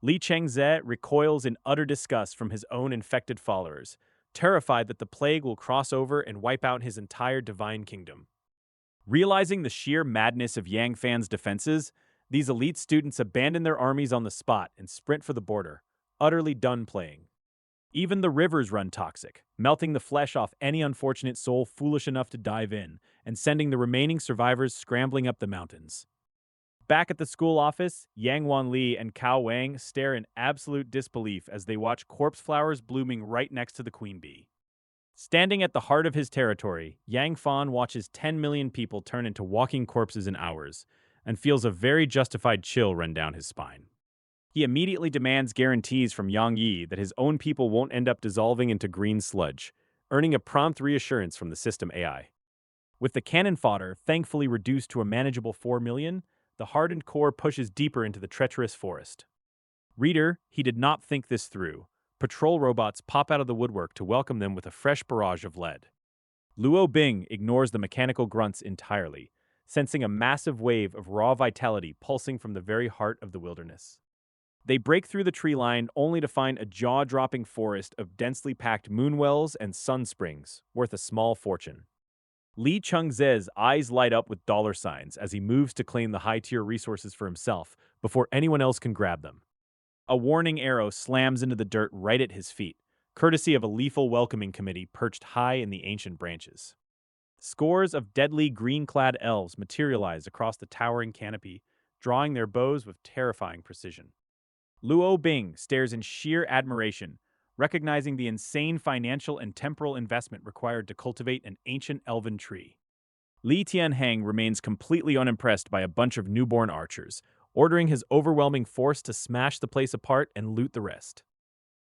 Li Chengze recoils in utter disgust from his own infected followers, terrified that the plague will cross over and wipe out his entire divine kingdom. Realizing the sheer madness of Yang Fan's defenses, these elite students abandon their armies on the spot and sprint for the border, utterly done playing. Even the rivers run toxic, melting the flesh off any unfortunate soul foolish enough to dive in, and sending the remaining survivors scrambling up the mountains. Back at the school office, Yang Wanli and Cao Wang stare in absolute disbelief as they watch corpse flowers blooming right next to the queen bee. Standing at the heart of his territory, Yang Fan watches 10 million people turn into walking corpses in hours, and feels a very justified chill run down his spine. He immediately demands guarantees from Yang Yi that his own people won't end up dissolving into green sludge, earning a prompt reassurance from the system AI. With the cannon fodder thankfully reduced to a manageable 4 million, the hardened core pushes deeper into the treacherous forest. Reader, he did not think this through. Patrol robots pop out of the woodwork to welcome them with a fresh barrage of lead. Luo Bing ignores the mechanical grunts entirely, sensing a massive wave of raw vitality pulsing from the very heart of the wilderness. They break through the tree line only to find a jaw-dropping forest of densely packed moonwells and sun springs, worth a small fortune. Li Chengze's eyes light up with dollar signs as he moves to claim the high-tier resources for himself before anyone else can grab them. A warning arrow slams into the dirt right at his feet, courtesy of a lethal welcoming committee perched high in the ancient branches. Scores of deadly green-clad elves materialize across the towering canopy, drawing their bows with terrifying precision. Luo Bing stares in sheer admiration, recognizing the insane financial and temporal investment required to cultivate an ancient elven tree. Li Tianheng remains completely unimpressed by a bunch of newborn archers, ordering his overwhelming force to smash the place apart and loot the rest.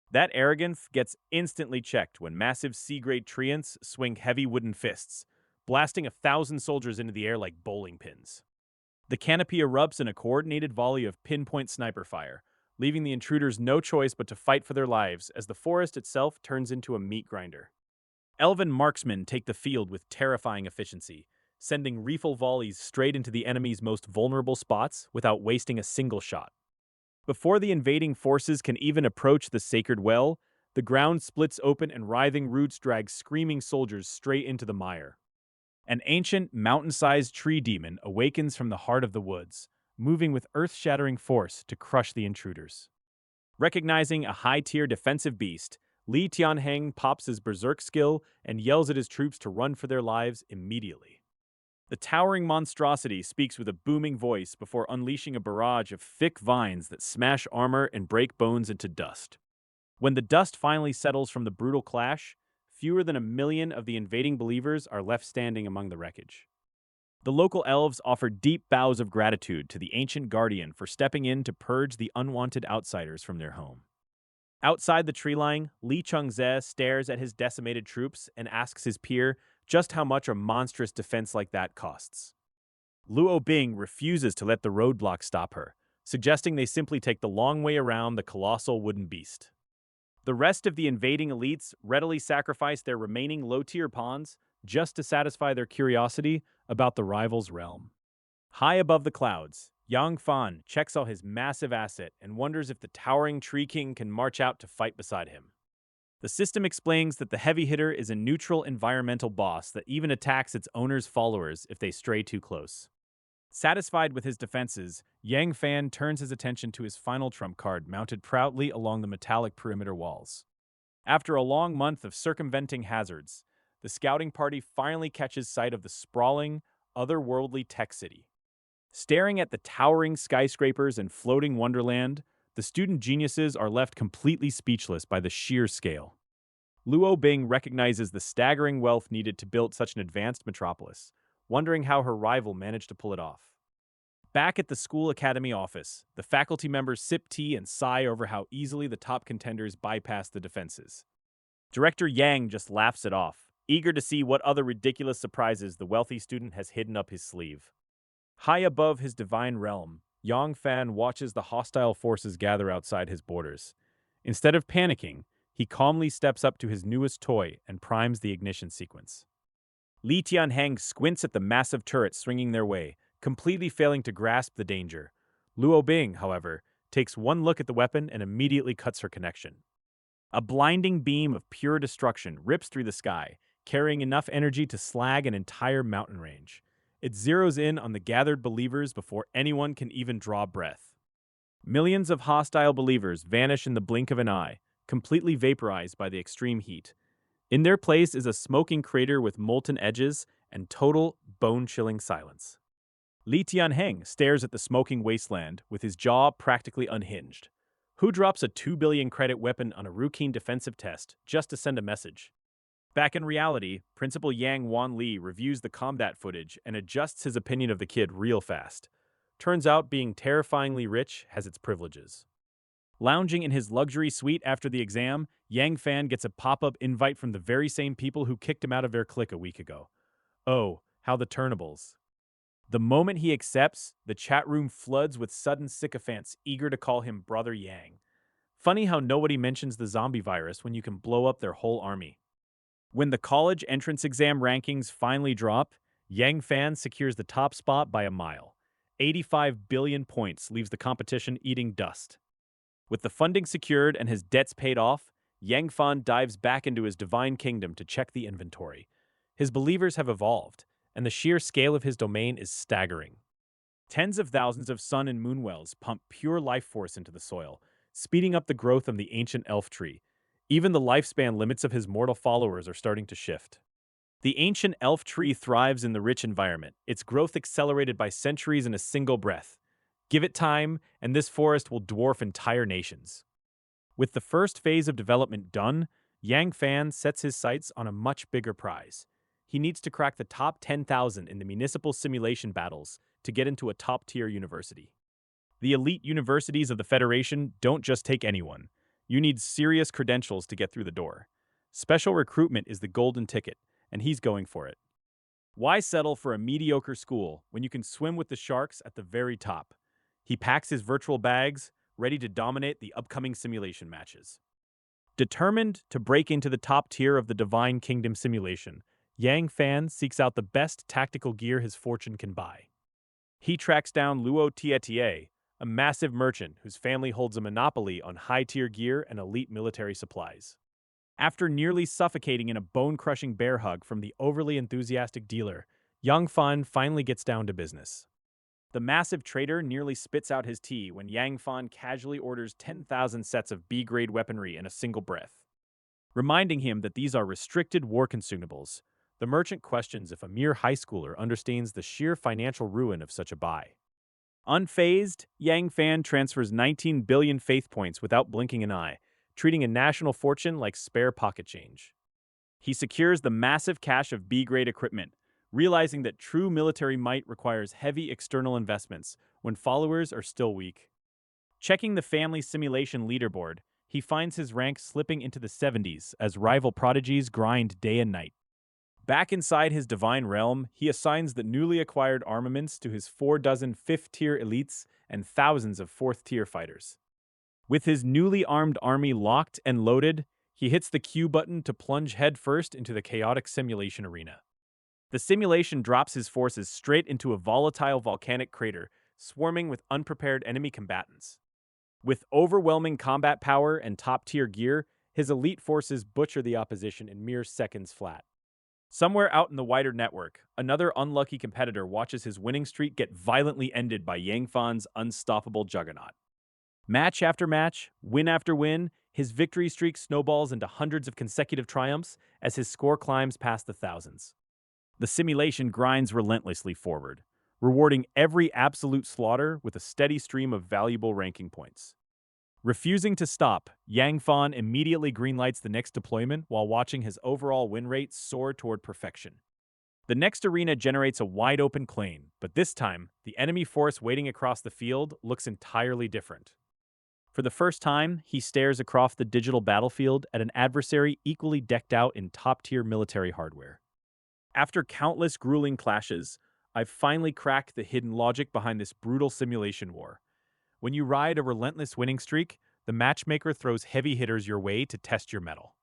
That arrogance gets instantly checked when massive C-grade treants swing heavy wooden fists, blasting 1,000 soldiers into the air like bowling pins. The canopy erupts in a coordinated volley of pinpoint sniper fire, leaving the intruders no choice but to fight for their lives as the forest itself turns into a meat grinder. Elven marksmen take the field with terrifying efficiency, sending rifle volleys straight into the enemy's most vulnerable spots without wasting a single shot. Before the invading forces can even approach the sacred well, the ground splits open and writhing roots drag screaming soldiers straight into the mire. An ancient, mountain-sized tree demon awakens from the heart of the woods, moving with earth-shattering force to crush the intruders. Recognizing a high-tier defensive beast, Li Tianheng pops his berserk skill and yells at his troops to run for their lives immediately. The towering monstrosity speaks with a booming voice before unleashing a barrage of thick vines that smash armor and break bones into dust. When the dust finally settles from the brutal clash, fewer than 1 million of the invading believers are left standing among the wreckage. The local elves offer deep bows of gratitude to the ancient guardian for stepping in to purge the unwanted outsiders from their home. Outside the tree line, Li Chengze stares at his decimated troops and asks his peer just how much a monstrous defense like that costs. Luo Bing refuses to let the roadblock stop her, suggesting they simply take the long way around the colossal wooden beast. The rest of the invading elites readily sacrifice their remaining low-tier pawns just to satisfy their curiosity about the rival's realm. High above the clouds, Yang Fan checks out his massive asset and wonders if the towering Tree King can march out to fight beside him. The system explains that the heavy hitter is a neutral environmental boss that even attacks its owner's followers if they stray too close. Satisfied with his defenses, Yang Fan turns his attention to his final trump card mounted proudly along the metallic perimeter walls. After a long month of circumventing hazards, the scouting party finally catches sight of the sprawling, otherworldly tech city. Staring at the towering skyscrapers and floating wonderland, the student geniuses are left completely speechless by the sheer scale. Luo Bing recognizes the staggering wealth needed to build such an advanced metropolis, wondering how her rival managed to pull it off. Back at the school academy office, the faculty members sip tea and sigh over how easily the top contenders bypass the defenses. Director Yang just laughs it off, eager to see what other ridiculous surprises the wealthy student has hidden up his sleeve. High above his divine realm, Yang Fan watches the hostile forces gather outside his borders. Instead of panicking, he calmly steps up to his newest toy and primes the ignition sequence. Li Tianheng squints at the massive turrets swinging their way, completely failing to grasp the danger. Luo Bing, however, takes one look at the weapon and immediately cuts her connection. A blinding beam of pure destruction rips through the sky, carrying enough energy to slag an entire mountain range. It zeroes in on the gathered believers before anyone can even draw breath. Millions of hostile believers vanish in the blink of an eye, completely vaporized by the extreme heat. In their place is a smoking crater with molten edges and total, bone-chilling silence. Li Tianheng stares at the smoking wasteland with his jaw practically unhinged. Who drops a 2 billion credit weapon on a routine defensive test just to send a message? Back in reality, Principal Yang Wanli reviews the combat footage and adjusts his opinion of the kid real fast. Turns out being terrifyingly rich has its privileges. Lounging in his luxury suite after the exam, Yang Fan gets a pop-up invite from the very same people who kicked him out of their clique a week ago. Oh, how the turnables. The moment he accepts, the chat room floods with sudden sycophants eager to call him Brother Yang. Funny how nobody mentions the zombie virus when you can blow up their whole army. When the college entrance exam rankings finally drop, Yang Fan secures the top spot by a mile. 85 billion points leaves the competition eating dust. With the funding secured and his debts paid off, Yang Fan dives back into his divine kingdom to check the inventory. His believers have evolved, and the sheer scale of his domain is staggering. Tens of thousands of sun and moon wells pump pure life force into the soil, speeding up the growth of the ancient elf tree. Even the lifespan limits of his mortal followers are starting to shift. The ancient elf tree thrives in the rich environment, its growth accelerated by centuries in a single breath. Give it time, and this forest will dwarf entire nations. With the first phase of development done, Yang Fan sets his sights on a much bigger prize. He needs to crack the top 10,000 in the municipal simulation battles to get into a top-tier university. The elite universities of the Federation don't just take anyone. You need serious credentials to get through the door. Special recruitment is the golden ticket, and he's going for it. Why settle for a mediocre school when you can swim with the sharks at the very top? He packs his virtual bags, ready to dominate the upcoming simulation matches. Determined to break into the top tier of the Divine Kingdom simulation, Yang Fan seeks out the best tactical gear his fortune can buy. He tracks down Luo Tietie, a massive merchant whose family holds a monopoly on high-tier gear and elite military supplies. After nearly suffocating in a bone-crushing bear hug from the overly enthusiastic dealer, Yang Fan finally gets down to business. The massive trader nearly spits out his tea when Yang Fan casually orders 10,000 sets of B-grade weaponry in a single breath. Reminding him that these are restricted war consumables, the merchant questions if a mere high schooler understands the sheer financial ruin of such a buy. Unfazed, Yang Fan transfers 19 billion faith points without blinking an eye, treating a national fortune like spare pocket change. He secures the massive cache of B-grade equipment, realizing that true military might requires heavy external investments when followers are still weak. Checking the family simulation leaderboard, he finds his rank slipping into the 70s as rival prodigies grind day and night. Back inside his divine realm, he assigns the newly acquired armaments to his 4 dozen 5th-tier elites and thousands of 4th-tier fighters. With his newly armed army locked and loaded, he hits the Q button to plunge headfirst into the chaotic simulation arena. The simulation drops his forces straight into a volatile volcanic crater, swarming with unprepared enemy combatants. With overwhelming combat power and top-tier gear, his elite forces butcher the opposition in mere seconds flat. Somewhere out in the wider network, another unlucky competitor watches his winning streak get violently ended by Yang Fan's unstoppable juggernaut. Match after match, win after win, his victory streak snowballs into hundreds of consecutive triumphs as his score climbs past the thousands. The simulation grinds relentlessly forward, rewarding every absolute slaughter with a steady stream of valuable ranking points. Refusing to stop, Yang Fan immediately greenlights the next deployment while watching his overall win rate soar toward perfection. The next arena generates a wide-open claim, but this time, the enemy force waiting across the field looks entirely different. For the first time, he stares across the digital battlefield at an adversary equally decked out in top-tier military hardware. After countless grueling clashes, I've finally cracked the hidden logic behind this brutal simulation war. When you ride a relentless winning streak, the matchmaker throws heavy hitters your way to test your mettle.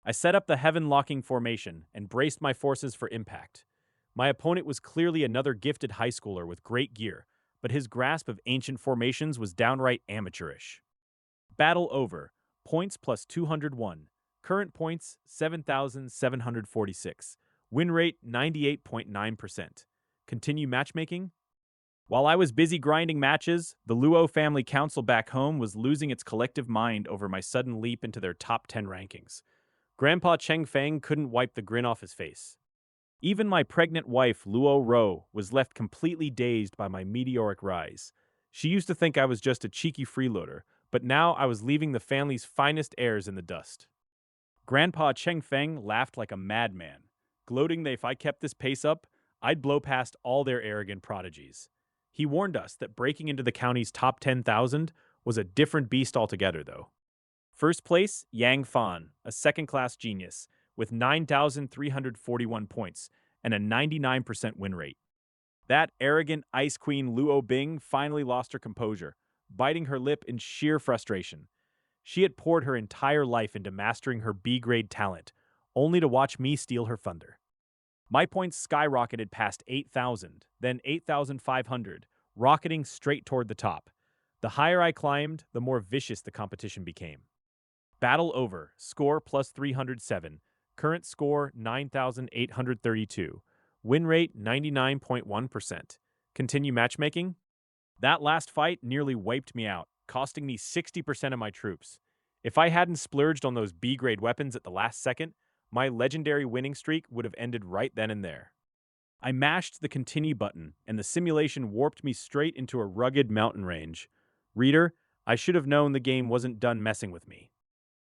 I set up the heaven-locking formation and braced my forces for impact. My opponent was clearly another gifted high schooler with great gear, but his grasp of ancient formations was downright amateurish. Battle over. Points plus 201. Current points 7,746. Win rate 98.9%. Continue matchmaking? While I was busy grinding matches, the Luo family council back home was losing its collective mind over my sudden leap into their top 10 rankings. Grandpa Cheng Feng couldn't wipe the grin off his face. Even my pregnant wife, Luo Ro, was left completely dazed by my meteoric rise. She used to think I was just a cheeky freeloader, but now I was leaving the family's finest heirs in the dust. Grandpa Cheng Feng laughed like a madman, gloating that if I kept this pace up, I'd blow past all their arrogant prodigies. He warned us that breaking into the county's top 10,000 was a different beast altogether, though. First place, Yang Fan, a second-class genius, with 9,341 points and a 99% win rate. That arrogant Ice Queen Luo Bing finally lost her composure, biting her lip in sheer frustration. She had poured her entire life into mastering her B-grade talent, only to watch me steal her thunder. My points skyrocketed past 8,000, then 8,500, rocketing straight toward the top. The higher I climbed, the more vicious the competition became. Battle over. Score plus 307. Current score 9,832. Win rate 99.1%. Continue matchmaking? That last fight nearly wiped me out, costing me 60% of my troops. If I hadn't splurged on those B-grade weapons at the last second, my legendary winning streak would have ended right then and there. I mashed the continue button, and the simulation warped me straight into a rugged mountain range. Reader, I should have known the game wasn't done messing with me.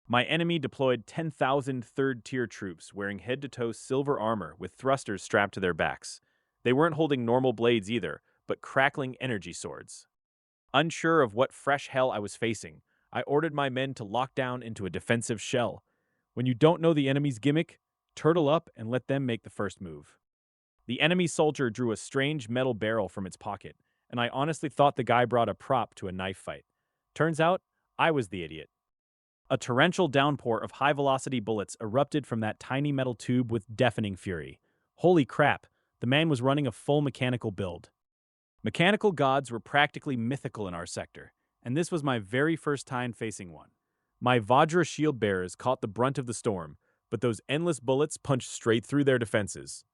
My enemy deployed 10,000 third-tier troops wearing head-to-toe silver armor with thrusters strapped to their backs. They weren't holding normal blades either, but crackling energy swords. Unsure of what fresh hell I was facing, I ordered my men to lock down into a defensive shell. When you don't know the enemy's gimmick, turtle up and let them make the first move. The enemy soldier drew a strange metal barrel from its pocket, and I honestly thought the guy brought a prop to a knife fight. Turns out, I was the idiot. A torrential downpour of high-velocity bullets erupted from that tiny metal tube with deafening fury. Holy crap, the man was running a full mechanical build. Mechanical gods were practically mythical in our sector, and this was my very first time facing one. My Vajra shield bearers caught the brunt of the storm, but those endless bullets punched straight through their defenses.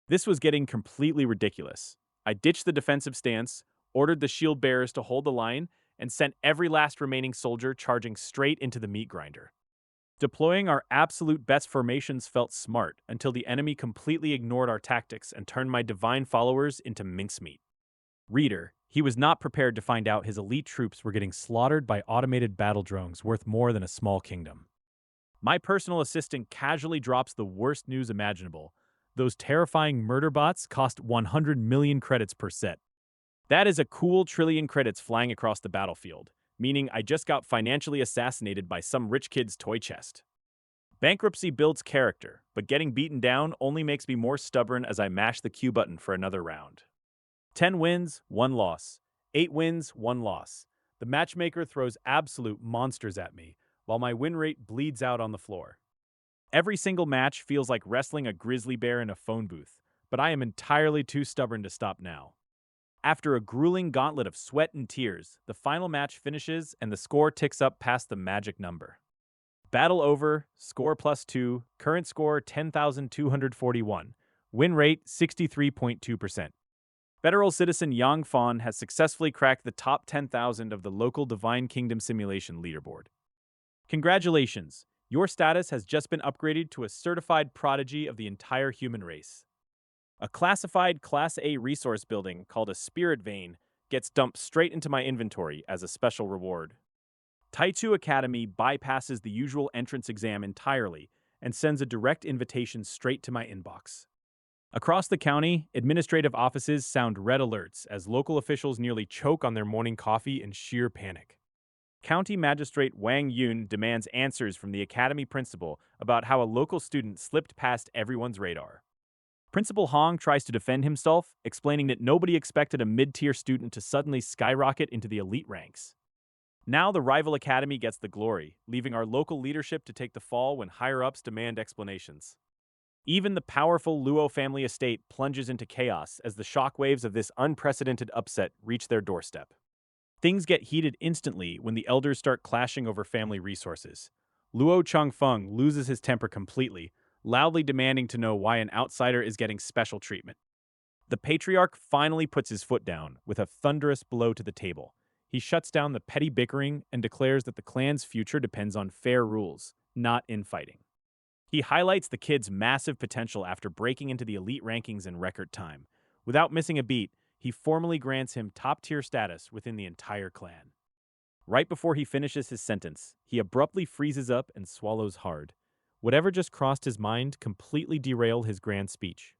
This was getting completely ridiculous. I ditched the defensive stance, ordered the shield bearers to hold the line, and sent every last remaining soldier charging straight into the meat grinder. Deploying our absolute best formations felt smart until the enemy completely ignored our tactics and turned my divine followers into mincemeat. Reader, he was not prepared to find out his elite troops were getting slaughtered by automated battle drones worth more than a small kingdom. My personal assistant casually drops the worst news imaginable. Those terrifying murder bots cost 100 million credits per set. That is a cool trillion credits flying across the battlefield, meaning I just got financially assassinated by some rich kid's toy chest. Bankruptcy builds character, but getting beaten down only makes me more stubborn as I mash the Q button for another round. 10 wins, 1 loss. 8 wins, 1 loss. The matchmaker throws absolute monsters at me, while my win rate bleeds out on the floor. Every single match feels like wrestling a grizzly bear in a phone booth, but I am entirely too stubborn to stop now. After a grueling gauntlet of sweat and tears, the final match finishes and the score ticks up past the magic number. Battle over, score +2, current score 10,241, win rate 63.2%. Federal citizen Yang Fan has successfully cracked the top 10,000 of the local Divine Kingdom Simulation leaderboard. Congratulations! Your status has just been upgraded to a certified prodigy of the entire human race. A classified Class A resource building called a Spirit Vein gets dumped straight into my inventory as a special reward. Taichu Academy bypasses the usual entrance exam entirely and sends a direct invitation straight to my inbox. Across the county, administrative offices sound red alerts as local officials nearly choke on their morning coffee in sheer panic. County Magistrate Wang Yun demands answers from the academy principal about how a local student slipped past everyone's radar. Principal Hong tries to defend himself, explaining that nobody expected a mid-tier student to suddenly skyrocket into the elite ranks. Now the rival academy gets the glory, leaving our local leadership to take the fall when higher-ups demand explanations. Even the powerful Luo family estate plunges into chaos as the shockwaves of this unprecedented upset reach their doorstep. Things get heated instantly when the elders start clashing over family resources. Luo Changfeng loses his temper completely, loudly demanding to know why an outsider is getting special treatment. The patriarch finally puts his foot down with a thunderous blow to the table. He shuts down the petty bickering and declares that the clan's future depends on fair rules, not infighting. He highlights the kid's massive potential after breaking into the elite rankings in record time. Without missing a beat, he formally grants him top-tier status within the entire clan. Right before he finishes his sentence, he abruptly freezes up and swallows hard. Whatever just crossed his mind completely derailed his grand speech.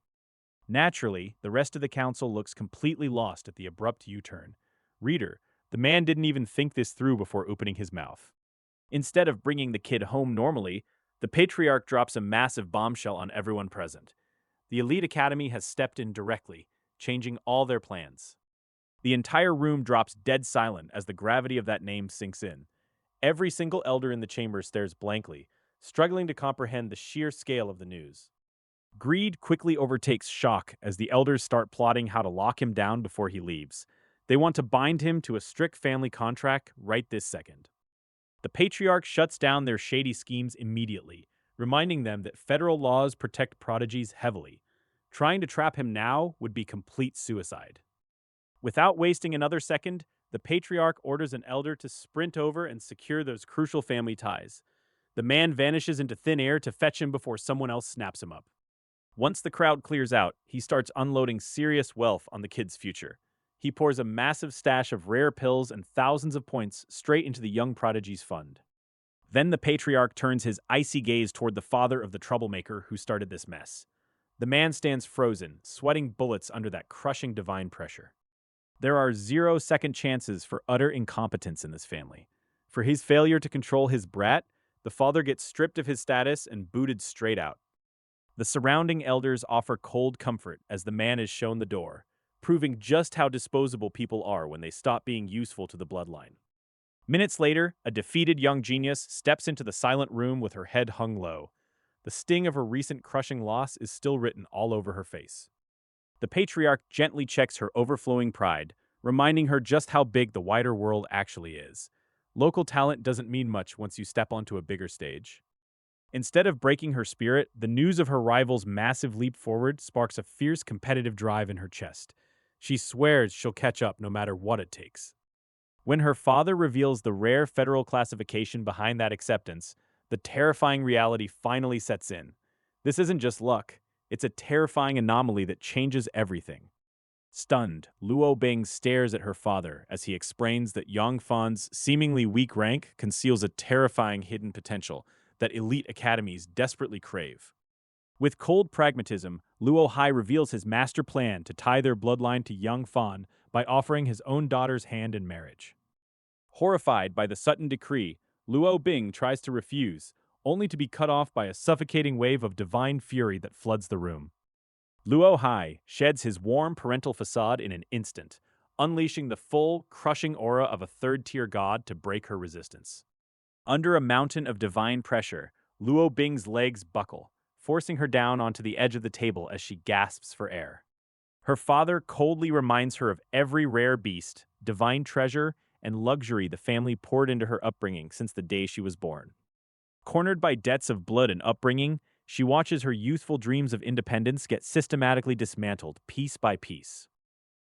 Naturally, the rest of the council looks completely lost at the abrupt U-turn. Reader, the man didn't even think this through before opening his mouth. Instead of bringing the kid home normally, the patriarch drops a massive bombshell on everyone present. The elite academy has stepped in directly, changing all their plans. The entire room drops dead silent as the gravity of that name sinks in. Every single elder in the chamber stares blankly, struggling to comprehend the sheer scale of the news. Greed quickly overtakes shock as the elders start plotting how to lock him down before he leaves. They want to bind him to a strict family contract right this second. The patriarch shuts down their shady schemes immediately, reminding them that federal laws protect prodigies heavily. Trying to trap him now would be complete suicide. Without wasting another second, the patriarch orders an elder to sprint over and secure those crucial family ties. The man vanishes into thin air to fetch him before someone else snaps him up. Once the crowd clears out, he starts unloading serious wealth on the kid's future. He pours a massive stash of rare pills and thousands of points straight into the young prodigy's fund. Then the patriarch turns his icy gaze toward the father of the troublemaker who started this mess. The man stands frozen, sweating bullets under that crushing divine pressure. There are 0 second chances for utter incompetence in this family. For his failure to control his brat, the father gets stripped of his status and booted straight out. The surrounding elders offer cold comfort as the man is shown the door, proving just how disposable people are when they stop being useful to the bloodline. Minutes later, a defeated young genius steps into the silent room with her head hung low. The sting of her recent crushing loss is still written all over her face. The patriarch gently checks her overflowing pride, reminding her just how big the wider world actually is. Local talent doesn't mean much once you step onto a bigger stage. Instead of breaking her spirit, the news of her rival's massive leap forward sparks a fierce competitive drive in her chest. She swears she'll catch up no matter what it takes. When her father reveals the rare federal classification behind that acceptance, the terrifying reality finally sets in. This isn't just luck, it's a terrifying anomaly that changes everything. Stunned, Luo Bing stares at her father as he explains that Yang Fan's seemingly weak rank conceals a terrifying hidden potential that elite academies desperately crave. With cold pragmatism, Luo Hai reveals his master plan to tie their bloodline to Yang Fan by offering his own daughter's hand in marriage. Horrified by the sudden decree, Luo Bing tries to refuse, only to be cut off by a suffocating wave of divine fury that floods the room. Luo Hai sheds his warm parental facade in an instant, unleashing the full, crushing aura of a third-tier god to break her resistance. Under a mountain of divine pressure, Luo Bing's legs buckle, forcing her down onto the edge of the table as she gasps for air. Her father coldly reminds her of every rare beast, divine treasure, and luxury the family poured into her upbringing since the day she was born. Cornered by debts of blood and upbringing, she watches her youthful dreams of independence get systematically dismantled piece by piece.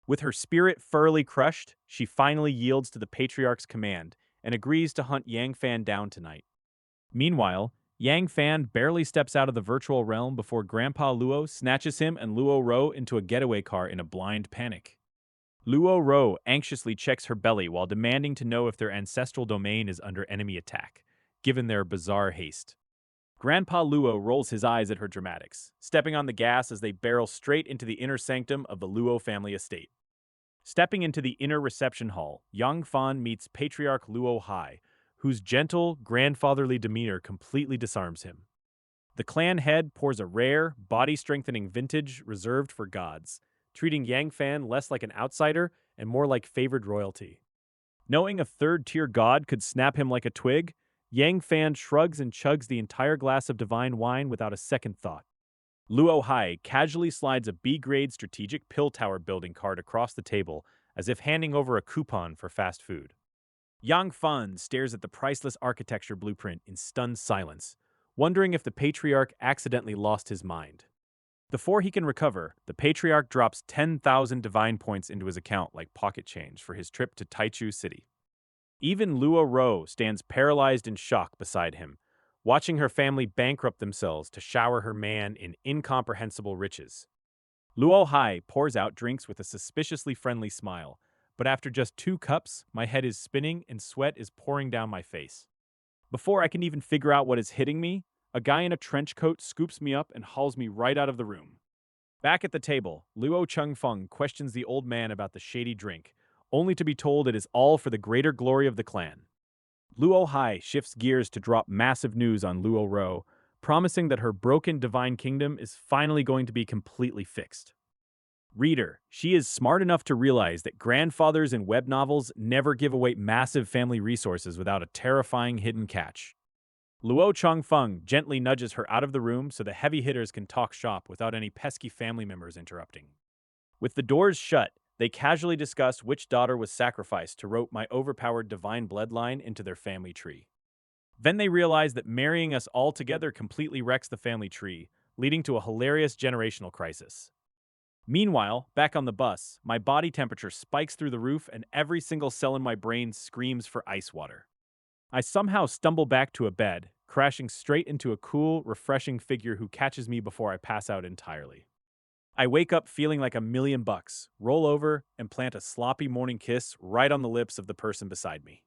With her spirit thoroughly crushed, she finally yields to the patriarch's command and agrees to hunt Yang Fan down tonight. Meanwhile, Yang Fan barely steps out of the virtual realm before Grandpa Luo snatches him and Luo Ro into a getaway car in a blind panic. Luo Ro anxiously checks her belly while demanding to know if their ancestral domain is under enemy attack, given their bizarre haste. Grandpa Luo rolls his eyes at her dramatics, stepping on the gas as they barrel straight into the inner sanctum of the Luo family estate. Stepping into the inner reception hall, Yang Fan meets Patriarch Luo Hai, whose gentle, grandfatherly demeanor completely disarms him. The clan head pours a rare, body-strengthening vintage reserved for gods, treating Yang Fan less like an outsider and more like favored royalty. Knowing a third-tier god could snap him like a twig, Yang Fan shrugs and chugs the entire glass of divine wine without a second thought. Luo Hai casually slides a B-grade strategic pill tower building card across the table as if handing over a coupon for fast food. Yang Fan stares at the priceless architecture blueprint in stunned silence, wondering if the patriarch accidentally lost his mind. Before he can recover, the patriarch drops 10,000 divine points into his account like pocket change for his trip to Taichu City. Even Luo Ro stands paralyzed in shock beside him, watching her family bankrupt themselves to shower her man in incomprehensible riches. Luo Hai pours out drinks with a suspiciously friendly smile, but after just 2 cups, my head is spinning and sweat is pouring down my face. Before I can even figure out what is hitting me, a guy in a trench coat scoops me up and hauls me right out of the room. Back at the table, Luo Chengfeng questions the old man about the shady drink, only to be told it is all for the greater glory of the clan. Luo Hai shifts gears to drop massive news on Luo Ro, promising that her broken divine kingdom is finally going to be completely fixed. Reader, she is smart enough to realize that grandfathers in web novels never give away massive family resources without a terrifying hidden catch. Luo Chongfeng gently nudges her out of the room so the heavy hitters can talk shop without any pesky family members interrupting. With the doors shut, they casually discuss which daughter was sacrificed to rope my overpowered divine bloodline into their family tree. Then they realize that marrying us all together completely wrecks the family tree, leading to a hilarious generational crisis. Meanwhile, back on the bus, my body temperature spikes through the roof and every single cell in my brain screams for ice water. I somehow stumble back to a bed, crashing straight into a cool, refreshing figure who catches me before I pass out entirely. I wake up feeling like $1,000,000, roll over, and plant a sloppy morning kiss right on the lips of the person beside me.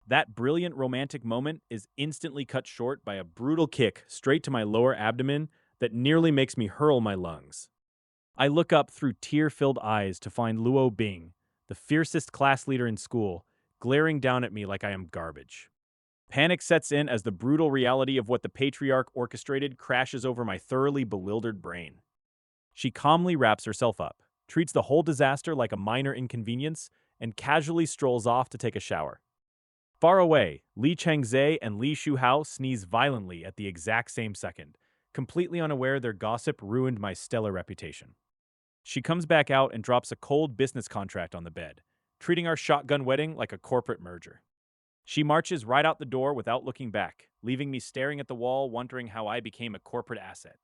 That brilliant romantic moment is instantly cut short by a brutal kick straight to my lower abdomen that nearly makes me hurl my lungs. I look up through tear-filled eyes to find Luo Bing, the fiercest class leader in school, glaring down at me like I am garbage. Panic sets in as the brutal reality of what the patriarch orchestrated crashes over my thoroughly bewildered brain. She calmly wraps herself up, treats the whole disaster like a minor inconvenience, and casually strolls off to take a shower. Far away, Li Chengzhe and Li Shuhao sneeze violently at the exact same second, completely unaware their gossip ruined my stellar reputation. She comes back out and drops a cold business contract on the bed, treating our shotgun wedding like a corporate merger. She marches right out the door without looking back, leaving me staring at the wall wondering how I became a corporate asset.